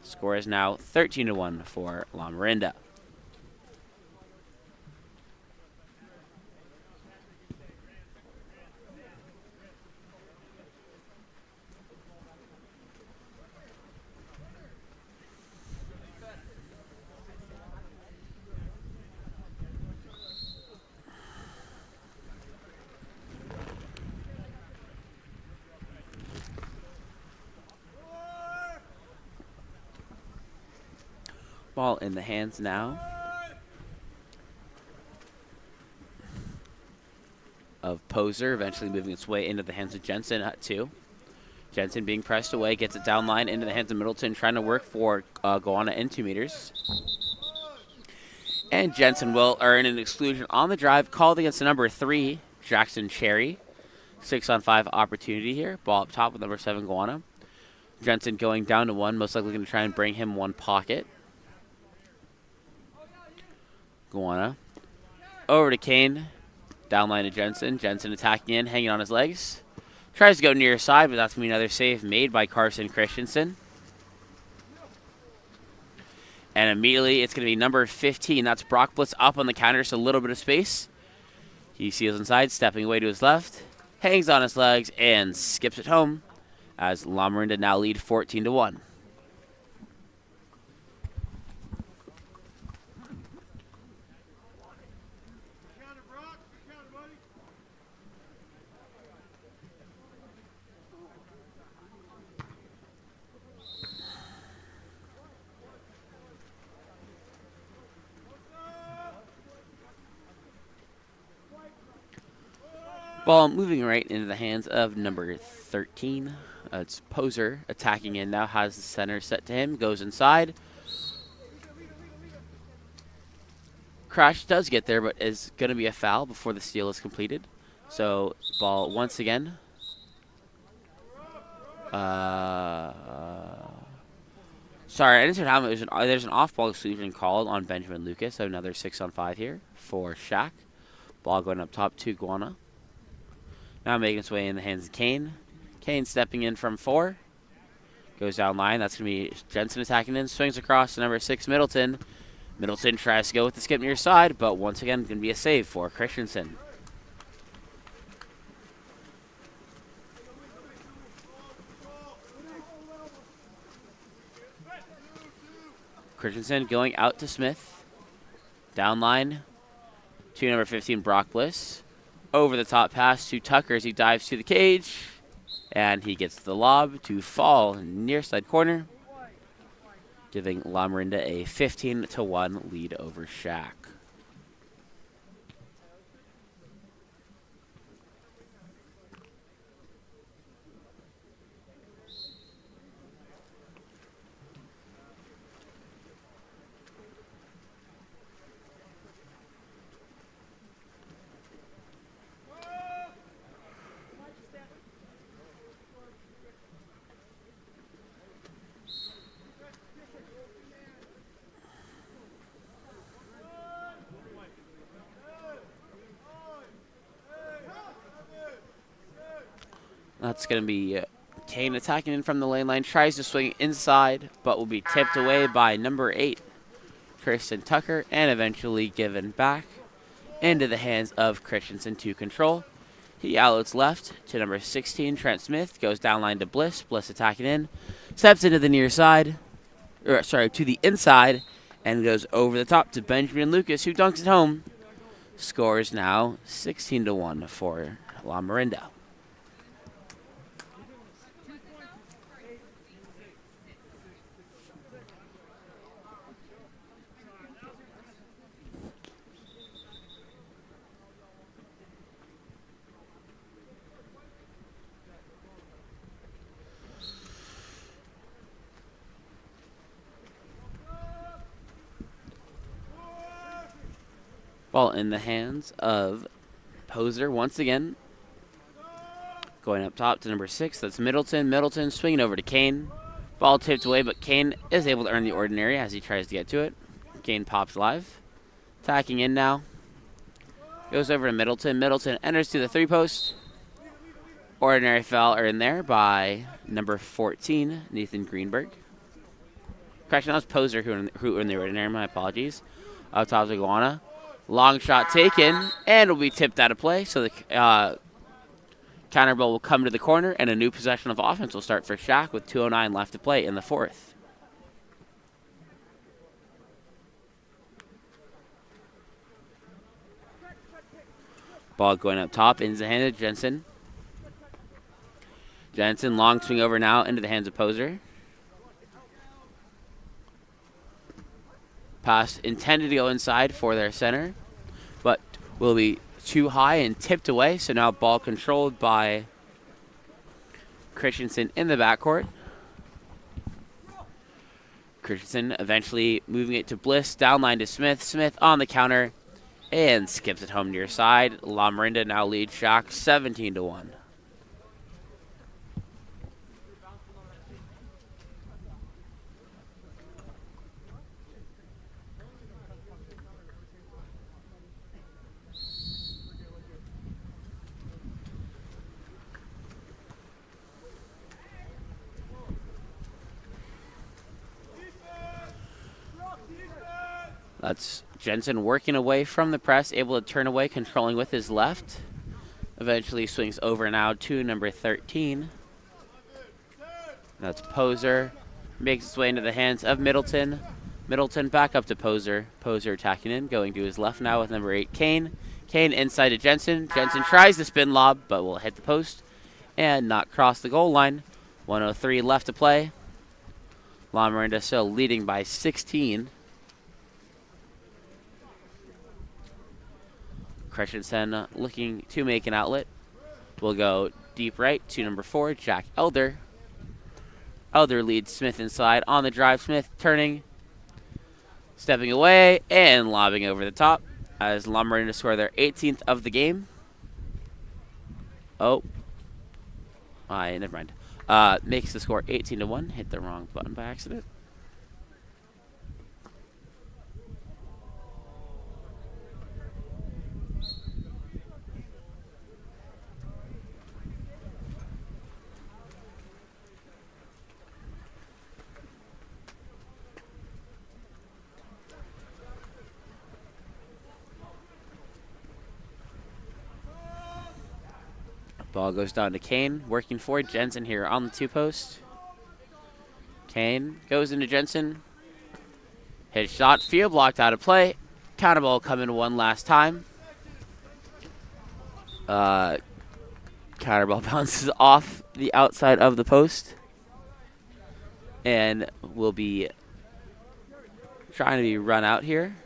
Score is now 13-1 for Lamorinda. Ball in the hands now of Poser, eventually moving its way into the hands of Jensen at 2. Jensen being pressed away, gets it down line into the hands of Middleton, trying to work for Goana in 2 meters. And Jensen will earn an exclusion on the drive, called against the number 3, Jackson Cherry. 6-on-5 opportunity here. Ball up top with number 7, Goana. Jensen going down to 1, most likely going to try and bring him 1 pocket. Goana. Over to Kane. Downline to Jensen. Jensen attacking in, hanging on his legs. Tries to go near side, but that's going to be another save made by Carson Christensen. And immediately it's going to be number 15. That's Brock Blitz up on the counter, so a little bit of space. He seals inside, stepping away to his left. Hangs on his legs and skips it home as Lamorinda now lead 14-1. Ball moving right into the hands of number 13. It's Poser attacking in now, has the center set to him, goes inside. Crash does get there, but is going to be a foul before the steal is completed. So, ball once again. Sorry, I didn't see what happened. There's an off-ball exclusion called on Benjamin Lucas. So another 6-on-5 here for SHAQ. Ball going up top to Guana. Now making its way in the hands of Kane. Kane stepping in from 4. Goes down line. That's going to be Jensen attacking in. Swings across to number 6, Middleton. Middleton tries to go with the skip near side, but once again, going to be a save for Christensen. Christensen going out to Smith. Down line to number 15, Brock Bliss. Over the top pass to Tucker as he dives to the cage. And he gets the lob to fall near side corner. giving Lamorinda a 15-1 lead over SHAQ. That's going to be Kane attacking in from the lane line. Tries to swing inside, but will be tipped away by number 8, Christian Tucker, and eventually given back into the hands of Christensen to control. He outlets left to number 16, Trent Smith. Goes down line to Bliss. Bliss attacking in. Steps into the near side. To the inside. And goes over the top to Benjamin Lucas, who dunks it home. Scores now 16-1 for Lamorinda. Ball in the hands of Poser once again. Going up top to number 6, that's Middleton. Middleton swinging over to Kane. Ball tipped away, but Kane is able to earn the ordinary as he tries to get to it. Kane pops live. Attacking in now. Goes over to Middleton. Middleton enters to the 3-post. Ordinary foul are in there by number 14, Nathan Greenberg. Correction, that was Poser who earned the ordinary. My apologies. Up top to Iguana. Long shot taken, and will be tipped out of play. So the counter ball will come to the corner, and a new possession of offense will start for SHAQ with 2:09 left to play in the 4th. Ball going up top, into the hand of Jensen. Jensen, long swing over now into the hands of Poser. Pass intended to go inside for their center, but will be too high and tipped away. So now ball controlled by Christensen in the backcourt. Christensen eventually moving it to Bliss, downline to Smith. Smith on the counter and skips it home near side. Lamorinda now leads SHAQ 17-1. That's Jensen working away from the press, able to turn away, controlling with his left. Eventually swings over now to number 13. That's Poser. Makes its way into the hands of Middleton. Middleton back up to Poser. Poser attacking in, going to his left now with number 8, Kane. Kane inside to Jensen. Jensen tries the spin lob, but will hit the post and not cross the goal line. 1:03 left to play. Lamorinda still leading by 16. Christensen looking to make an outlet. We'll go deep right to number 4, Jack Elder. Elder leads Smith inside on the drive. Smith turning, stepping away, and lobbing over the top as Lamorinda score their 18th of the game. Oh. Never mind. Makes the score 18-1. Hit the wrong button by accident. Ball goes down to Kane, working for Jensen here on the 2-post. Kane goes into Jensen. Hit shot, field blocked out of play. Counter ball coming one last time. Counter ball bounces off the outside of the post and will be trying to be run out here.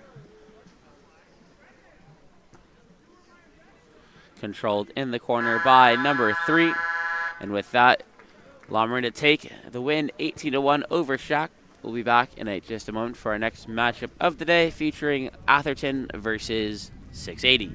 Controlled in the corner by number 3. And with that, Lamorinda take the win 18-1 over SHAQ. We'll be back in just a moment for our next matchup of the day, featuring Atherton versus 680.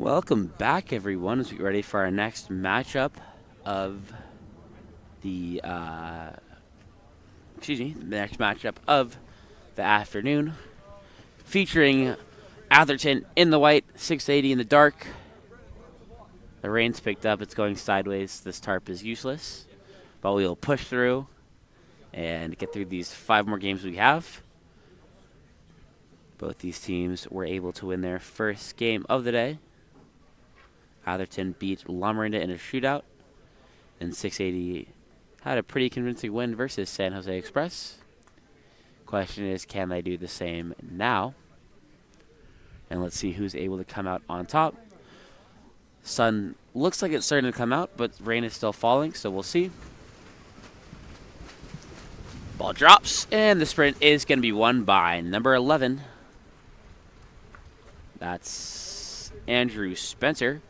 Welcome back, everyone, as we get ready for our next matchup of the, the afternoon, featuring Atherton in the white, 680 in the dark. The rain's picked up. It's going sideways. This tarp is useless, but we'll push through and get through these 5 more games we have. Both these teams were able to win their first game of the day. Atherton beat Lamorinda in a shootout, and 680 had a pretty convincing win versus San Jose Express. Question is, can they do the same now? And let's see who's able to come out on top. Sun looks like it's starting to come out, but rain is still falling, so we'll see. Ball drops, and the sprint is going to be won by number 11. That's Andrew Spencer.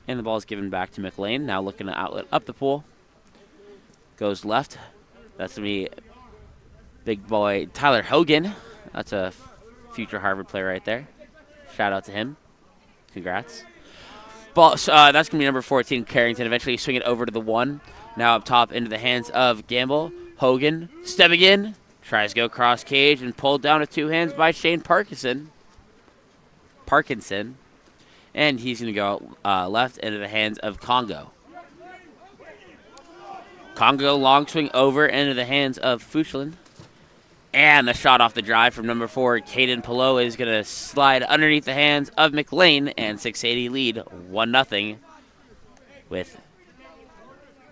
And the ball is given back to McLean. Now looking to outlet up the pool. Goes left. That's going to be big boy Tyler Hogan. That's a future Harvard player right there. Shout out to him. Congrats. Ball. That's going to be number 14, Carrington. Eventually swing it over to the 1. Now up top into the hands of Gamble. Hogan stepping in. Tries to go cross cage and pulled down with 2 hands by Shane Parkinson. And he's going to go left into the hands of Congo. Congo long swing over into the hands of Fuchslin. And the shot off the drive from number 4, Caden Polo, is going to slide underneath the hands of McLean, and 680 lead 1-0 with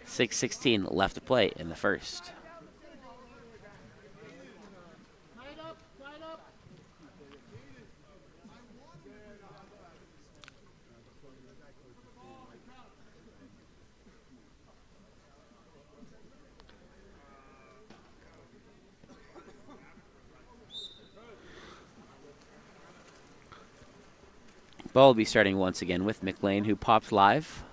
6:16 left to play in the first. Ball will be starting once again with McLean, who pops live.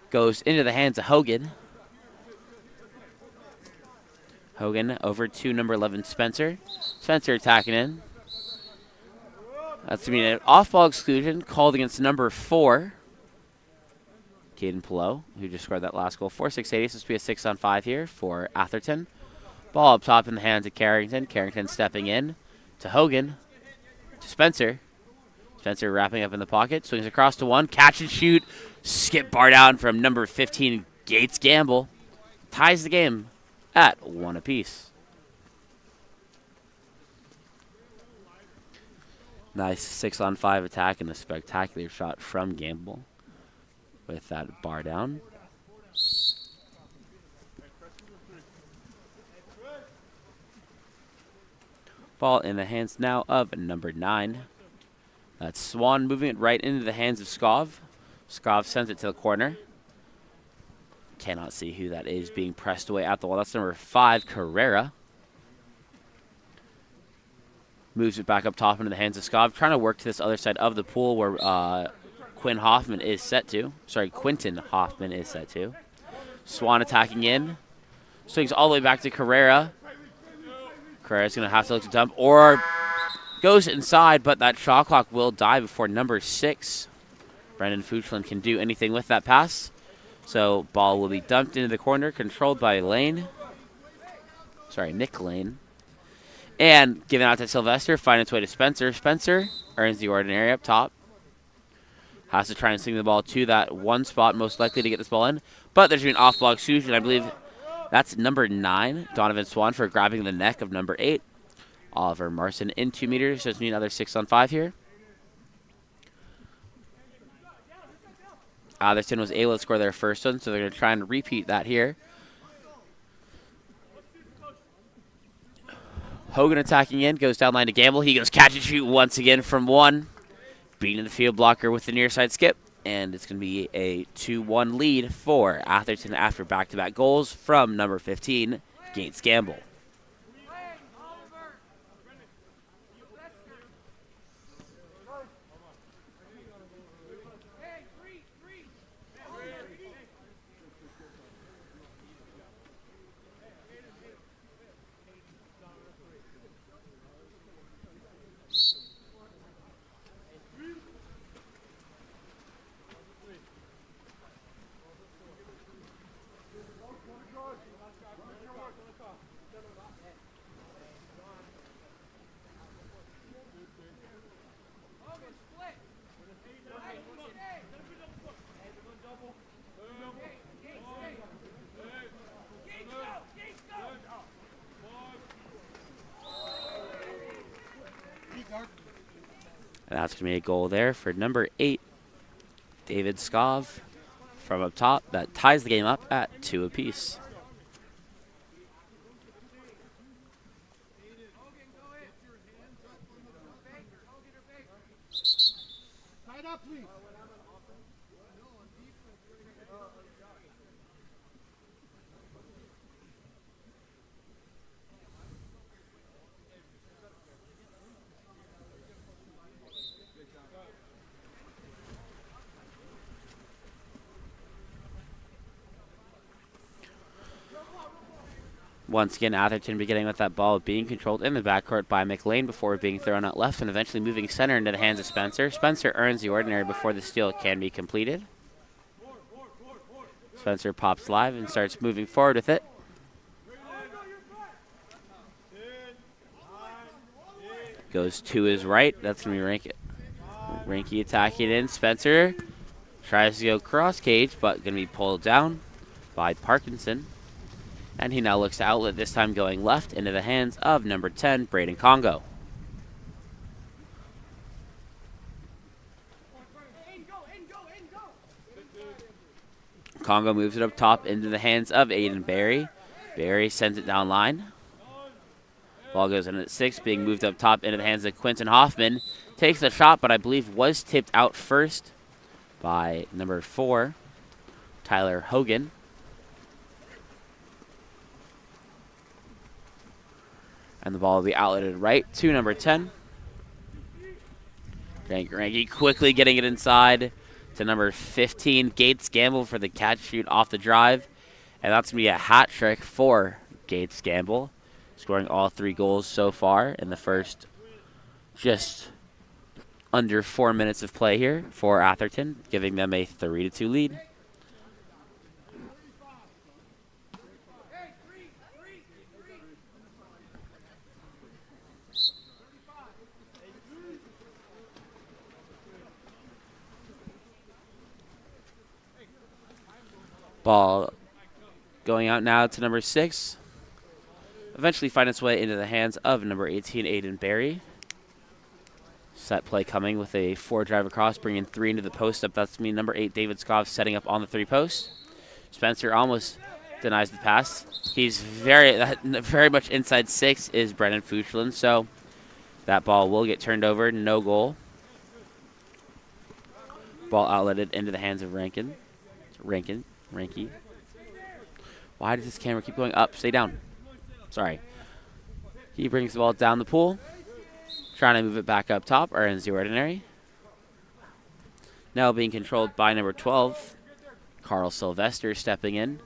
Goes into the hands of Hogan. Hogan over to number 11, Spencer. Spencer attacking in. That's going to be an off-ball exclusion called against number 4, Caden Polo, who just scored that last goal for 680. So this will be a 6-on-5 here for Atherton. Ball up top in the hands of Carrington. Carrington stepping in to Hogan. To Spencer. Spencer wrapping up in the pocket. Swings across to 1. Catch and shoot. Skip bar down from number 15, Gates Gamble. Ties the game at 1 apiece. Nice 6-on-5 attack and a spectacular shot from Gamble with that bar down. Ball in the hands now of number 9. That's Swan moving it right into the hands of Skov. Skov sends it to the corner. Cannot see who that is being pressed away at the wall. That's number 5, Carrera. Moves it back up top into the hands of Skov. Trying to work to this other side of the pool where Quinton Hoffman is set to. Swan attacking in. Swings all the way back to Carrera. Carrera's going to have to look to dump or goes inside, but that shot clock will die before number 6. Brendan Fuchslin can do anything with that pass. So ball will be dumped into the corner, controlled by Nick Lane. And given out to Sylvester, find its way to Spencer. Spencer earns the ordinary up top. Has to try and swing the ball to that 1 spot, most likely to get this ball in. But there's an off-ball exclusion. I believe that's number 9, Donovan Swan, for grabbing the neck of number 8. Oliver Marson in 2 meters. So it's another 6-on-5 here. Atherton was able to score their first one, so they're going to try and repeat that here. Hogan attacking in, goes down line to Gamble. He goes catch and shoot once again from 1. Beating the field blocker with the near side skip. And it's going to be a 2-1 lead for Atherton after back-to-back goals from number 15, Gates Gamble. And that's going to be a goal there for number 8, David Skov, from up top. That ties the game up at 2 apiece. Tied up, please. Once again, Atherton beginning with that ball being controlled in the backcourt by McLean before being thrown out left and eventually moving center into the hands of Spencer. Spencer earns the ordinary before the steal can be completed. Spencer pops live and starts moving forward with it. Goes to his right. That's going to be Ranky attacking in. Spencer tries to go cross cage, but going to be pulled down by Parkinson. And he now looks to outlet, this time going left into the hands of number 10, Braden Congo. Congo moves it up top into the hands of Aiden Barry. Barry sends it down line. Ball goes in at 6, being moved up top into the hands of Quentin Hoffman. Takes the shot, but I believe was tipped out first by number 4, Tyler Hogan. And the ball will be outletted right to number 10. Ranky quickly getting it inside to number 15, Gates Gamble, for the catch shoot off the drive. And that's going to be a hat trick for Gates Gamble, scoring all 3 goals so far in the first just under 4 minutes of play here for Atherton, giving them a 3-2 lead. Ball going out now to number 6. Eventually find its way into the hands of number 18, Aiden Barry. Set play coming with a 4-drive across, bringing 3 into the post up. That's me, number 8, David Skov, setting up on the 3 post. Spencer almost denies the pass. He's very much inside 6 is Brennan Fuchland, so that ball will get turned over. No goal. Ball outletted into the hands of Ranky. Why does this camera keep going up? Stay down. Sorry. He brings the ball down the pool. Trying to move it back up top, or in the ordinary. Now being controlled by number 12, Carl Sylvester, stepping in.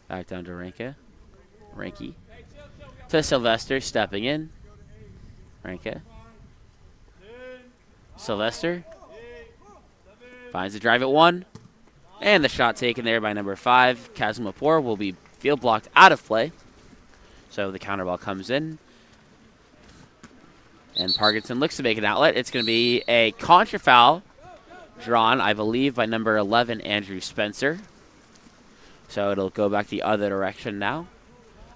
Back down to Ranky. To Sylvester, stepping in. Ranky. Sylvester. Finds the drive at 1. And the shot taken there by number 5, Kazumapur, will be field blocked out of play. So the counter ball comes in. And Parkinson looks to make an outlet. It's going to be a contra foul drawn, I believe, by number 11, Andrew Spencer. So it'll go back the other direction now.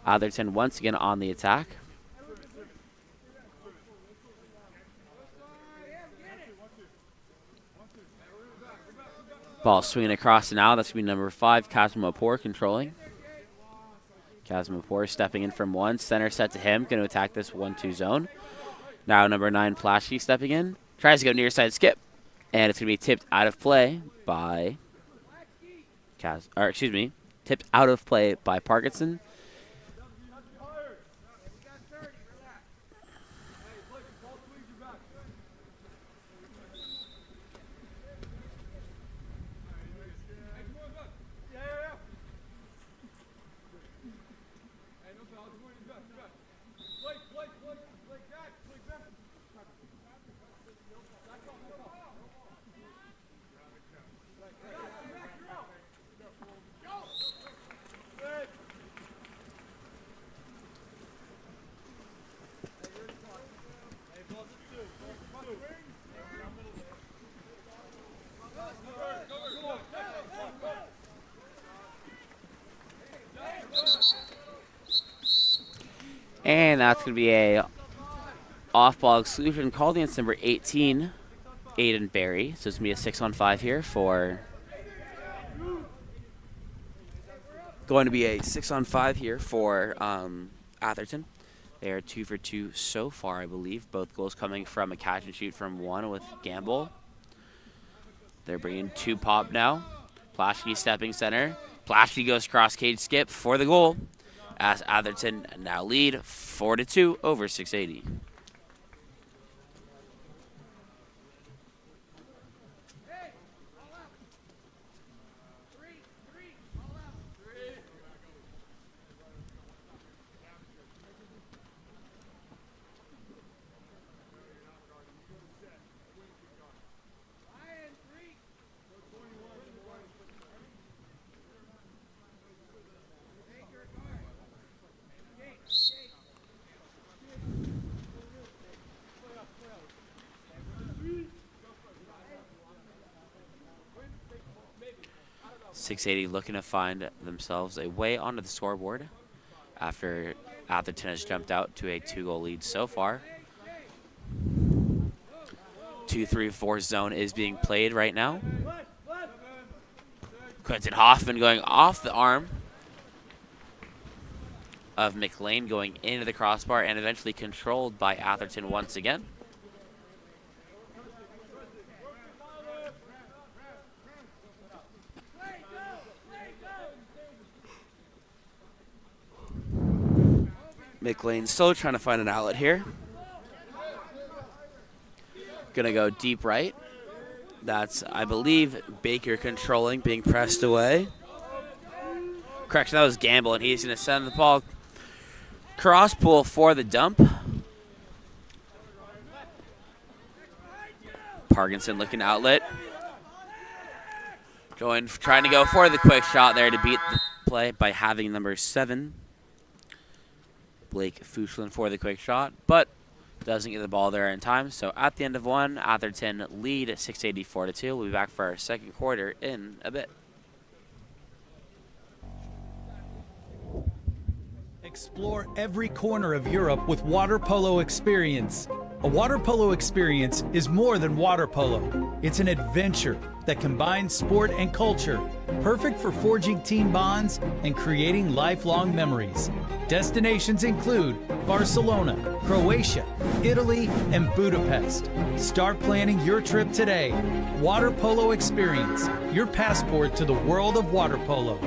Atherton once again on the attack. Ball swinging across now. That's going to be number 5, Kazumapur, controlling. Kazumapur stepping in from 1. Center set to him. Going to attack this 1-2 zone. Now number 9, Plasky, stepping in. Tries to go near side skip. And it's going to be tipped out of play by tipped out of play by Parkinson. And that's going to be a Off-ball exclusion called against number 18, Aiden Berry. So it's going to be a 6-on-5 here for... Going to be a 6-on-5 here for Atherton. They are 2 for 2 so far, I believe. Both goals coming from a catch and shoot from one with Gamble. They're bringing 2 pop now. Plaschke stepping center. Plaschke goes cross cage skip for the goal, as Atherton now lead 4-2 over 680. .680 looking to find themselves a way onto the scoreboard after Atherton has jumped out to a 2-goal lead so far. 2-3-4 zone is being played right now. Quentin Hoffman going off the arm of McLean, going into the crossbar and eventually controlled by Atherton once again. McLean still trying to find an outlet here. Gonna go deep right. That's, I believe, Baker controlling, being pressed away. Correction, that was Gamble, and he's gonna send the ball cross pull for the dump. Parkinson looking outlet. Trying to go for the quick shot there to beat the play by having number 7. Blake Fuchlin for the quick shot, but doesn't get the ball there in time. So at the end of one, Atherton lead at 684-2. We'll be back for our second quarter in a bit. Explore every corner of Europe with water polo experience. A water polo experience is more than water polo. It's an adventure that combines sport and culture, perfect for forging team bonds and creating lifelong memories. Destinations include Barcelona, Croatia, Italy, and Budapest. Start planning your trip today. Water Polo Experience, your passport to the world of water polo.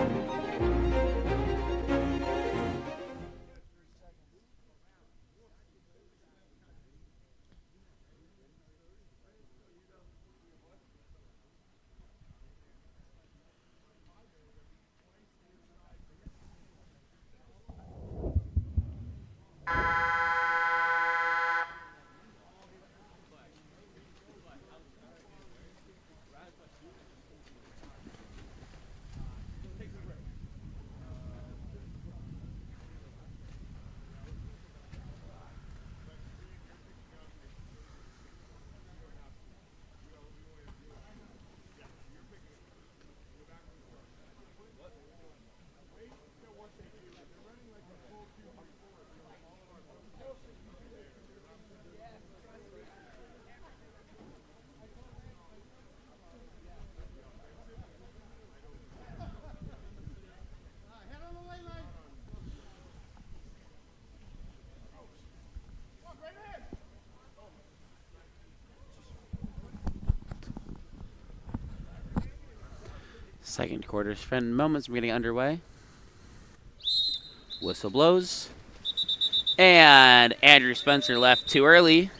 Second quarter spend moments getting underway. Whistle blows. And Andrew Spencer left too early.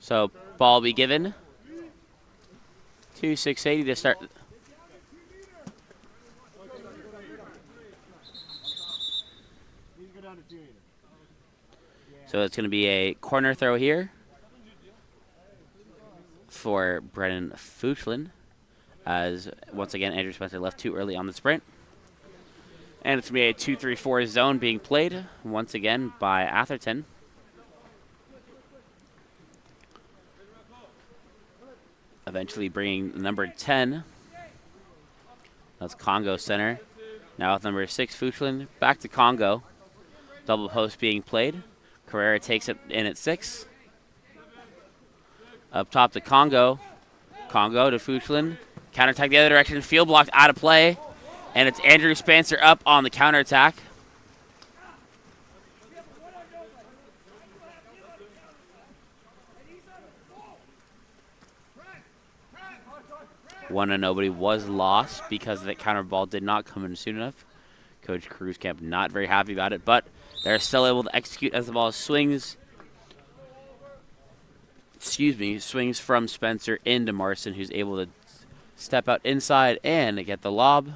So ball be given to 680 to start. So it's going to be a corner throw here for Brennan Fuchlin, as once again Andrew Spencer left too early on the sprint. And it's going to be a 2-3-4 zone being played once again by Atherton. Eventually bringing number 10. That's Congo center. Now with number 6 Fuchlin back to Congo. Double post being played. Carrera takes it in at 6. Up top to Congo. Congo to Fuchslin. Counterattack the other direction. Field blocked out of play. And it's Andrew Spencer up on the counterattack. One and nobody was lost because that counter ball did not come in soon enough. Coach Cruzcamp not very happy about it, but they're still able to execute as the ball swings. Swings from Spencer into Marson, who's able to step out inside and get the lob,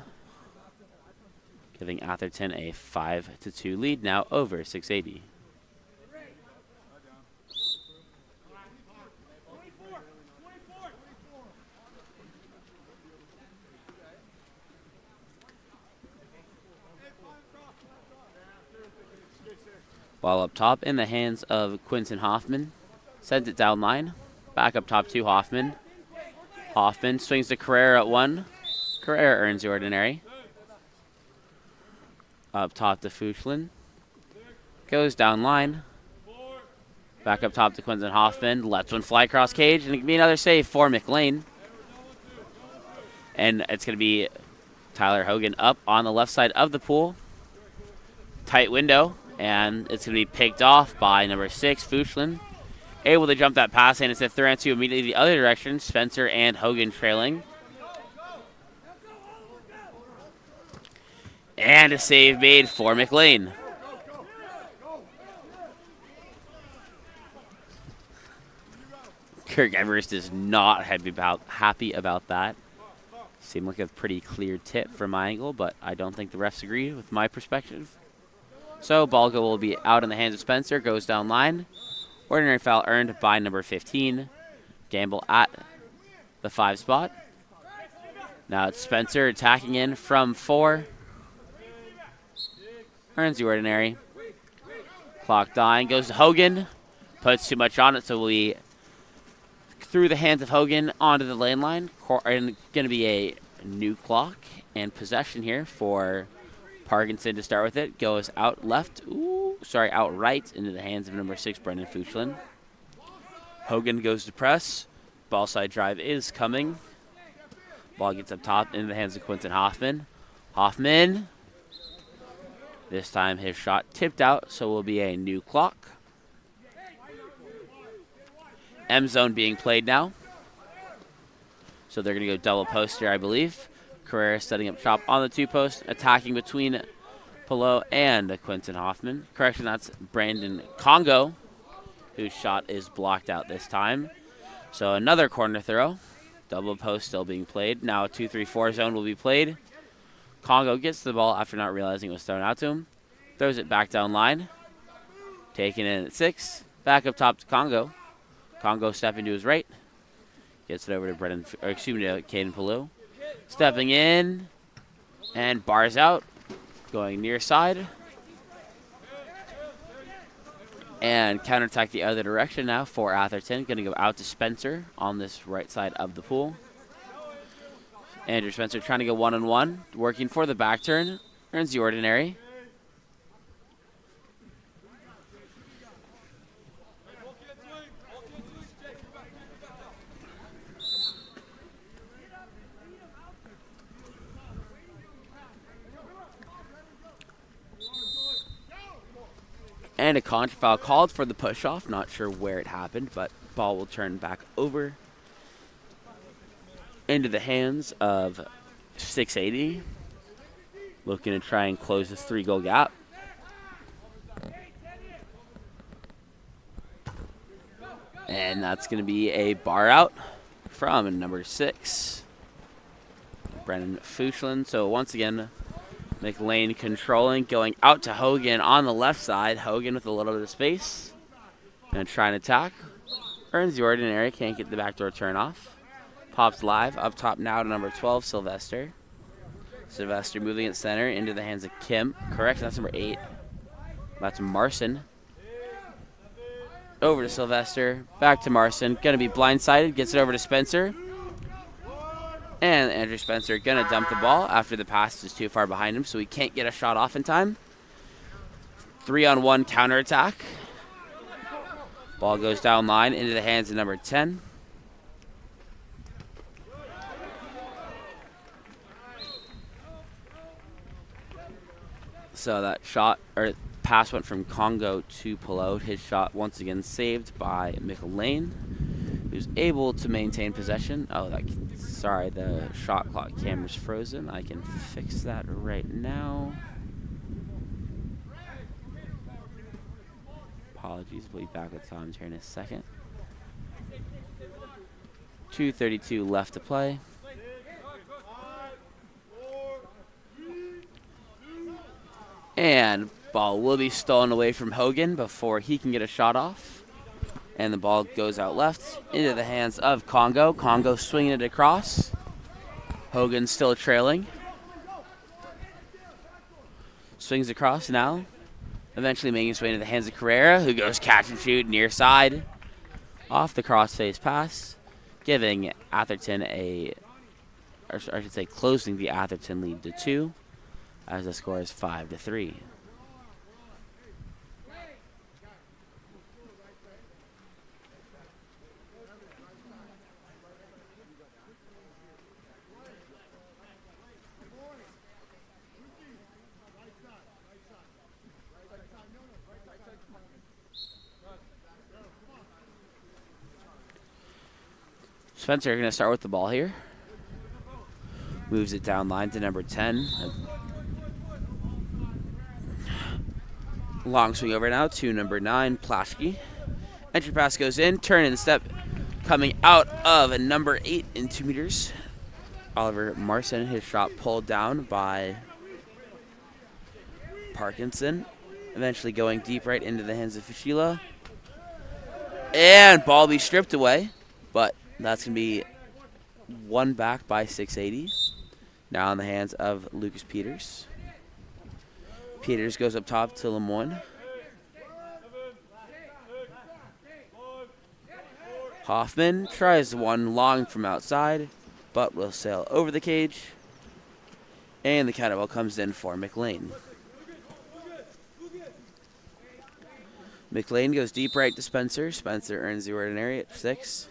giving Atherton a 5-2 lead now over 680. Ball up top in the hands of Quinton Hoffman. Sends it down line. Back up top to Hoffman. Hoffman swings to Carrera at 1. Carrera earns the ordinary. Up top to Fuchslin. Goes down line. Back up top to Quinton Hoffman. Lets one fly across cage, and it can be another save for McLean. And it's going to be Tyler Hogan up on the left side of the pool. Tight window. And it's going to be picked off by number 6, Fuchslin. Able to jump that pass, and it's a 3-on-2 immediately the other direction. Spencer and Hogan trailing. And a save made for McLean. Kirk Everest is not happy about that. Seemed like a pretty clear tip from my angle, but I don't think the refs agree with my perspective. So ball will be out in the hands of Spencer. Goes down line. Ordinary foul earned by number 15. Gamble at the 5 spot. Now it's Spencer attacking in from 4. Earns the ordinary. Clock dying. Goes to Hogan. Puts too much on it, so we'll be through the hands of Hogan onto the lane line. And going to be a new clock and possession here for Parkinson to start with it. Goes out left. Out right into the hands of number 6, Brendan Fuchslin. Hogan goes to press. Ball side drive is coming. Ball gets up top into the hands of Quinton Hoffman. Hoffman. This time his shot tipped out, so will be a new clock. M zone being played now. So they're going to go double post here, I believe. Carrera setting up shop on the 2 post, attacking between Polo and Quinton Hoffman. Correction, that's Brandon Congo, whose shot is blocked out this time. So another corner throw. Double post still being played. Now a 2-3-4 zone will be played. Congo gets the ball after not realizing it was thrown out to him. Throws it back down line. Taken in at 6. Back up top to Congo. Congo stepping to his right. Gets it over to to Caden Palou. Stepping in, and bars out, going near side. And counterattack the other direction now for Atherton. Going to go out to Spencer on this right side of the pool. Andrew Spencer trying to go 1-on-1, working for the back turn. Earns the ordinary. And a contra foul called for the push-off. Not sure where it happened, but ball will turn back over into the hands of 680. Looking to try and close this 3-goal gap. And that's going to be a bar out from number 6, Brendan Fuchslin. So once again, McLean controlling, going out to Hogan on the left side. Hogan with a little bit of space. Going to try and attack. Earns the ordinary, can't get the backdoor turn off. Pops live, up top now to number 12, Sylvester. Sylvester moving at center into the hands of Kim. Correct, that's number 8. That's Marson. Over to Sylvester, back to Marson. Going to be blindsided, gets it over to Spencer. And Andrew Spencer going to dump the ball after the pass is too far behind him, so he can't get a shot off in time. 3-on-1 counterattack. Ball goes down line into the hands of number 10. So that shot, or pass went from Congo to Polo. His shot once again saved by McLean, who's able to maintain possession. Oh, sorry, the shot clock camera's frozen. I can fix that right now. Apologies, we'll be back with times here in a second. 2:32 left to play. And ball will be stolen away from Hogan before he can get a shot off. And the ball goes out left into the hands of Congo. Congo swinging it across. Hogan still trailing. Swings across now. Eventually making his way into the hands of Carrera, who goes catch and shoot near side. Off the crossface pass, giving Atherton closing the Atherton lead to 2. As the score is 5-3. Spencer going to start with the ball here. Moves it down line to number 10. Long swing over now to number 9, Plashke. Entry pass goes in, turn and step coming out of a number 8 in 2 meters. Oliver Marson, his shot pulled down by Parkinson. Eventually going deep right into the hands of Fishila. And ball be stripped away, but that's going to be won back by 680. Now in the hands of Lucas Peters. Peters goes up top to Lemoyne. Hoffman tries one long from outside, but will sail over the cage. And the counterball comes in for McLean. McLean goes deep right to Spencer. Spencer earns the ordinary at 6.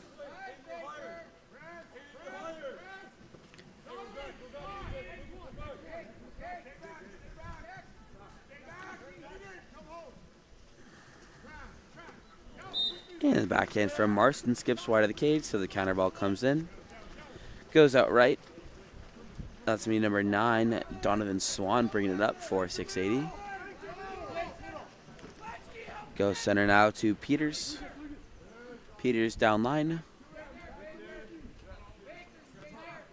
And the backhand from Marston skips wide of the cage, so the counterball comes in. Goes out right. That's me, number 9, Donovan Swan, bringing it up for 680. Goes center now to Peters. Peters down line.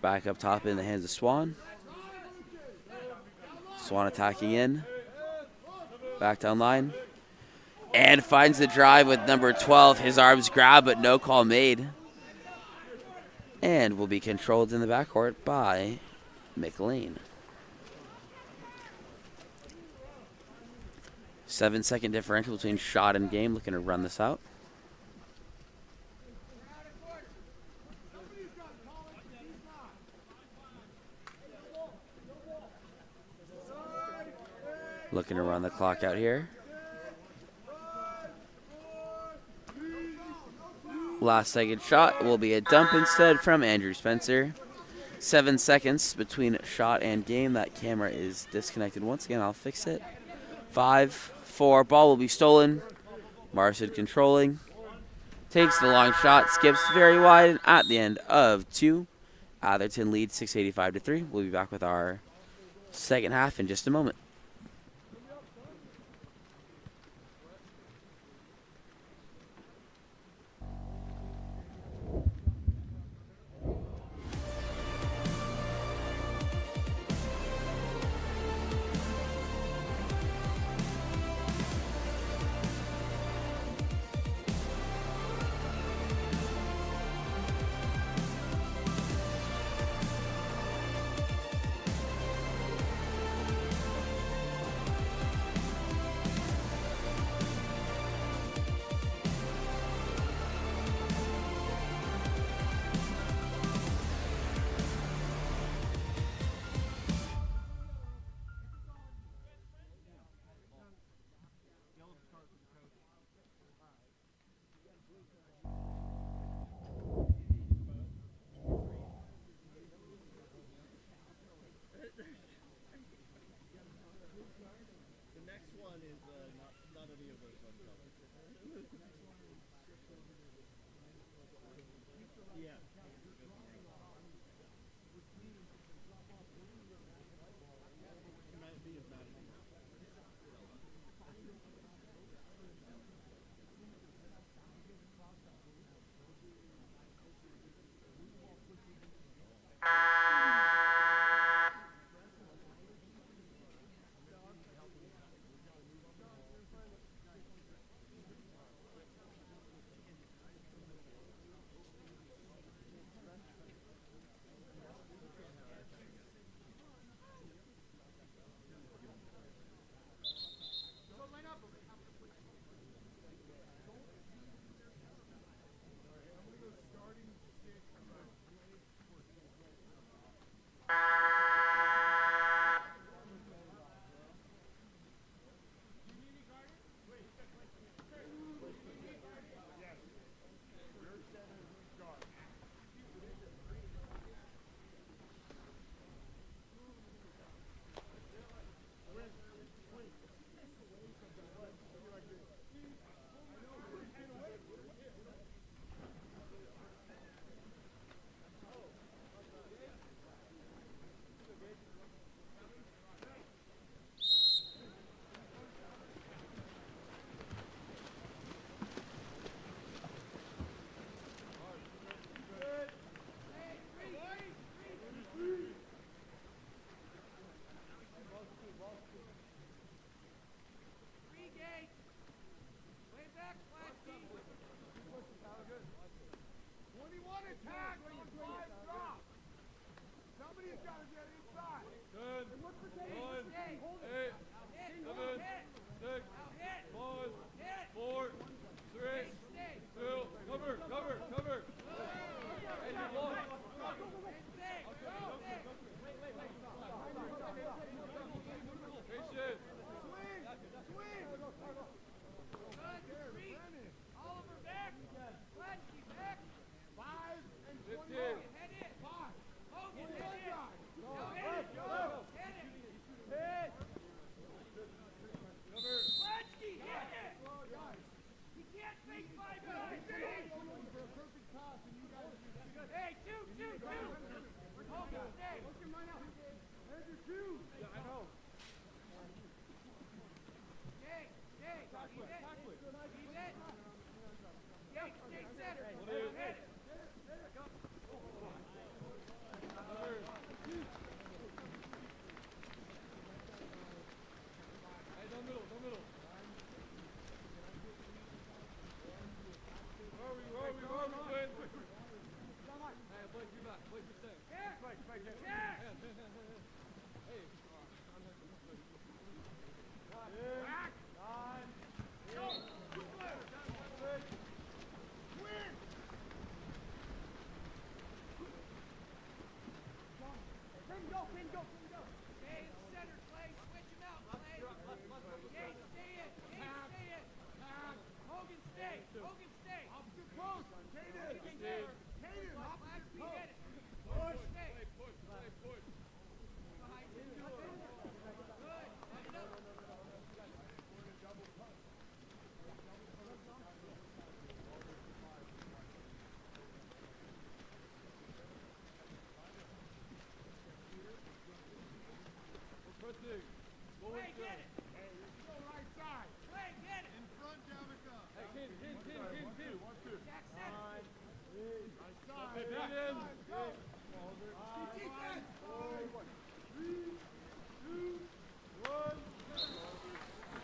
Back up top in the hands of Swan. Swan attacking in. Back down line. And finds the drive with number 12. His arms grab, but no call made. And will be controlled in the backcourt by McLean. 7-second differential between shot and game. Looking to run this out. Looking to run the clock out here. Last second shot will be a dump instead from Andrew Spencer. 7 seconds between shot and game. That camera is disconnected once again. I'll fix it. 5, 4. Ball will be stolen. Marson controlling. Takes the long shot. Skips very wide at the end of 2. Atherton leads 685-3. We'll be back with our second half in just a moment.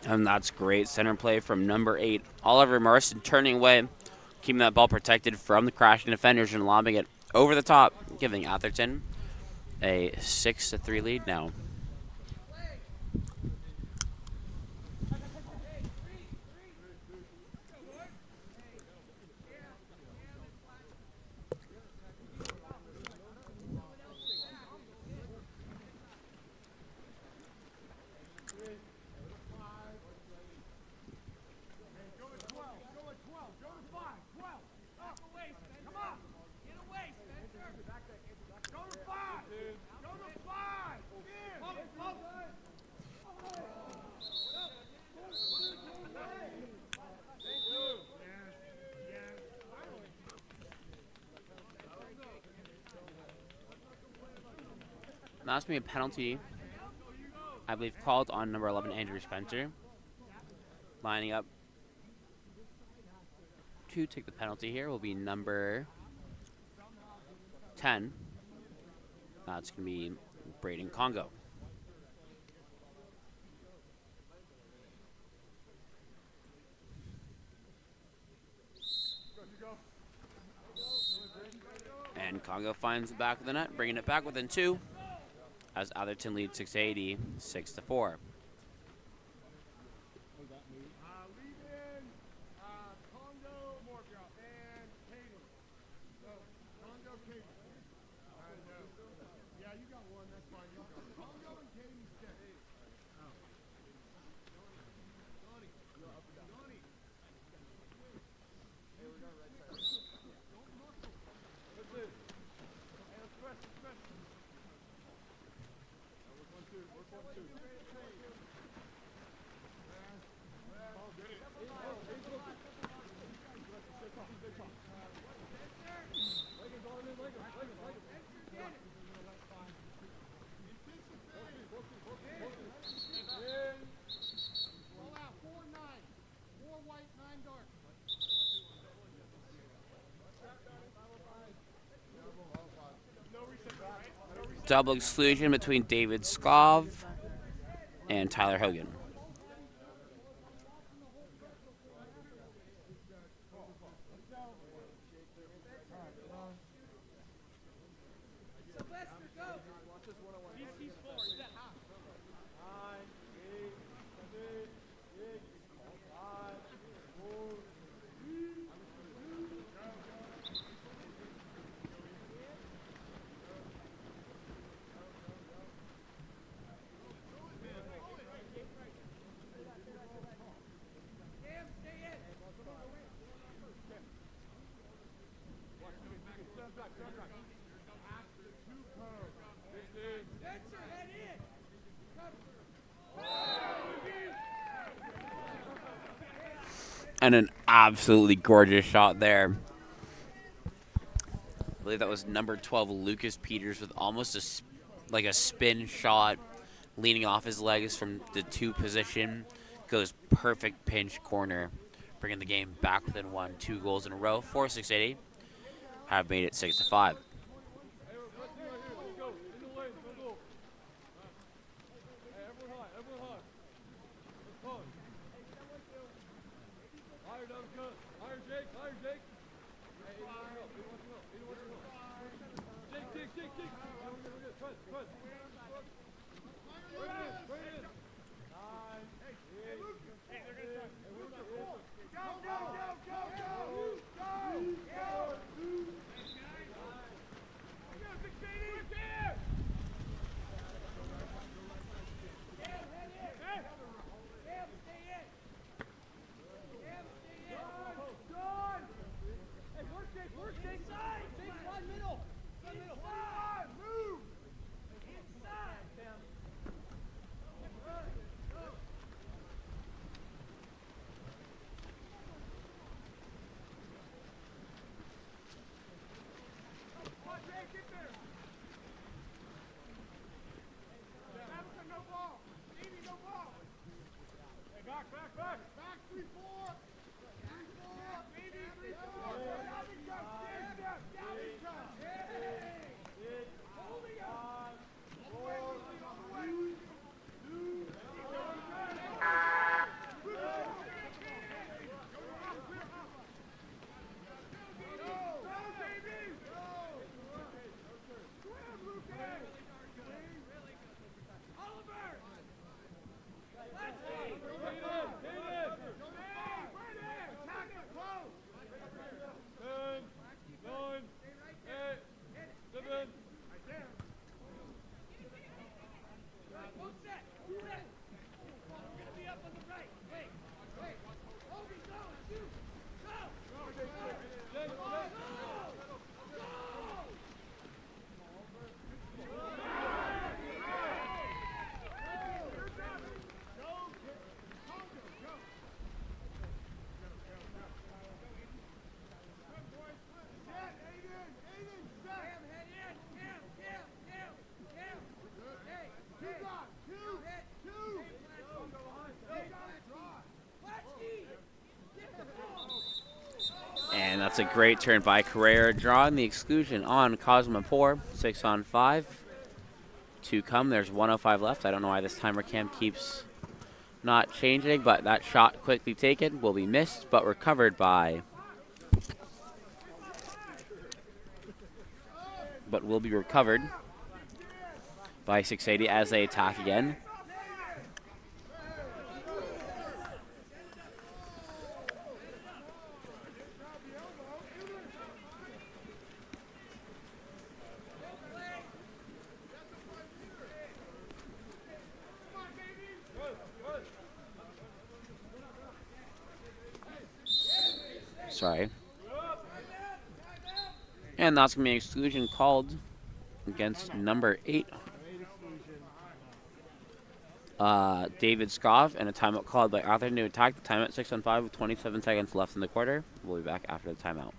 And that's great center play from number 8, Oliver Marston, turning away, keeping that ball protected from the crashing defenders and lobbing it over the top, giving Atherton a 6-3 lead now. That's going to be a penalty, I believe, called on number 11, Andrew Spencer. Lining up to take the penalty here will be number 10. That's going to be Braden Congo. And Congo finds the back of the net, bringing it back within 2. As Atherton leads 680, 6-4. Double exclusion between David Skov and Tyler Hogan. And an absolutely gorgeous shot there. I believe that was number 12, Lucas Peters, with almost a spin shot, leaning off his legs from the 2 position, goes perfect pinch corner, bringing the game back within 1, 2 goals in a row. 4-6-8 have made it 6-5. And that's a great turn by Carrera, drawing the exclusion on Cosmopour. 6-on-5 to come. There's 1:05 left. I don't know why this timer cam keeps not changing, but that shot quickly taken will be missed, but recovered by... but will be recovered by 680 as they attack again. Sorry. And that's going to be an exclusion called against number 8. David Scoff, and a timeout called by Atherton to attack the timeout 6-on-5 with 27 seconds left in the quarter. We'll be back after the timeout.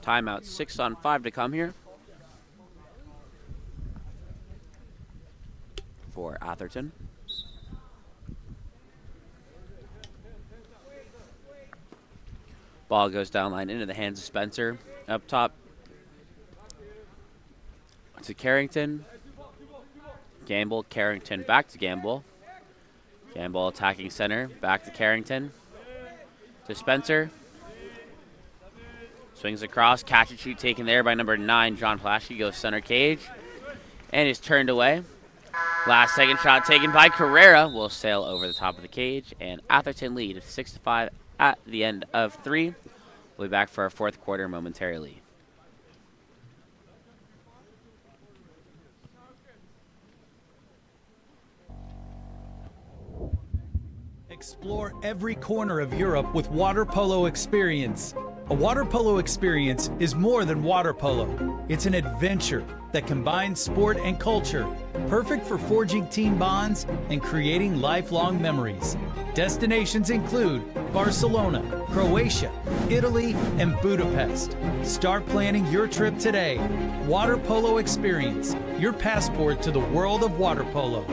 Timeout, 6-on-5 to come here for Atherton. Ball goes down line into the hands of Spencer. Up top to Carrington. Gamble, Carrington, back to Gamble. Gamble attacking center, back to Carrington. To Spencer. Swings across, catch and shoot taken there by number 9, John Plasky, goes center cage. And is turned away. Last second shot taken by Carrera will sail over the top of the cage. And Atherton lead 6-5 at the end of 3. We'll be back for our fourth quarter momentarily. Explore every corner of Europe with water polo experience. A water polo experience is more than water polo. It's an adventure that combines sport and culture, perfect for forging team bonds and creating lifelong memories. Destinations include Barcelona, Croatia, Italy, and Budapest. Start planning your trip today. Water Polo Experience, your passport to the world of water polo.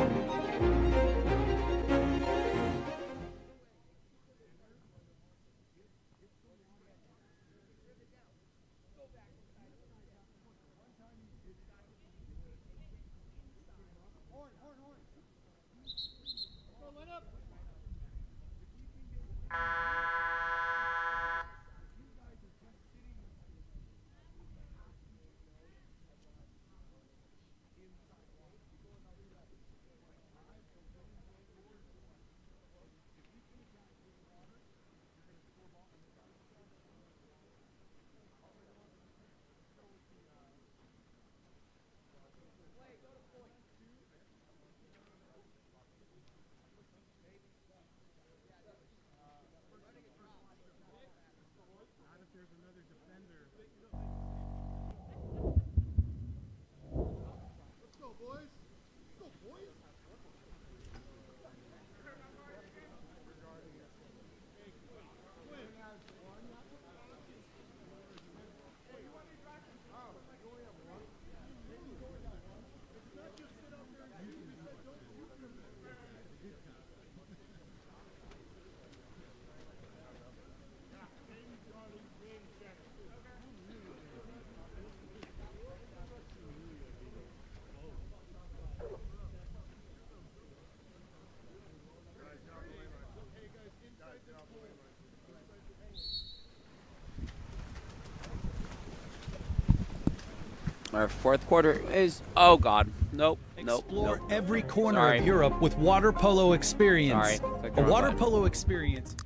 Our fourth quarter is, oh God, nope. Explore every corner of Europe with water polo experience. A water polo experience.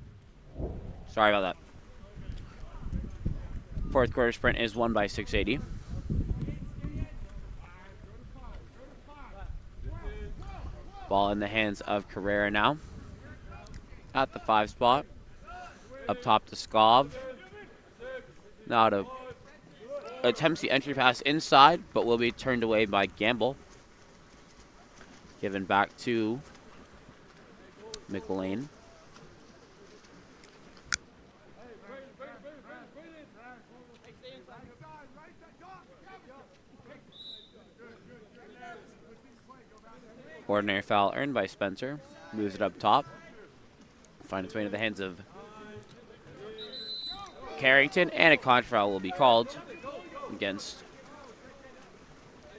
Sorry about that. Fourth quarter sprint is won by 680. Ball in the hands of Carrera now. At the 5 spot. Up top to Skov. Now to attempts the entry pass inside, but will be turned away by Gamble. Given back to McLean. Ordinary foul earned by Spencer. Moves it up top. Find its way into the hands of Carrington, and a contra foul will be called against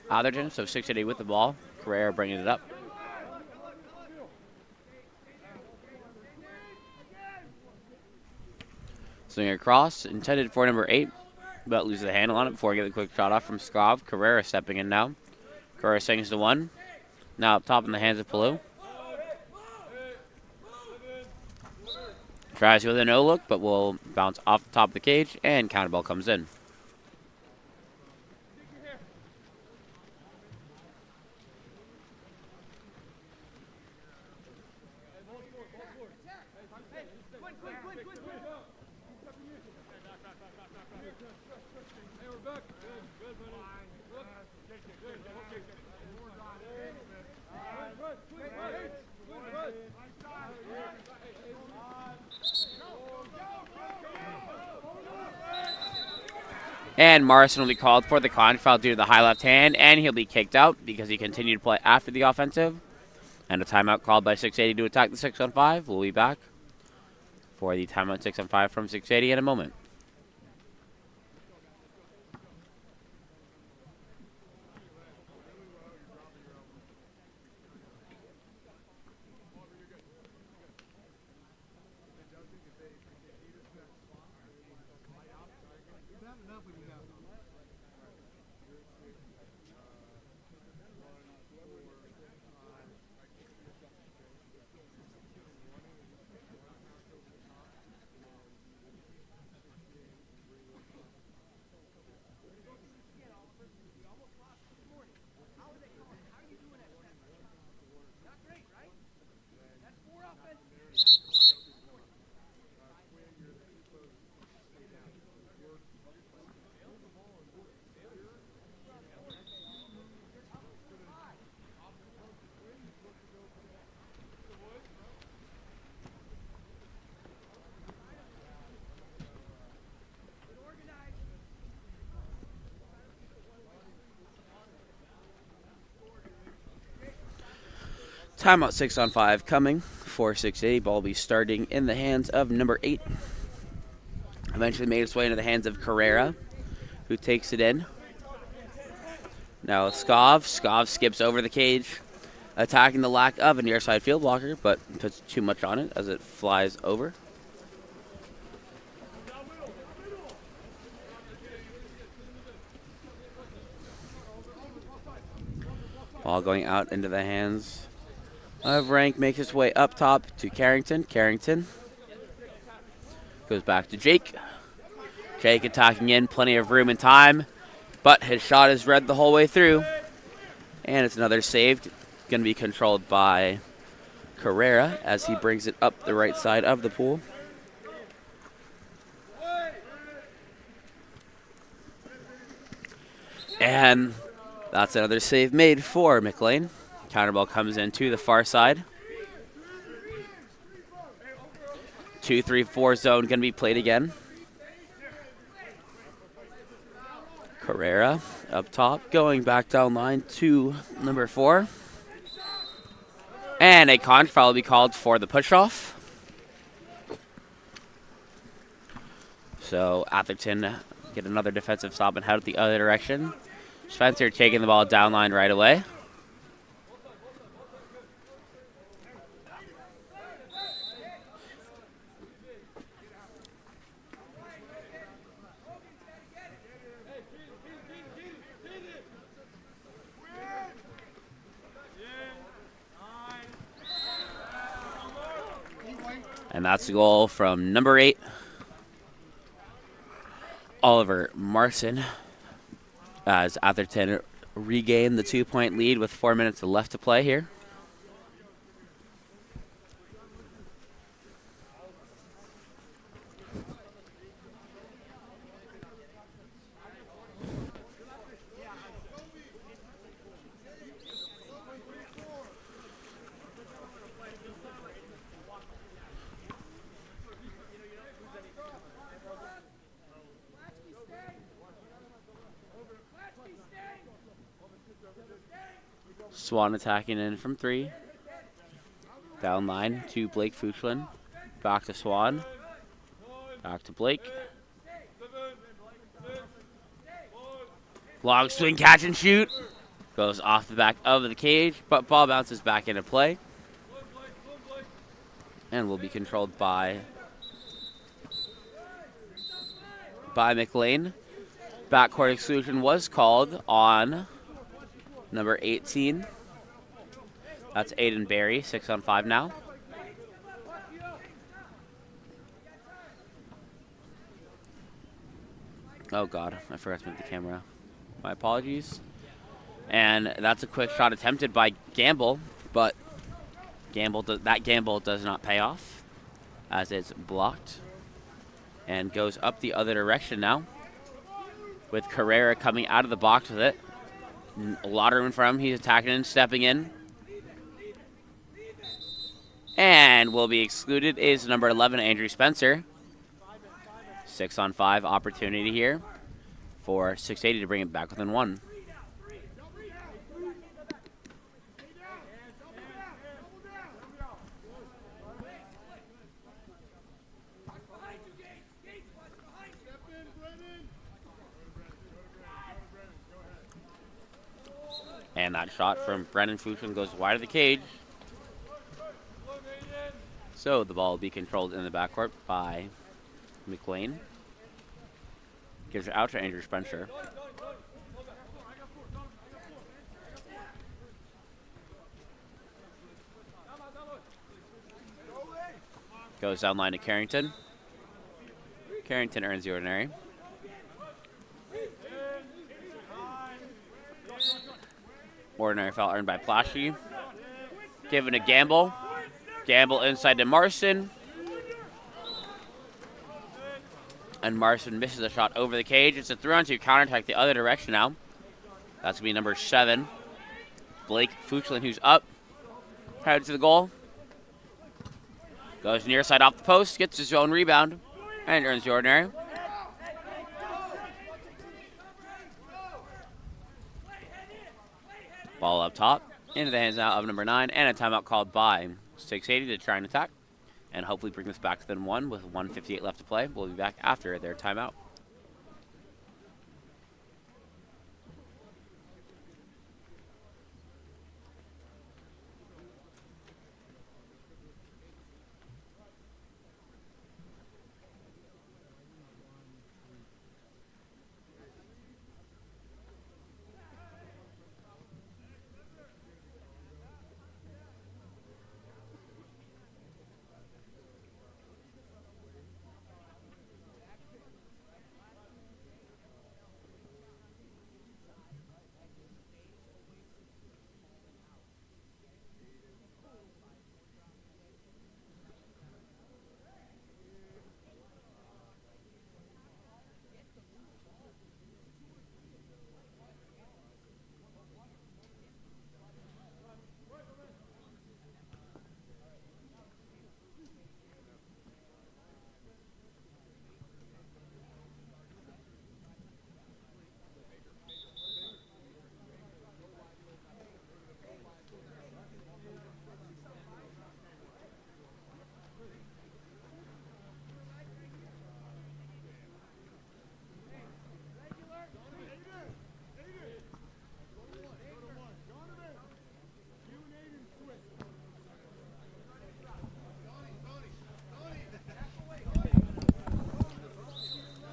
Atherton. So 6-8 with the ball. Carrera bringing it up. Swing across, intended for number 8, but loses the handle on it before getting a quick shot off from Skov. Carrera stepping in now. Carrera sings to 1. Now up top in the hands of Palou. Tries with a no look, but will bounce off the top of the cage, and counter ball comes in. And Morrison will be called for the contra foul due to the high left hand, and he'll be kicked out because he continued to play after the offensive. And a timeout called by 680 to attack the 6-on-5. We'll be back for the timeout 6-on-5 from 680 in a moment. Timeout 6-on-5 coming. 4-6-8. Ball will be starting in the hands of number 8. Eventually made its way into the hands of Carrera, who takes it in. Now Skov. Skov skips over the cage, attacking the lack of a near side field blocker, but puts too much on it as it flies over. Ball going out into the hands of Rank, makes its way up top to Carrington. Carrington goes back to Jake. Jake attacking in, plenty of room and time, but his shot is read the whole way through. And it's another saved. Going to be controlled by Carrera as he brings it up the right side of the pool. And that's another save made for McLean. Counterball comes in to the far side. 2-3-4 zone going to be played again. Carrera up top, going back down line to number 4. And a contra foul will be called for the push-off. So Atherton get another defensive stop and head the other direction. Spencer taking the ball down line right away. And that's the goal from number 8, Oliver Marson, as Atherton regained the 2-point lead with 4 minutes left to play here. Swan attacking in from 3. Down line to Blake Fuchlin. Back to Swan. Back to Blake. Long swing, catch and shoot. Goes off the back of the cage, but ball bounces back into play. And will be controlled by McLean. Backcourt exclusion was called on number 18. That's Aiden Berry, 6-on-5 now. Oh God, I forgot to move the camera. My apologies. And that's a quick shot attempted by Gamble, but that gamble does not pay off as it's blocked and goes up the other direction now, with Carrera coming out of the box with it. A lot of room for him. He's attacking and stepping in. And will be excluded is number 11, Andrew Spencer. 6-on-5 opportunity here for 680 to bring it back within 1. And that shot from Brennan Fuchlin goes wide of the cage. So the ball will be controlled in the backcourt by McLean. Gives it out to Andrew Spencer. Goes down line to Carrington. Carrington earns the ordinary. Ordinary foul earned by Plashy. Given a Gamble. Gamble inside to Marson. And Marson misses a shot over the cage. It's a 3-on-2 counterattack the other direction now. That's going to be number 7. Blake Fuchlin, who's up. Headed to the goal. Goes near side off the post. Gets his own rebound. And earns the ordinary. Ball up top. Into the hands now of number 9. And a timeout called by 680 to try and attack. And hopefully bring this back within 1 with 1:58 left to play. We'll be back after their timeout.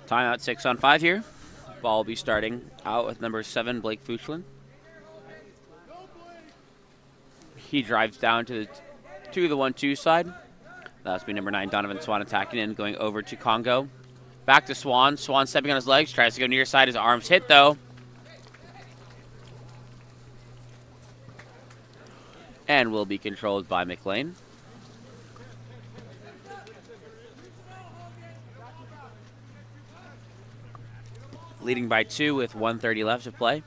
Timeout 6-on-5 here. Ball will be starting out with number 7, Blake Fuchlin. He drives down to the 1-2 side. That's be number 9, Donovan Swan attacking in, going over to Congo. Back to Swan. Swan stepping on his legs, tries to go near side. His arms hit though. And will be controlled by McLean. Leading by 2 with 1:30 left to play.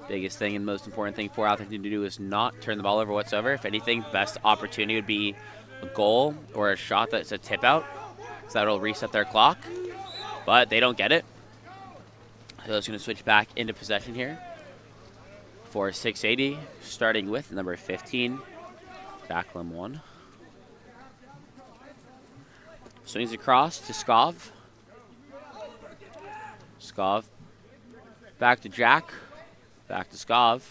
Biggest thing and most important thing for Atherton to do is not turn the ball over whatsoever. If anything, best opportunity would be a goal or a shot that's a tip out. So that'll reset their clock. But they don't get it. So it's going to switch back into possession here for 680, starting with number 15, Jacqueline 1. Swings across to Skov. Skov back to Jack. Back to Skov.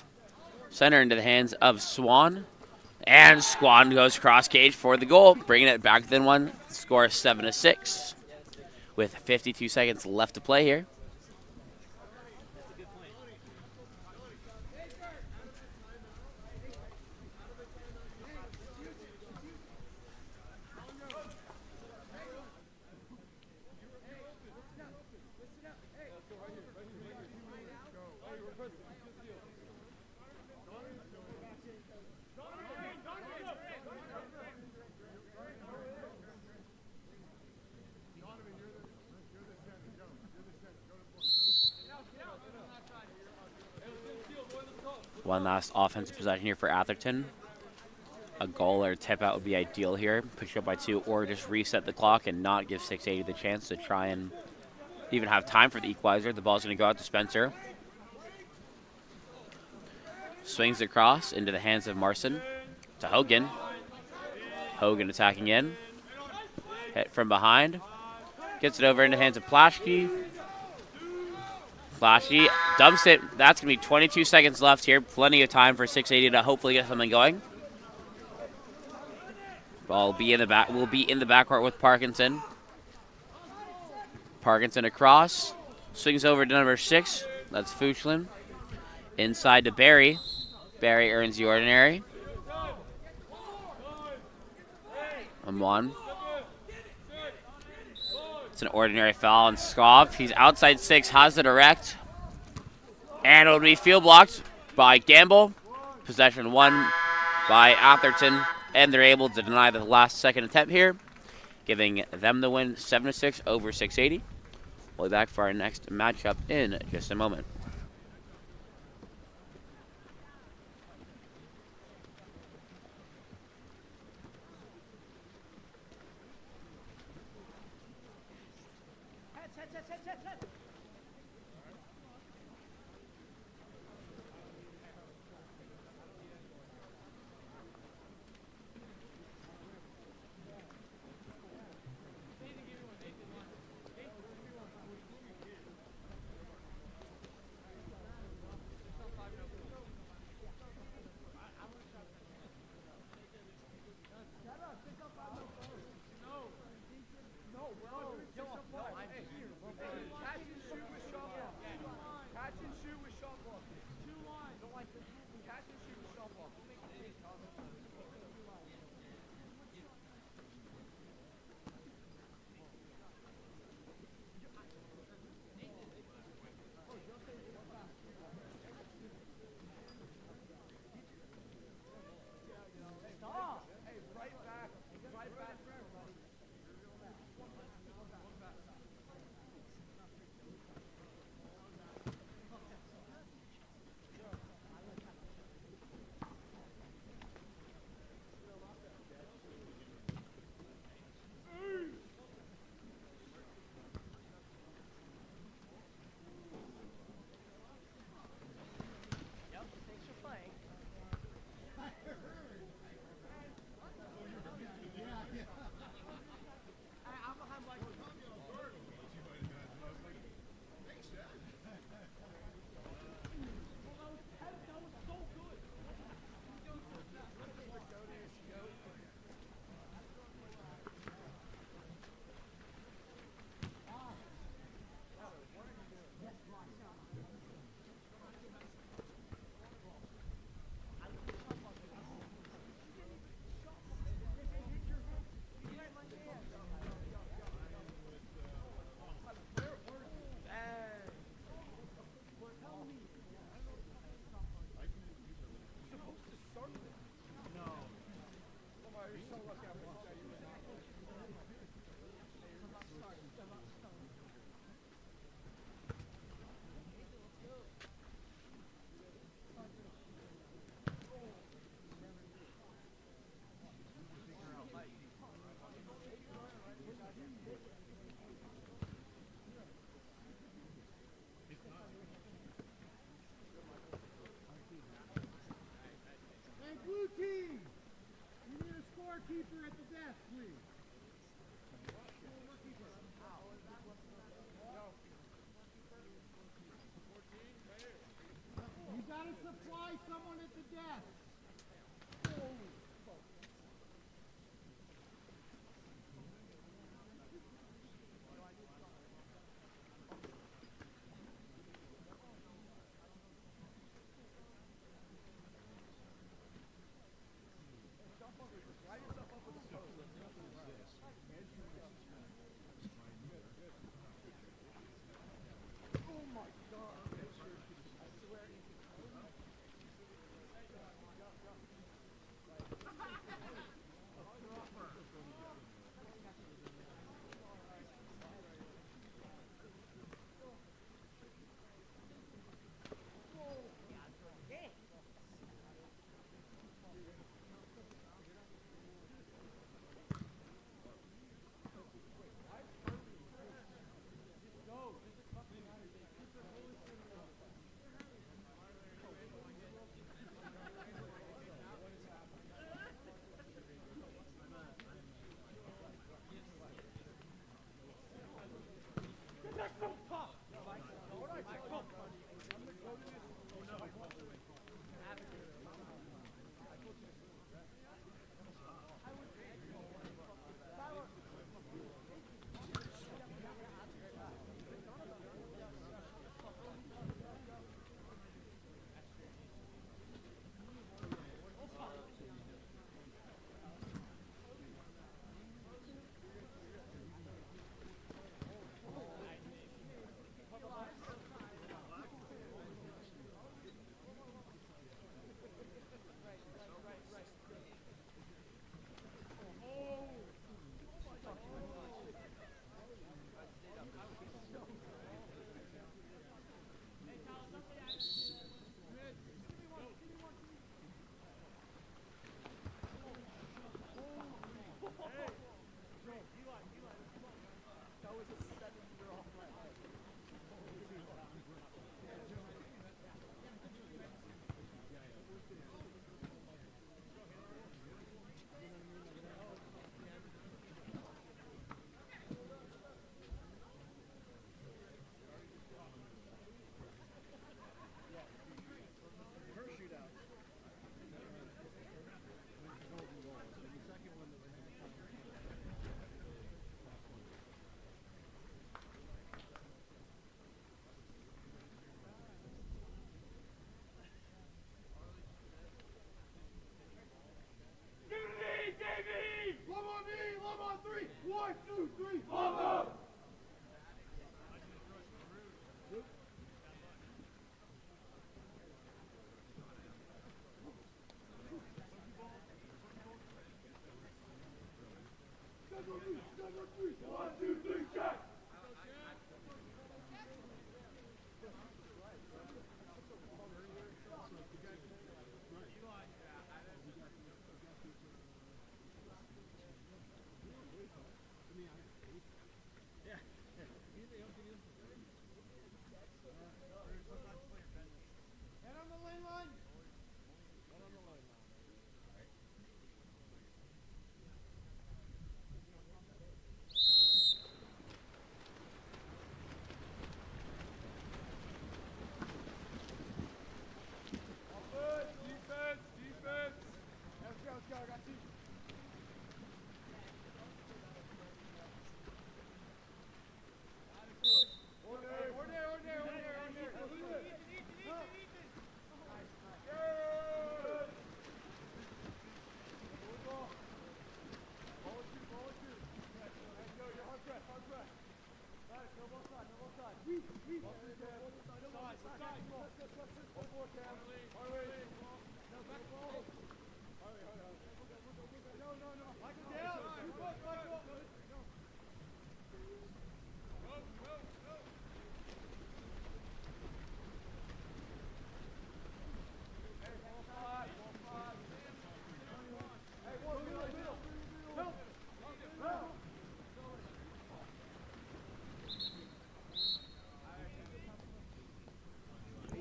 Center into the hands of Swan. And Swan goes cross cage for the goal, bringing it back within 1. Score 7-6 with 52 seconds left to play here. One last offensive possession here for Atherton. A goal or a tip out would be ideal here. Push up by 2 or just reset the clock and not give 680 the chance to try and even have time for the equalizer. The ball's going to go out to Spencer. Swings across into the hands of Marson to Hogan. Hogan attacking in. Hit from behind. Gets it over into the hands of Plashke. Plashke dumps it. That's going to be 22 seconds left here. Plenty of time for 680 to hopefully get something going. Ball will be in the back. Will be in the backcourt with Parkinson. Parkinson across. Swings over to number 6. That's Fuchlin. Inside to Barry. Barry earns the ordinary. 1-1. It's an ordinary foul on Skov. He's outside 6, has it erect. And it'll be field blocked by Gamble. Possession 1 by Atherton, and they're able to deny the last second attempt here, giving them the win 7-6 over 680. We'll be back for our next matchup in just a moment.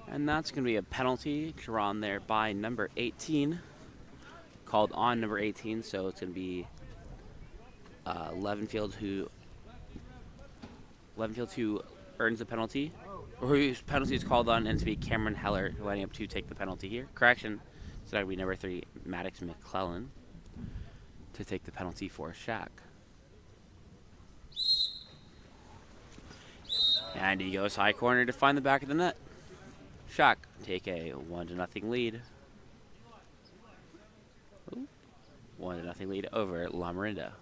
And that's going to be a penalty drawn there by number 18. Called on number 18, so it's going to be Levenfield who earns the penalty, or whose penalty is called on, and to be Cameron Heller lining up to take the penalty here. Correction, so that would be number 3, Maddox McClellan, to take the penalty for SHAQ. And he goes high corner to find the back of the net. SHAQ take a 1-0 lead. 1-0 lead over Lamorinda.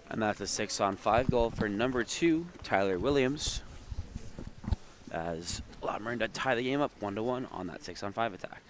And that's a 6-on-5 goal for number 2, Tyler Williams, as Lamorinda tie the game up 1-1 on that 6-on-5 attack.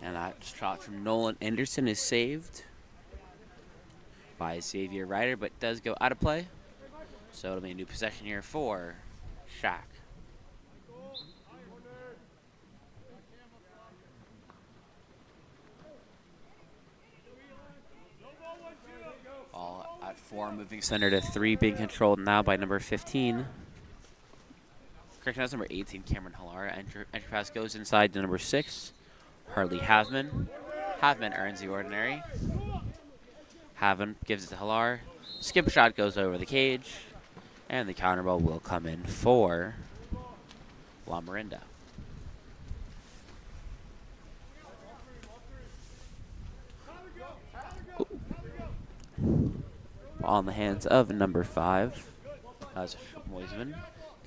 And that shot from Nolan Anderson is saved by Xavier Ryder, but does go out of play. So it'll be a new possession here for SHAQ. Ball at 4, moving center to 3, being controlled now by number 15. Correction, that's number 18, Cameron Halara. Entry pass goes inside to number 6, Harley Havman. Havman earns the ordinary. Havman gives it to Halar. Skip shot goes over the cage. And the counter ball will come in for Lamorinda. Ball in the hands of number 5. That's Moisman.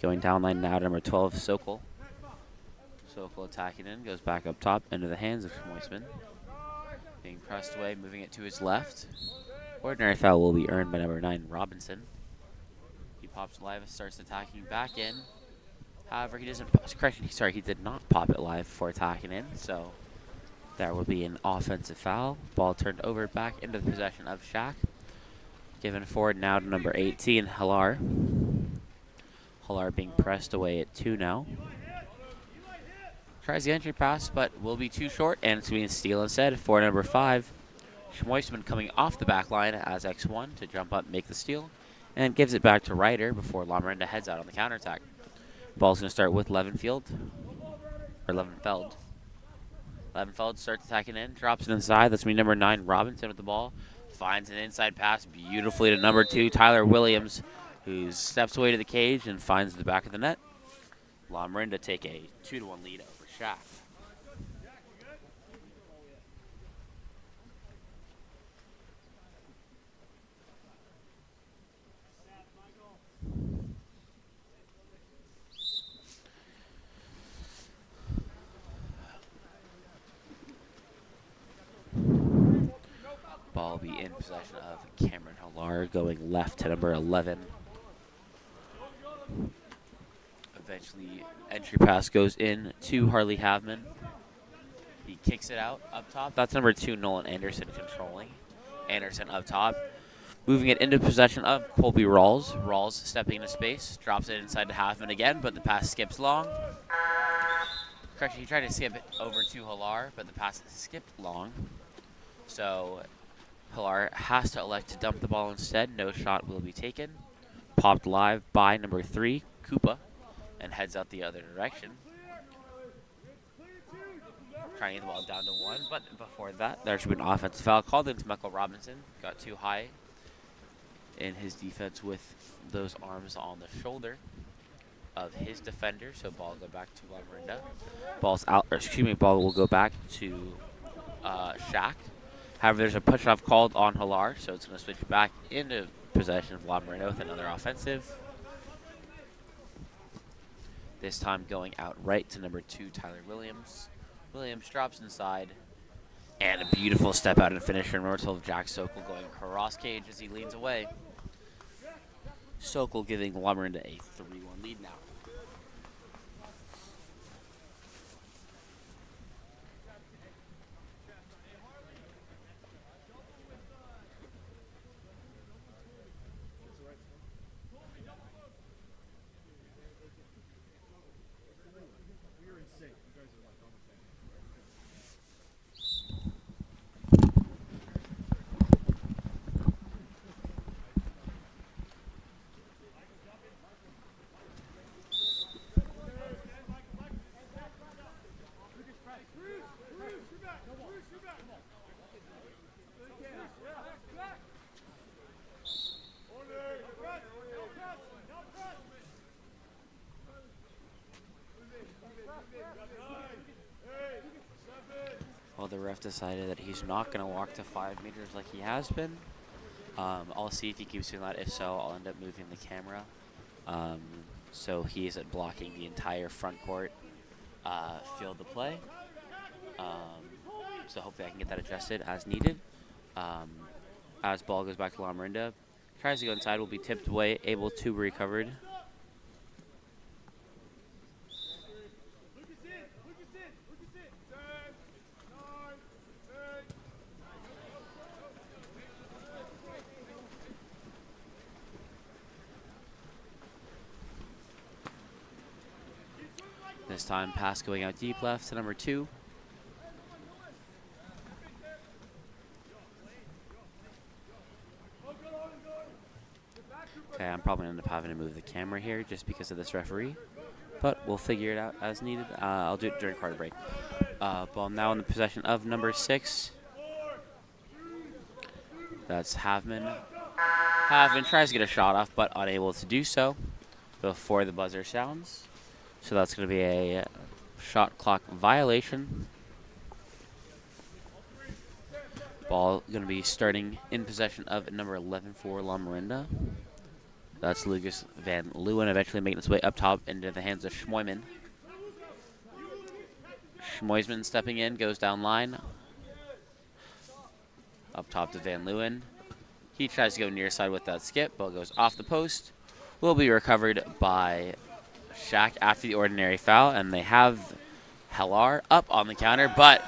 Going down line now to number 12, Sokol. Sokol attacking in, goes back up top into the hands of Moisman. Being pressed away, moving it to his left. Ordinary foul will be earned by number 9, Robinson. He pops live and starts attacking back in. However, he doesn't, correction, sorry, he did not pop it live before attacking in, so there will be an offensive foul. Ball turned over back into the possession of SHAQ. Given forward now to number 18, Halar. Halar being pressed away at 2 now. Tries the entry pass, but will be too short, and it's being steal instead for number 5. Schmoisman coming off the back line as X1 to jump up, make the steal, and gives it back to Ryder before Lamorinda heads out on the counterattack. Ball's going to start with Levenfeld. Levenfeld starts attacking in, drops it inside. That's me, number 9, Robinson with the ball. Finds an inside pass beautifully to number 2, Tyler Williams, who steps away to the cage and finds the back of the net. Lamorinda take a 2-1 lead over SHAQ. Ball will be in possession of Cameron Halar, going left to number 11. Eventually, entry pass goes in to Harley Havman. He kicks it out up top. That's number 2, Nolan Anderson, controlling. Anderson up top. Moving it into possession of Colby Rawls. Rawls stepping into space. Drops it inside to Havman again, but the pass skips long. Correction, he tried to skip it over to Hilar, but the pass skipped long. So Hilar has to elect to dump the ball instead. No shot will be taken. Popped live by number 3, Koopa, and heads out the other direction. Trying to get the ball down to 1, but before that, there should be an offensive foul called into Michael Robinson. Got too high in his defense with those arms on the shoulder of his defender, so ball will go back to Lamorinda. Ball will go back to SHAQ. However, there's a push-off called on Hilar, so it's going to switch back into possession of Lamorinda with another offensive. This time going out right to number 2, Tyler Williams. Williams drops inside, and a beautiful step out and finish from Nortel of Jack Sokol going cross cage as he leans away. Sokol giving Lamorinda a 3-1 lead now. Well, the ref decided that he's not going to walk to 5 meters like he has been. I'll see if he keeps doing that. If so, I'll end up moving the camera. So he isn't blocking the entire front court field of play. So hopefully I can get that adjusted as needed. As ball goes back to Lamorinda. Tries to go inside, will be tipped away, able to be recovered. This time, pass going out deep left to number 2. Okay, I'm probably going to end up having to move the camera here just because of this referee, but we'll figure it out as needed. I'll do it during quarter break. Ball now in the possession of number 6. That's Havman. Havman tries to get a shot off, but unable to do so before the buzzer sounds. So that's going to be a shot clock violation. Ball going to be starting in possession of number 11 for Lamorinda. That's Lucas Van Leeuwen eventually making his way up top into the hands of Schmoyman. Schmoisman stepping in, goes down line. Up top to Van Leeuwen. He tries to go near side with that skip. Ball goes off the post. Will be recovered by SHAQ after the ordinary foul, and they have Hilar up on the counter, but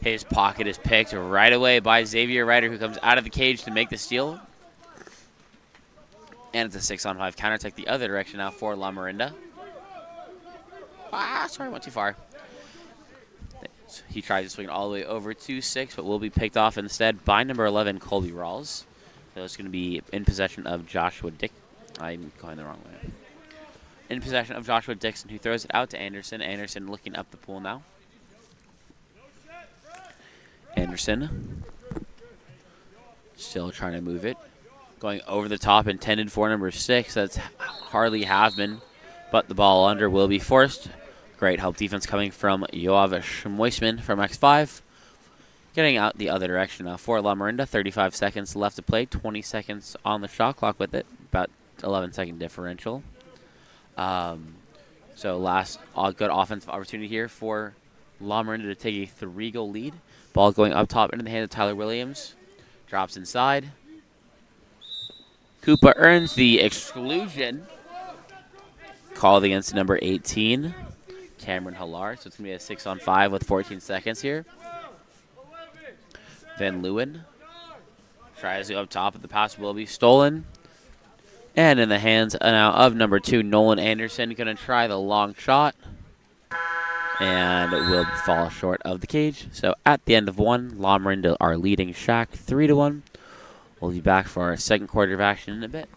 his pocket is picked right away by Xavier Ryder, who comes out of the cage to make the steal. And it's a 6-on-5 counter attack the other direction now for Lamorinda. Sorry, went too far. He tries to swing all the way over to 6, but will be picked off instead by number 11, Colby Rawls. So it's going to be in possession of Joshua Dick. I'm going the wrong way. In possession of Joshua Dixon, who throws it out to Anderson. Anderson looking up the pool now. Anderson still trying to move it. Going over the top, intended for number 6. That's Harley Havman, but the ball under will be forced. Great help defense coming from Yoav Schmoisman from X5. Getting out the other direction now for Lamorinda. 35 seconds left to play. 20 seconds on the shot clock with it. About 11-second differential. So last good offensive opportunity here for Lamorinda to take a 3-goal lead. Ball going up top into the hands of Tyler Williams. Drops inside. Koopa earns the exclusion. called against number 18, Cameron Hillar. So it's going to be a 6-on-5 with 14 seconds here. Van Leeuwen tries to go up top, but the pass will be stolen. And in the hands now of number 2, Nolan Anderson, going to try the long shot. And it will fall short of the cage. So at the end of 1, Lamorinda are leading SHAQ 3-1. We'll be back for our second quarter of action in a bit.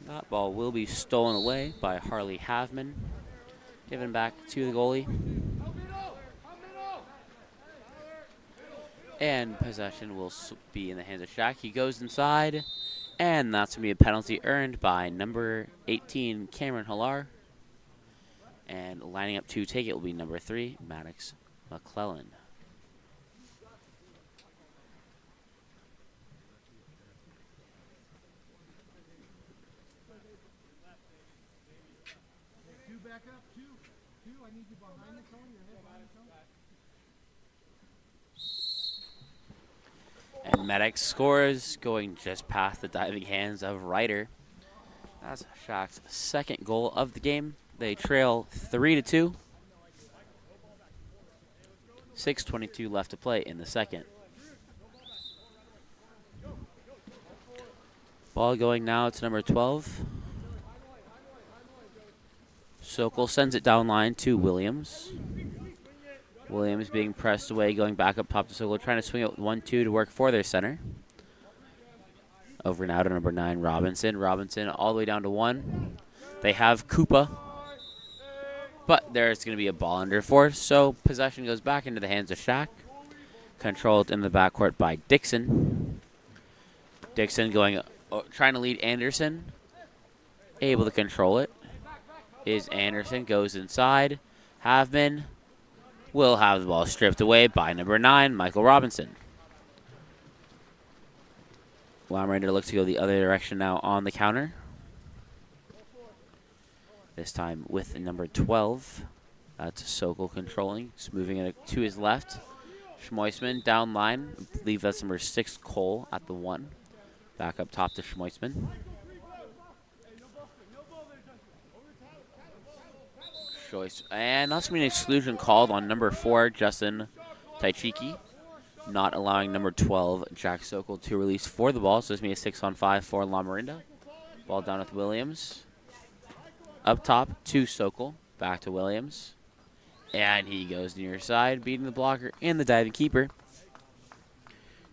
That ball will be stolen away by Harley Havman. Given back to the goalie. And possession will be in the hands of SHAQ. He goes inside, and that's going to be a penalty earned by number 18, Cameron Hillar. And lining up to take it will be number 3, Maddox McClellan. Back up, two. I need you behind the cone, your head behind the cone. And Maddox scores, going just past the diving hands of Ryder. That's SHAQ's second goal of the game. They trail 3-2. 6:22 left to play in the second. Ball going now to number 12. Sokol sends it down line to Williams. Williams being pressed away, going back up top to Sokol, trying to swing it 1-2 to work for their center. Over now to number 9, Robinson. Robinson all the way down to 1. They have Koopa, but there's going to be a ball under force, so possession goes back into the hands of SHAQ. Controlled in the backcourt by Dixon. Dixon going, trying to lead Anderson. Able to control it. Is Anderson, goes inside. Havman will have the ball stripped away by number 9, Michael Robinson. Lamorinda looks to go the other direction now on the counter. This time with number 12. That's Sokol controlling. Just moving it to his left. Schmoisman down line. I believe that's number 6, Cole at the 1. Back up top to Schmoisman. Choice. And that's going to be an exclusion called on number 4, Justin Taichiki, not allowing number 12, Jack Sokol, to release for the ball. So it's going to be a 6-on-5 for Lamorinda. Ball down with Williams. Up top to Sokol. Back to Williams. And he goes near side, beating the blocker and the diving keeper.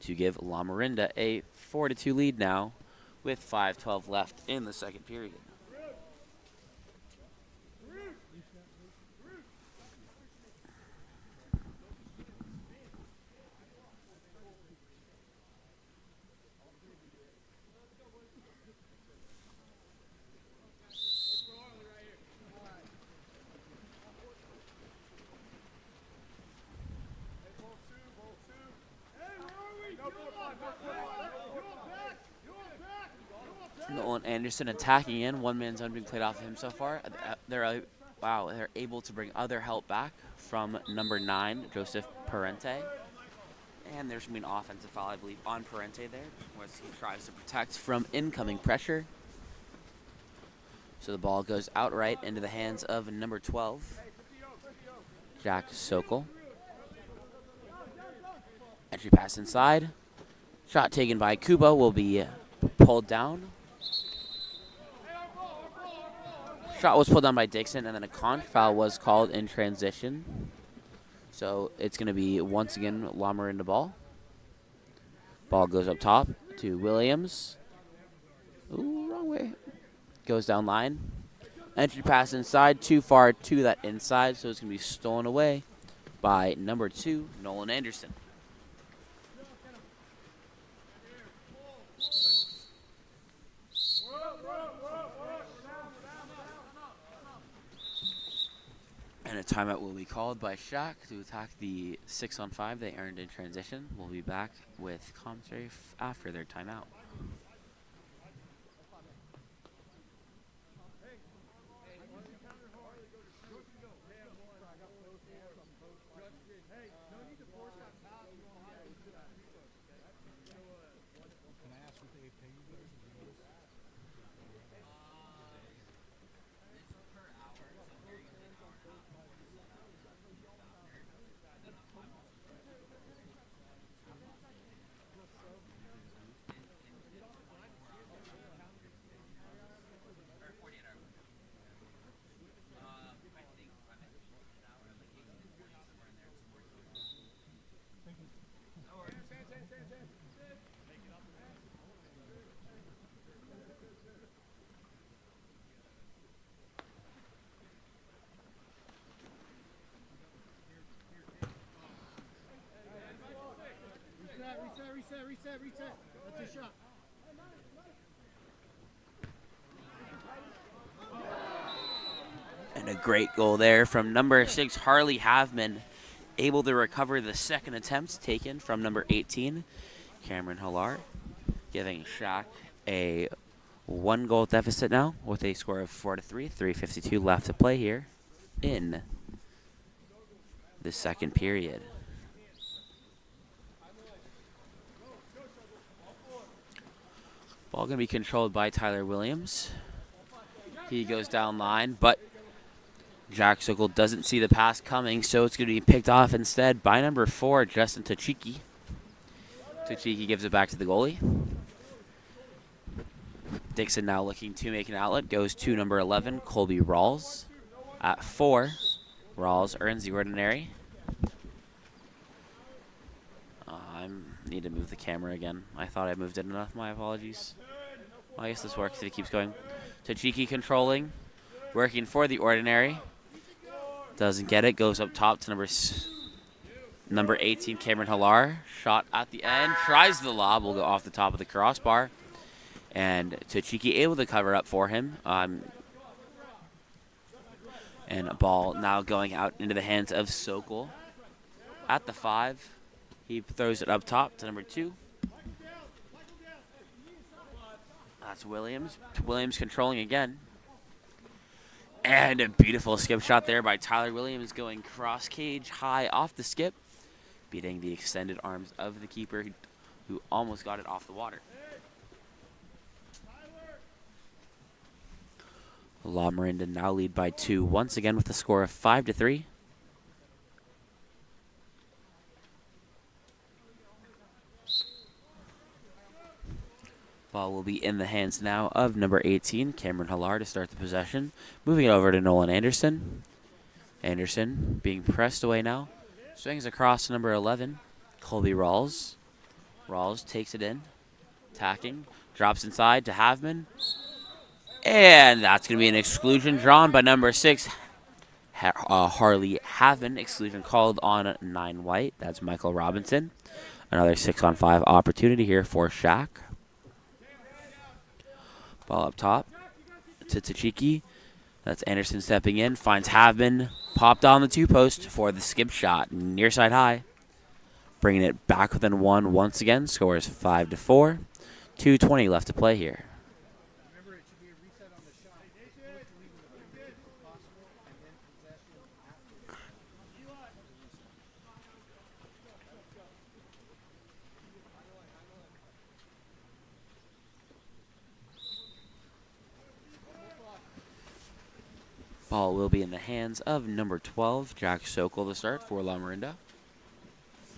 to give Lamorinda a 4-2 lead now with 5:12 left in the second period. Nolan Anderson attacking in. One man's zone being played off of him so far. They're able to bring other help back from number 9, Joseph Parente. And there's going to be an offensive foul, I believe, on Parente there, as he tries to protect from incoming pressure. So the ball goes outright into the hands of number 12, Jack Sokol. Entry pass inside. Shot taken by Kubo will be pulled down. Shot was pulled down by Dixon, and then a contra foul was called in transition. So it's going to be, once again, Lamorinda ball. Ball goes up top to Williams. Ooh, wrong way. Goes down line. Entry pass inside, too far to that inside, so it's going to be stolen away by number 2, Nolan Anderson. And a timeout will be called by SHAQ to attack the 6-on-5 they earned in transition. We'll be back with commentary after their timeout. Reset. That's your shot. And a great goal there from number 6, Harley Havman, able to recover the second attempt taken from number 18, Cameron Hillar, giving SHAQ a 1-goal deficit now with a score of 4-3, 3:52 left to play here in the second period. Ball going to be controlled by Tyler Williams. He goes down line, but Jack Sokol doesn't see the pass coming, so it's going to be picked off instead by number 4, Justin Tachiki. Tachiki gives it back to the goalie. Dixon now looking to make an outlet, goes to number 11, Colby Rawls. At 4, Rawls earns the ordinary. I need to move the camera again. I thought I moved it enough. My apologies. Well, I guess this works if it keeps going. Tachiki controlling, working for the ordinary. Doesn't get it. Goes up top to number 18, Cameron Hillar. Shot at the end. Tries the lob. Will go off the top of the crossbar. And Tachiki able to cover up for him. And a ball now going out into the hands of Sokol. At the 5. He throws it up top to number 2. That's Williams. Williams controlling again. And a beautiful skip shot there by Tyler Williams, going cross cage high off the skip, beating the extended arms of the keeper who almost got it off the water. Lamorinda now lead by 2 once again with a score of 5-3. Ball will be in the hands now of number 18, Cameron Hillar, to start the possession. Moving it over to Nolan Anderson. Anderson being pressed away now. Swings across to number 11, Colby Rawls. Rawls takes it in, attacking, drops inside to Havman. And that's going to be an exclusion drawn by number 6, Harley Havman. Exclusion called on 9 white. That's Michael Robinson. Another 6-on-5 opportunity here for SHAQ. Ball up top to Tachiki. That's Anderson stepping in, finds Havman, popped on the 2-post for the skip shot, near side high. Bringing it back within 1 once again, scores 5-4. 2:20 left to play here. Remember, it should be a reset on the shot. Most leaving the field if possible, and then possession after. Ball will be in the hands of number 12, Jack Sokol to start for Lamorinda.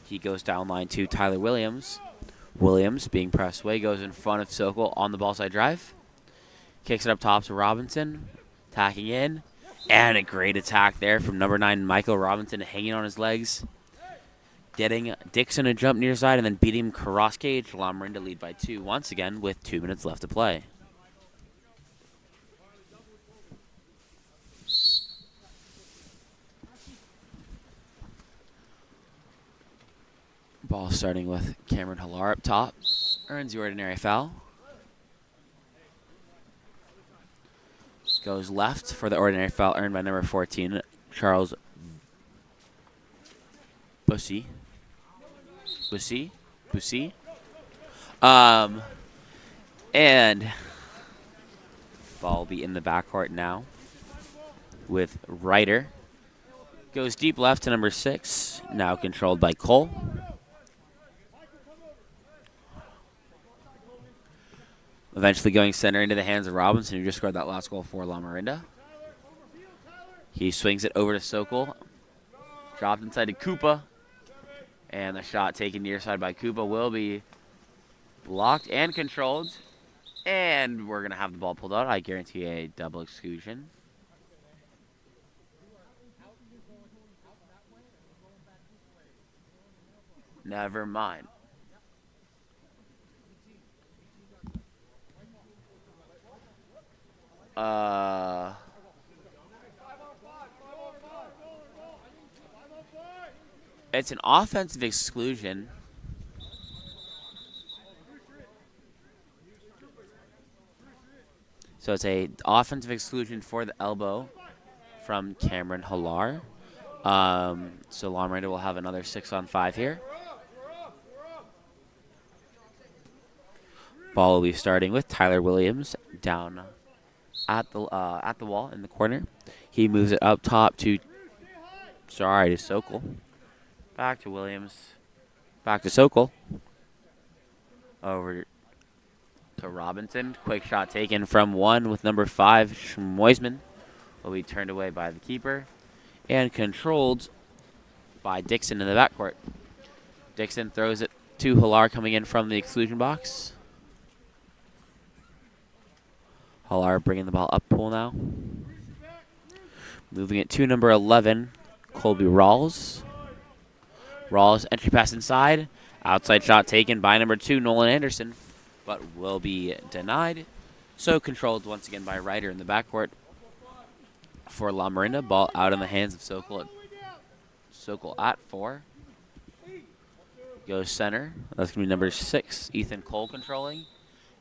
He goes down line to Tyler Williams. Williams, being pressed away, goes in front of Sokol on the ball side drive. Kicks it up top to Robinson, attacking in. And a great attack there from number 9, Michael Robinson, hanging on his legs. Getting Dixon a jump near side and then beating him cross cage. Lamorinda lead by 2 once again with 2 minutes left to play. Ball starting with Cameron Hillar up top. Earns the ordinary foul. Goes left for the ordinary foul earned by number 14, Charles Bussy. And ball will be in the backcourt now with Ryder. Goes deep left to number 6, now controlled by Cole. Eventually going center into the hands of Robinson, who just scored that last goal for Lamorinda. He swings it over to Sokol. Dropped inside to Koopa. And the shot taken near side by Koopa will be blocked and controlled. And we're going to have the ball pulled out. I guarantee a double exclusion. Never mind. It's an offensive exclusion. So it's a offensive exclusion for the elbow from Cameron Hillar. So Lamorinda will have another 6-on-5 here. Ball will be starting with Tyler Williams down at the wall in the corner. He moves it up top to Sokol. Back to Williams. Back to Sokol. Over to Robinson. Quick shot taken from 1 with number 5, Schmoisman. Will be turned away by the keeper. And controlled by Dixon in the backcourt. Dixon throws it to Hillar coming in from the exclusion box. Hillar bringing the ball up pool now. Moving it to number 11, Colby Rawls. Rawls entry pass inside. Outside shot taken by number 2, Nolan Anderson, but will be denied. So controlled once again by Ryder in the backcourt for Lamorinda. Ball out in the hands of Sokol at 4. Goes center. That's going to be number 6, Ethan Cole controlling.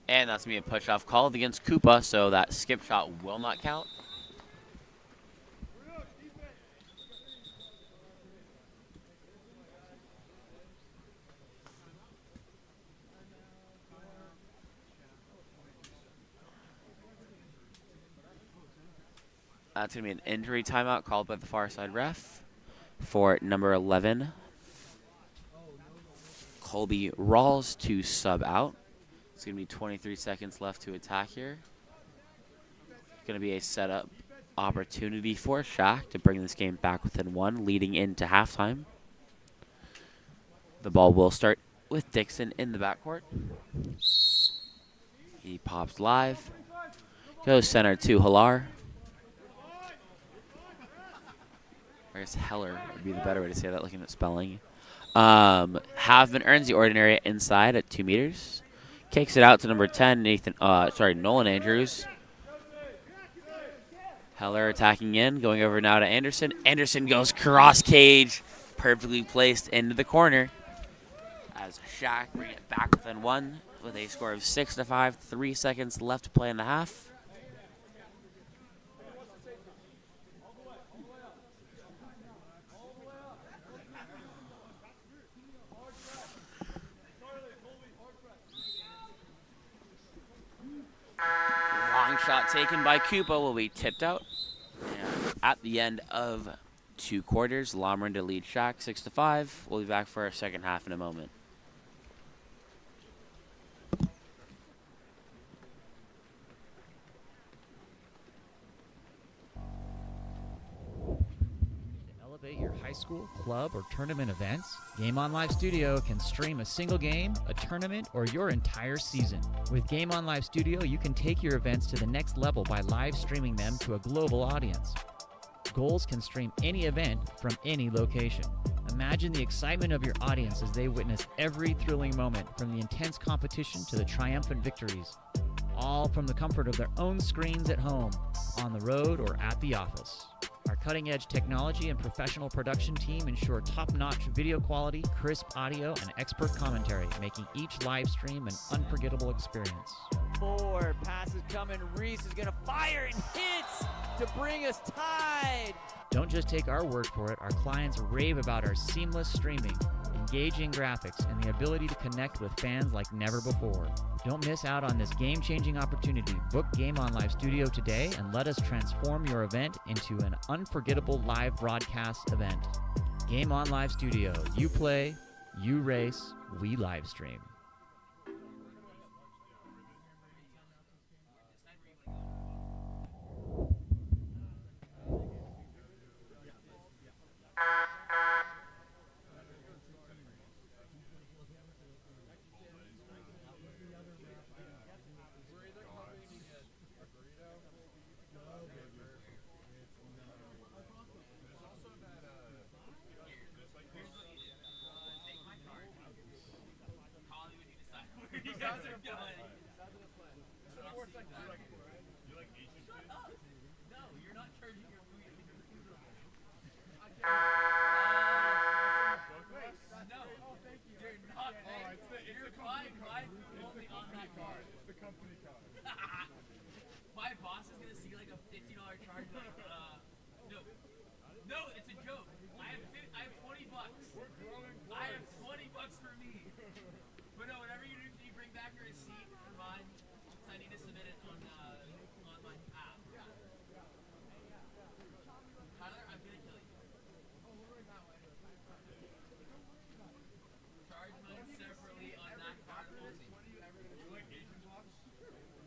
And that's going to be a push-off called against Koopa, so that skip shot will not count. That's going to be an injury timeout called by the far side ref for number 11, Colby Rawls, to sub out. It's going to be 23 seconds left to attack here. It's going to be a setup opportunity for SHAQ to bring this game back within 1, leading into halftime. The ball will start with Dixon in the backcourt. He pops live. Goes center to Hillar. I guess Heller would be the better way to say that, looking at spelling. Havman earns the ordinary inside at 2 meters. Kicks it out to number 10, Nolan Andrews. Heller attacking in, going over now to Anderson. Anderson goes cross cage, perfectly placed into the corner. As SHAQ bring it back within 1 with a score of 6-5, 3 seconds left to play in the half. Long shot taken by Koopa will be tipped out. And at the end of 2 quarters, Lamorinda leads SHAQ 6-5. We'll be back for our second half in a moment. Elevate your high school, club, or tournament events? Game On Live Studio can stream a single game, a tournament, or your entire season. With Game On Live Studio, you can take your events to the next level by live streaming them to a global audience. Goals can stream any event from any location. Imagine the excitement of your audience as they witness every thrilling moment, from the intense competition to the triumphant victories, all from the comfort of their own screens at home, on the road, or at the office. Our cutting-edge technology and professional production team ensure top-notch video quality, crisp audio, and expert commentary, making each live stream an unforgettable experience. Forward, pass is coming. Reese is going to fire and hits to bring us tied. Don't just take our word for it. Our clients rave about our seamless streaming, engaging graphics, and the ability to connect with fans like never before. Don't miss out on this game-changing opportunity. Book Game On Live Studio today and let us transform your event into an unforgettable live broadcast event. Game On Live Studio. You play, you race, we live stream. My boss is gonna see like a $50 charge. No, it's a joke. I have 20 bucks. I have 20 bucks for me. But no, whatever you do, you bring back your receipt for mine. So I need to submit it on my app. Tyler, I'm gonna kill you. Charge mine separately on that card only. You like Asian blocks?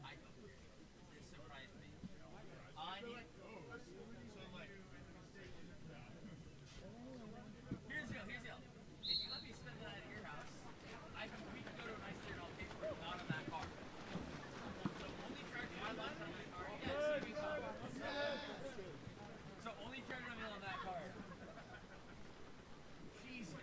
I don't. It surprised me. I need. Here's the deal. If you let me spend that at your house, we can go to a nice dinner and I'll pay for it, not on that card. So only charge my lunch on my card. Yes, you can come. So only charge my meal on that card. Jesus.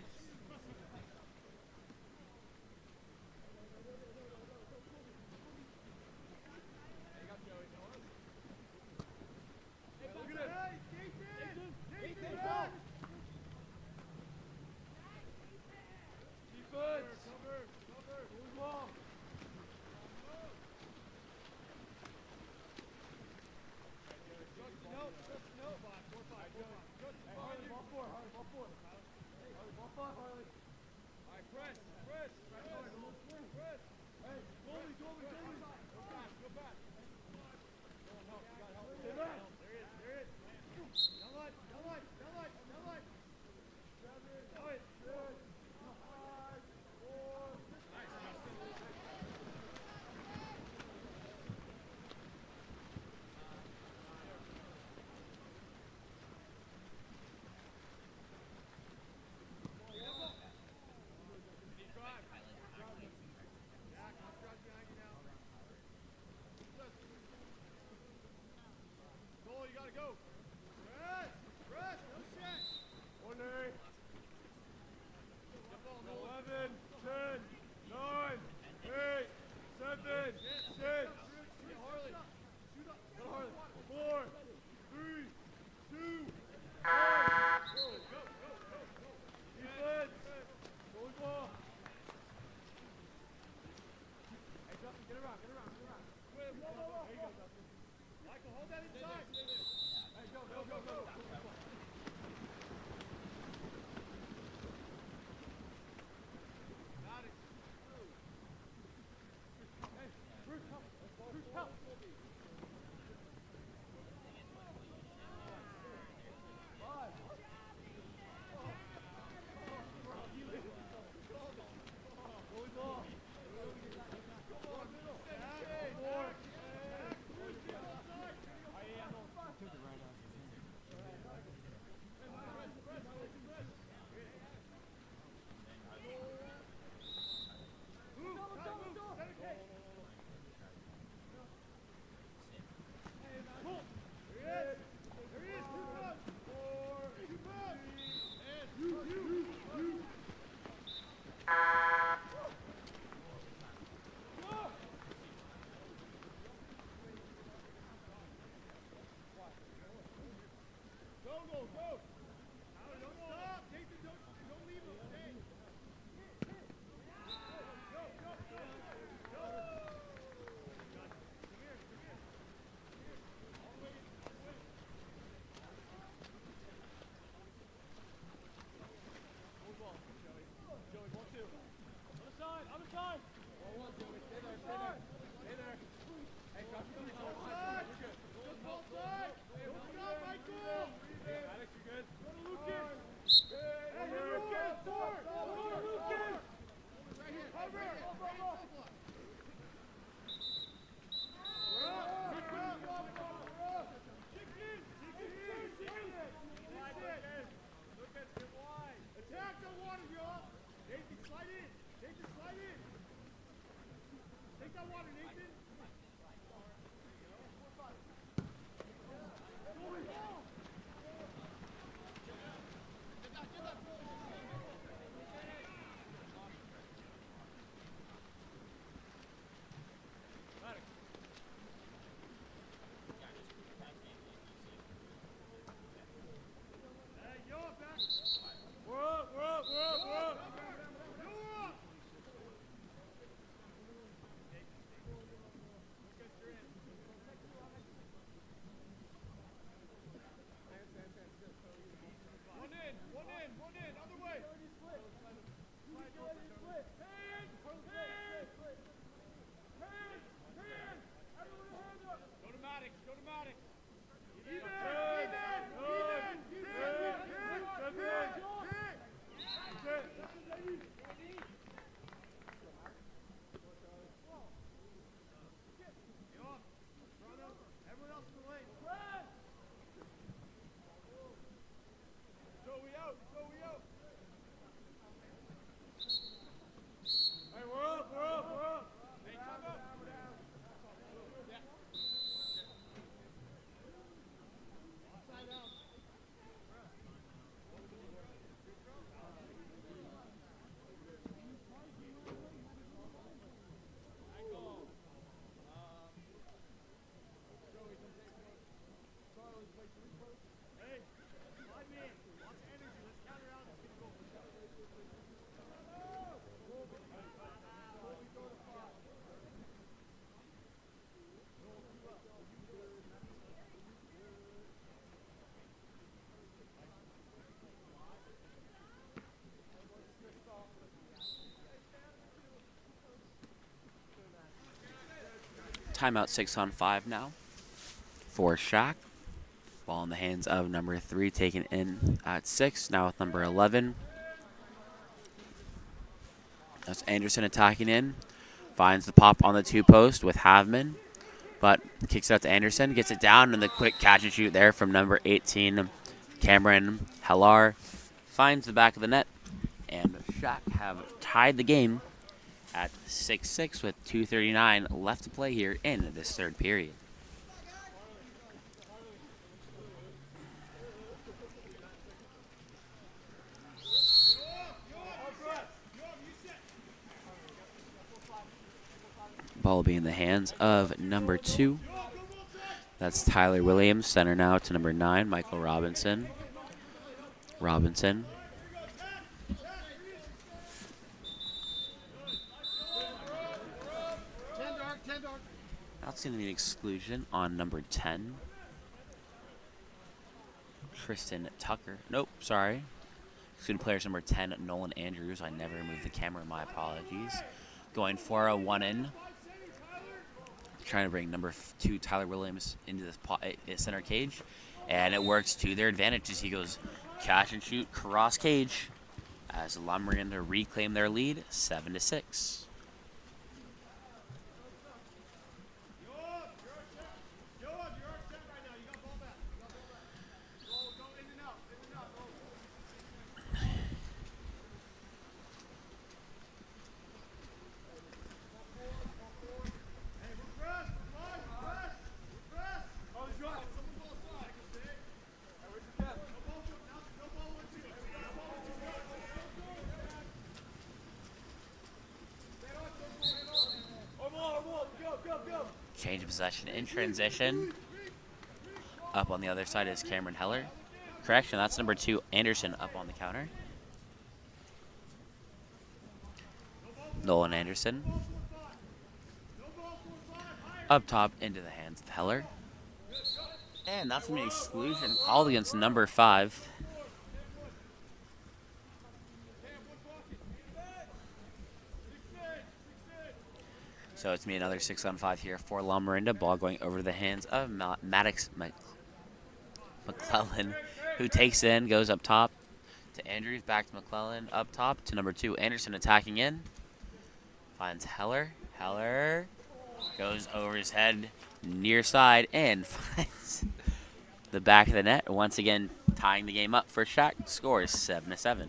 Timeout 6-on-5 now for SHAQ. Ball in the hands of number 3, taken in at 6. Now with number 11. That's Anderson attacking in. Finds the pop on the 2-post with Havman, but kicks it out to Anderson. Gets it down, and the quick catch and shoot there from number 18, Cameron Hellar. Finds the back of the net, and SHAQ have tied the game at 6-6 with 2:39 left to play here in this third period. Ball will be in the hands of number 2. That's Tyler Williams. Center now to number 9, Michael Robinson. Robinson. That's going to be an exclusion on number 10. Tristan Tucker. Nope, sorry. Excluded players number 10, Nolan Andrews. I never moved the camera, my apologies. Going for a 1-in. Trying to bring number 2, Tyler Williams, into this center cage. And it works to their advantage as he goes catch and shoot cross cage. As Lamorinda reclaim their lead, 7-6. Change of possession in transition. Up on the other side is Cameron Heller. Correction, that's number 2, Anderson, up on the counter. Nolan Anderson. Up top into the hands of Heller. And that's an exclusion called against number 5. So it's me another 6-on-5 here for Lamorinda. Ball going over to the hands of Maddox McClellan, who takes in, goes up top to Andrews, back to McClellan, up top to number 2, Anderson attacking in. Finds Heller. Heller goes over his head, near side, and finds the back of the net. Once again, tying the game up for SHAQ. Scores 7-7.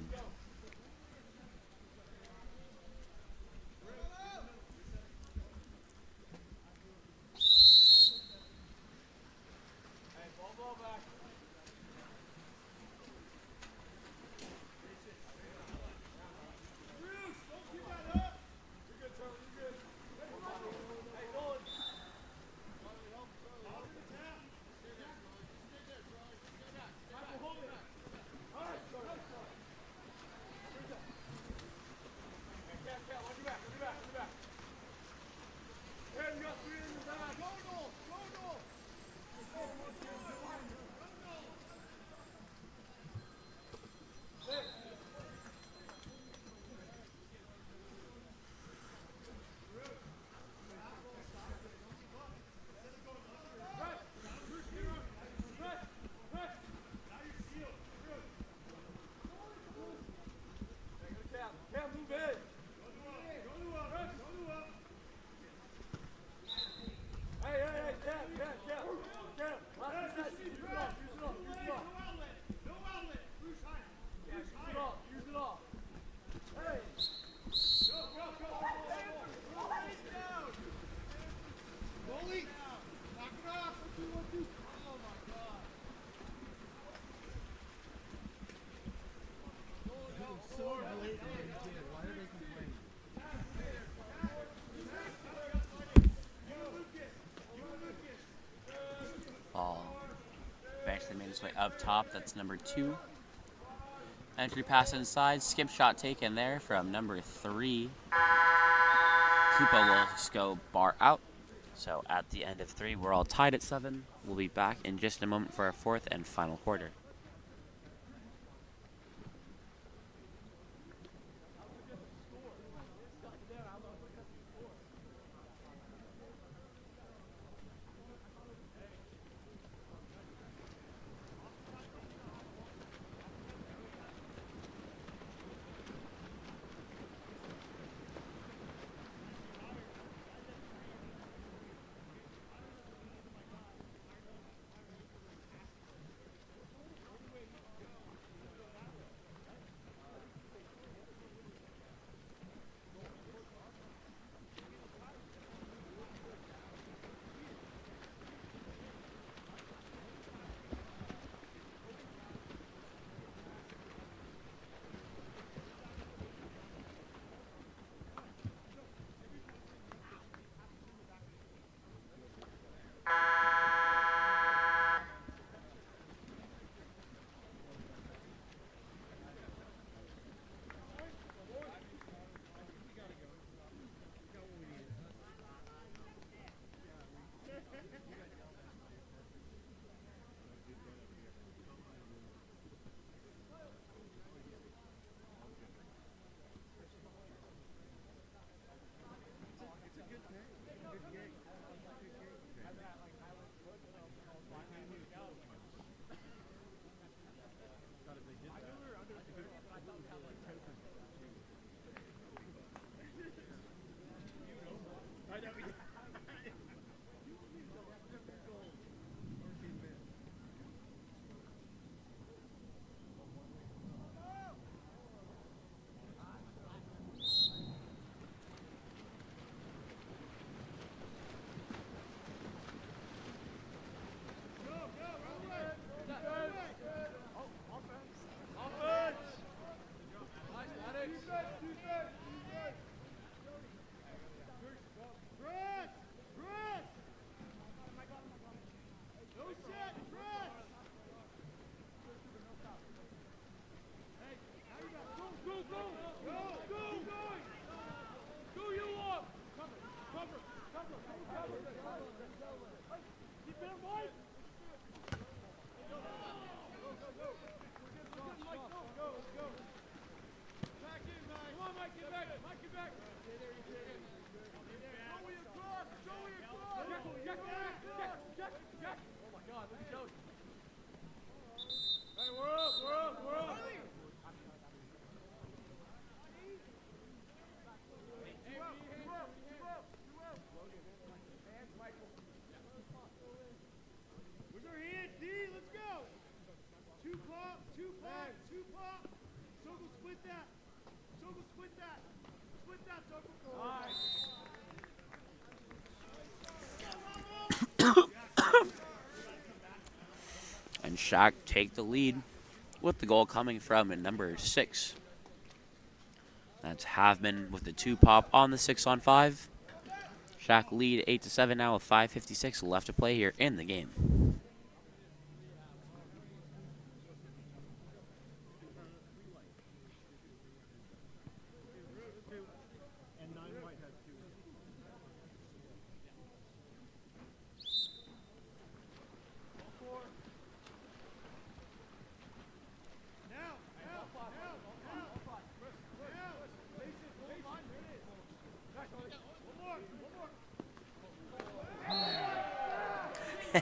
Made his way up top. That's number 2. Entry pass inside. Skip shot taken there from number 3. Koopa will just go bar out. So at the end of 3, we're all tied at 7. We'll be back in just a moment for our 4th and final quarter. And SHAQ take the lead with the goal coming from number 6. That's Havman with the 2-pop on the 6-on-5. SHAQ lead 8-7 now with 5:56 left to play here in the game.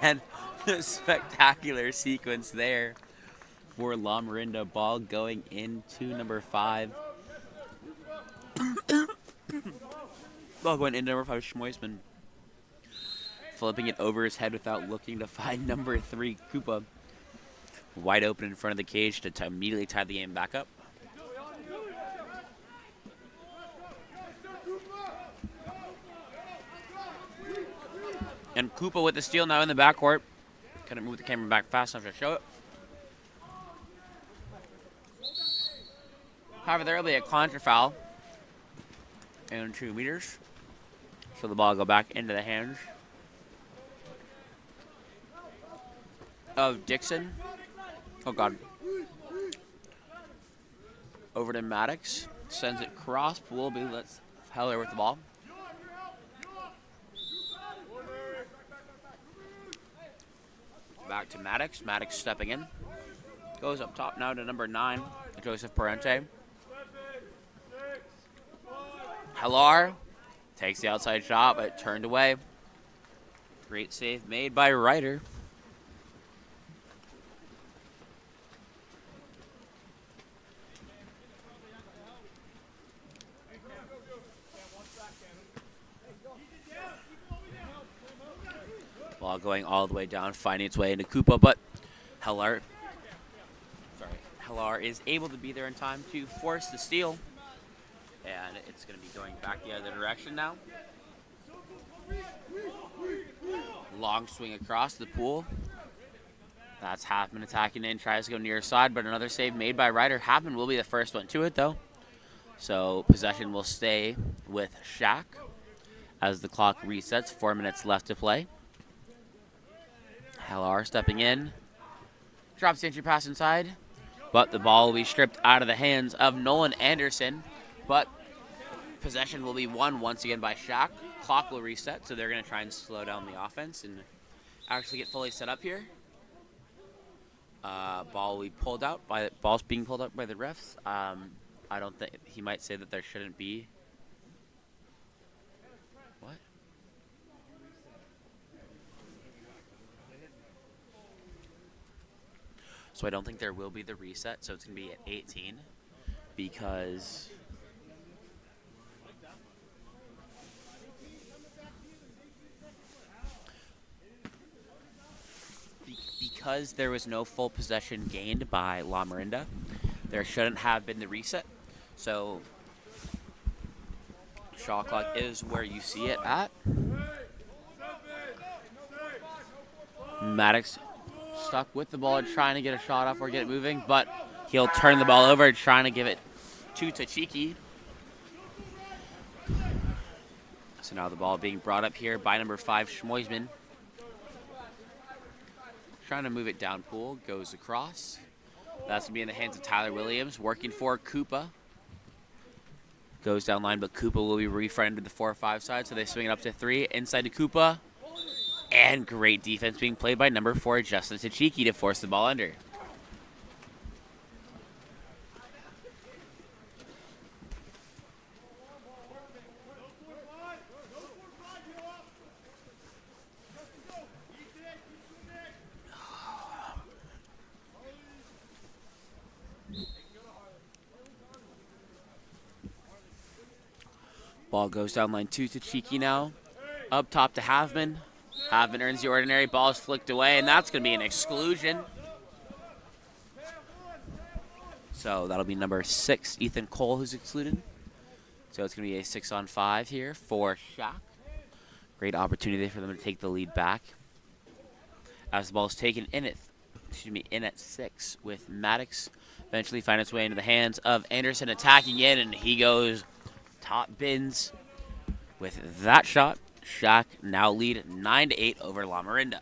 And a spectacular sequence there for Lamorinda. Ball going into number 5. Ball going into number 5, Schmoisman. Flipping it over his head without looking to find number 3, Koopa. Wide open in front of the cage to immediately tie the game back up. And Koopa with the steal now in the backcourt. Couldn't move the camera back fast enough to show it. However, there will be a contra foul in 2 meters. So the ball will go back into the hands of Dixon. Oh, God. Over to Maddox. Sends it cross. Willoughby lets Heller with the ball. Back to Maddox. Maddox stepping in. Goes up top now to number 9, Joseph Parente. Hellar takes the outside shot, but turned away. Great save made by Ryder. Ball going all the way down, finding its way into Koopa, but Hellar is able to be there in time to force the steal. And it's going to be going back the other direction now. Long swing across the pool. That's Halfman attacking in, tries to go near side, but another save made by Ryder. Halfman will be the first one to it, though. So possession will stay with SHAQ as the clock resets. 4 minutes left to play. Hellar stepping in. Drops the entry pass inside. But the ball will be stripped out of the hands of Nolan Anderson. But possession will be won once again by SHAQ. Clock will reset, so they're going to try and slow down the offense and actually get fully set up here. Ball will be pulled out. Ball's being pulled out by the refs. I don't think he might say that there shouldn't be. What? So I don't think there will be the reset. So it's going to be at 18 because there was no full possession gained by Lamorinda. There shouldn't have been the reset. So shot clock is where you see it at. Maddox stuck with the ball, trying to get a shot off or get it moving, but he'll turn the ball over, trying to give it to Tachiki. So now the ball being brought up here by number 5, Schmoisman. Trying to move it down pool, goes across. That's going to be in the hands of Tyler Williams, working for Koopa. Goes down line, but Koopa will be refriended to the 4-5 side, so they swing it up to 3. Inside to Koopa. And great defense being played by number 4, Justin Tachiki, to force the ball under. Ball goes down line 2 to Cheeky now. Up top to Havman. Havman earns the ordinary. Ball is flicked away, and that's going to be an exclusion. So that'll be number 6, Ethan Cole, who's excluded. So it's going to be a 6-on-5 here for SHAQ. Great opportunity for them to take the lead back. As the ball is taken in at 6 with Maddox. Eventually find its way into the hands of Anderson attacking in, and he goes top bins with that shot. SHAQ now lead 9-8 over Lamorinda.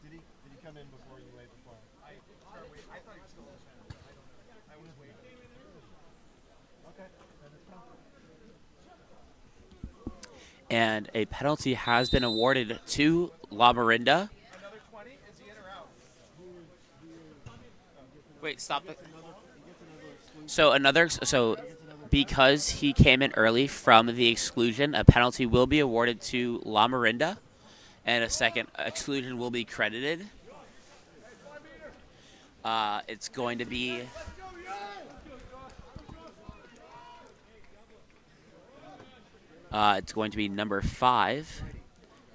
Did he come in before you laid the flag? I thought he was still in the I don't know. I was waiting. Okay. Then it's come. And a penalty has been awarded to Lamorinda. Another 20? Is he in or out? Wait, stop it. So because he came in early from the exclusion, a penalty will be awarded to Lamorinda, and a second exclusion will be credited. It's going to be number 5,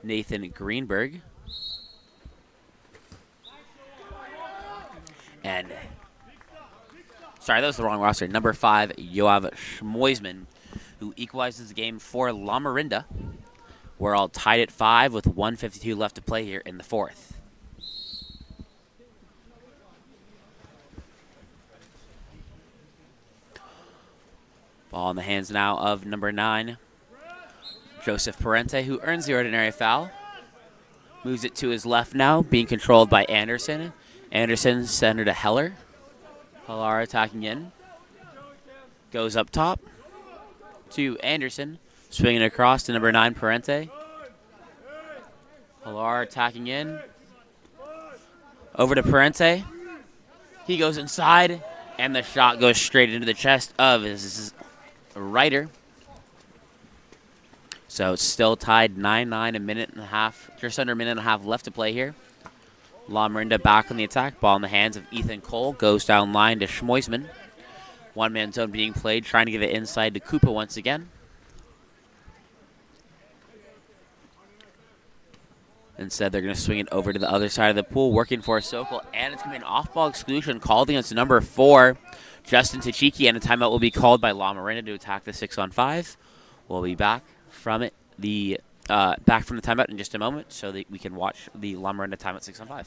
Nathan Greenberg. And sorry, that was the wrong roster. Number 5, Yoav Schmoisman, who equalizes the game for Lamorinda. We're all tied at 5 with 1:52 left to play here in the 4th. Ball in the hands now of number 9, Joseph Parente, who earns the ordinary foul. Moves it to his left now, being controlled by Anderson. Anderson center to Heller. Heller attacking in. Goes up top to Anderson. Swinging across to number 9, Parente. Heller attacking in. Over to Parente. He goes inside, and the shot goes straight into the chest of his Ryder. So it's still tied 9-9, a minute and a half, just under a minute and a half left to play here. Lamorinda back on the attack. Ball in the hands of Ethan Cole. Goes down line to Schmoisman. One-man zone being played, trying to get it inside to Koopa once again. Instead, they're going to swing it over to the other side of the pool, working for a Sokol, and it's going to be an off-ball exclusion called against number 4, Justin Tachiki, and a timeout will be called by Lamorinda to attack the 6-on-5. We'll be back from it, back from the timeout in just a moment, so that we can watch the Lamorinda timeout 6-on-5.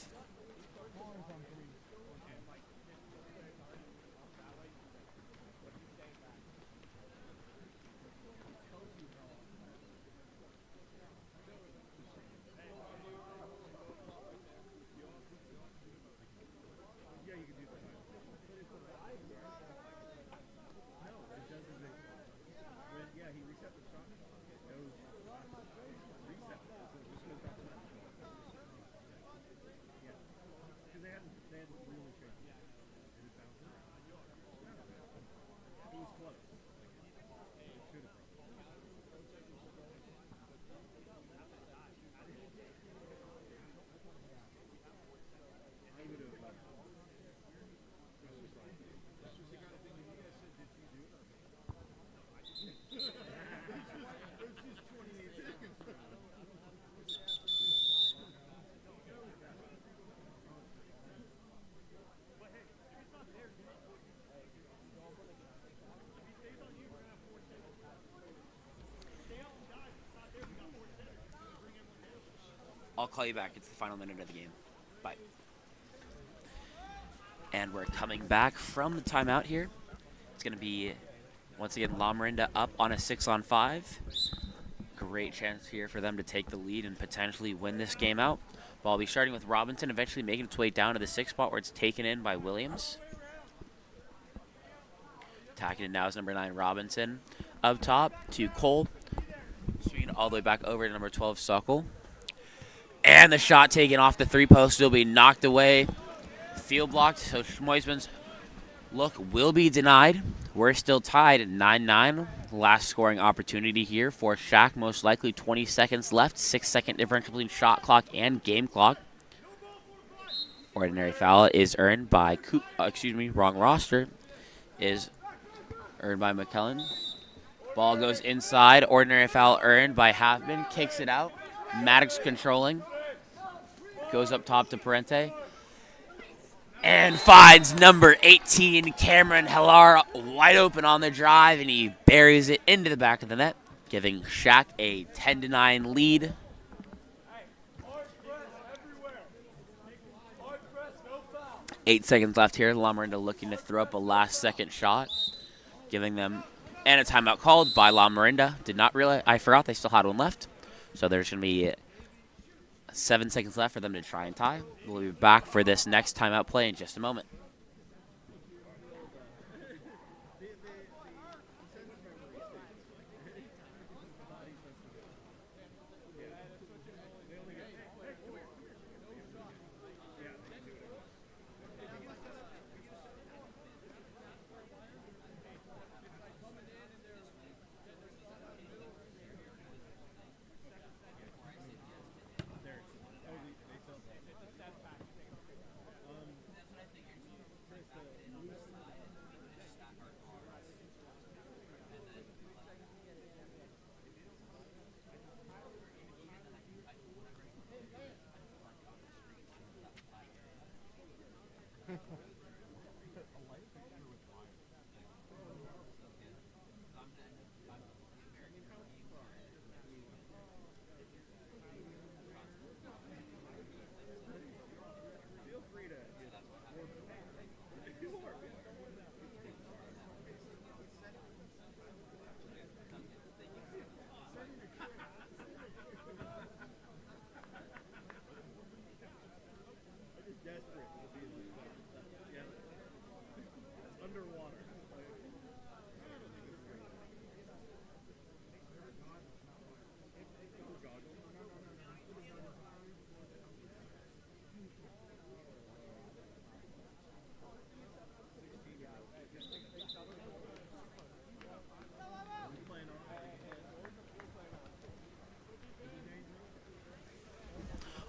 I'll call you back. It's the final minute of the game. Bye. And we're coming back from the timeout here. It's going to be, once again, Lamorinda up on a 6-on-5. Great chance here for them to take the lead and potentially win this game out. Ball will be starting with Robinson, eventually making its way down to the 6th spot where it's taken in by Williams. Attacking it now is number 9, Robinson. Up top to Cole. Swinging all the way back over to number 12, Suckle. And the shot taken off the 3-post will be knocked away. Field blocked, so Schmoisman's look will be denied. We're still tied at 9-9. Last scoring opportunity here for SHAQ. Most likely 20 seconds left. 6-second differential between shot clock and game clock. Ordinary foul is earned by, wrong roster, is earned by McKellen. Ball goes inside. Ordinary foul earned by Halfman. Kicks it out. Maddox controlling. Goes up top to Parente. And finds number 18, Cameron Hellar, wide open on the drive, and he buries it into the back of the net, giving SHAQ a 10-9 lead. Eight seconds left here. Lamorinda looking to throw up a last-second shot, giving them, and a timeout called by Lamorinda. Did not realize, I forgot they still had one left. So there's going to be 7 seconds left for them to try and tie. We'll be back for this next timeout play in just a moment.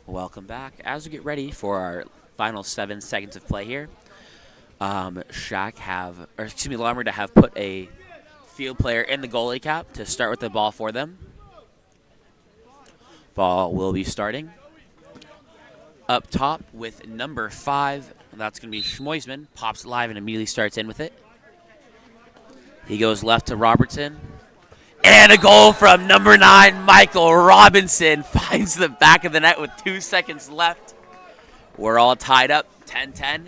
Welcome back. As we get ready for our final 7 seconds of play here, Lamorinda have put a field player in the goalie cap to start with the ball for them. Ball will be starting up top with number 5. That's going to be Schmoisman. Pops it live and immediately starts in with it. He goes left to Robertson. And a goal from number 9, Michael Robinson. Finds the back of the net with 2 seconds left. We're all tied up, 10-10.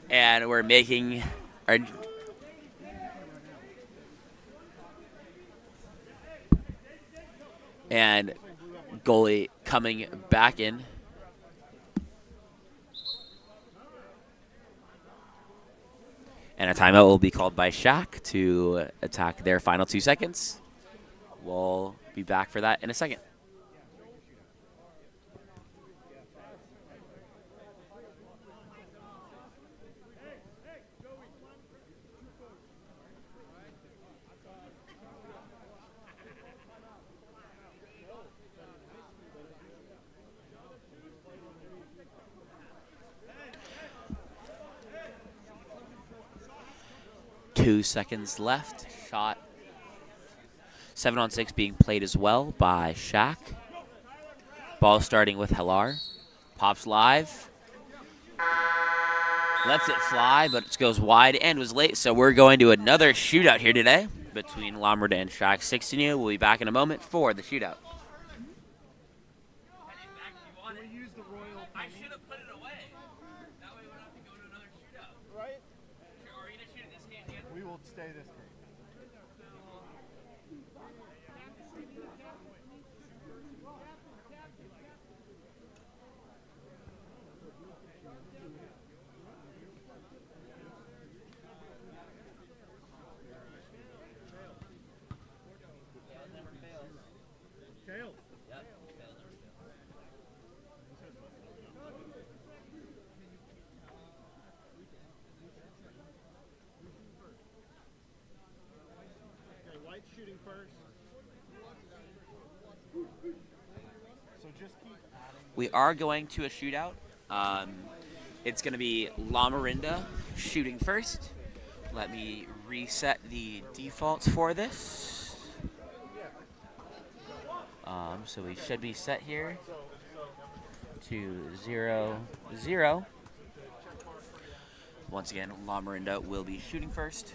And we're making our... And goalie coming back in. And a timeout will be called by SHAQ to attack their final 2 seconds. We'll be back for that in a second. Two seconds left. Shot 7-on-6 being played as well by SHAQ. Ball starting with Hellar. Pops live. Lets it fly, but it goes wide and was late. So we're going to another shootout here today between Lamorinda and SHAQ 16U. We'll be back in a moment for the shootout. Tails. Okay, White's shooting first. So just keep adding. We are going to a shootout. It's going to be Lamorinda shooting first. Let me reset the defaults for this. So we should be set here to 0-0. Once again, Lamorinda will be shooting first.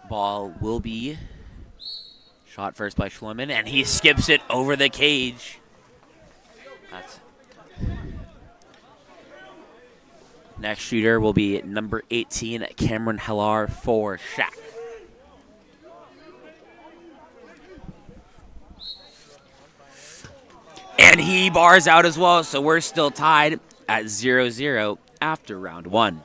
Ball will be shot first by Schlemmer, and he skips it over the cage. That's next shooter will be number 18, Cameron Hellar for SHAQ. And he bars out as well, so we're still tied at 0-0 after round one.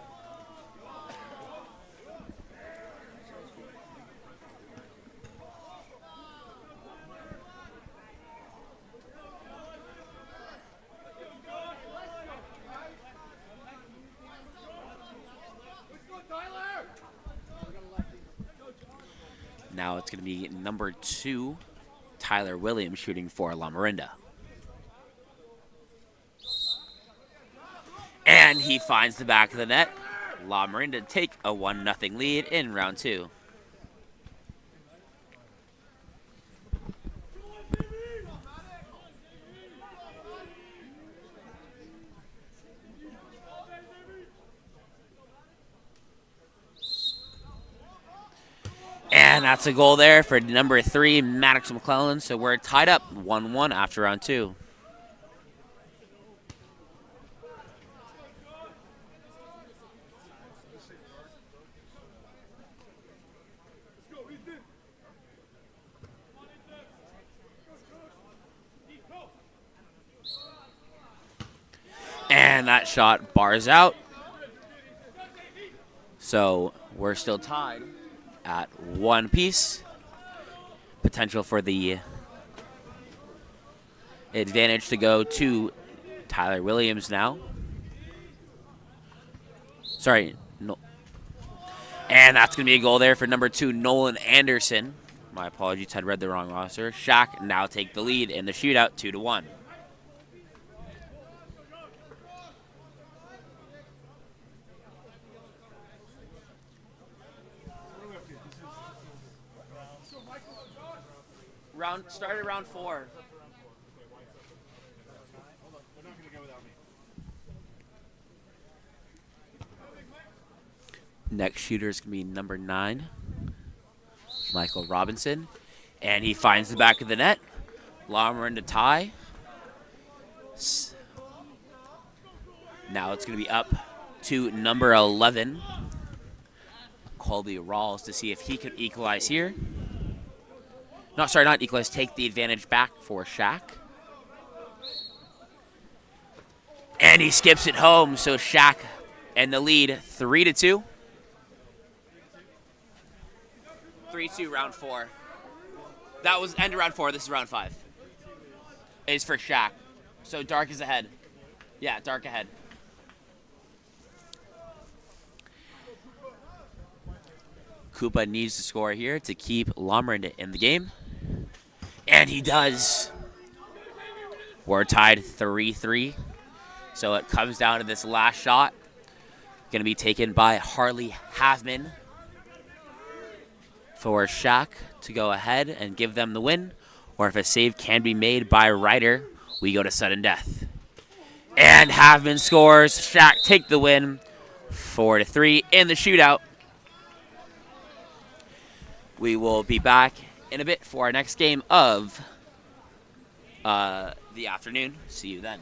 Now it's going to be number 2, Tyler Williams shooting for Lamorinda. And he finds the back of the net. Lamorinda take a 1-0 lead in round 2. And that's a goal there for number 3, Maddox McClellan. So we're tied up 1-1 after round 2. And that shot bars out. So we're still tied at 1 piece. Potential for the advantage to go to Tyler Williams now. Sorry. No. And that's going to be a goal there for number 2, Nolan Anderson. My apologies, I'd read the wrong roster. SHAQ now take the lead in the shootout 2-1. Started round 4. Next shooter is going to be number 9, Michael Robinson. And he finds the back of the net. Lamorinda tie. Now it's going to be up to number 11, Colby Rawls, to see if he can equalize here. No, sorry, not equalize. Take the advantage back for SHAQ. And he skips it home, so SHAQ and the lead 3-2. 3-2, round 4. That was end of round 4. This is round 5. It's for SHAQ. So dark is ahead. Yeah, dark ahead. Koopa needs to score here to keep Lamorinda in the game. And he does. We're tied 3-3. So it comes down to this last shot. Going to be taken by Harley Havman for SHAQ to go ahead and give them the win. Or if a save can be made by Ryder, we go to sudden death. And Havman scores. SHAQ take the win 4-3 in the shootout. We will be back in a bit for our next game of the afternoon. See you then.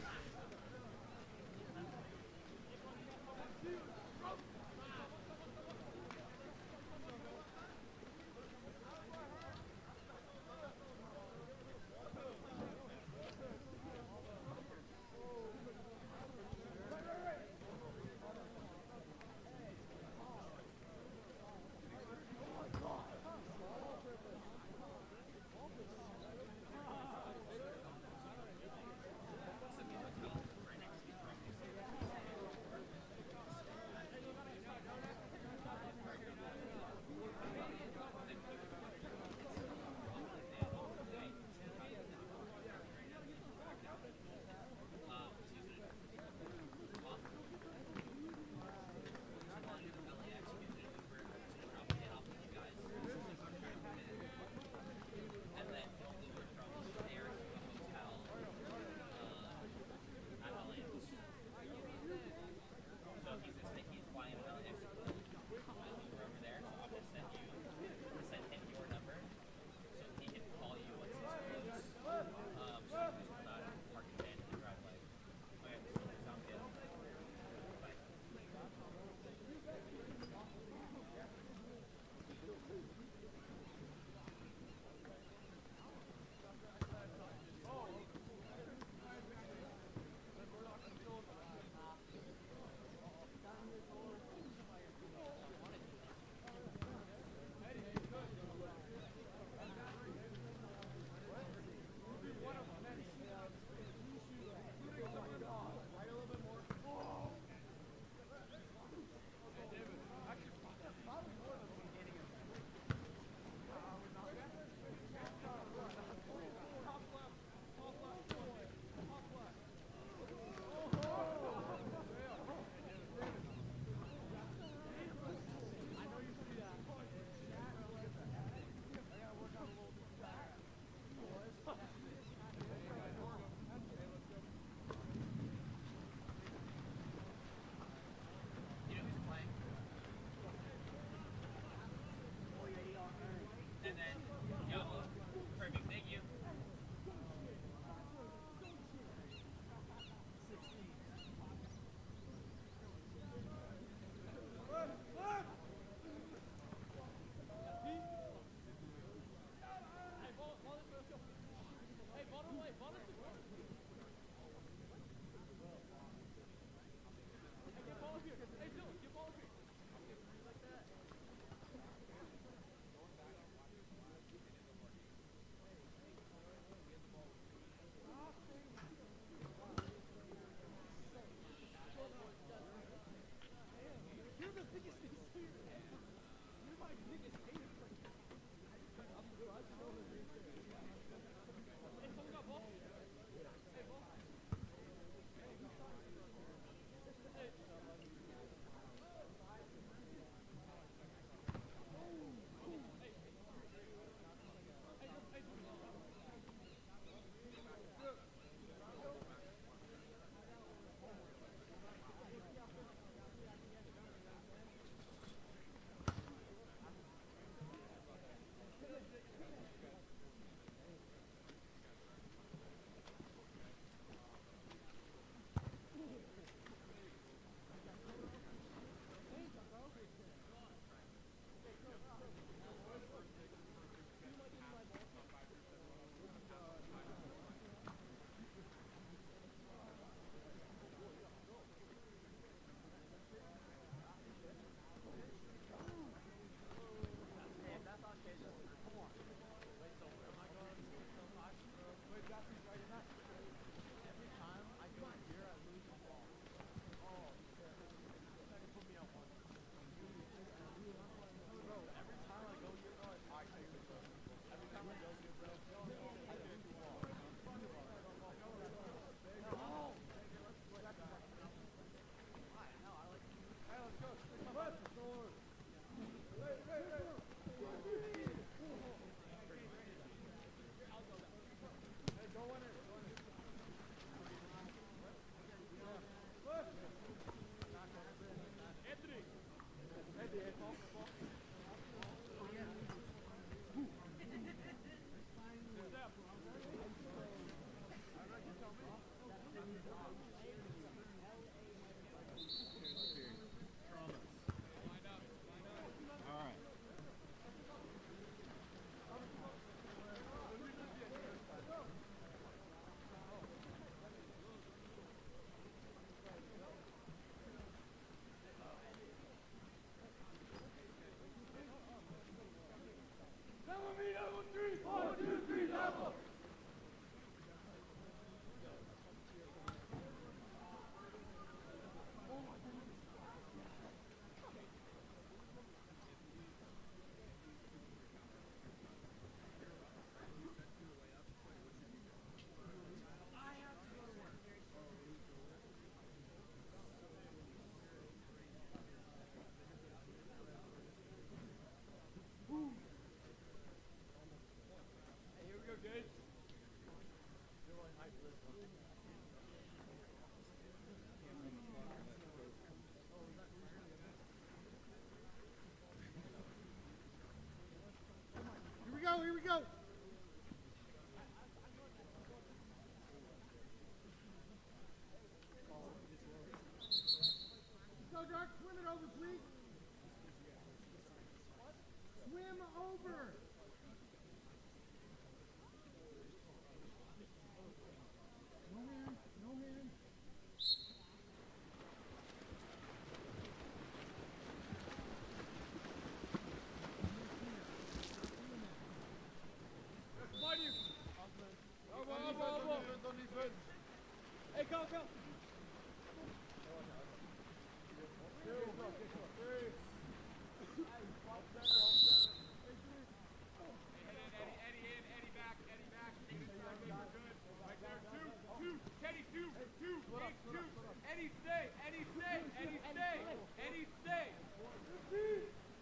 Eddie, stay. Eddie, stay. Eddie, stay. Eddie, stay.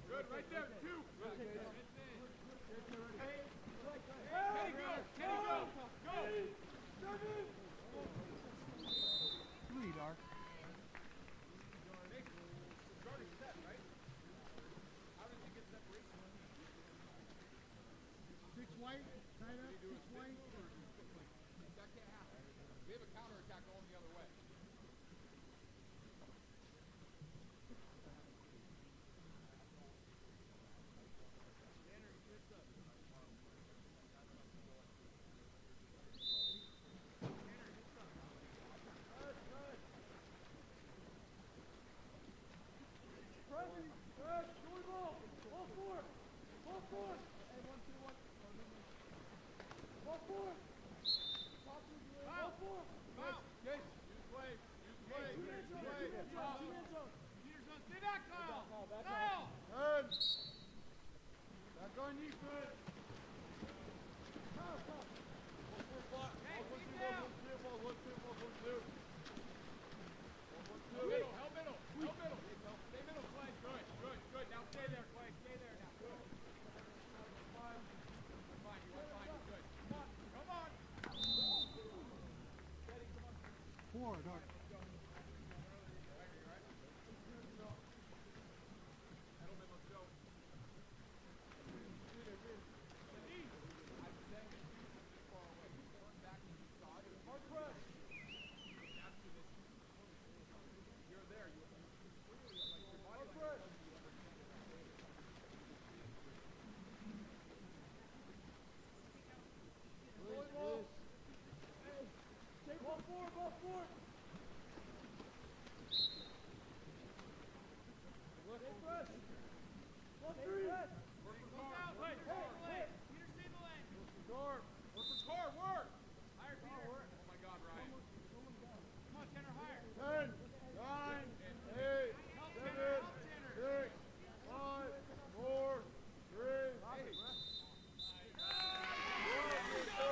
Good, right there. 2. Good. Kenny, go. Kenny, go. Go. 3, Dark. Six white, tight up, 6 white. That can't happen. We have a counterattack going the other way.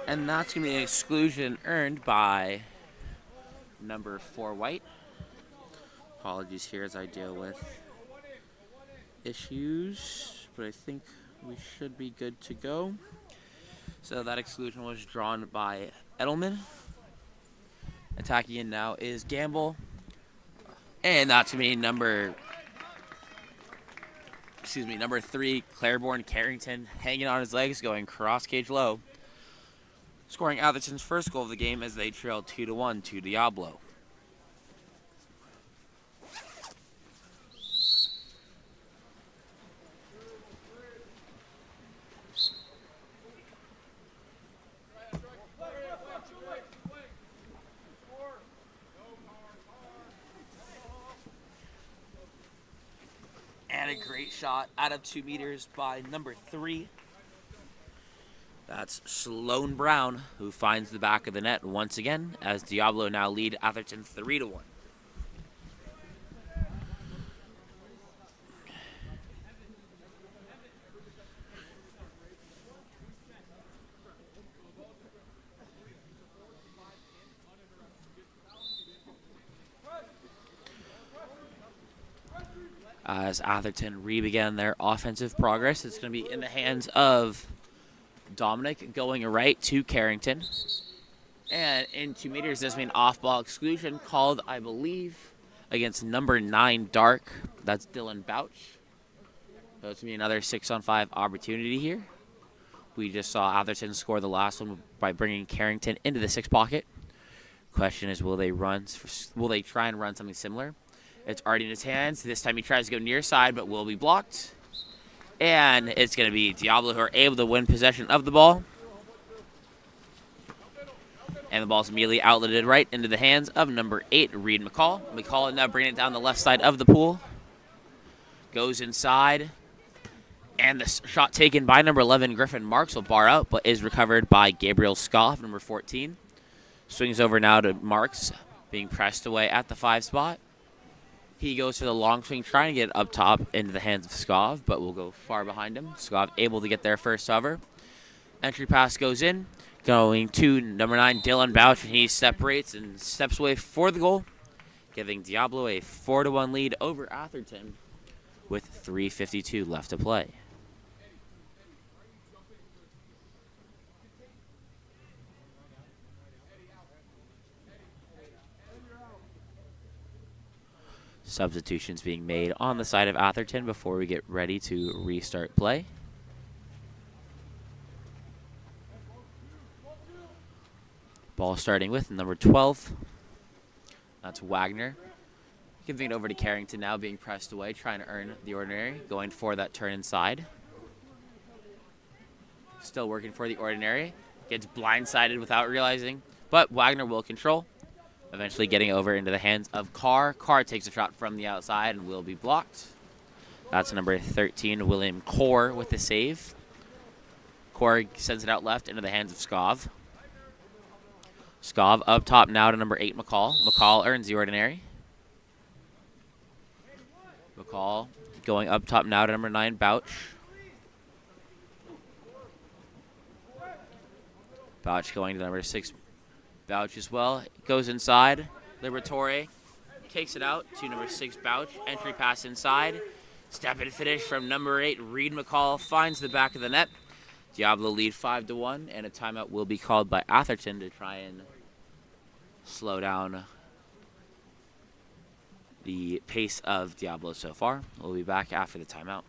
And that's going to be an exclusion earned by number 4 white. Apologies here as I deal with issues, but I think we should be good to go. So that exclusion was drawn by Edelman. Attacking in now is Gamble. And that's going to be number 3, Claiborne Carrington, hanging on his legs, going cross cage low, scoring Atherton's first goal of the game as they trail 2-1 to Diablo. And a great shot out of 2 meters by number 3. That's Sloan Brown, who finds the back of the net once again, as Diablo now lead Atherton 3-1. As Atherton re-began their offensive progress, it's going to be in the hands of Dominic going right to Carrington. And in 2 meters, there's been an off-ball exclusion called, I believe, against number 9, Dark. That's Dylan Bouch. So it's going to be another 6-on-5 opportunity here. We just saw Atherton score the last one by bringing Carrington into the 6 pocket. Question is, will they try and run something similar? It's already in his hands. This time he tries to go near side, but will be blocked. And it's going to be Diablo who are able to win possession of the ball. And the ball's immediately outletted right into the hands of number 8, Reed McCall. McCall now bringing it down the left side of the pool. Goes inside. And the shot taken by number 11, Griffin Marks, will bar out, but is recovered by Gabriel Scoff, number 14. Swings over now to Marks, being pressed away at the 5 spot. He goes for the long swing, trying to get it up top into the hands of Skov, but will go far behind him. Skov able to get there first hover. Entry pass goes in, going to number 9, Dylan Bouch, and he separates and steps away for the goal. giving Diablo a 4-1 lead over Atherton with 3:52 left to play. Substitutions being made on the side of Atherton before we get ready to restart play. Ball starting with number 12. That's Wagner. Giving it over to Carrington now, being pressed away, trying to earn the ordinary, going for that turn inside. Still working for the ordinary. Gets blindsided without realizing, but Wagner will control. Eventually getting over into the hands of Carr. Carr takes a shot from the outside and will be blocked. That's number 13, William Core with the save. Core sends it out left into the hands of Skov. Skov up top now to number 8, McCall. McCall earns the ordinary. McCall going up top now to number 9, Bouch. Bouch going to number 6, Bouch as well. Goes inside. Liberatore takes it out to number 6, Bouch. Entry pass inside. Step and finish from number 8, Reed McCall finds the back of the net. Diablo lead 5-1, and a timeout will be called by Atherton to try and slow down the pace of Diablo so far. We'll be back after the timeout.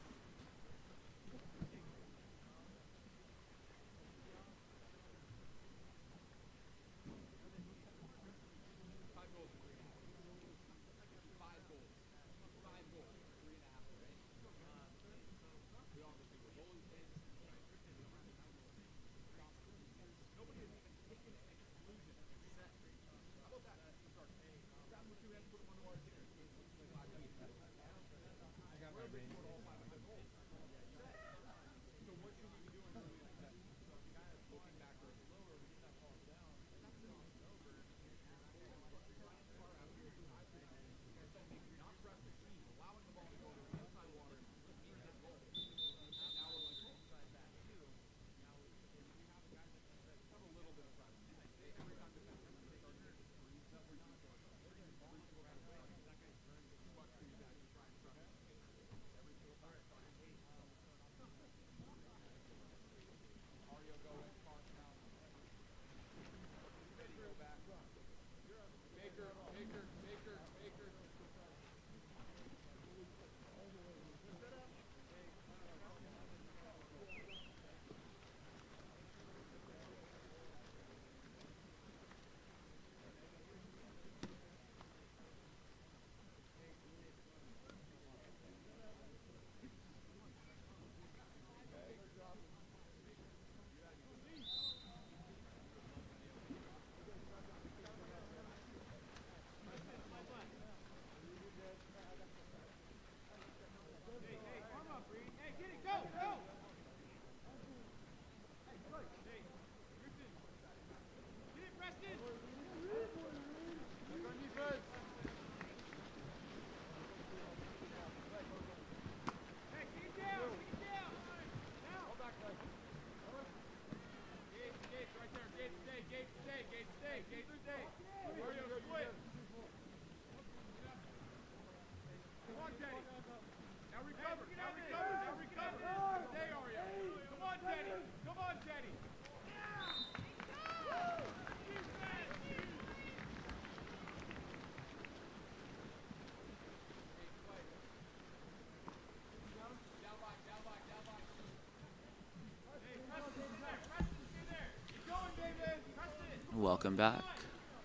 Welcome back.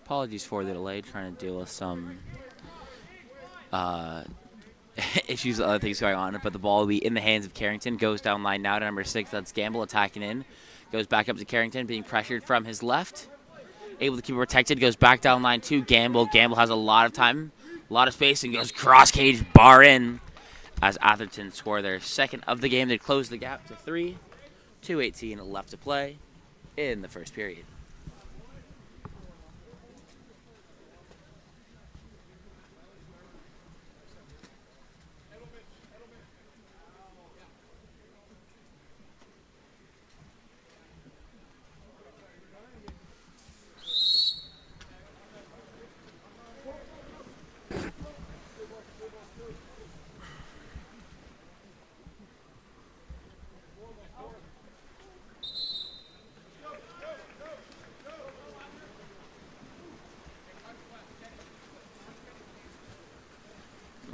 Apologies for the delay, trying to deal with some issues, other things going on, but the ball will be in the hands of Carrington. Goes down line now to number 6, that's Gamble attacking in. Goes back up to Carrington, being pressured from his left. Able to keep it protected, goes back down line to Gamble. Gamble has a lot of time, a lot of space, and goes cross cage, bar in, as Atherton score their second of the game. They close the gap to 3. 2:18 left to play in the first period.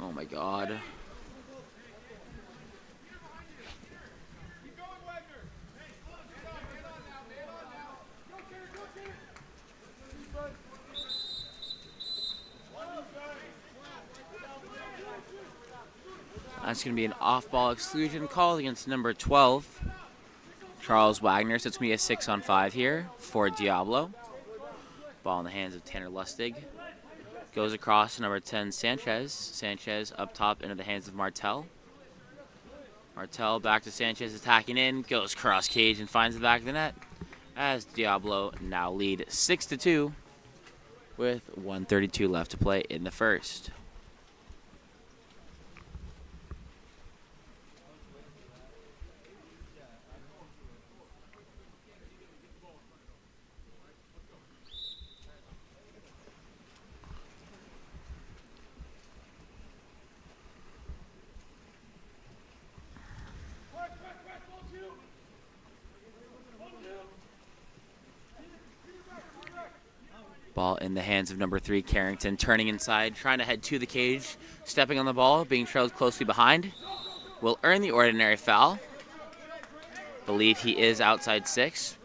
Oh my God. That's going to be an off-ball exclusion call against number 12, Charles Wagner. So it's going to be a 6-on-5 here for Diablo. Ball in the hands of Tanner Lustig. Goes across to number 10, Sanchez. Sanchez up top into the hands of Martel. Martel back to Sanchez, attacking in. Goes cross cage and finds the back of the net. As Diablo now lead 6-2 with 1:32 left to play in the first. Ball in the hands of number 3, Carrington, turning inside, trying to head to the cage, stepping on the ball, being trailed closely behind. Will earn the ordinary foul. Believe he is outside 6,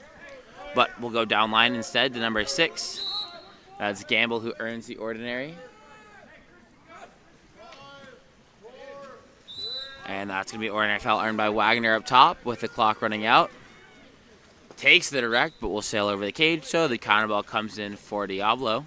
but will go down line instead to number 6. That's Gamble who earns the ordinary. And that's going to be ordinary foul earned by Wagner up top with the clock running out. Takes the direct, but will sail over the cage, so the counter ball comes in for Diablo.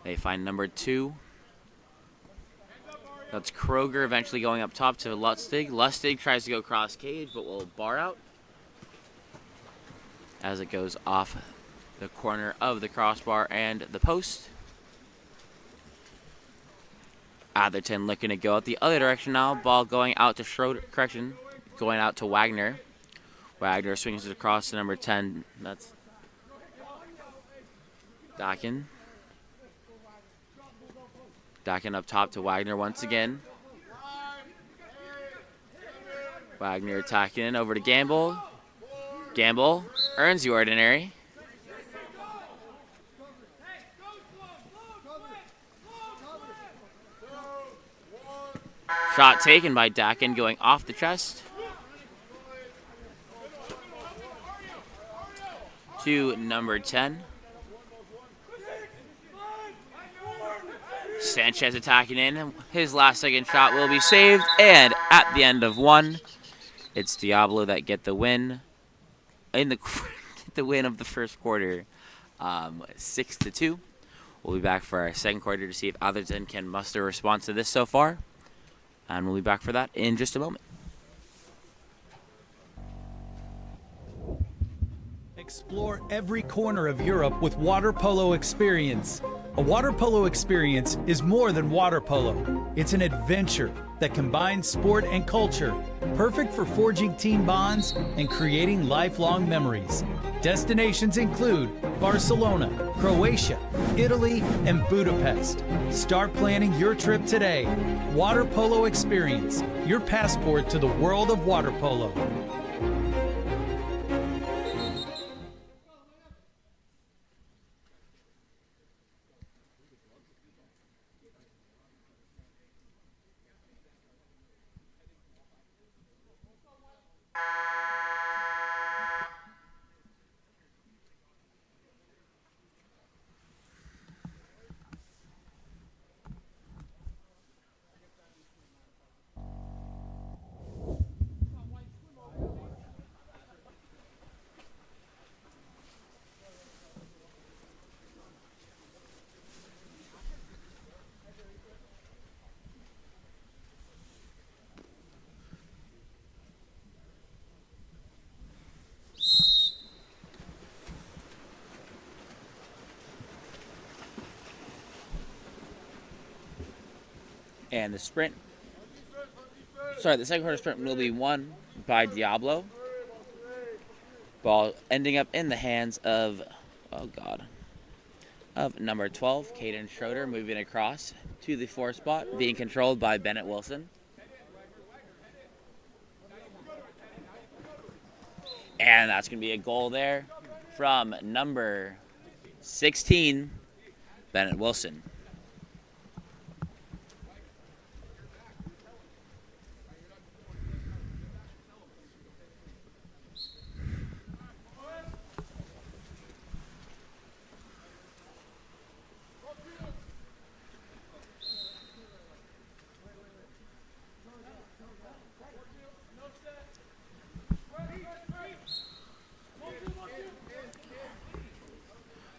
They find number 2. That's Kroger eventually going up top to Lustig. Lustig tries to go cross cage, but will bar out as it goes off the corner of the crossbar and the post. Atherton looking to go out the other direction now. Ball going out to Schroeder, going out to Wagner. Wagner swings it across to number 10. That's Dakin. Dakin up top to Wagner once again. Wagner attacking in over to Gamble. Gamble earns the ordinary. Shot taken by Dakin, going off the chest. To number 10. Sanchez attacking in. His last second shot will be saved. And at the end of 1, it's Diablo that get the win. The win of the first quarter. 6-2. We'll be back for our second quarter to see if Atherton can muster a response to this so far. And we'll be back for that in just a moment. Explore every corner of Europe with water polo experience. A water polo experience is more than water polo. It's an adventure that combines sport and culture, perfect for forging team bonds and creating lifelong memories. Destinations include Barcelona, Croatia, Italy, and Budapest. Start planning your trip today. Water Polo Experience, your passport to the world of water polo. And the sprint, the second quarter sprint will be won by Diablo. Ball ending up in the hands of, of number 12, Caden Schroeder, moving across to the 4 spot, being controlled by Bennett Wilson. And that's going to be a goal there from number 16, Bennett Wilson.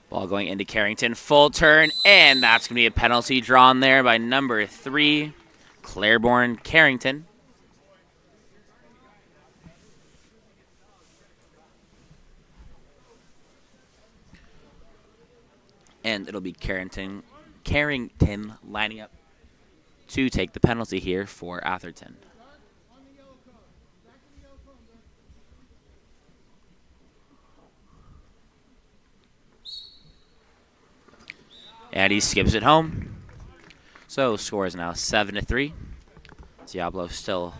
Ball going into Carrington, full turn, and that's going to be a penalty drawn there by number 3, Claiborne Carrington. And it'll be Carrington lining up to take the penalty here for Atherton. And he skips it home. So score is now 7-3. Diablo still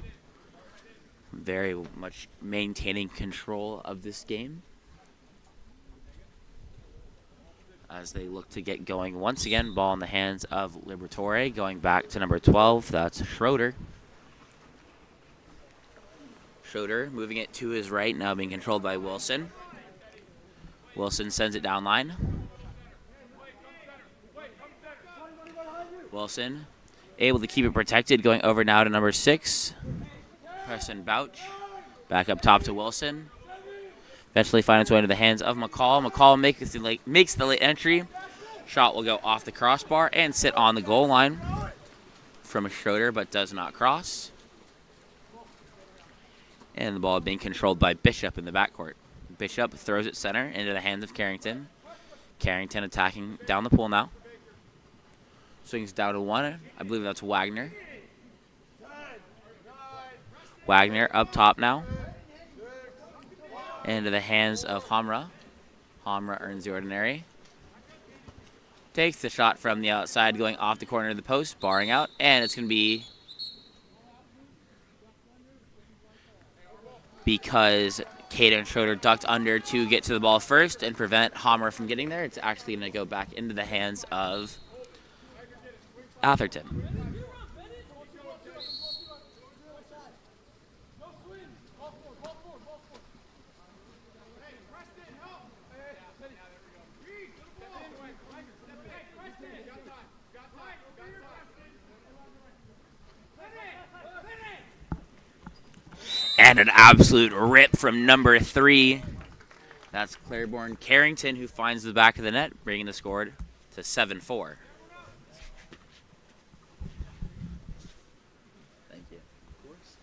very much maintaining control of this game as they look to get going once again. Ball in the hands of Liberatore, going back to number 12. That's Schroeder. Schroeder moving it to his right, now being controlled by Wilson. Wilson sends it down line. Wilson able to keep it protected, going over now to number 6, Preston Bouch. Back up top to Wilson. Eventually find its way into the hands of McCall. McCall makes the late entry. Shot will go off the crossbar and sit on the goal line from Schroeder, but does not cross. And the ball being controlled by Bishop in the backcourt. Bishop throws it center into the hands of Carrington. Carrington attacking down the pool now. Swings down to 1. I believe that's Wagner. Wagner up top now. Into the hands of Hamra. Hamra earns the ordinary. Takes the shot from the outside, going off the corner of the post, barring out. And it's going to be because Caden Schroeder ducked under to get to the ball first and prevent Hamra from getting there. It's actually going to go back into the hands of Atherton. And an absolute rip from number 3. That's Claiborne Carrington, who finds the back of the net, bringing the score to 7-4. Thank you. Of course.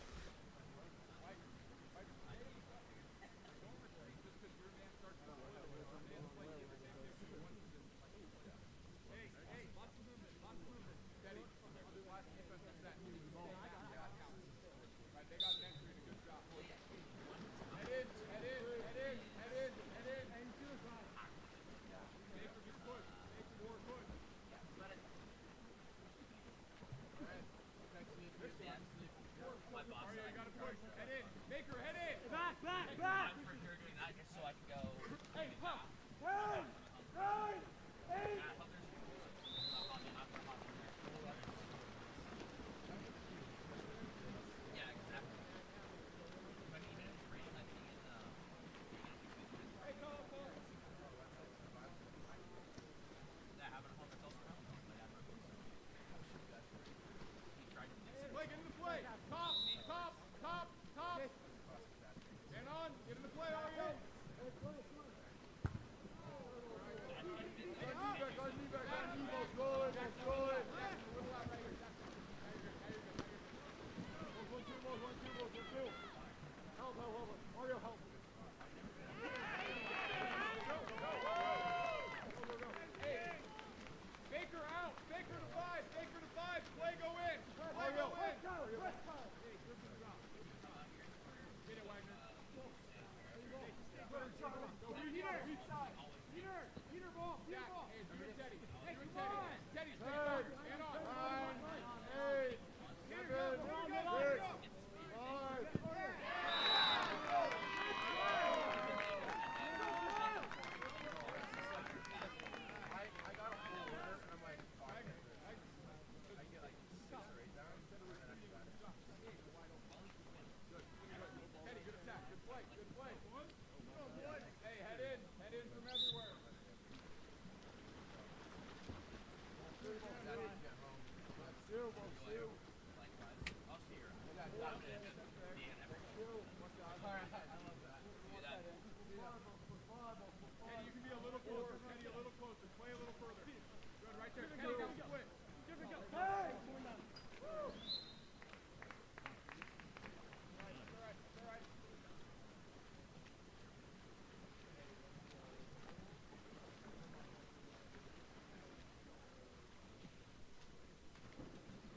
Teddy, you can be a little closer. Teddy, a little closer. Play a little further. Good, right there. Teddy, now split. Hey!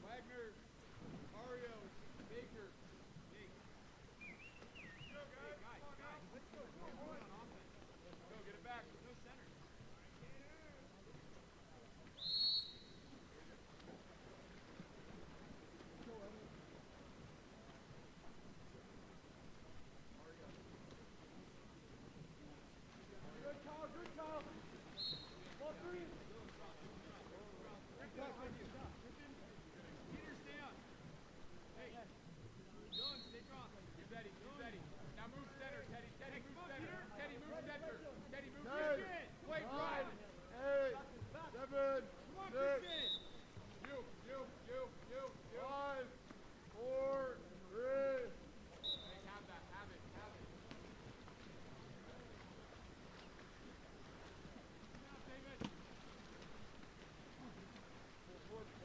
Wagner, Mario, Baker, Nate. Go, guys. Let's go. Come on offense. Go, get it back. No center. Good call. Ball three. Good call. Peter, stay on. Hey, Dylan, stay strong. Get ready. Now move center, Teddy. Teddy, move center. Teddy, move center. Teddy, move center. Play drive. 8, 7, 6. You. 5, 4, 3. Hey, have it. Now, David. Push.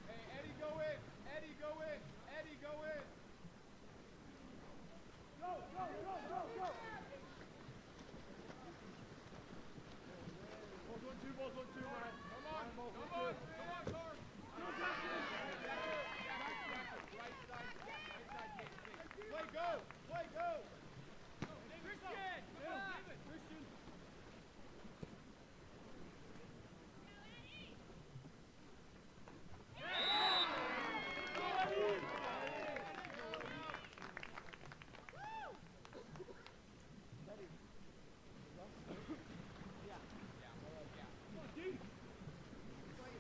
Hey, Eddie, go in. Balls on two, man. Come on, Car. Right side. Play, go. Christian, come on. Christian.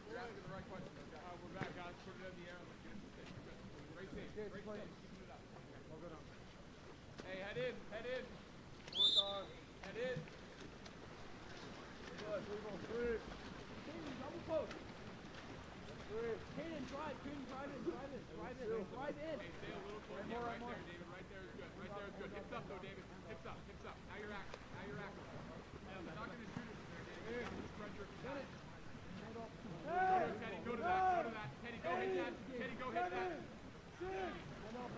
You're asking the right question. We're back, guys. Put it in the air and let's get it to the station. Great save. Keeping it up. Hey, head in. Head in. Good. Double post. Caden, drive in. Hey, stay a little close. Yeah, right there, David. Right there is good. Hips up, though, David. Hips up. Now you're active. You're not going to shoot it from there, David. You got to spread your Teddy, go to that. Teddy, go hit that. Good.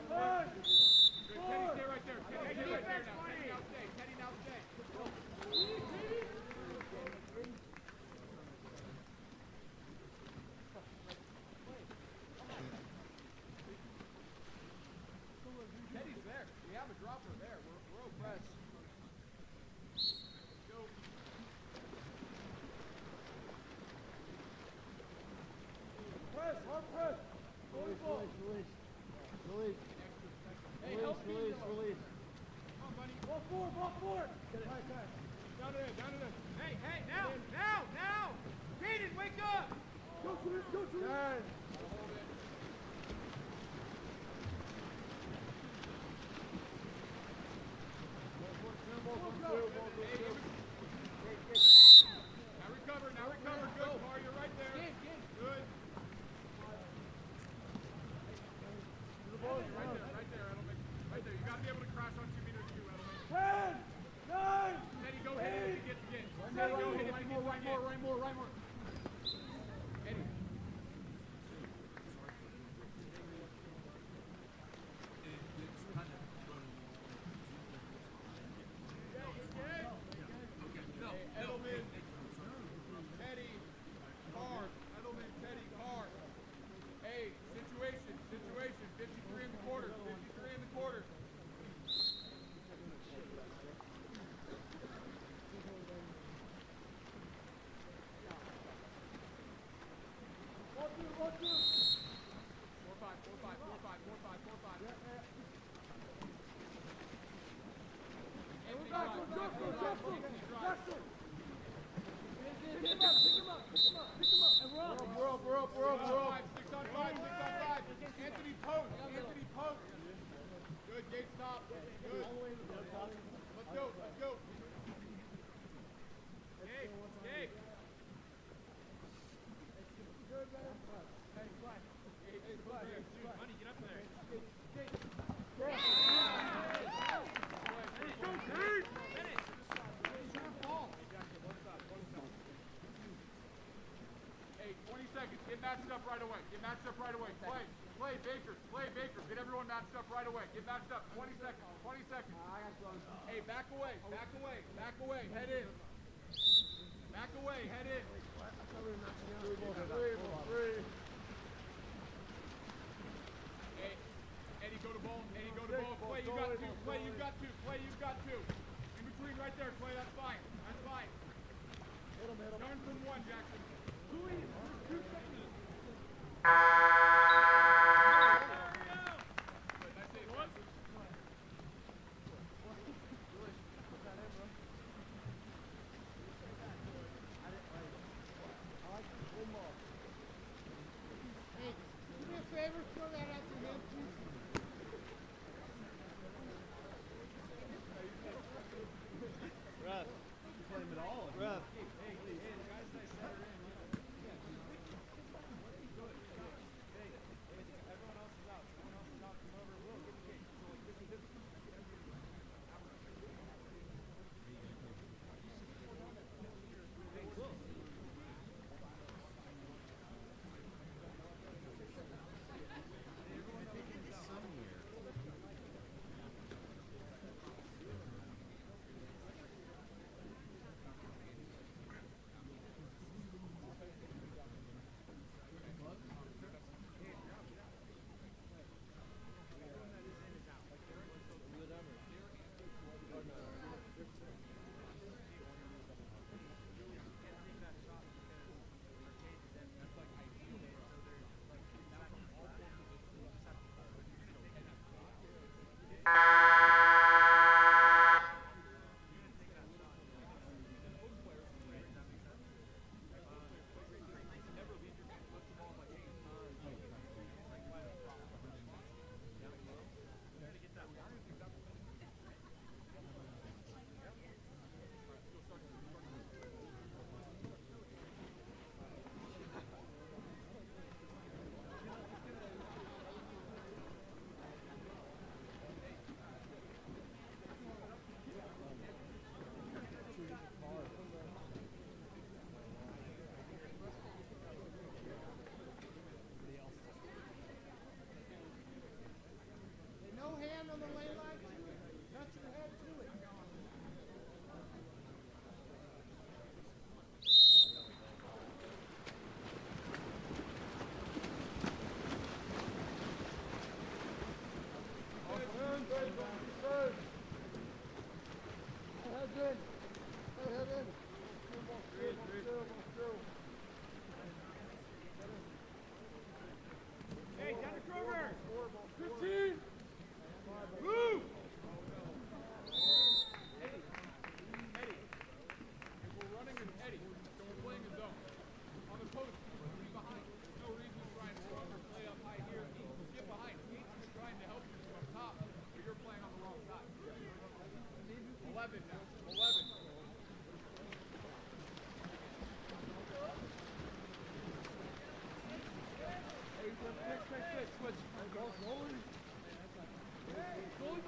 Teddy, stay right there. Teddy, now stay. Teddy's there. We have a dropper there. We're oppressed. Go. Press. Release. Hey, help me. Release. Come on, buddy. Ball four. Down to there. Hey, now. Caden, wake up. Go to this. Hold it. Now recover. Good, Car. You're right there. Good. Right there, Edelman. Right there. You got to be able to crash on 2 meters too, Edelman. 10, 9. Teddy, go hit it if he gets again. Teddy, go hit it if he gets again. Right more. Eddie. Edelman, Teddy, Car. Hey, situation. 53 in the quarter. Four, five. Pick him up. We're up. 6 on 5. Anthony Post. Good, gate stop. Good. Let's go. right away. Get matched up right away. Play Baker. Get everyone matched up right away. Get matched up. 20 seconds. 20 seconds. Hey, back away. Head in. Back away. Head in. Hey, Eddie, go to ball. Play, you got two. In between right there, Clay. That's fine. Coming from one, Jackson. Two seconds.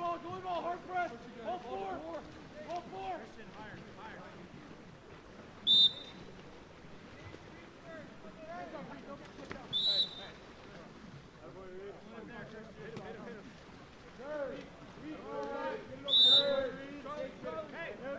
Goalie ball, hard press. All four. Hey,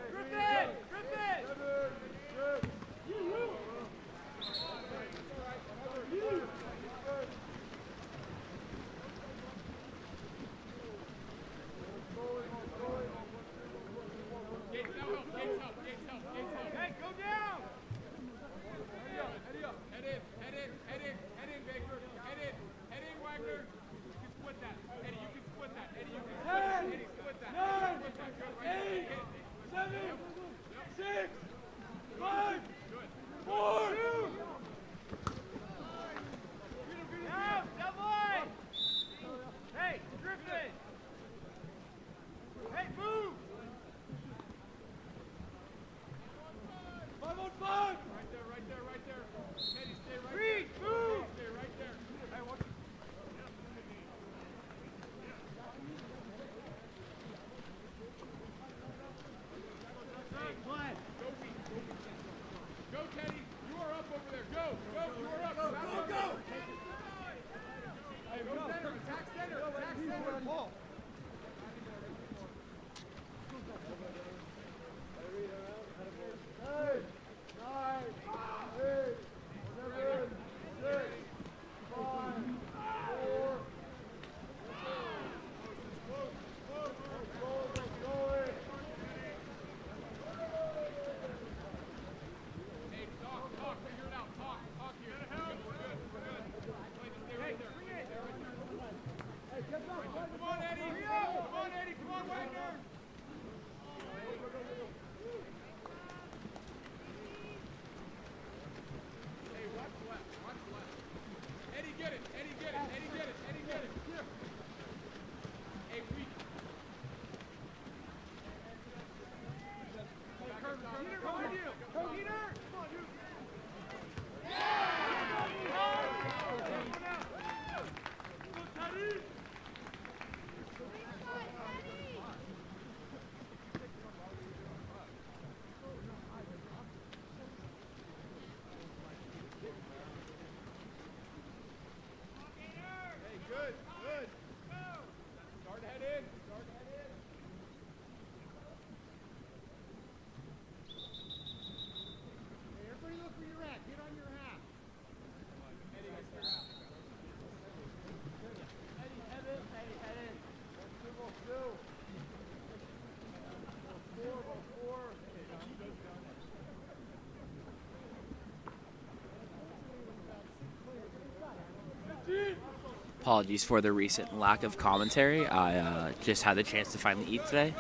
Apologies for the recent lack of commentary. I just had the chance to finally eat today.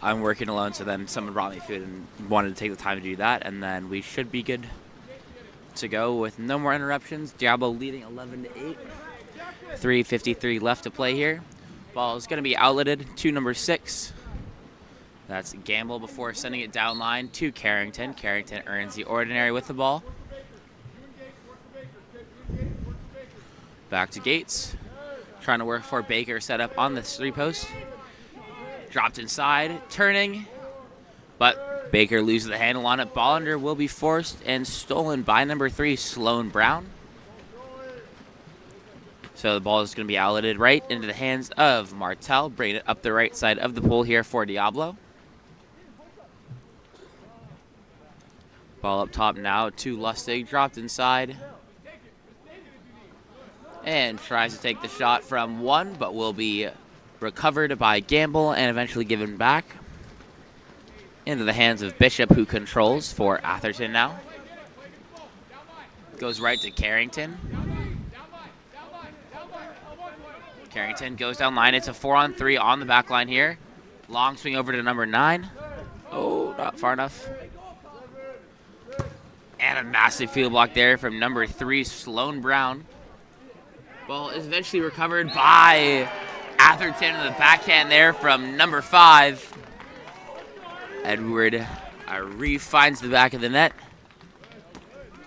I'm working alone, so then someone brought me food and wanted to take the time to do that, and then we should be good to go with no more interruptions. Diablo leading 11-8. 3:53 left to play here. Ball is going to be outletted to number 6. That's Gamble before sending it down line to Carrington. Carrington earns the ordinary with the ball. Back to Gates. Trying to work for Baker, set up on the 3-post. Dropped inside, turning. But Baker loses the handle on it. Ball under will be forced and stolen by number 3, Sloan Brown. So the ball is going to be outletted right into the hands of Martel. Bringing it up the right side of the pool here for Diablo. Ball up top now to Lustig. Dropped inside. And tries to take the shot from 1, but will be recovered by Gamble and eventually given back into the hands of Bishop, who controls for Atherton now. Goes right to Carrington. Carrington goes down line. It's a 4-on-3 on the back line here. Long swing over to number 9. Oh, not far enough. And a massive field block there from number 3, Sloan Brown. Ball is eventually recovered by Atherton in the backhand there from number 5. Edward Arif finds the back of the net.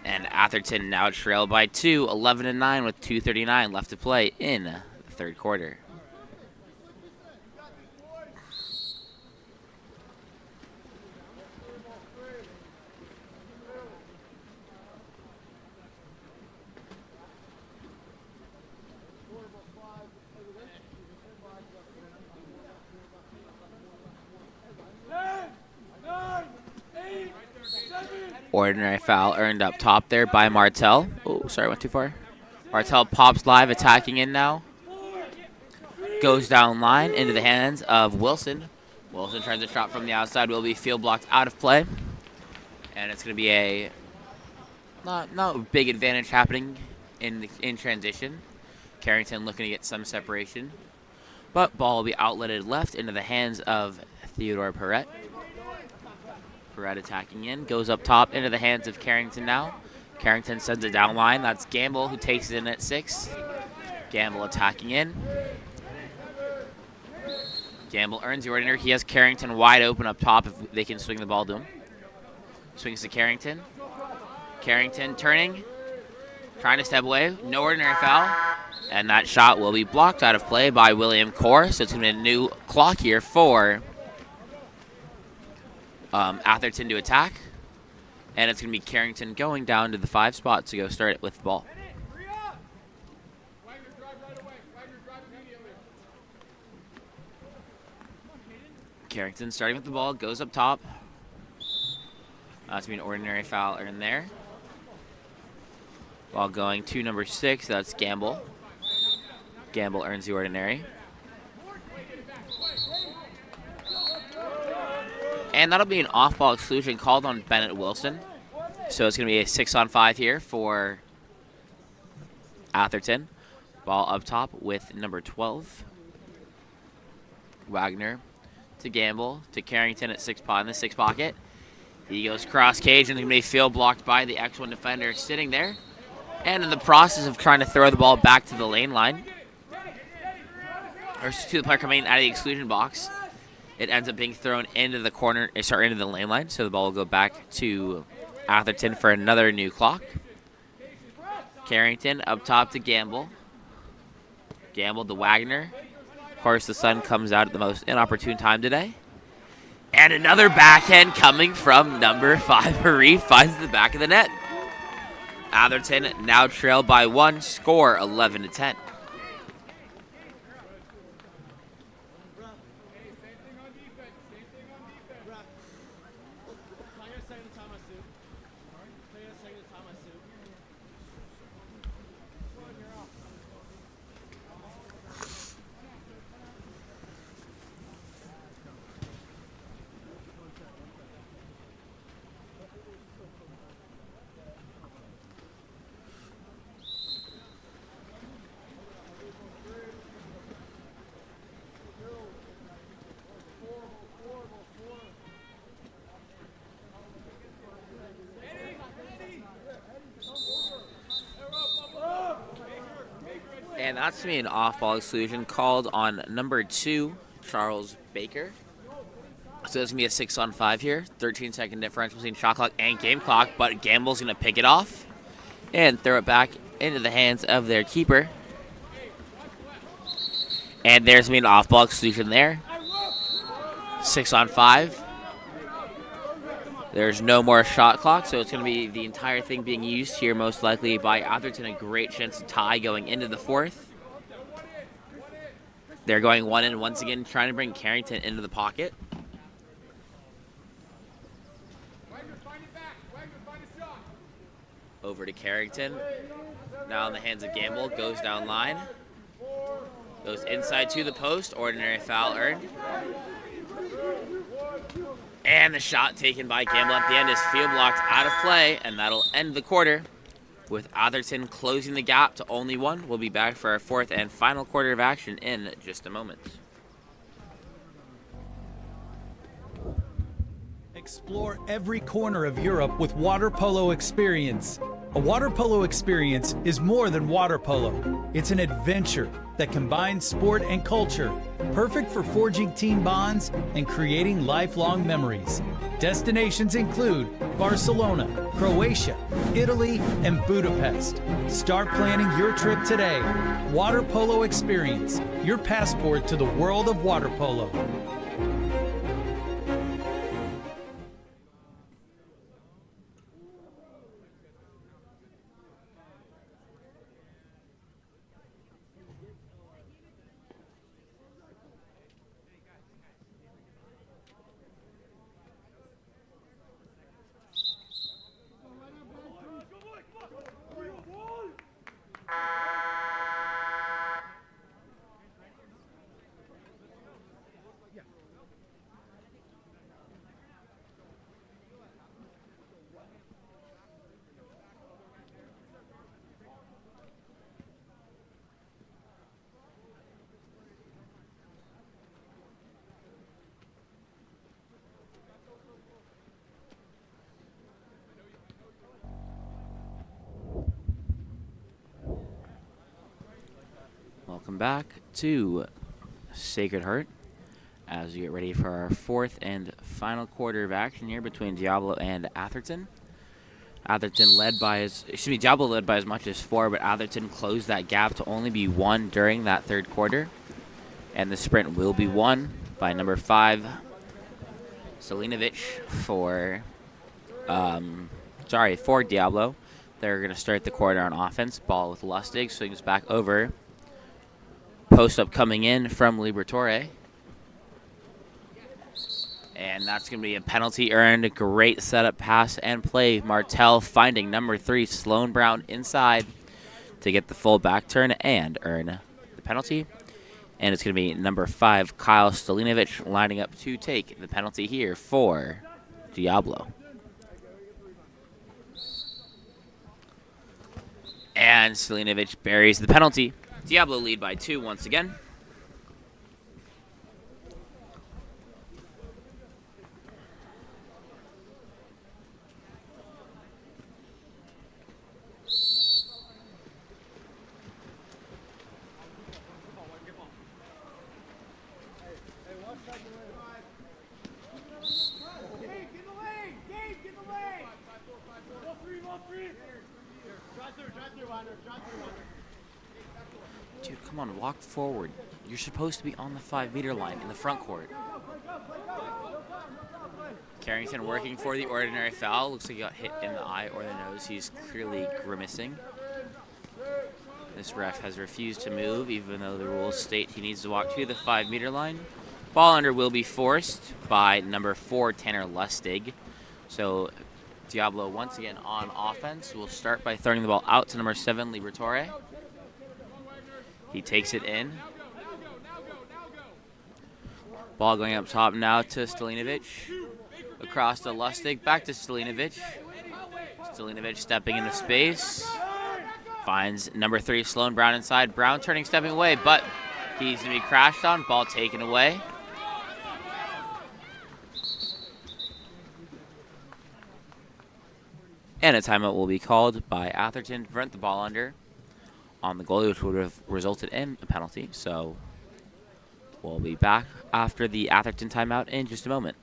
And Atherton now trailed by 2, 11-9 with 2:39 left to play in the third quarter. Ordinary foul earned up top there by Martel. Oh, sorry, went too far. Martel pops live, attacking in now. Goes down line into the hands of Wilson. Wilson tries a shot from the outside, will be field blocked out of play. And it's going to be a not a big advantage happening in transition. Carrington looking to get some separation. But ball will be outletted left into the hands of Theodore Perrette. Perrette attacking in, goes up top into the hands of Carrington now. Carrington sends it down line. That's Gamble who takes it in at 6. Gamble attacking in. Gamble earns the ordinary. He has Carrington wide open up top if they can swing the ball to him. Swings to Carrington. Carrington turning. Trying to step away. No ordinary foul. And that shot will be blocked out of play by William Core. So it's going to be a new clock here for Atherton to attack. And it's going to be Carrington going down to the 5 spot to go start it with the ball. Carrington starting with the ball, goes up top. That's going to be an ordinary foul earned there. Ball going to number 6, that's Gamble. Gamble earns the ordinary. And that'll be an off-ball exclusion called on Bennett Wilson. So it's going to be a 6-on-5 here for Atherton. Ball up top with number 12. Wagner to Gamble to Carrington at 6 in the 6 pocket. He goes cross cage and going to be field blocked by the X1 defender sitting there. And in the process of trying to throw the ball back to the lane line, or to the player coming out of the exclusion box, it ends up being thrown into the corner, into the lane line. So the ball will go back to Atherton for another new clock. Carrington up top to Gamble. Gamble to Wagner. Of course, the sun comes out at the most inopportune time today. And another backhand coming from number 5. Arif finds the back of the net. Atherton now trailed by 1, score 11-10. And that's going to be an off-ball exclusion called on number 2, Charles Baker. So it's going to be a 6-on-5 here. 13-second differential between shot clock and game clock, but Gamble's going to pick it off and throw it back into the hands of their keeper. And there's going to be an off-ball exclusion there. 6-on-5. There's no more shot clock, so it's going to be the entire thing being used here, most likely by Atherton. A great chance to tie going into the 4th. They're going 1 in once again, trying to bring Carrington into the pocket. Over to Carrington. Now in the hands of Gamble. Goes down line. Goes inside to the post. Ordinary foul earned. And the shot taken by Gamble at the end is field blocked out of play, and that'll end the quarter with Atherton closing the gap to only 1. We'll be back for our 4th and final quarter of action in just a moment. Explore every corner of Europe with water polo experience. A water polo experience is more than water polo. It's an adventure that combines sport and culture, perfect for forging team bonds and creating lifelong memories. Destinations include Barcelona, Croatia, Italy, and Budapest. Start planning your trip today. Water Polo Experience, your passport to the world of water polo. Welcome back to Sacred Heart as we get ready for our 4th and final quarter of action here between Diablo and Atherton. Diablo led by as much as 4, but Atherton closed that gap to only be 1 during that 3rd quarter. And the sprint will be won by number 5, Selinovic for Diablo. They're going to start the quarter on offense. Ball with Lustig, swings back over. Post up coming in from Liberatore. And that's going to be a penalty earned. Great setup, pass, and play. Martel finding number 3, Sloan Brown, inside to get the full back turn and earn the penalty. And it's going to be number 5, Kyle Stalinovic, lining up to take the penalty here for Diablo. And Stalinovic buries the penalty. Diablo lead by 2 once again. Dude, come on, walk forward. You're supposed to be on the 5-meter line in the front court. Carrington working for the ordinary foul. Looks like he got hit in the eye or the nose. He's clearly grimacing. This ref has refused to move, even though the rules state he needs to walk to the 5-meter line. Ball under will be forced by number 4, Tanner Lustig. So Diablo once again on offense. Will start by throwing the ball out to number 7, Liberatore. He takes it in. Ball going up top now to Stalinovic. Across to Lustig, back to Stalinovic. Stalinovic stepping into space. Finds number 3, Sloan Brown inside. Brown turning, stepping away, but he's going to be crashed on. Ball taken away. And a timeout will be called by Atherton to prevent the ball under. on the goalie, which would have resulted in a penalty. So we'll be back after the Atherton timeout in just a moment.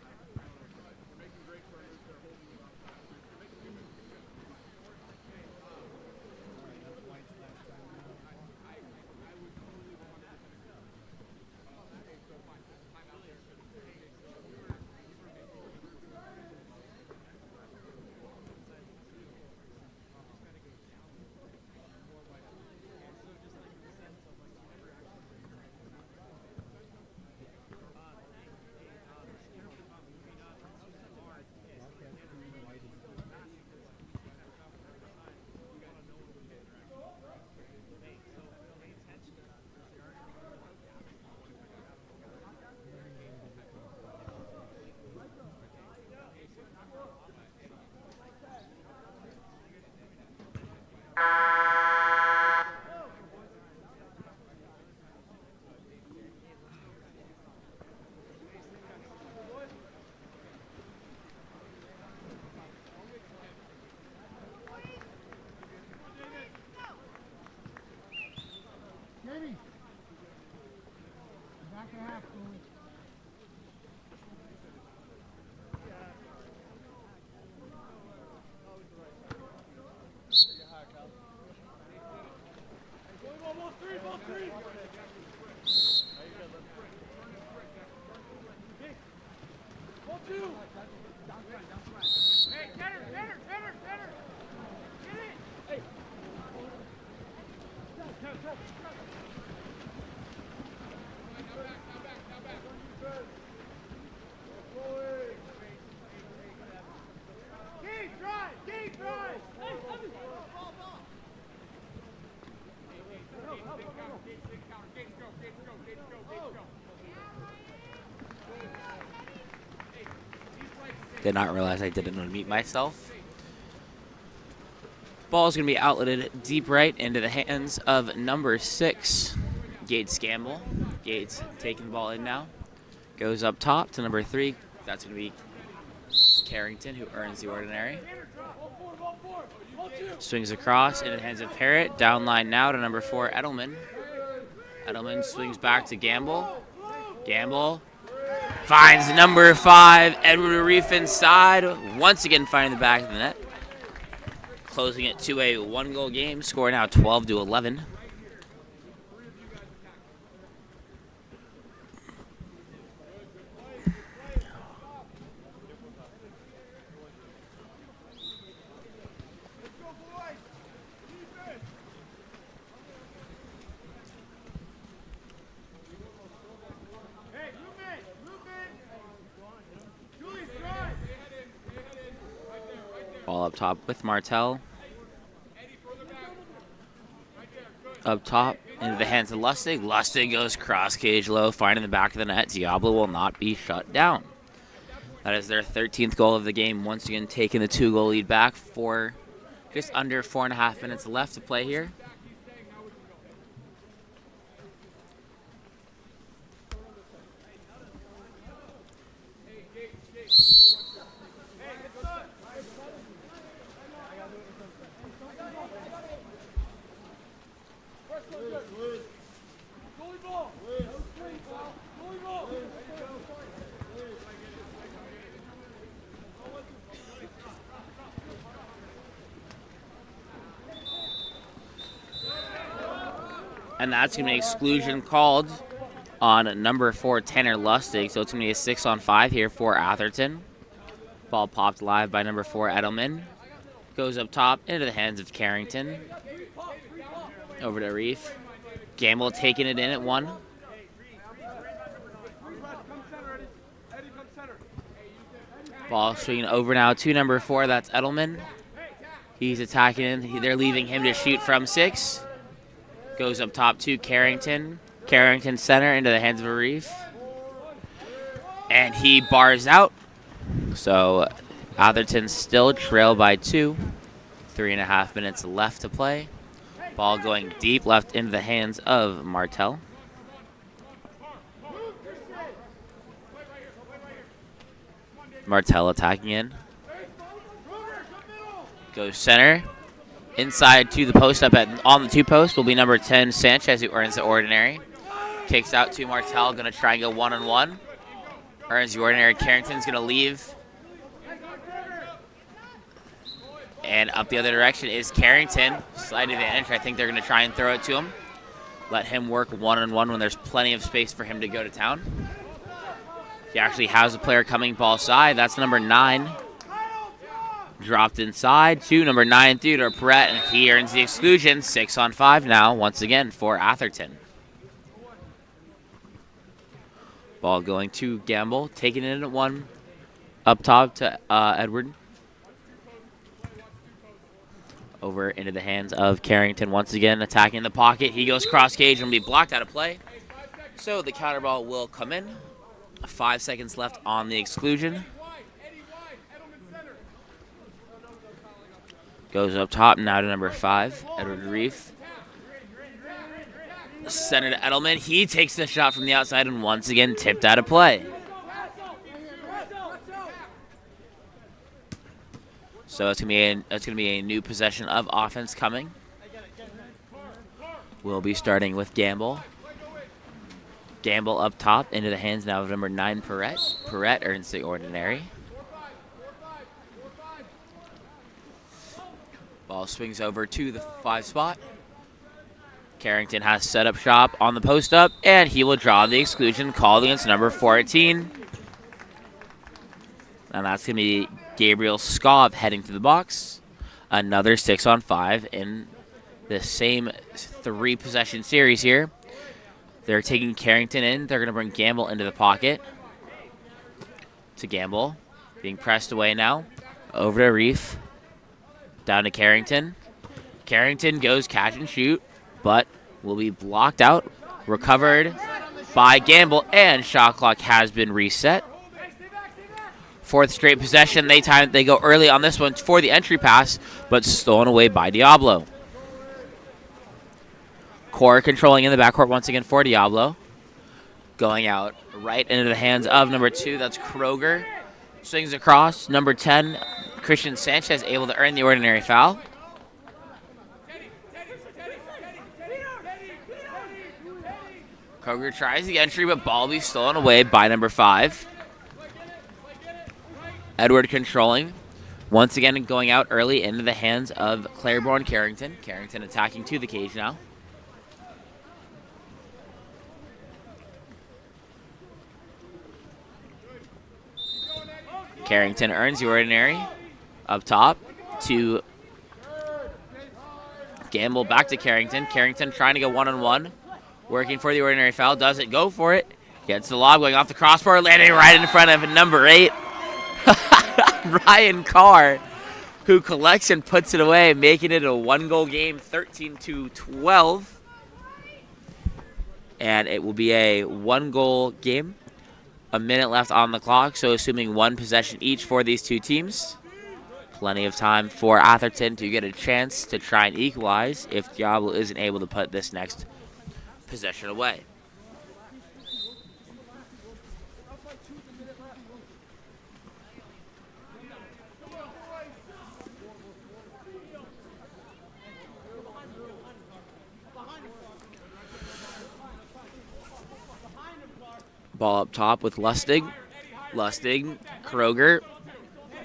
Back to half, goalie. Hey, center. Get it. Hey. Now back. Keep drive. Did not realize I didn't unmute myself. Ball is going to be outletted deep right into the hands of number 6, Gates Gamble. Gates taking the ball in now. Goes up top to number 3. That's going to be Carrington, who earns the ordinary. Swings across into the hands of Parrott. Down line now to number 4, Edelman. Edelman swings back to Gamble. Gamble finds number 5, Edward Reef inside. Once again finding the back of the net. Closing it to a 1-goal game. Score now 12-11. Ball up top with Martell. Up top into the hands of Lustig. Lustig goes cross cage low, finding the back of the net. Diablo will not be shut down. That is their 13th goal of the game. Once again, taking the 2-goal lead back for just under 4.5 minutes left to play here. And that's going to be an exclusion called on number 4, Tanner Lustig. So it's going to be a 6-on-5 here for Atherton. Ball popped live by number 4, Edelman. Goes up top into the hands of Carrington. Over to Reef. Gamble taking it in at 1. Ball swinging over now to number 4. That's Edelman. He's attacking. They're leaving him to shoot from 6. Goes up top to Carrington. Carrington center into the hands of a Reef. And he bars out. So Atherton still trail by 2. 3.5 minutes left to play. Ball going deep left into the hands of Martell. Martell attacking in. Goes center. Inside to the post up on the 2 post will be number 10, Sanchez, who earns the ordinary. Kicks out to Martel, going to try and go 1-on-1. Earns the ordinary. Carrington's going to leave. And up the other direction is Carrington. Slight advantage. I think they're going to try and throw it to him. Let him work 1-on-1 when there's plenty of space for him to go to town. He actually has a player coming ball side. That's number 9. Dropped inside to number 9, Theodore Perret, and he earns the exclusion. 6-on-5 now, once again, for Atherton. Ball going to Gamble, taking it in at 1. Up top to Edward. Over into the hands of Carrington once again, attacking the pocket. He goes cross cage and will be blocked out of play. So the counter ball will come in. 5 seconds left on the exclusion. Goes up top now to number 5, Edward Reef. Center to Edelman. He takes the shot from the outside and once again tipped out of play. So it's gonna be a new possession of offense coming. We'll be starting with Gamble. Gamble up top into the hands now of number 9, Perret. Perret earns the ordinary. Ball swings over to the 5 spot. Carrington has set up shop on the post up, and he will draw the exclusion called against number 14. And that's going to be Gabriel Skov heading to the box. Another 6-on-5 in the same 3-possession series here. They're taking Carrington in. They're going to bring Gamble into the pocket. To Gamble. Being pressed away now. Over to Reef. Down to Carrington. Carrington goes catch and shoot, but will be blocked out. Recovered by Gamble, and shot clock has been reset. 4th straight possession. They go early on this one for the entry pass, but stolen away by Diablo. Core controlling in the backcourt once again for Diablo. Going out right into the hands of number 2. That's Kroger. Swings across. Number 10, Christian Sanchez, able to earn the ordinary foul. Kroger tries the entry, but ball will be stolen away by number 5. Edward controlling. Once again going out early into the hands of Claiborne Carrington. Carrington attacking to the cage now. Carrington earns the ordinary. Up top to Gamble, back to Carrington. Carrington trying to go 1-on-1. Working for the ordinary foul. Does it go for it? Gets the lob going off the crossbar. Landing right in front of number 8. Ryan Carr, who collects and puts it away, making it a 1-goal game, 13-12. And it will be a 1-goal game. A minute left on the clock, so assuming 1 possession each for these 2 teams. Plenty of time for Atherton to get a chance to try and equalize if Diablo isn't able to put this next possession away. Ball up top with Lustig. Lustig, Kroger.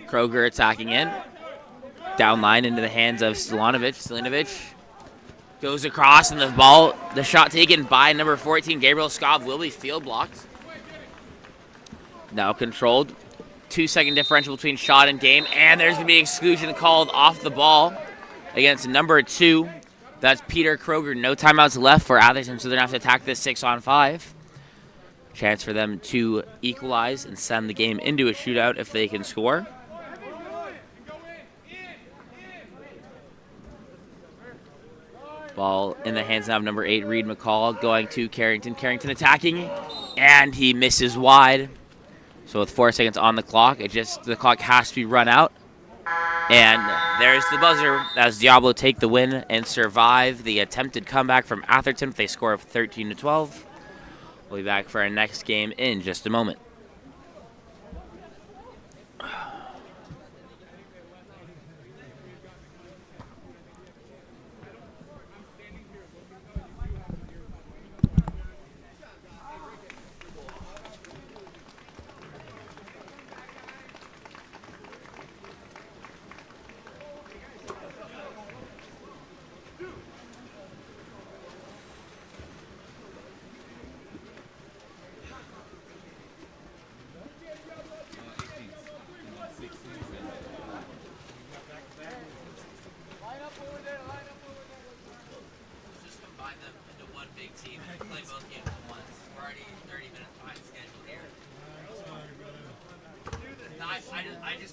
Kroger attacking in. Down line into the hands of Stilanovic. Goes across, and the shot taken by number 14, Gabriel Skov, will be field blocked. Now controlled. 2-second differential between shot and game, and there's going to be exclusion called off the ball against number 2. That's Peter Kroger. No timeouts left for Atherton, so they're going to have to attack this 6-on-5. Chance for them to equalize and send the game into a shootout if they can score. Ball in the hands now of number 8, Reed McCall, going to Carrington. Carrington attacking, and he misses wide. So with 4 seconds on the clock, the clock has to be run out. And there's the buzzer as Diablo take the win and survive the attempted comeback from Atherton with a score of 13-12. We'll be back for our next game in just a moment.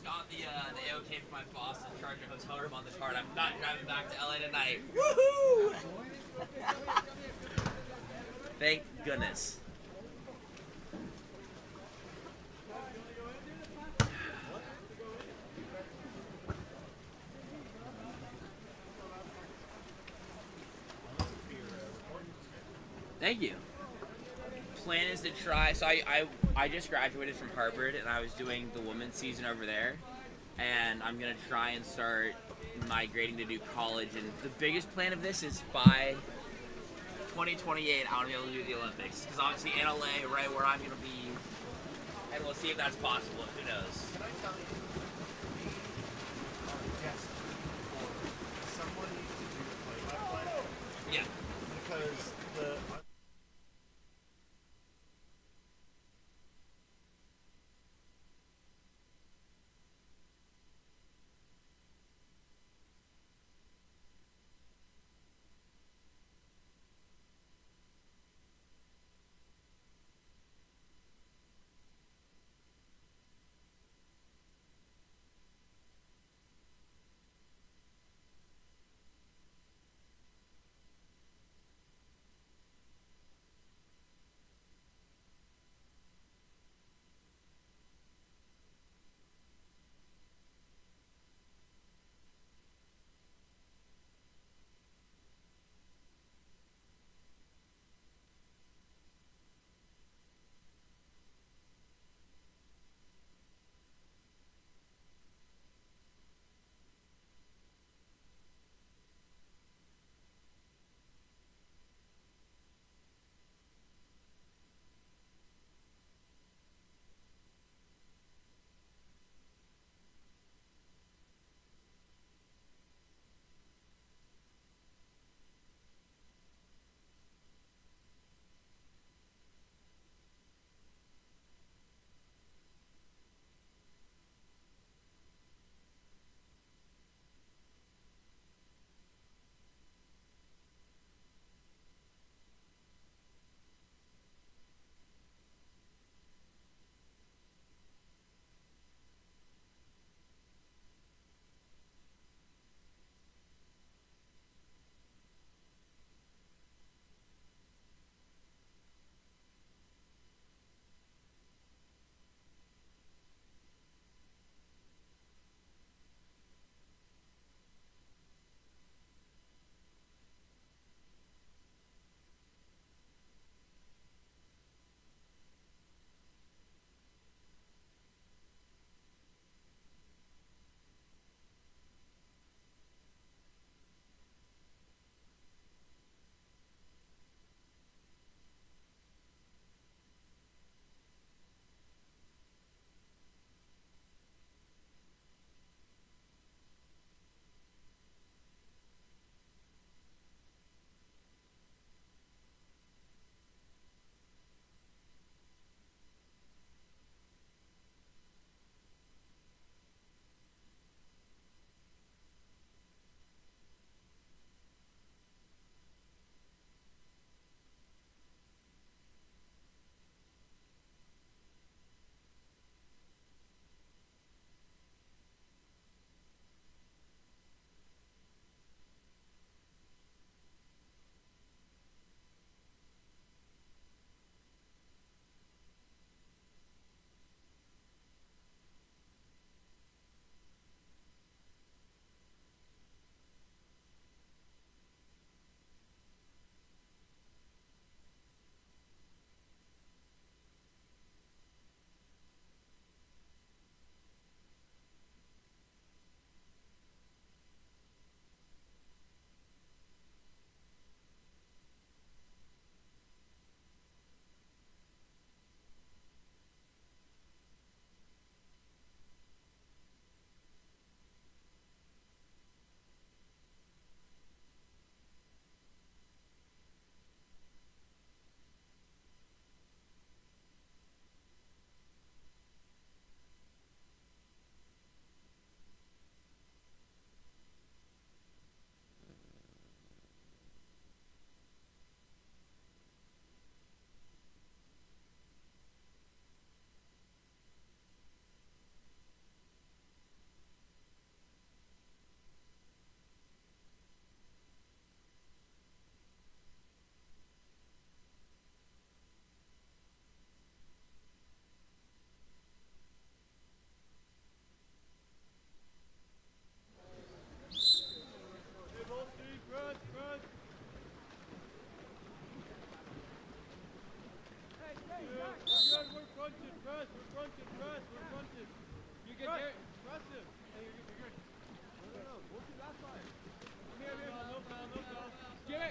got the AOK from my boss to charge a hotel room on the card. I'm not driving back to LA tonight. Woohoo! Thank goodness. Thank you. Plan is to try. So I just graduated from Harvard and I was doing the women's season over there, and I'm gonna try and start migrating to do college. And the biggest plan of this is by 2028 I want to be able to do the Olympics, because obviously in LA, right where I'm gonna be, and we'll see if that's possible. Who knows? Can I tell you, we are desperate for someone to do the play-by-play. Yeah. Because the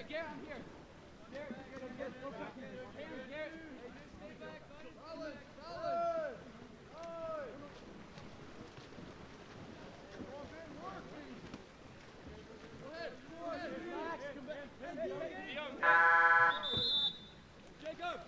Garrett, I'm here. Garrett, go back here. Garrett, stay back, buddy. Solid. Jacob!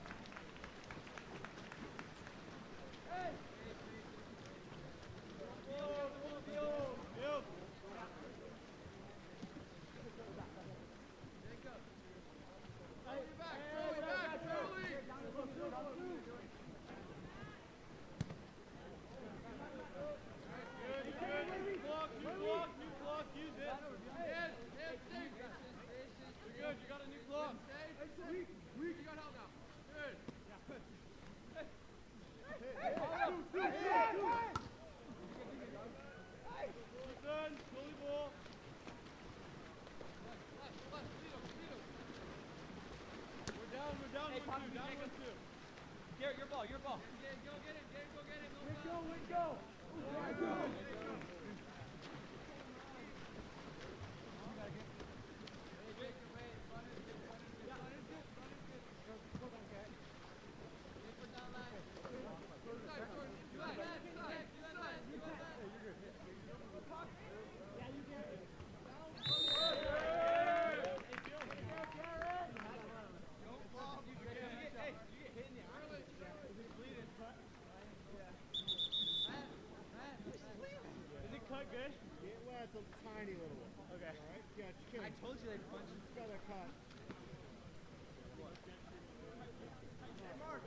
Garrett, your ball. Go get him. Go. It's a tiny little one. Okay. All right. Yeah, just kidding. I told you they'd punch. Just got a cut. Hey, Mark.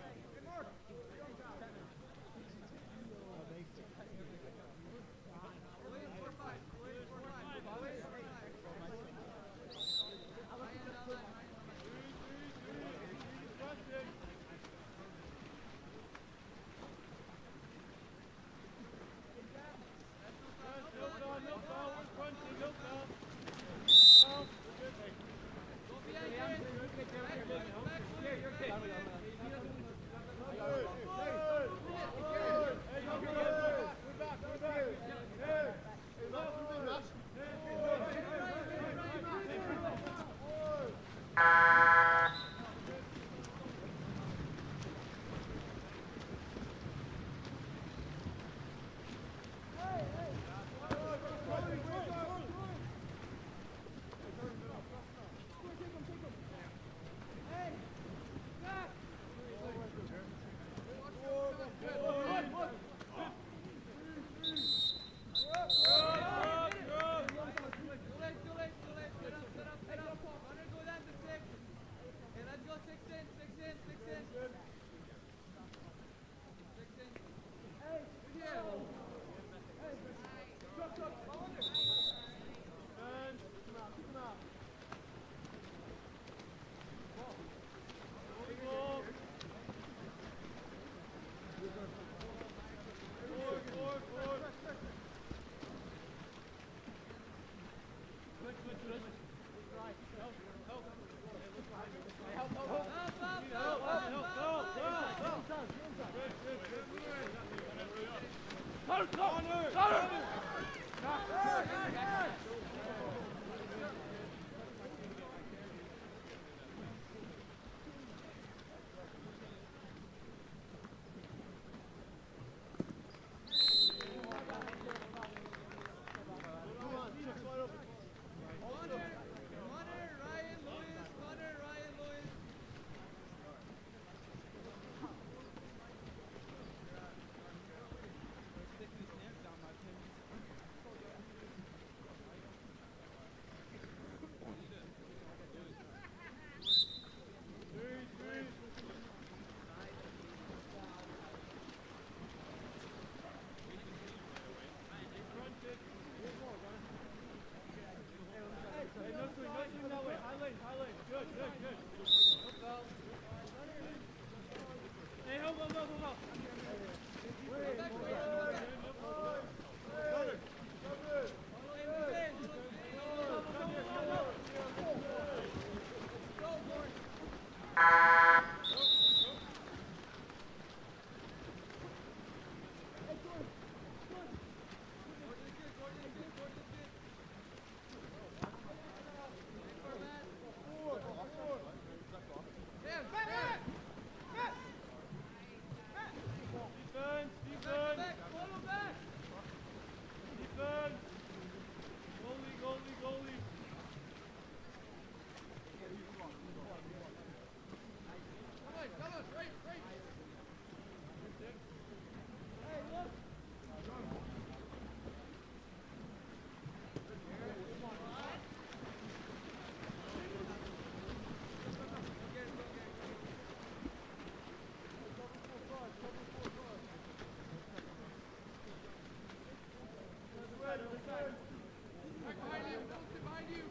Behind you. Behind you.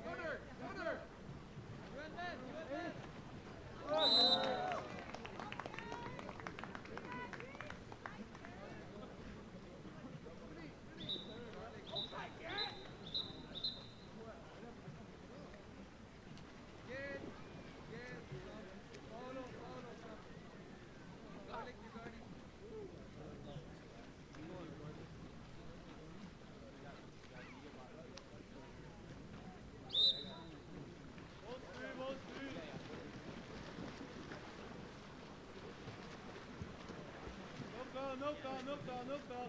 Gunner. Gunner. Good man. Good man. No foul.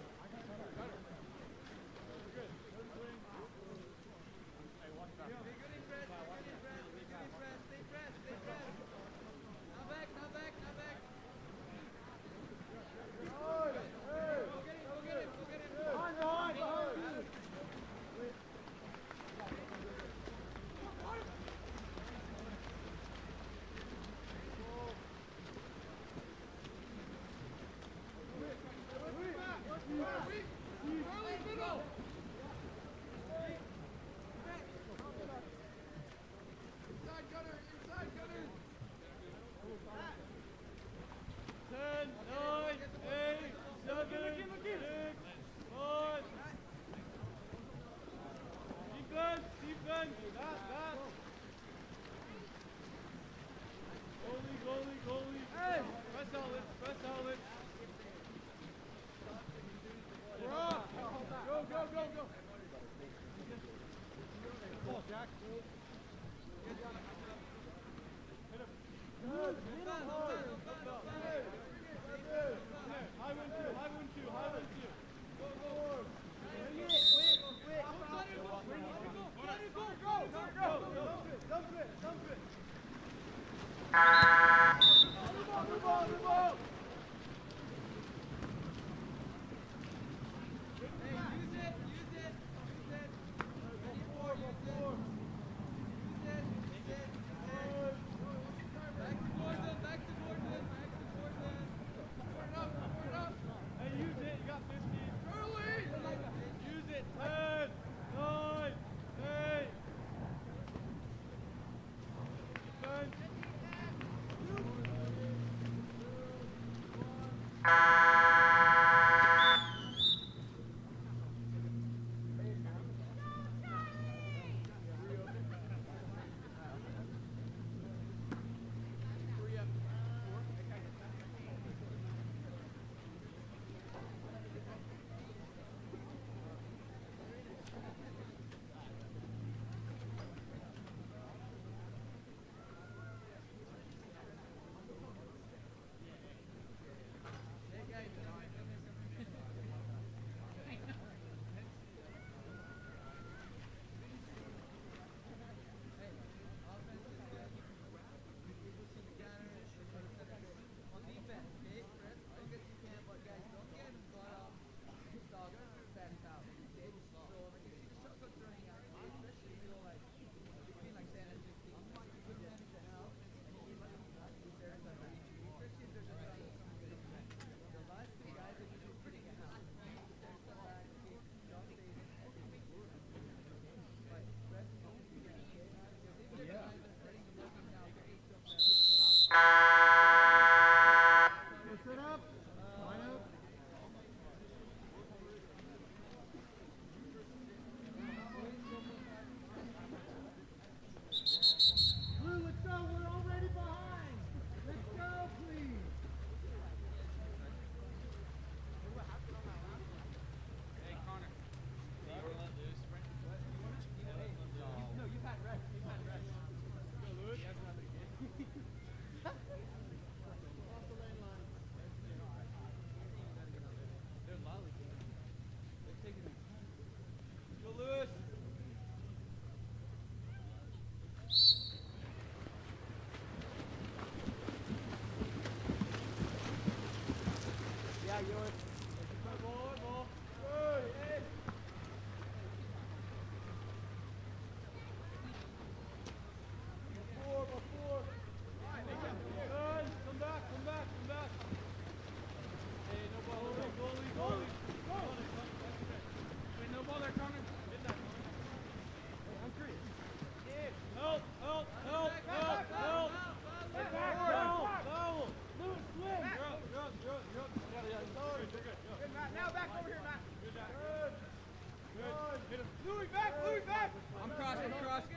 Hit him. Louis back, Louis back. I'm crossing, I'm crossing.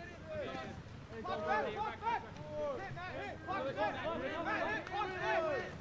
Pop back, pop back. Hit, Matt, hit. Pop it, Matt, hit, pop it.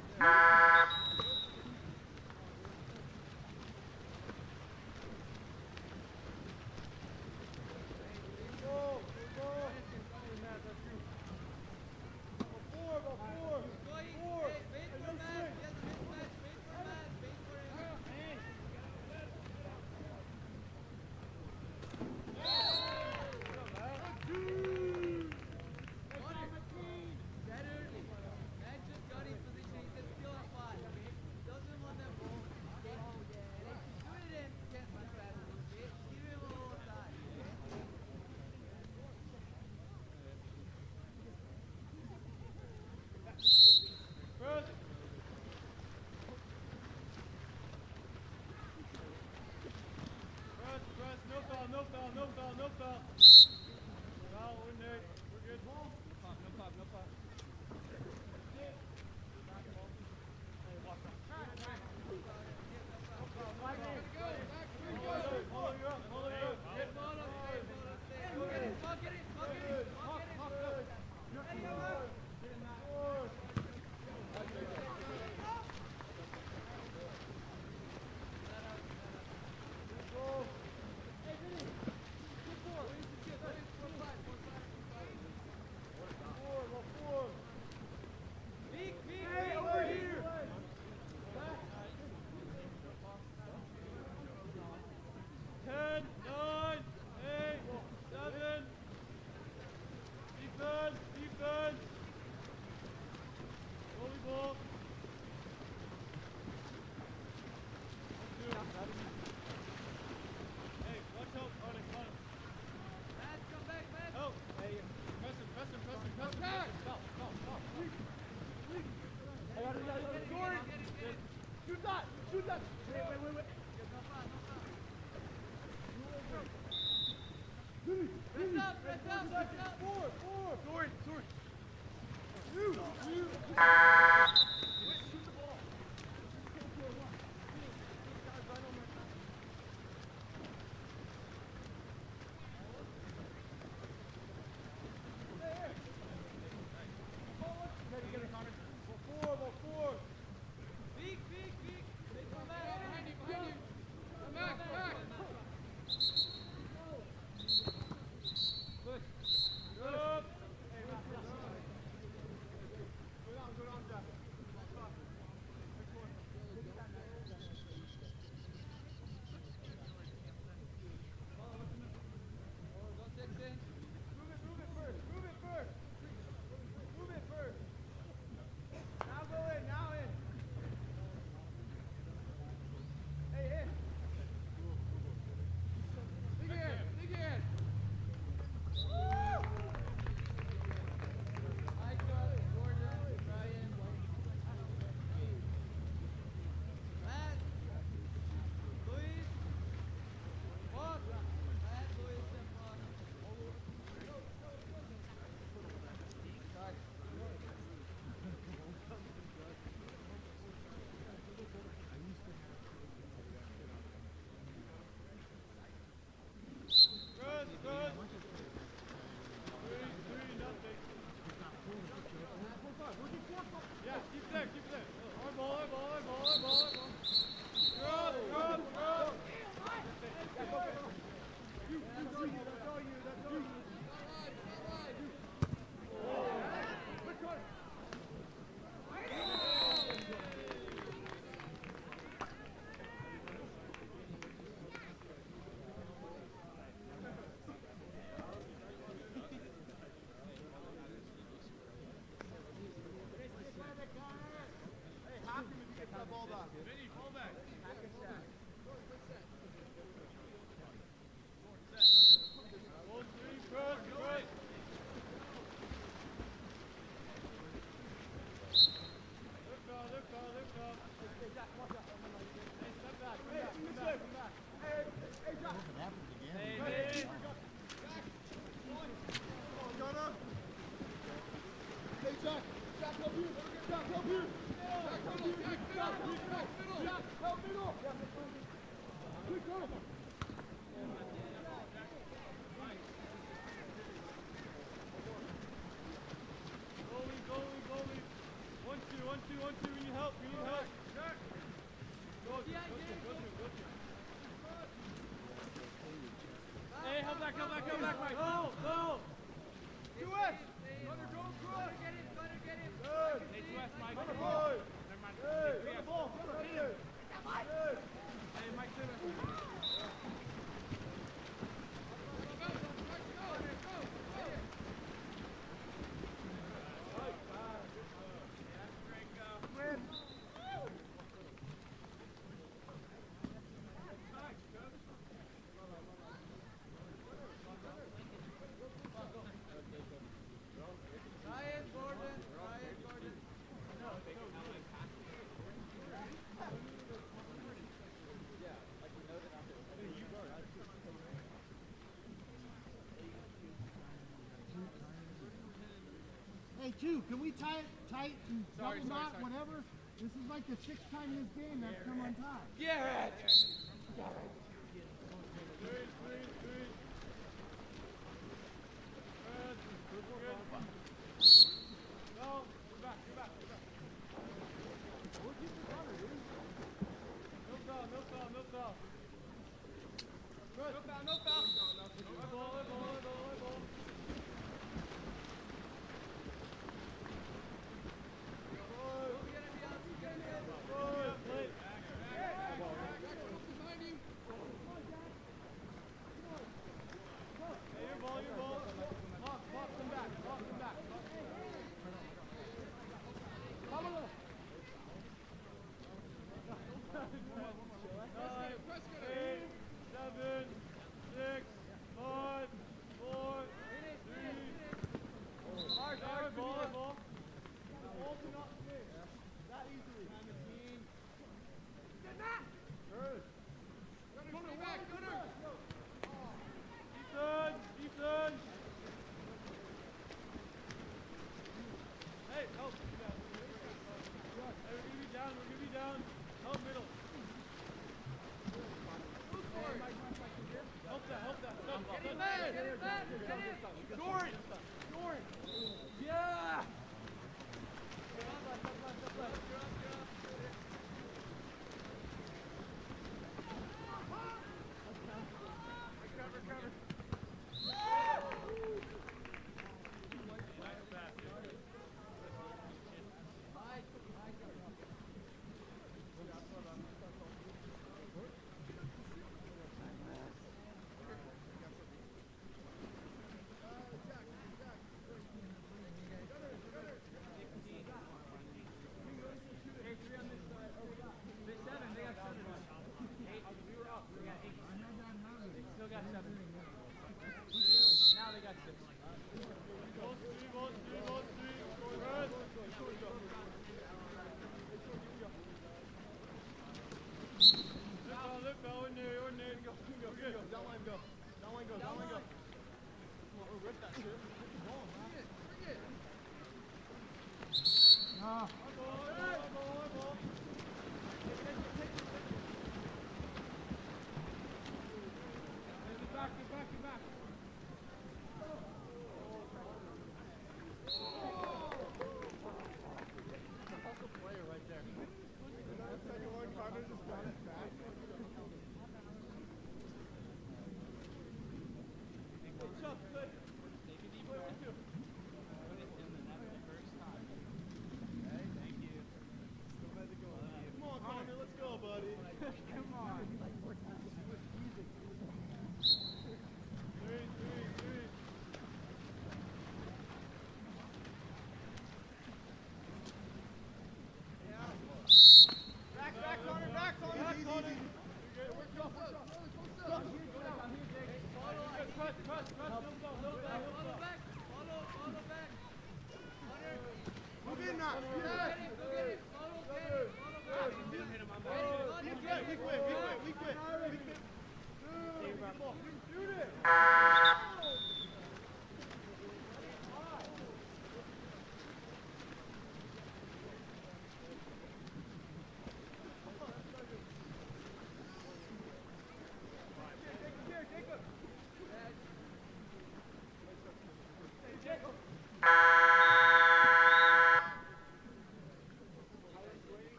We need help. Hey, help back, Mike. Go. Do it. Get him. Good. Hey, West, Mike. Never mind. Hey, get the ball. Hey, Mike, sit back. Hey, two, can we tie it tight and double knot, whatever? This is like the 6th time in this game that's come untied. Garrett!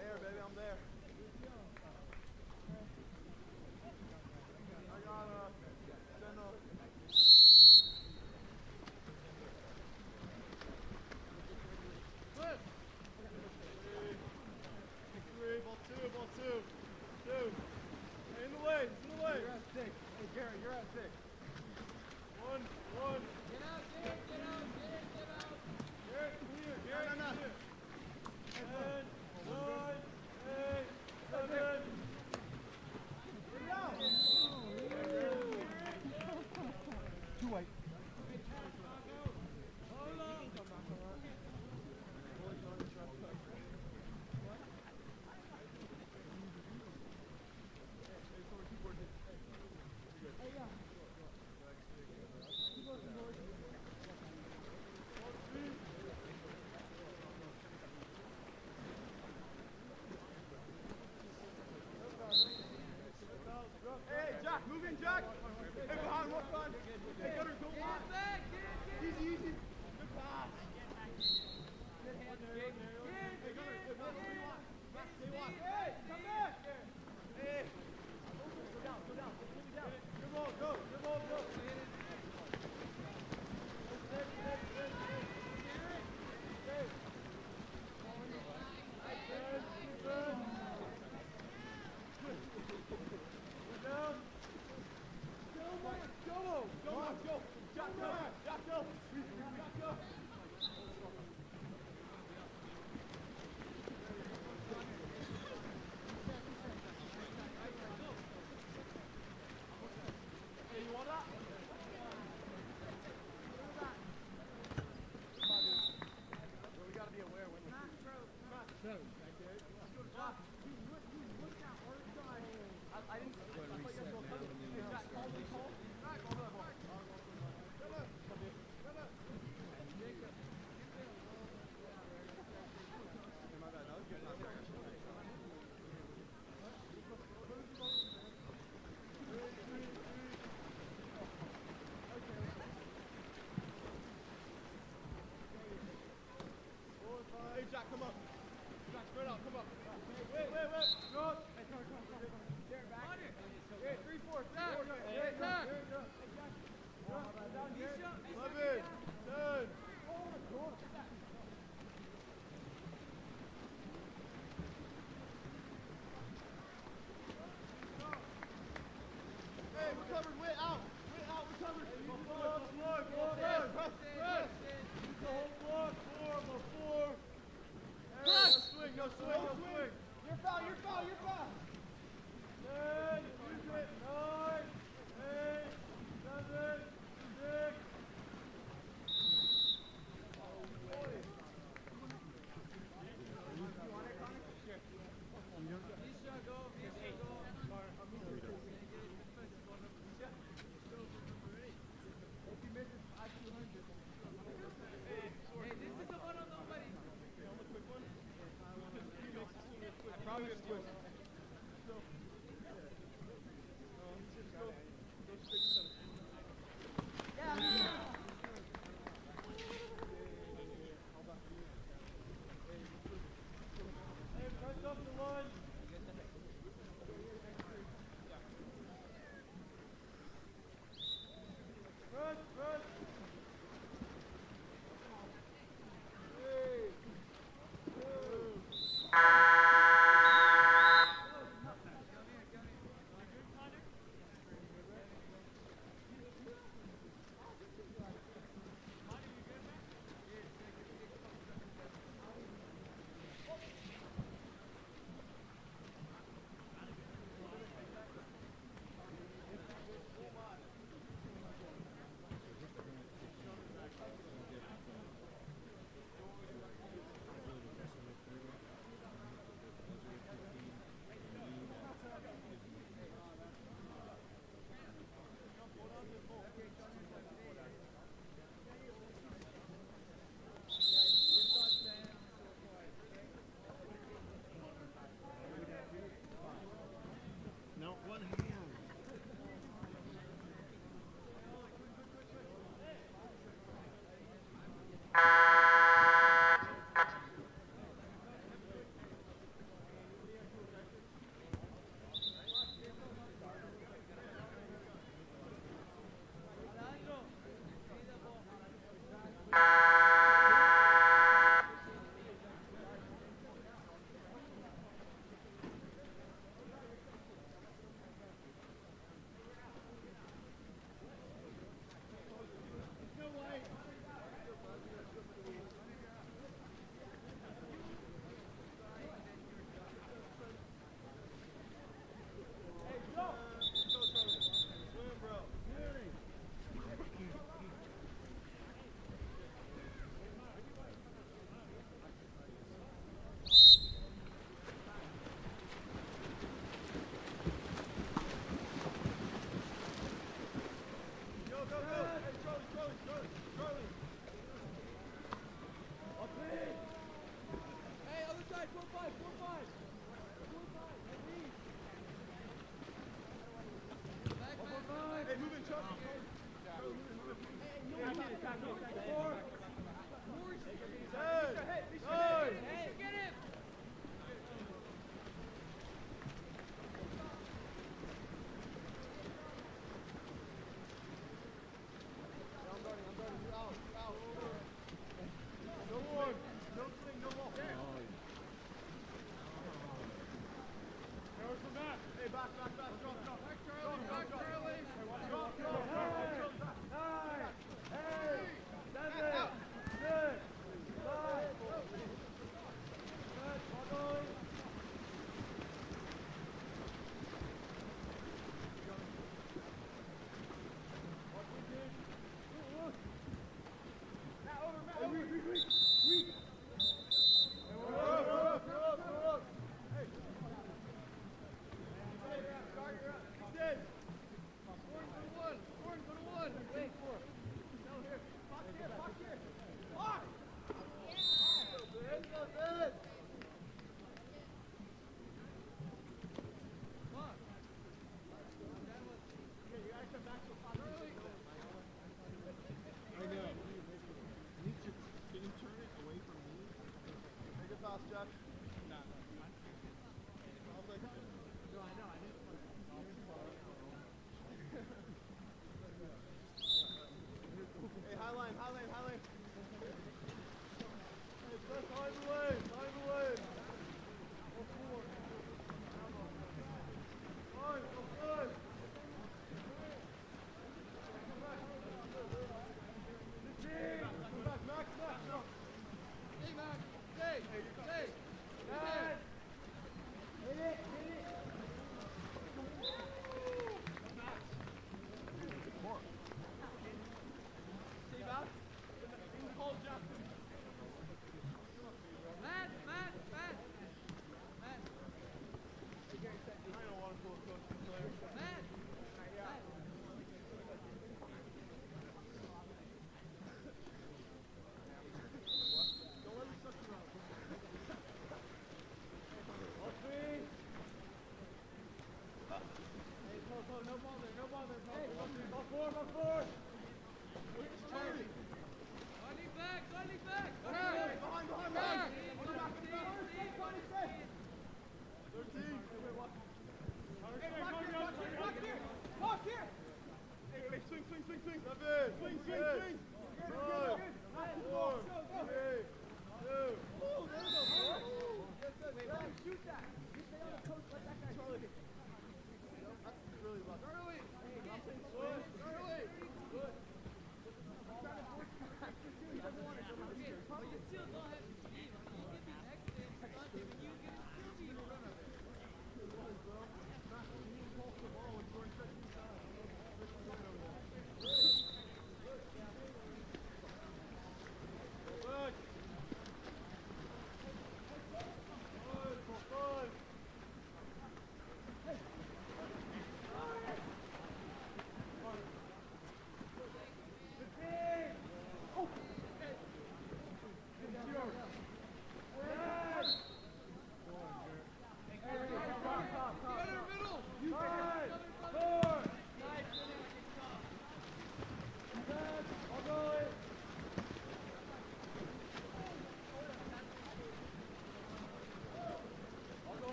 There, baby, I'm there. I got send up. Three, ball two. Hey, in the way, You're at 6. Hey, Garrett, you're at 6. One. Get out, Garrett, get out. Garrett, clear. Garrett, no. 10, 9, 8, 7. Too white. Hey, Jack, move in, Jack. Hey, behind, rock on. Hey, Gunner, go on. Easy. Good pass. Hey, Gunner, good pass. What do you want? Stay on. Hey, come back. Hey. Go down. Good ball, go. I didn't.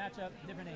matchup, different age.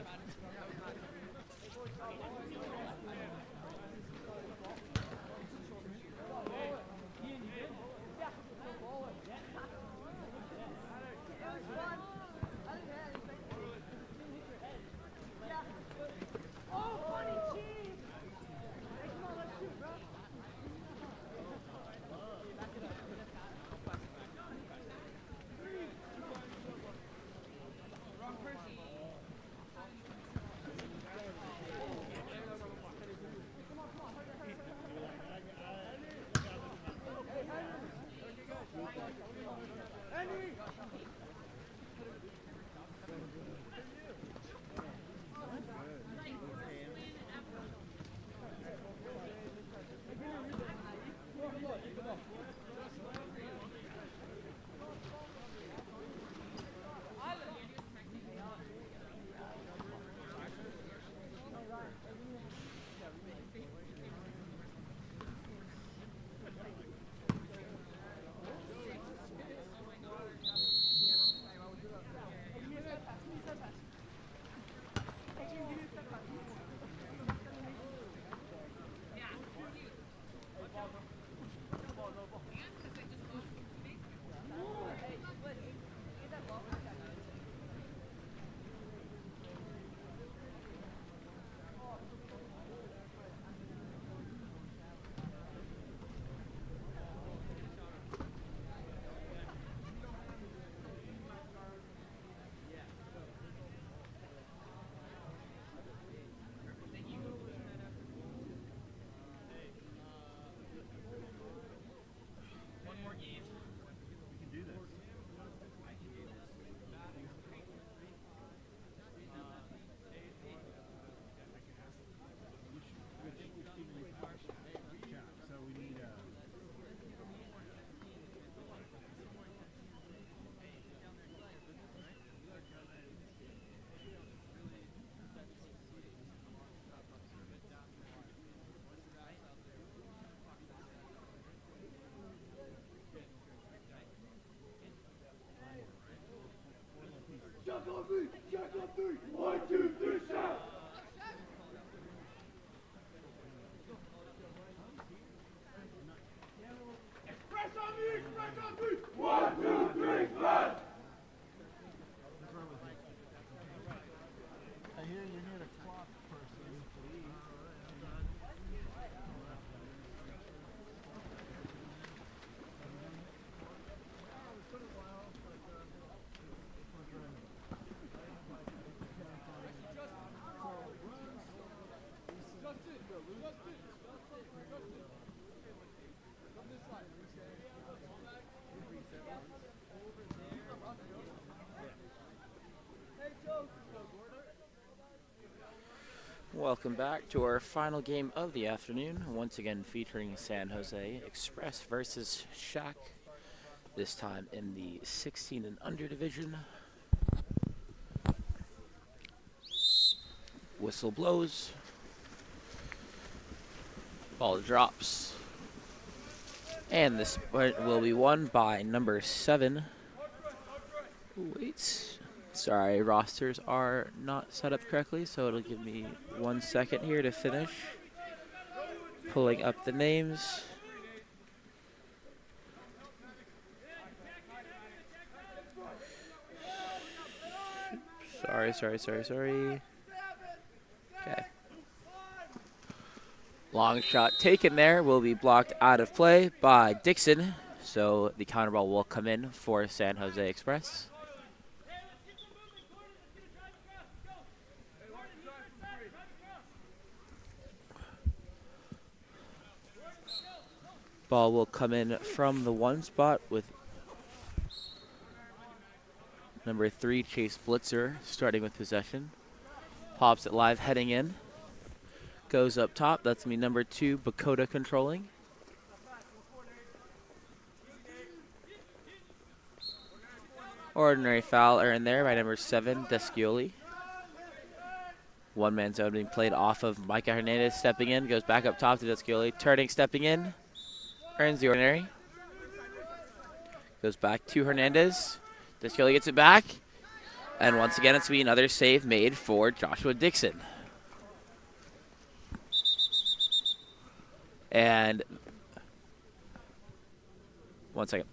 Welcome back to our final game of the afternoon, once again featuring San Jose Express versus SHAQ, this time in the 16 and under division. Whistle blows. Ball drops. And this will be won by number 7. Wait. Sorry, rosters are not set up correctly, so it'll give me 1 second here to finish pulling up the names. Sorry. Okay. Long shot taken there will be blocked out of play by Dixon, so the counter ball will come in for San Jose Express. Ball will come in from the 1 spot with number 3, Chase Blitzer, starting with possession. Pops it live, heading in. Goes up top. That's me, number 2, Bakota controlling. Ordinary foul earned there by number 7, Descioli. One-man zone being played off of Micah Hernandez, stepping in. Goes back up top to Descioli. Turning, stepping in. Earns the ordinary. Goes back to Hernandez. Descioli gets it back. And once again, it's going to be another save made for Joshua Dixon. And 1 second.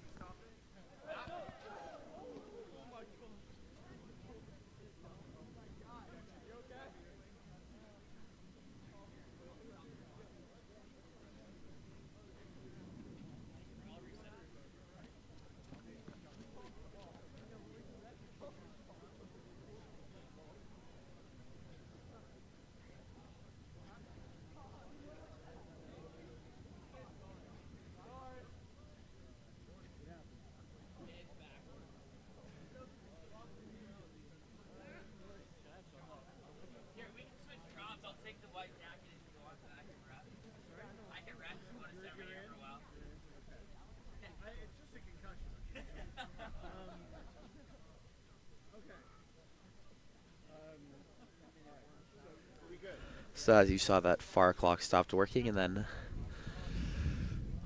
So as you saw, that far clock stopped working, and then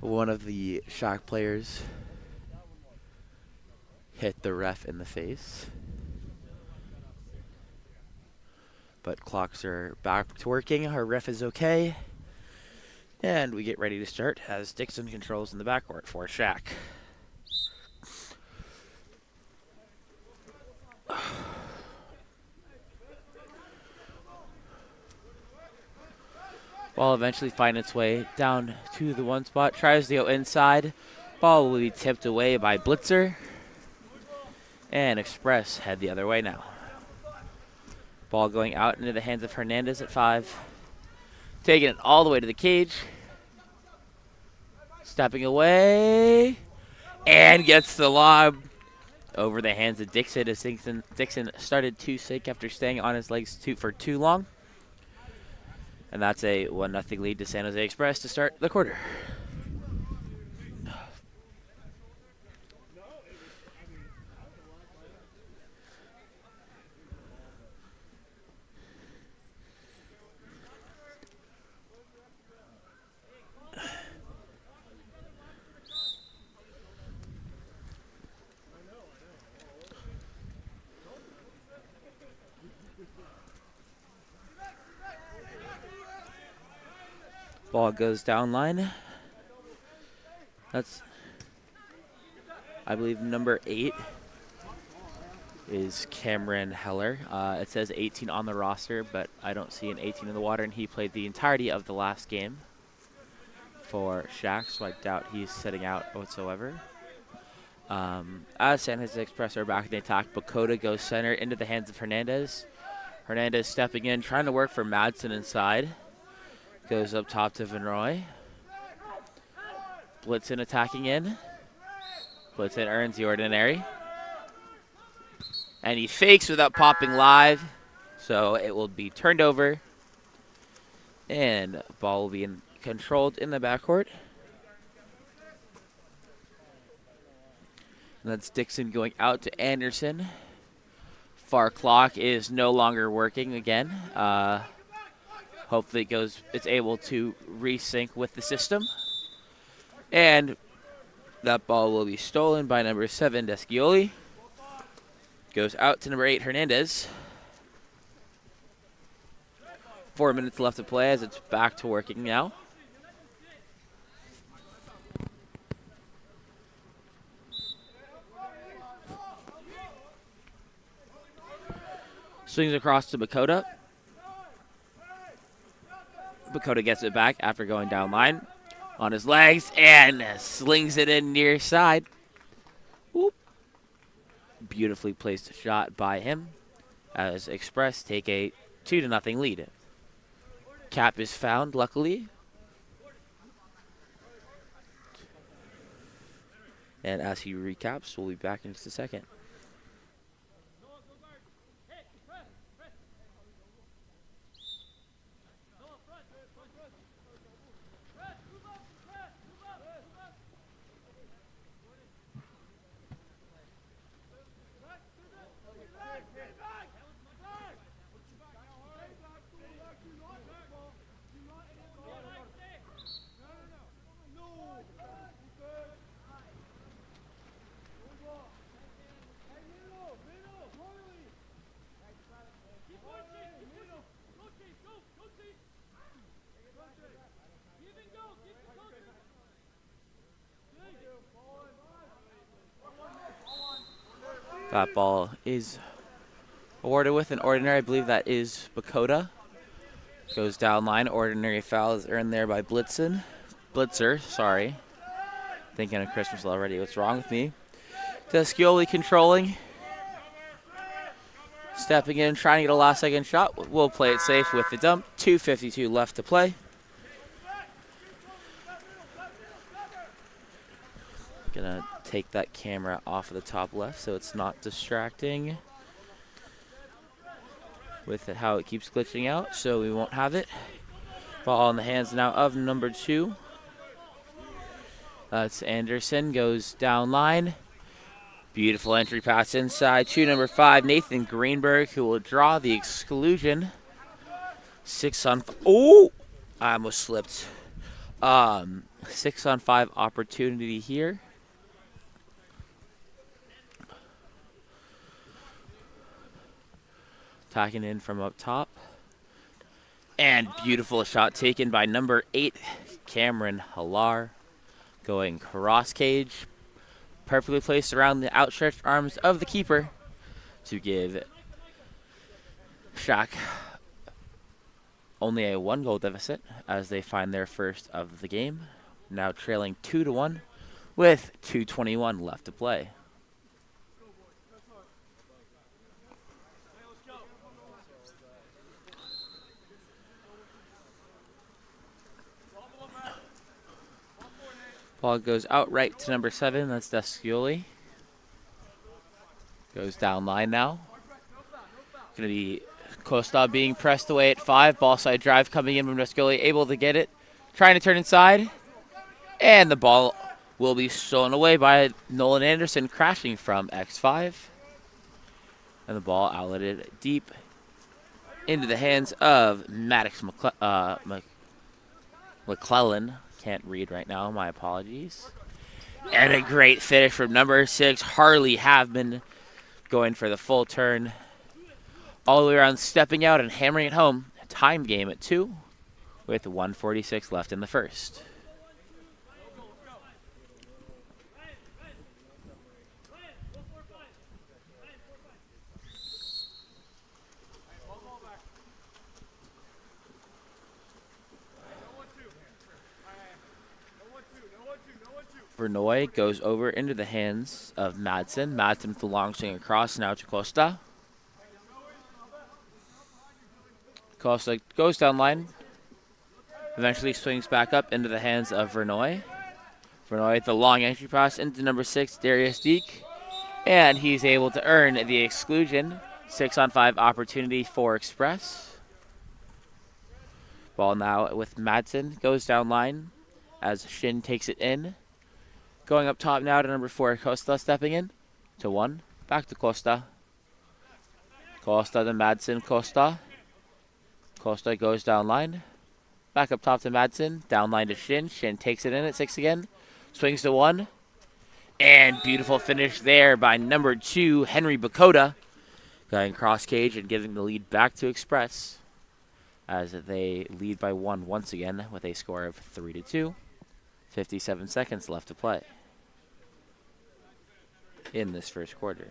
one of the SHAQ players hit the ref in the face. But clocks are back to working. Our ref is okay. And we get ready to start as Dixon controls in the backcourt for SHAQ. Ball eventually finds its way down to the one spot. Tries to go inside. Ball will be tipped away by Blitzer. And Express head the other way now. Ball going out into the hands of Hernandez at 5. Taking it all the way to the cage. Stepping away. And gets the lob over the hands of Dixon as Dixon started to sink after staying on his legs for too long. And that's a 1-0 lead to San Jose Express to start the quarter. Ball goes down line. That's, I believe, number 8 is Cameron Heller. It says 18 on the roster, but I don't see an 18 in the water, and he played the entirety of the last game for SHAQ, so I doubt he's sitting out whatsoever. As San Jose Express are back in the attack, Bakota goes center into the hands of Hernandez. Hernandez stepping in, trying to work for Madsen inside. Goes up top to Vinroy. Blitzen attacking in. Blitzen earns the ordinary. And he fakes without popping live. So it will be turned over. And ball will be controlled in the backcourt. And that's Dixon going out to Anderson. Far clock is no longer working again. Hopefully it's able to resync with the system. And that ball will be stolen by number 7, Deschioli. Goes out to number 8, Hernandez. 4 minutes left to play as it's back to working now. Swings across to Bakota. Bakota gets it back after going down line on his legs and slings it in near side. Whoop. Beautifully placed shot by him as Express take a 2-0 lead. Cap is found, luckily. And as he recaps, we'll be back in just a second. That ball is awarded with an ordinary. I believe that is Bakota. Goes down line. Ordinary foul is earned there by Blitzer, sorry. Thinking of Christmas already. What's wrong with me? Descioli controlling. Stepping in, trying to get a last second shot. We'll play it safe with the dump. 2:52 left to play. Gonna take that camera off of the top left so it's not distracting with how it keeps glitching out, so we won't have it. Ball in the hands now of number 2. That's Anderson, goes down line. Beautiful entry pass inside to number 5, Nathan Greenberg, who will draw the exclusion. 6 on 5. Oh, I almost slipped. 6 on 5 opportunity here. Attacking in from up top. And beautiful shot taken by number 8, Cameron Halar. Going cross cage. Perfectly placed around the outstretched arms of the keeper to give SHAQ only a 1-goal deficit as they find their first of the game. Now trailing 2-1 with 2:21 left to play. Ball goes outright to number 7. That's Descioli. Goes down line now. Going to be Costa being pressed away at 5. Ball side drive coming in from Descioli. Able to get it. Trying to turn inside. And the ball will be stolen away by Nolan Anderson, crashing from X5. And the ball outletted deep into the hands of Maddox McClellan. Can't read right now, my apologies. And a great finish from number 6, Harley Havman, going for the full turn. All the way around, stepping out and hammering it home. Time game at 2 with 1:46 left in the first. Vernoy goes over into the hands of Madsen. Madsen with the long swing across now to Costa. Costa goes down line. Eventually swings back up into the hands of Vernoy. Vernoy with the long entry pass into number 6, Darius Deek. And he's able to earn the exclusion. 6 on 5 opportunity for Express. Ball now with Madsen. Goes down line as Shin takes it in. Going up top now to number 4, Costa stepping in to 1. Back to Costa. Costa to Madsen. Costa. Costa goes down line. Back up top to Madsen. Down line to Shin. Shin takes it in at 6 again. Swings to 1. And beautiful finish there by number 2, Henry Bakota. Going cross cage and giving the lead back to Express as they lead by 1 once again with a score of 3-2. 57 seconds left to play in this first quarter.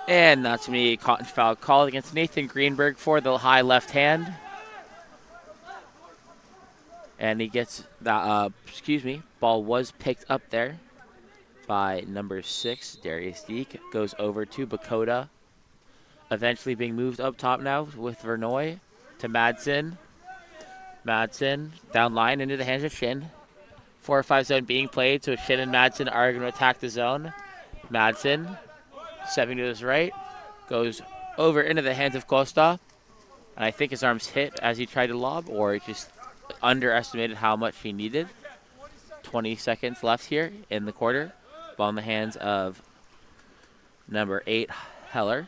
And that's me, cotton foul called against Nathan Greenberg for the high left hand. And he gets that, ball was picked up there by number 6, Darius Deek. Goes over to Bakota. Eventually being moved up top now with Vernoy to Madsen. Madsen down line into the hands of Shin. 4-5 zone being played, so Shin and Madsen are going to attack the zone. Madsen stepping to his right. Goes over into the hands of Costa. And I think his arms hit as he tried to lob, or just underestimated how much he needed. 20 seconds left here in the quarter. Ball in the hands of number 8, Heller.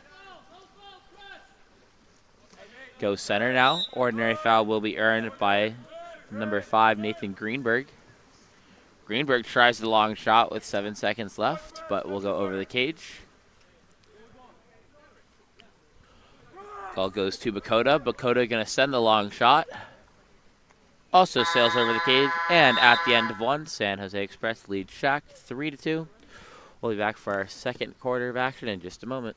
Goes center now. Ordinary foul will be earned by number 5, Nathan Greenberg. Greenberg tries the long shot with 7 seconds left, but will go over the cage. Ball goes to Bakota. Bakota going to send the long shot. Also sails over the cage. And at the end of one, San Jose Express leads SHAQ 3-2. We'll be back for our second quarter of action in just a moment.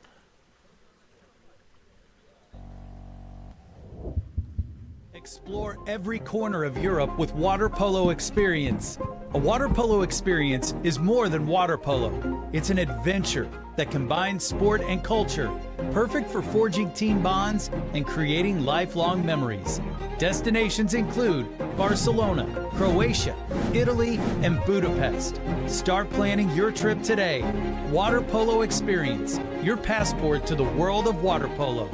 Explore every corner of Europe with water polo experience. A water polo experience is more than water polo. It's an adventure that combines sport and culture, perfect for forging team bonds and creating lifelong memories. Destinations include Barcelona, Croatia, Italy, and Budapest. Start planning your trip today. Water Polo Experience, your passport to the world of water polo.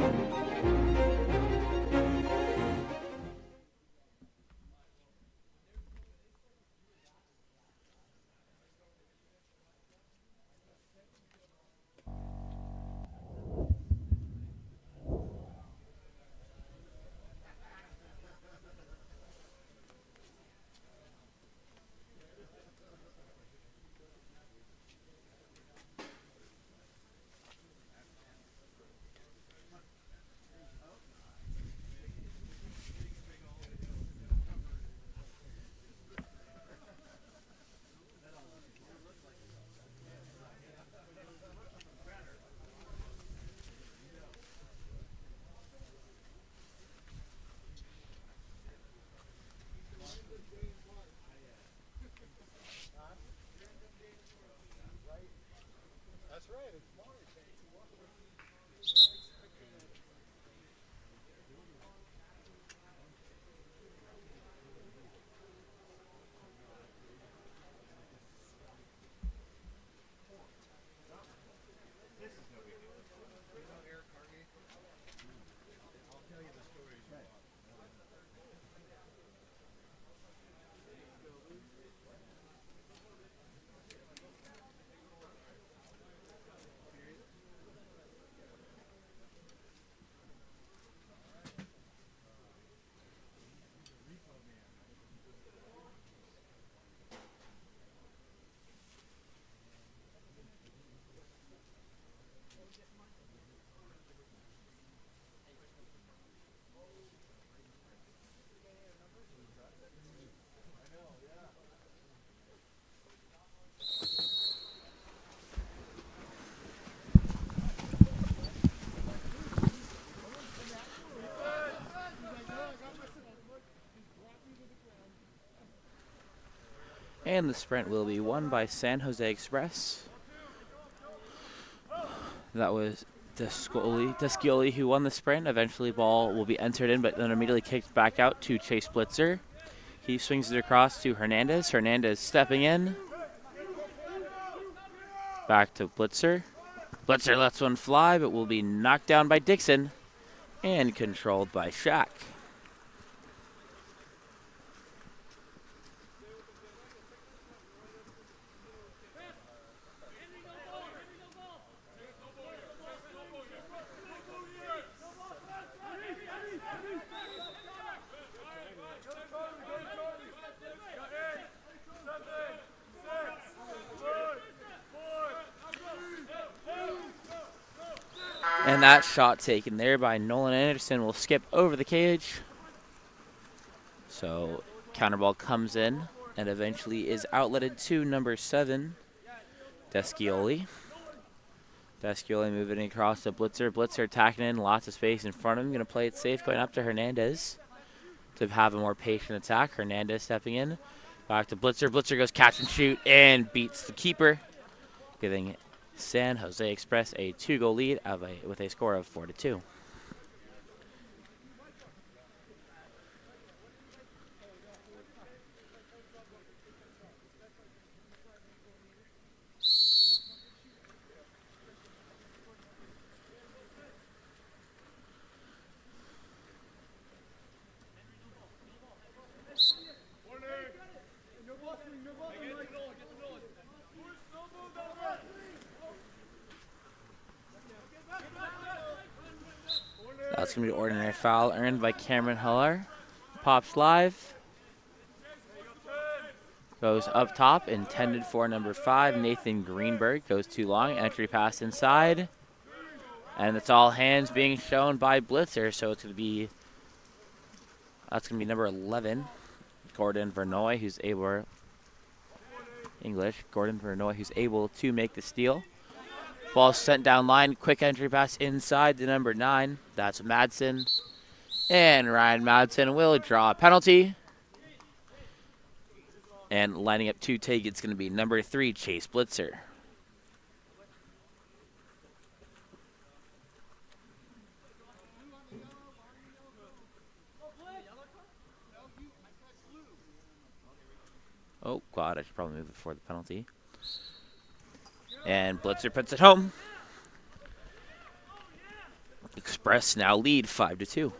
And the sprint will be won by San Jose Express. That was Descioli who won the sprint. Eventually ball will be entered in, but then immediately kicked back out to Chase Blitzer. He swings it across to Hernandez. Hernandez stepping in. Back to Blitzer. Blitzer lets one fly, but will be knocked down by Dixon and controlled by SHAQ. And that shot taken there by Nolan Anderson will skip over the cage. So counter ball comes in and eventually is outletted to number 7, Descioli. Descioli moving across to Blitzer. Blitzer attacking in, lots of space in front of him. Going to play it safe, going up to Hernandez to have a more patient attack. Hernandez stepping in. Back to Blitzer. Blitzer goes catch and shoot and beats the keeper, giving San Jose Express a 2-goal lead with a score of 4-2. That's going to be an ordinary foul earned by Cameron Heller. Pops live. Goes up top, intended for number 5, Nathan Greenberg. Goes too long, entry pass inside. And it's all hands being shown by Blitzer, so it's going to be, that's going to be number 11, Gordon Vernoy, who's able, Gordon Vernoy, who's able to make the steal. Ball sent down line, quick entry pass inside to number 9. That's Madsen. And Ryan Madsen will draw a penalty. And lining up to take, it's going to be number 3, Chase Blitzer. Oh, God, I should probably move it before the penalty. And Blitzer puts it home. Express now lead 5-2.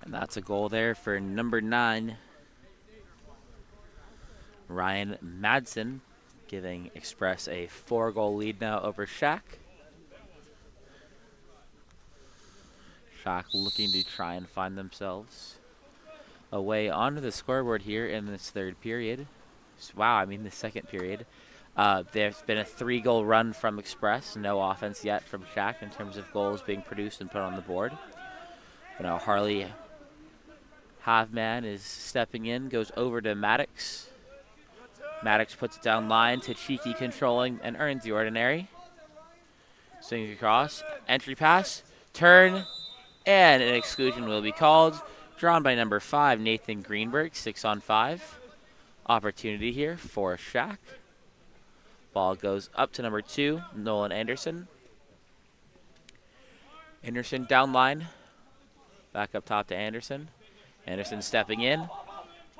And that's a goal there for number 9, Ryan Madsen, giving Express a 4-goal lead now over SHAQ. SHAQ looking to try and find themselves a way onto the scoreboard here in this third period. Wow, I mean the second period. There's been a 3-goal run from Express. No offense yet from SHAQ in terms of goals being produced and put on the board. But now Harley Halfman is stepping in, goes over to Maddox. Maddox puts it down line to Cheeky controlling and earns the ordinary. Swings across, entry pass, turn, and an exclusion will be called. Drawn by number 5, Nathan Greenberg, 6-on-5. Opportunity here for SHAQ. Ball goes up to number 2, Nolan Anderson. Anderson down line. Back up top to Anderson. Anderson stepping in.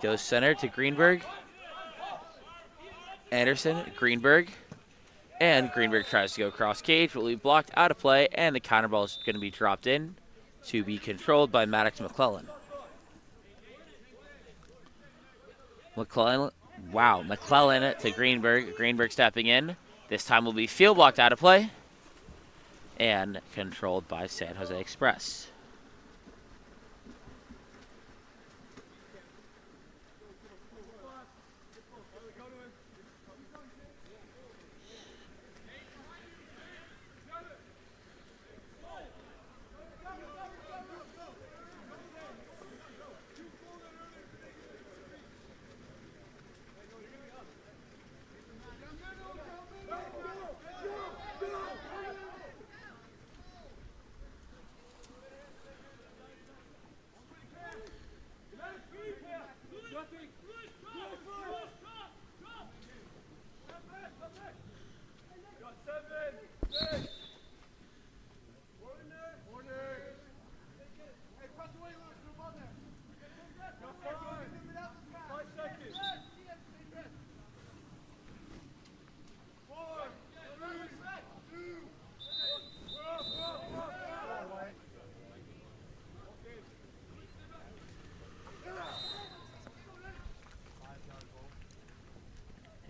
Goes center to Greenberg. Anderson, Greenberg. And Greenberg tries to go cross cage, but will be blocked out of play, and the counter ball is going to be dropped in to be controlled by Maddox McClellan. McClellan to Greenberg. Greenberg stepping in. This time will be field blocked out of play and controlled by San Jose Express.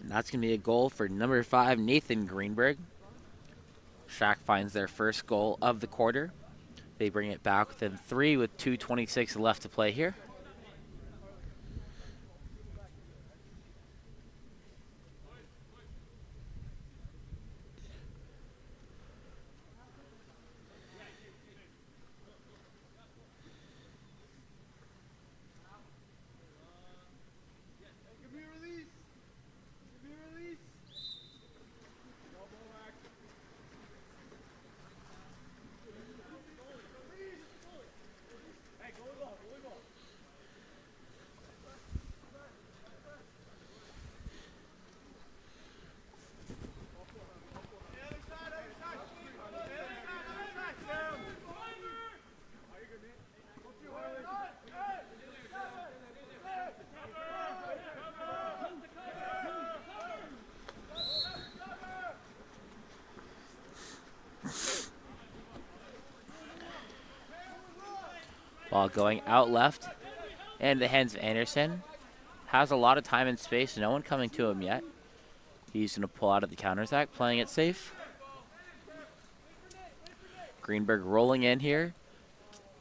And that's going to be a goal for number 5, Nathan Greenberg. SHAQ finds their first goal of the quarter. They bring it back within 3 with 2:26 left to play here. Ball going out left. And the hands of Anderson. Has a lot of time and space. No one coming to him yet. He's going to pull out of the counterattack, playing it safe. Greenberg rolling in here.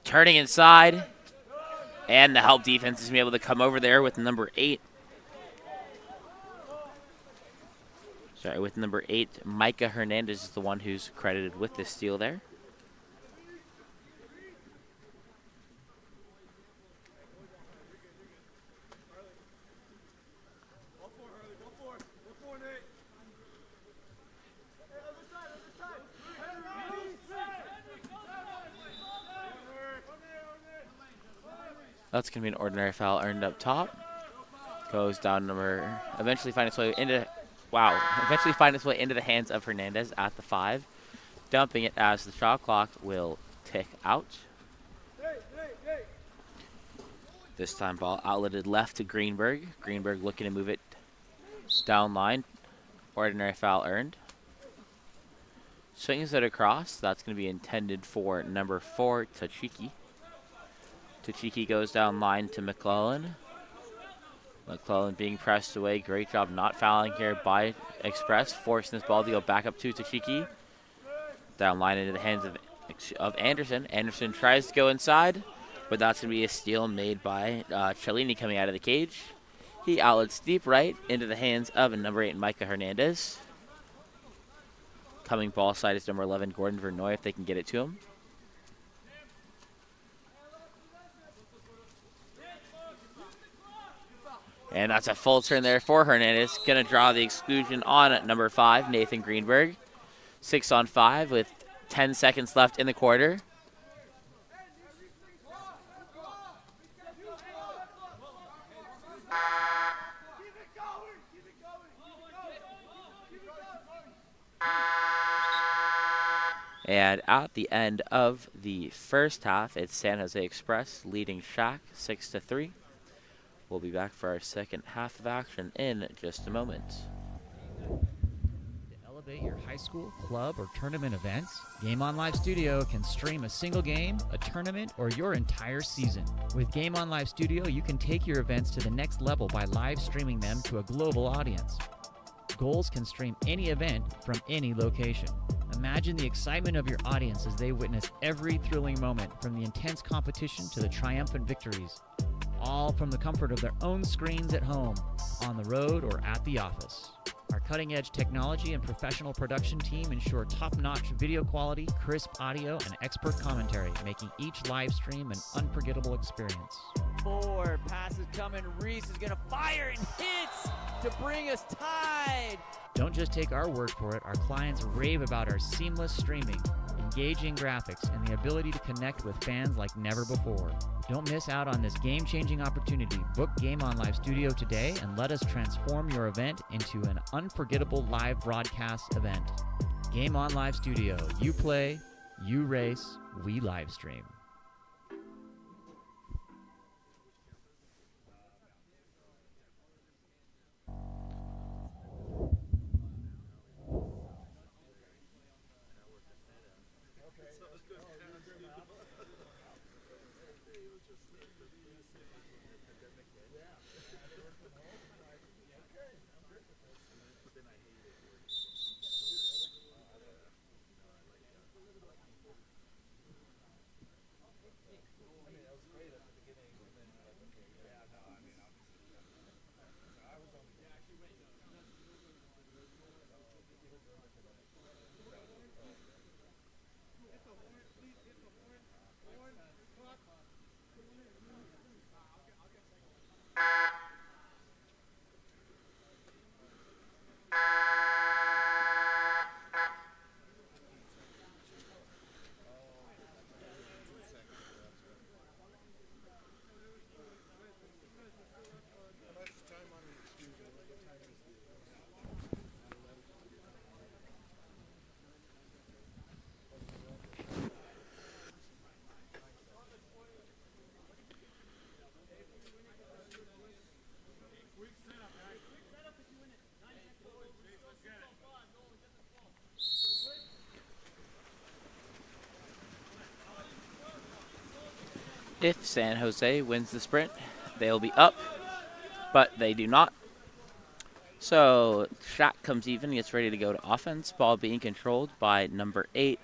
Turning inside. And the help defense is going to be able to come over there with number 8. Sorry, with number 8, Micah Hernandez is the one who's credited with this steal there. That's going to be an ordinary foul earned up top. Goes down number, eventually find its way into the hands of Hernandez at the 5. Dumping it as the shot clock will tick out. This time ball outletted left to Greenberg. Greenberg looking to move it down line. Ordinary foul earned. Swings it across. That's going to be intended for number 4, Tachiki. Tachiki goes down line to McClellan. McClellan being pressed away. Great job not fouling here by Express, forcing this ball to go back up to Tachiki. Down line into the hands of Anderson. Anderson tries to go inside, but that's going to be a steal made by Cellini coming out of the cage. He outlets deep right into the hands of number 8, Micah Hernandez. Coming ball side is number 11, Gordon Vernoy, if they can get it to him. And that's a full turn there for Hernandez. Going to draw the exclusion on number 5, Nathan Greenberg. 6 on 5 with 10 seconds left in the quarter. And at the end of the first half, it's San Jose Express leading SHAQ 6-3. We'll be back for our second half of action in just a moment. To elevate your high school, club, or tournament events, Game On Live Studio can stream a single game, a tournament, or your entire season. With Game On Live Studio, you can take your events to the next level by live streaming them to a global audience. Goals can stream any event from any location. Imagine the excitement of your audience as they witness every thrilling moment, from the intense competition to the triumphant victories. All from the comfort of their own screens at home, on the road, or at the office. Our cutting-edge technology and professional production team ensure top-notch video quality, crisp audio, and expert commentary, making each live stream an unforgettable experience. Forward, pass is coming. Reese is going to fire and hits to bring us tied. Don't just take our word for it. Our clients rave about our seamless streaming, engaging graphics, and the ability to connect with fans like never before. Don't miss out on this game-changing opportunity. Book Game On Live Studio today and let us transform your event into an unforgettable live broadcast event. Game On Live Studio. You play, you race, we live stream. If San Jose wins the sprint, they'll be up, but they do not. So SHAQ comes even, gets ready to go to offense. Ball being controlled by number 8,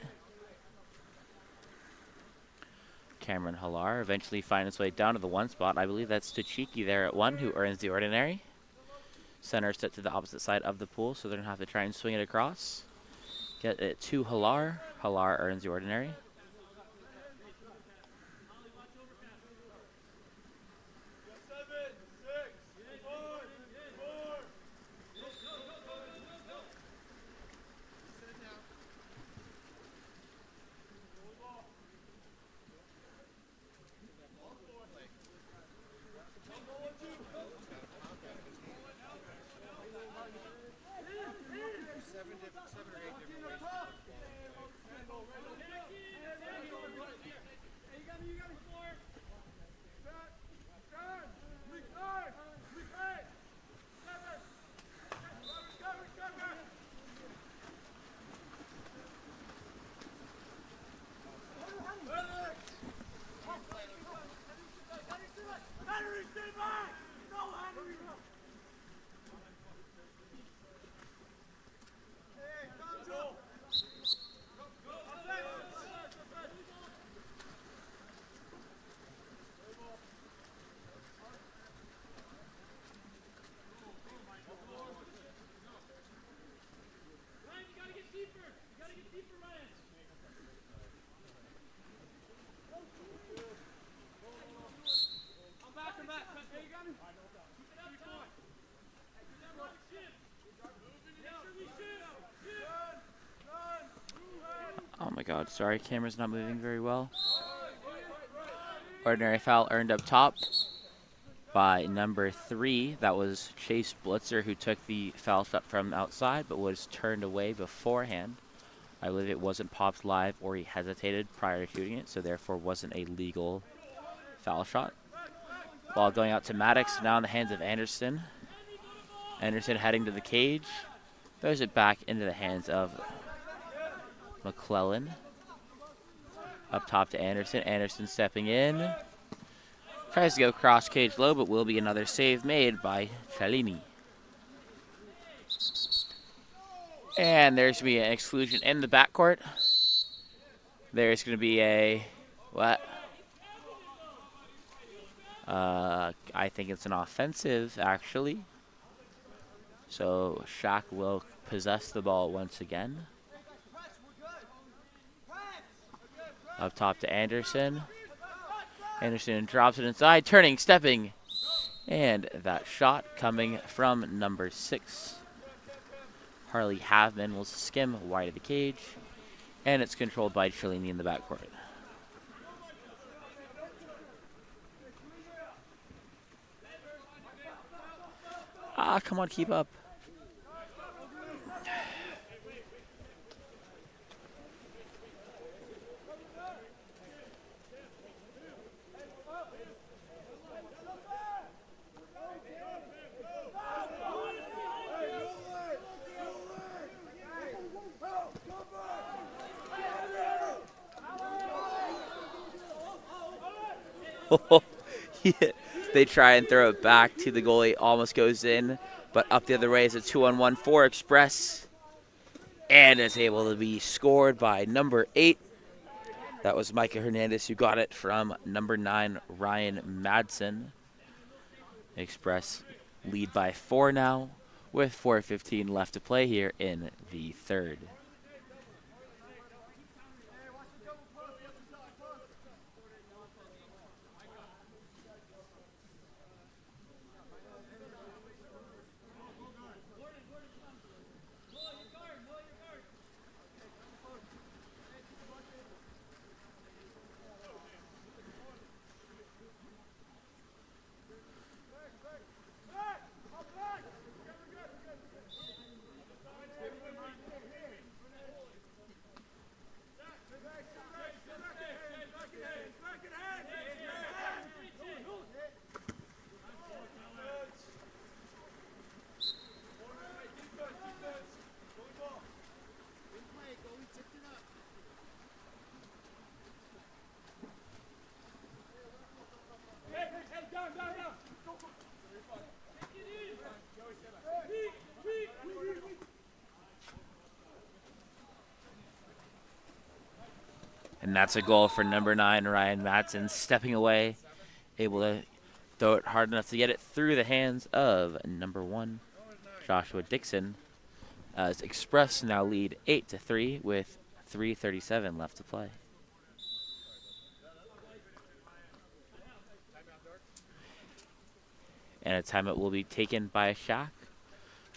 Cameron Halar. Eventually find its way down to the 1 spot. I believe that's Tachiki there at 1, who earns the ordinary. Center set to the opposite side of the pool, so they're going to have to try and swing it across. Get it to Halar. Halar earns the ordinary. Oh my god, sorry, camera's not moving very well. Ordinary foul earned up top by number 3. That was Chase Blitzer, who took the foul shot from outside, but was turned away beforehand. I believe it wasn't popped live, or he hesitated prior to shooting it, so therefore wasn't a legal foul shot. Ball going out to Maddox, now in the hands of Anderson. Anderson heading to the cage. Throws it back into the hands of McClellan. Up top to Anderson. Anderson stepping in. Tries to go cross cage low, but will be another save made by Cellini. And there's going to be an exclusion in the backcourt. There's going to be a... what? I think it's an offensive, actually. So SHAQ will possess the ball once again. Up top to Anderson. Anderson drops it inside, turning, stepping. And that shot coming from number 6. Harley Havman will skim wide of the cage. And it's controlled by Cellini in the backcourt. Ah, come on, keep up. They try and throw it back to the goalie. Almost goes in, but up the other way is a 2-on-1 for Express. And is able to be scored by number 8. That was Micah Hernandez, who got it from number 9, Ryan Madsen. Express lead by 4 now, with 4:15 left to play here in the third. And that's a goal for number 9, Ryan Matson, stepping away, able to throw it hard enough to get it through the hands of number 1, Joshua Dixon. As Express now lead 8-3 with 3:37 left to play. And a timeout will be taken by SHAQ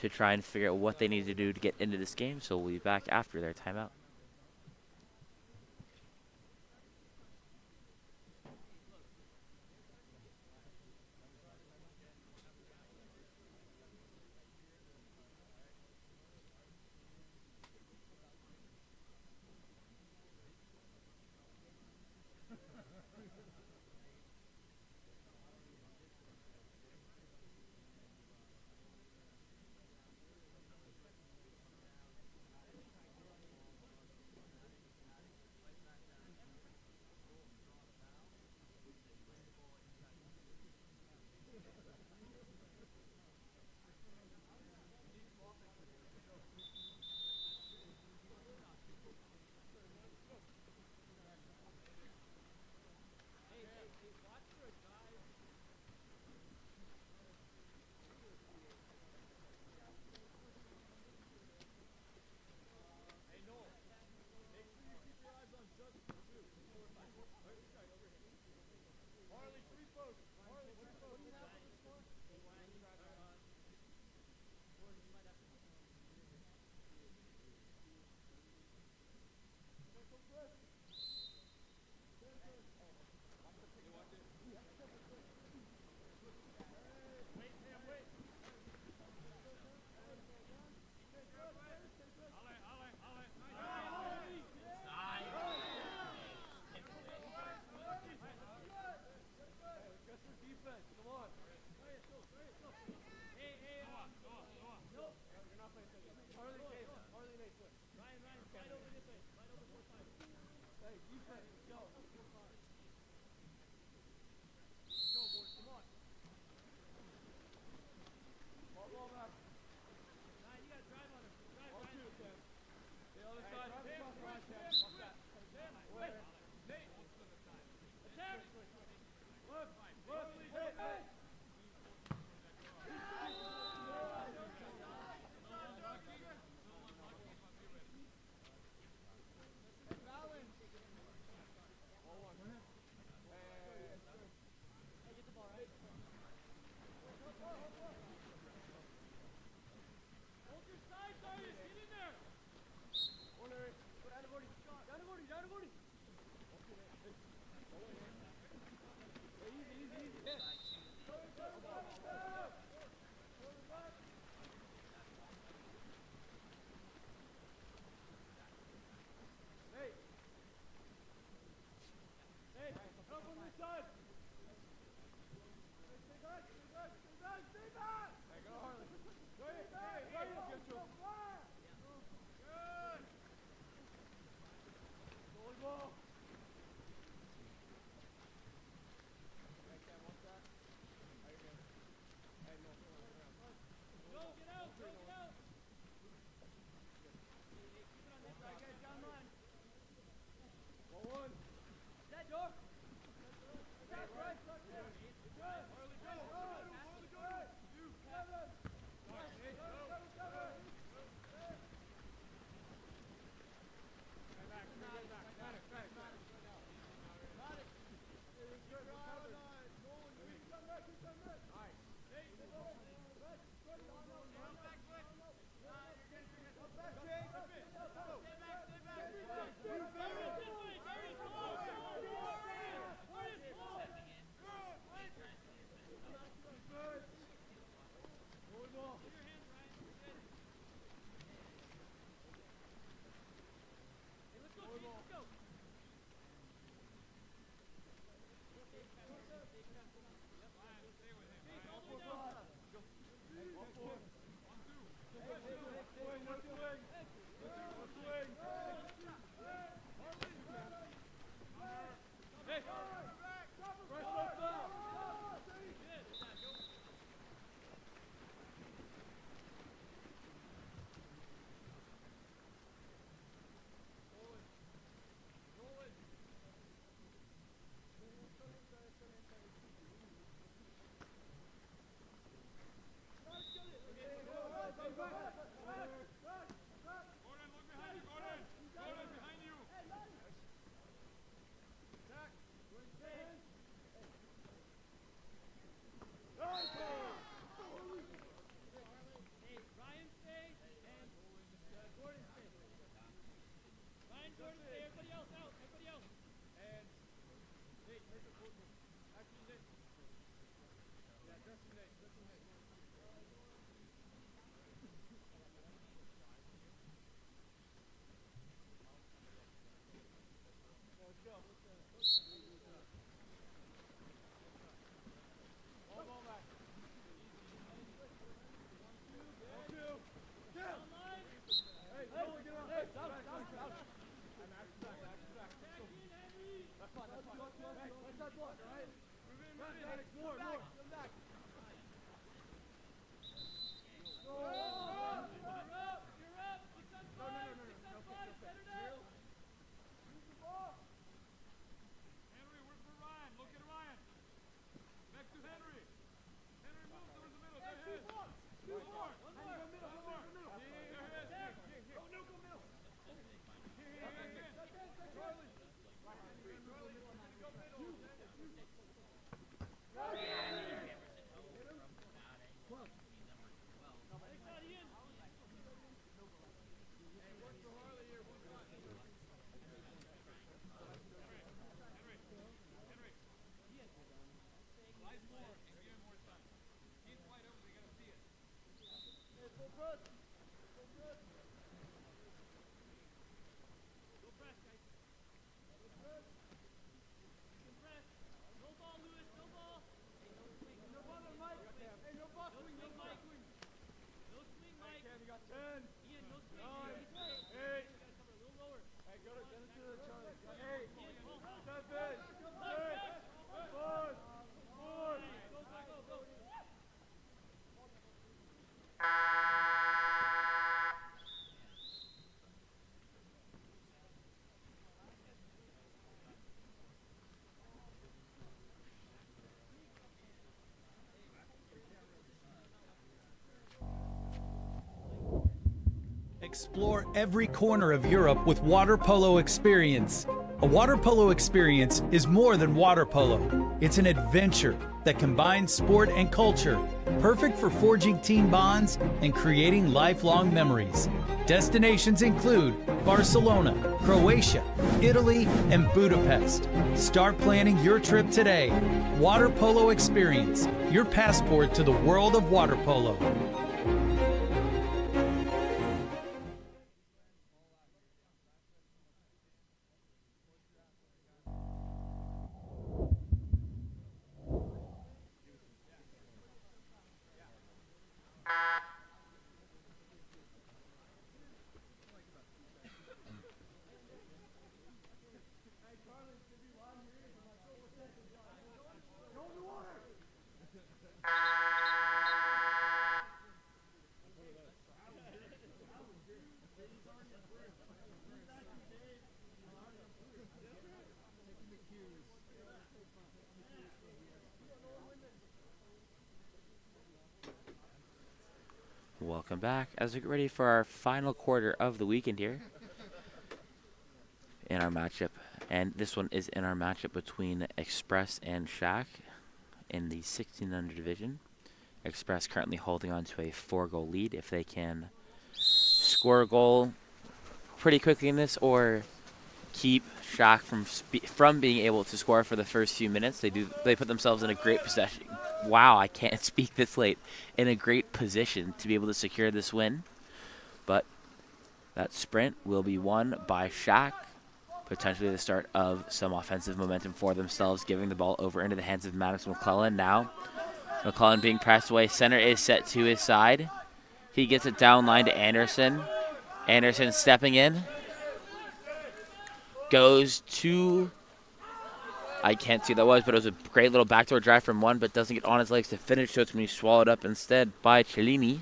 to try and figure out what they need to do to get into this game, so we'll be back after their timeout. Henry, work for Ryan. Look at Ryan. Back to Henry. Henry, move towards the middle. There he is. Two more. One more. Here he is. Go middle. Here he is. Charlie. Explore every corner of Europe with water polo experience. A water polo experience is more than water polo. It's an adventure that combines sport and culture, perfect for forging team bonds and creating lifelong memories. Destinations include Barcelona, Croatia, Italy, and Budapest. Start planning your trip today. Water Polo Experience, your passport to the world of water polo. Welcome back as we get ready for our final quarter of the weekend here in our matchup. And this one is in our matchup between Express and SHAQ in the 1600 division. Express currently holding on to a 4-goal lead. If they can score a goal pretty quickly in this or keep SHAQ from being able to score for the first few minutes, they put themselves in a great possession. Wow, I can't speak this late. In a great position to be able to secure this win. But that sprint will be won by SHAQ. Potentially the start of some offensive momentum for themselves, giving the ball over into the hands of Maddox McClellan. Now, McClellan being pressed away. Center is set to his side. He gets it down line to Anderson. Anderson stepping in. Goes to... I can't see who that was, but it was a great little backdoor drive from one, but doesn't get on his legs to finish, so it's going to be swallowed up instead by Cellini.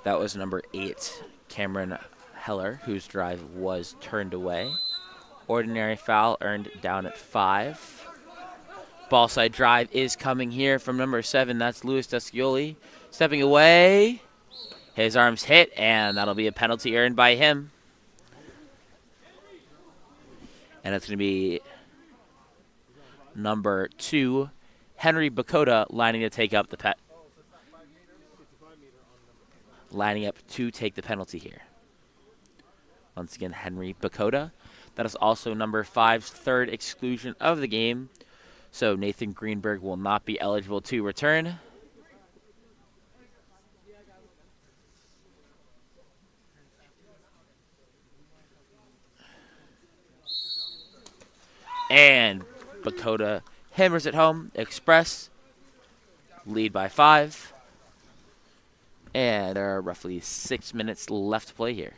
That was number 8, Cameron Heller, whose drive was turned away. Ordinary foul earned down at 5. Ball side drive is coming here from number 7. That's Luis Descioli. Stepping away. His arms hit, and that'll be a penalty earned by him. And it's going to be number 2, Henry Bakota, lining to take up the lining up to take the penalty here. Once again, Henry Bakota. That is also number 5's third exclusion of the game. So Nathan Greenberg will not be eligible to return. And Bakota hammers it home. Express lead by 5. And there are roughly 6 minutes left to play here.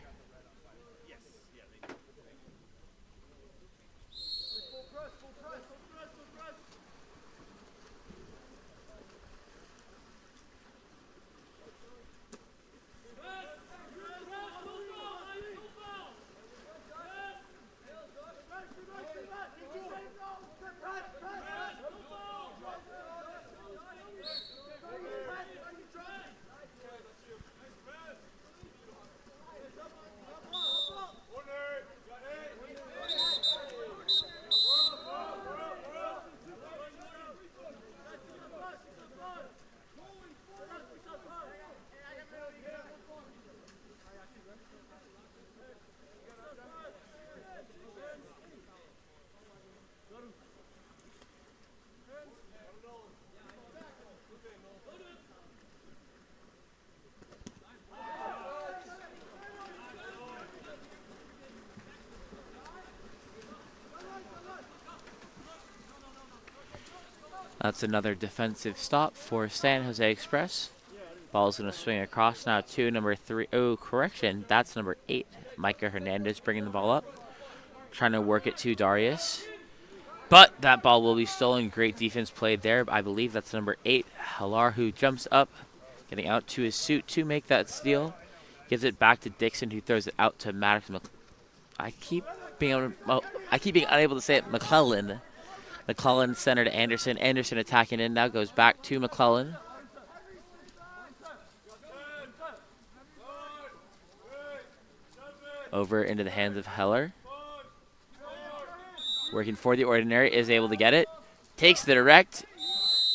That's another defensive stop for San Jose Express. Ball's going to swing across now to number 3. Oh, correction. That's number 8. Micah Hernandez bringing the ball up. Trying to work it to Darius. But that ball will be stolen. Great defense played there. I believe that's number 8. Halar, who jumps up, getting out to his suit to make that steal. Gives it back to Dixon, who throws it out to Maddox. I keep being unable to say it. McClellan. McClellan center to Anderson. Anderson attacking in now. Goes back to McClellan. Over into the hands of Heller. Working for the Ordinary. Is able to get it. Takes the direct.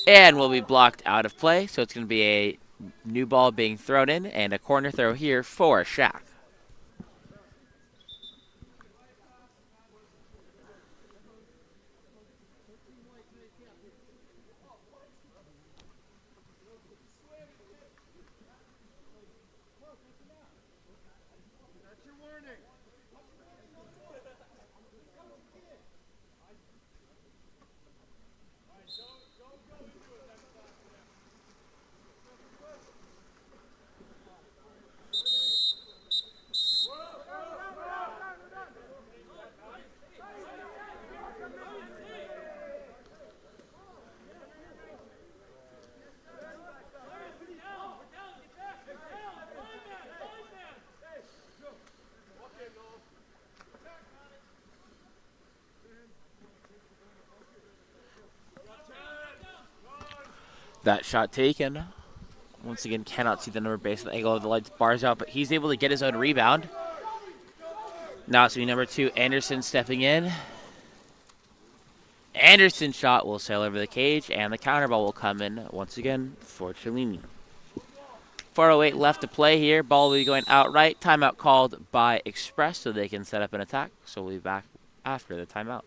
And will be blocked out of play. So it's going to be a new ball being thrown in. And a corner throw here for SHAQ. That shot taken. Once again, cannot see the number based on the angle of the lights bars out, but he's able to get his own rebound. Now it's going to be number 2, Anderson stepping in. Anderson's shot will sail over the cage, and the counter ball will come in once again for Cellini. 4:08 left to play here. Ball will be going outright. Timeout called by Express so they can set up an attack. So we'll be back after the timeout.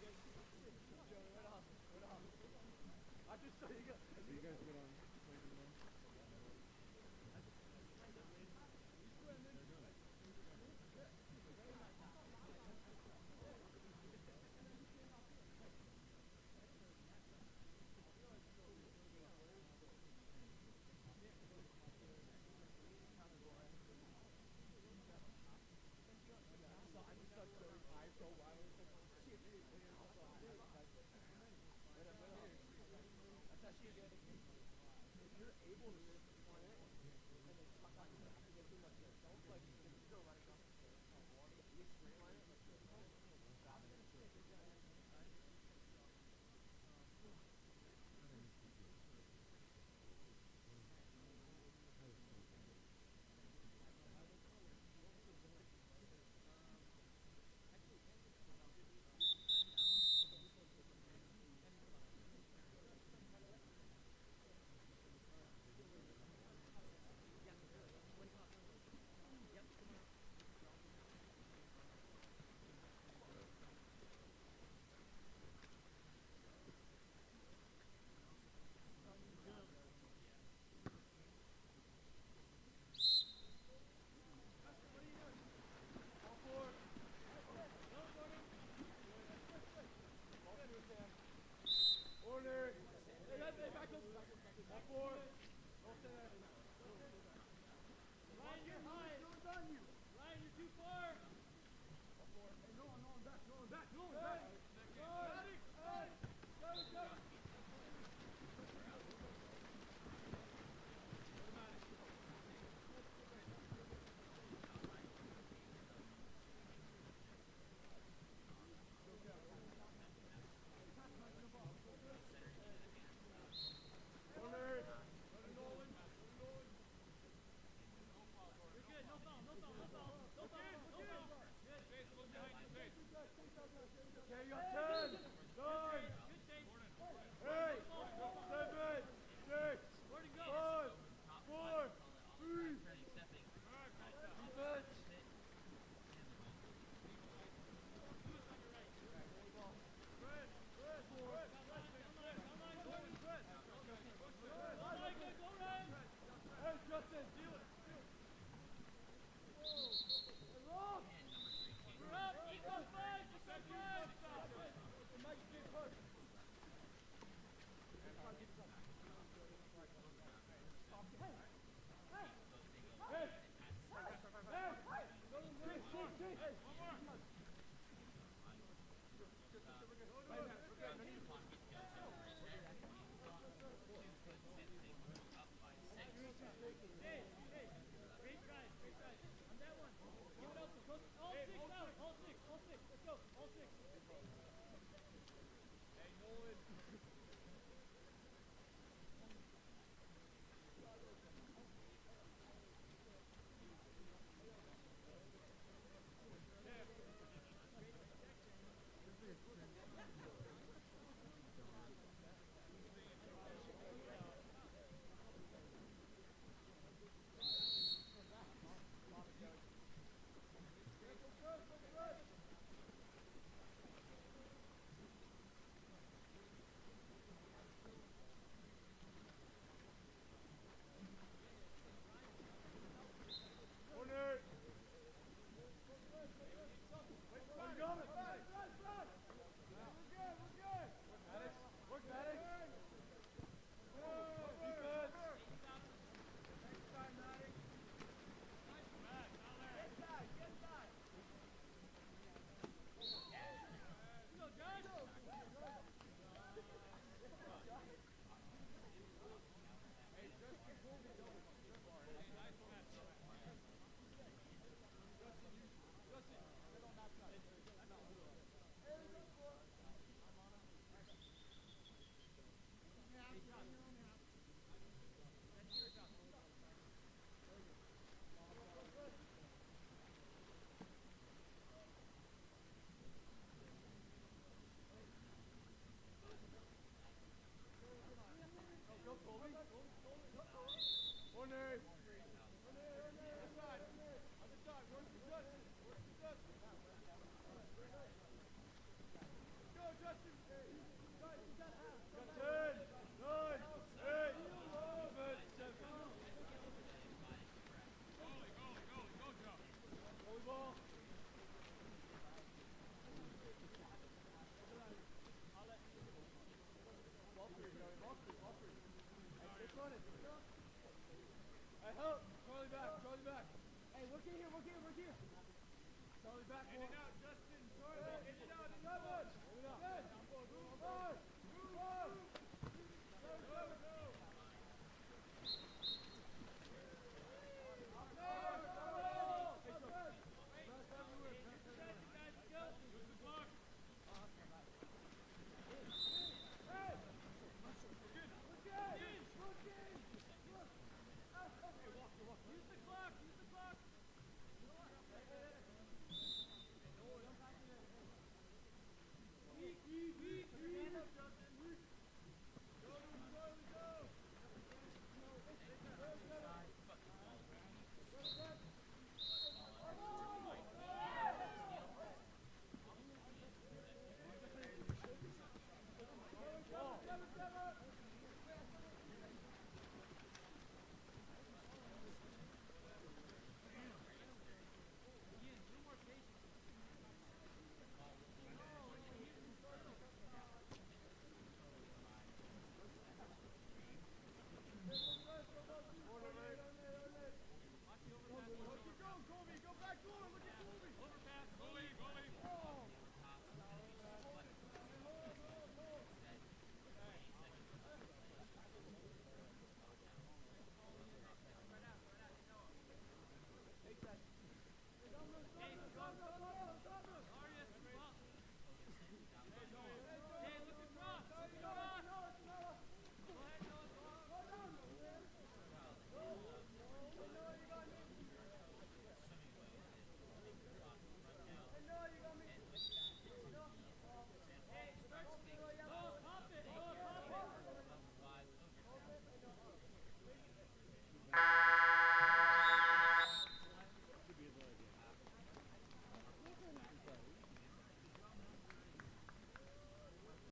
Charlie back, in and out, Justin. Charlie, in and out,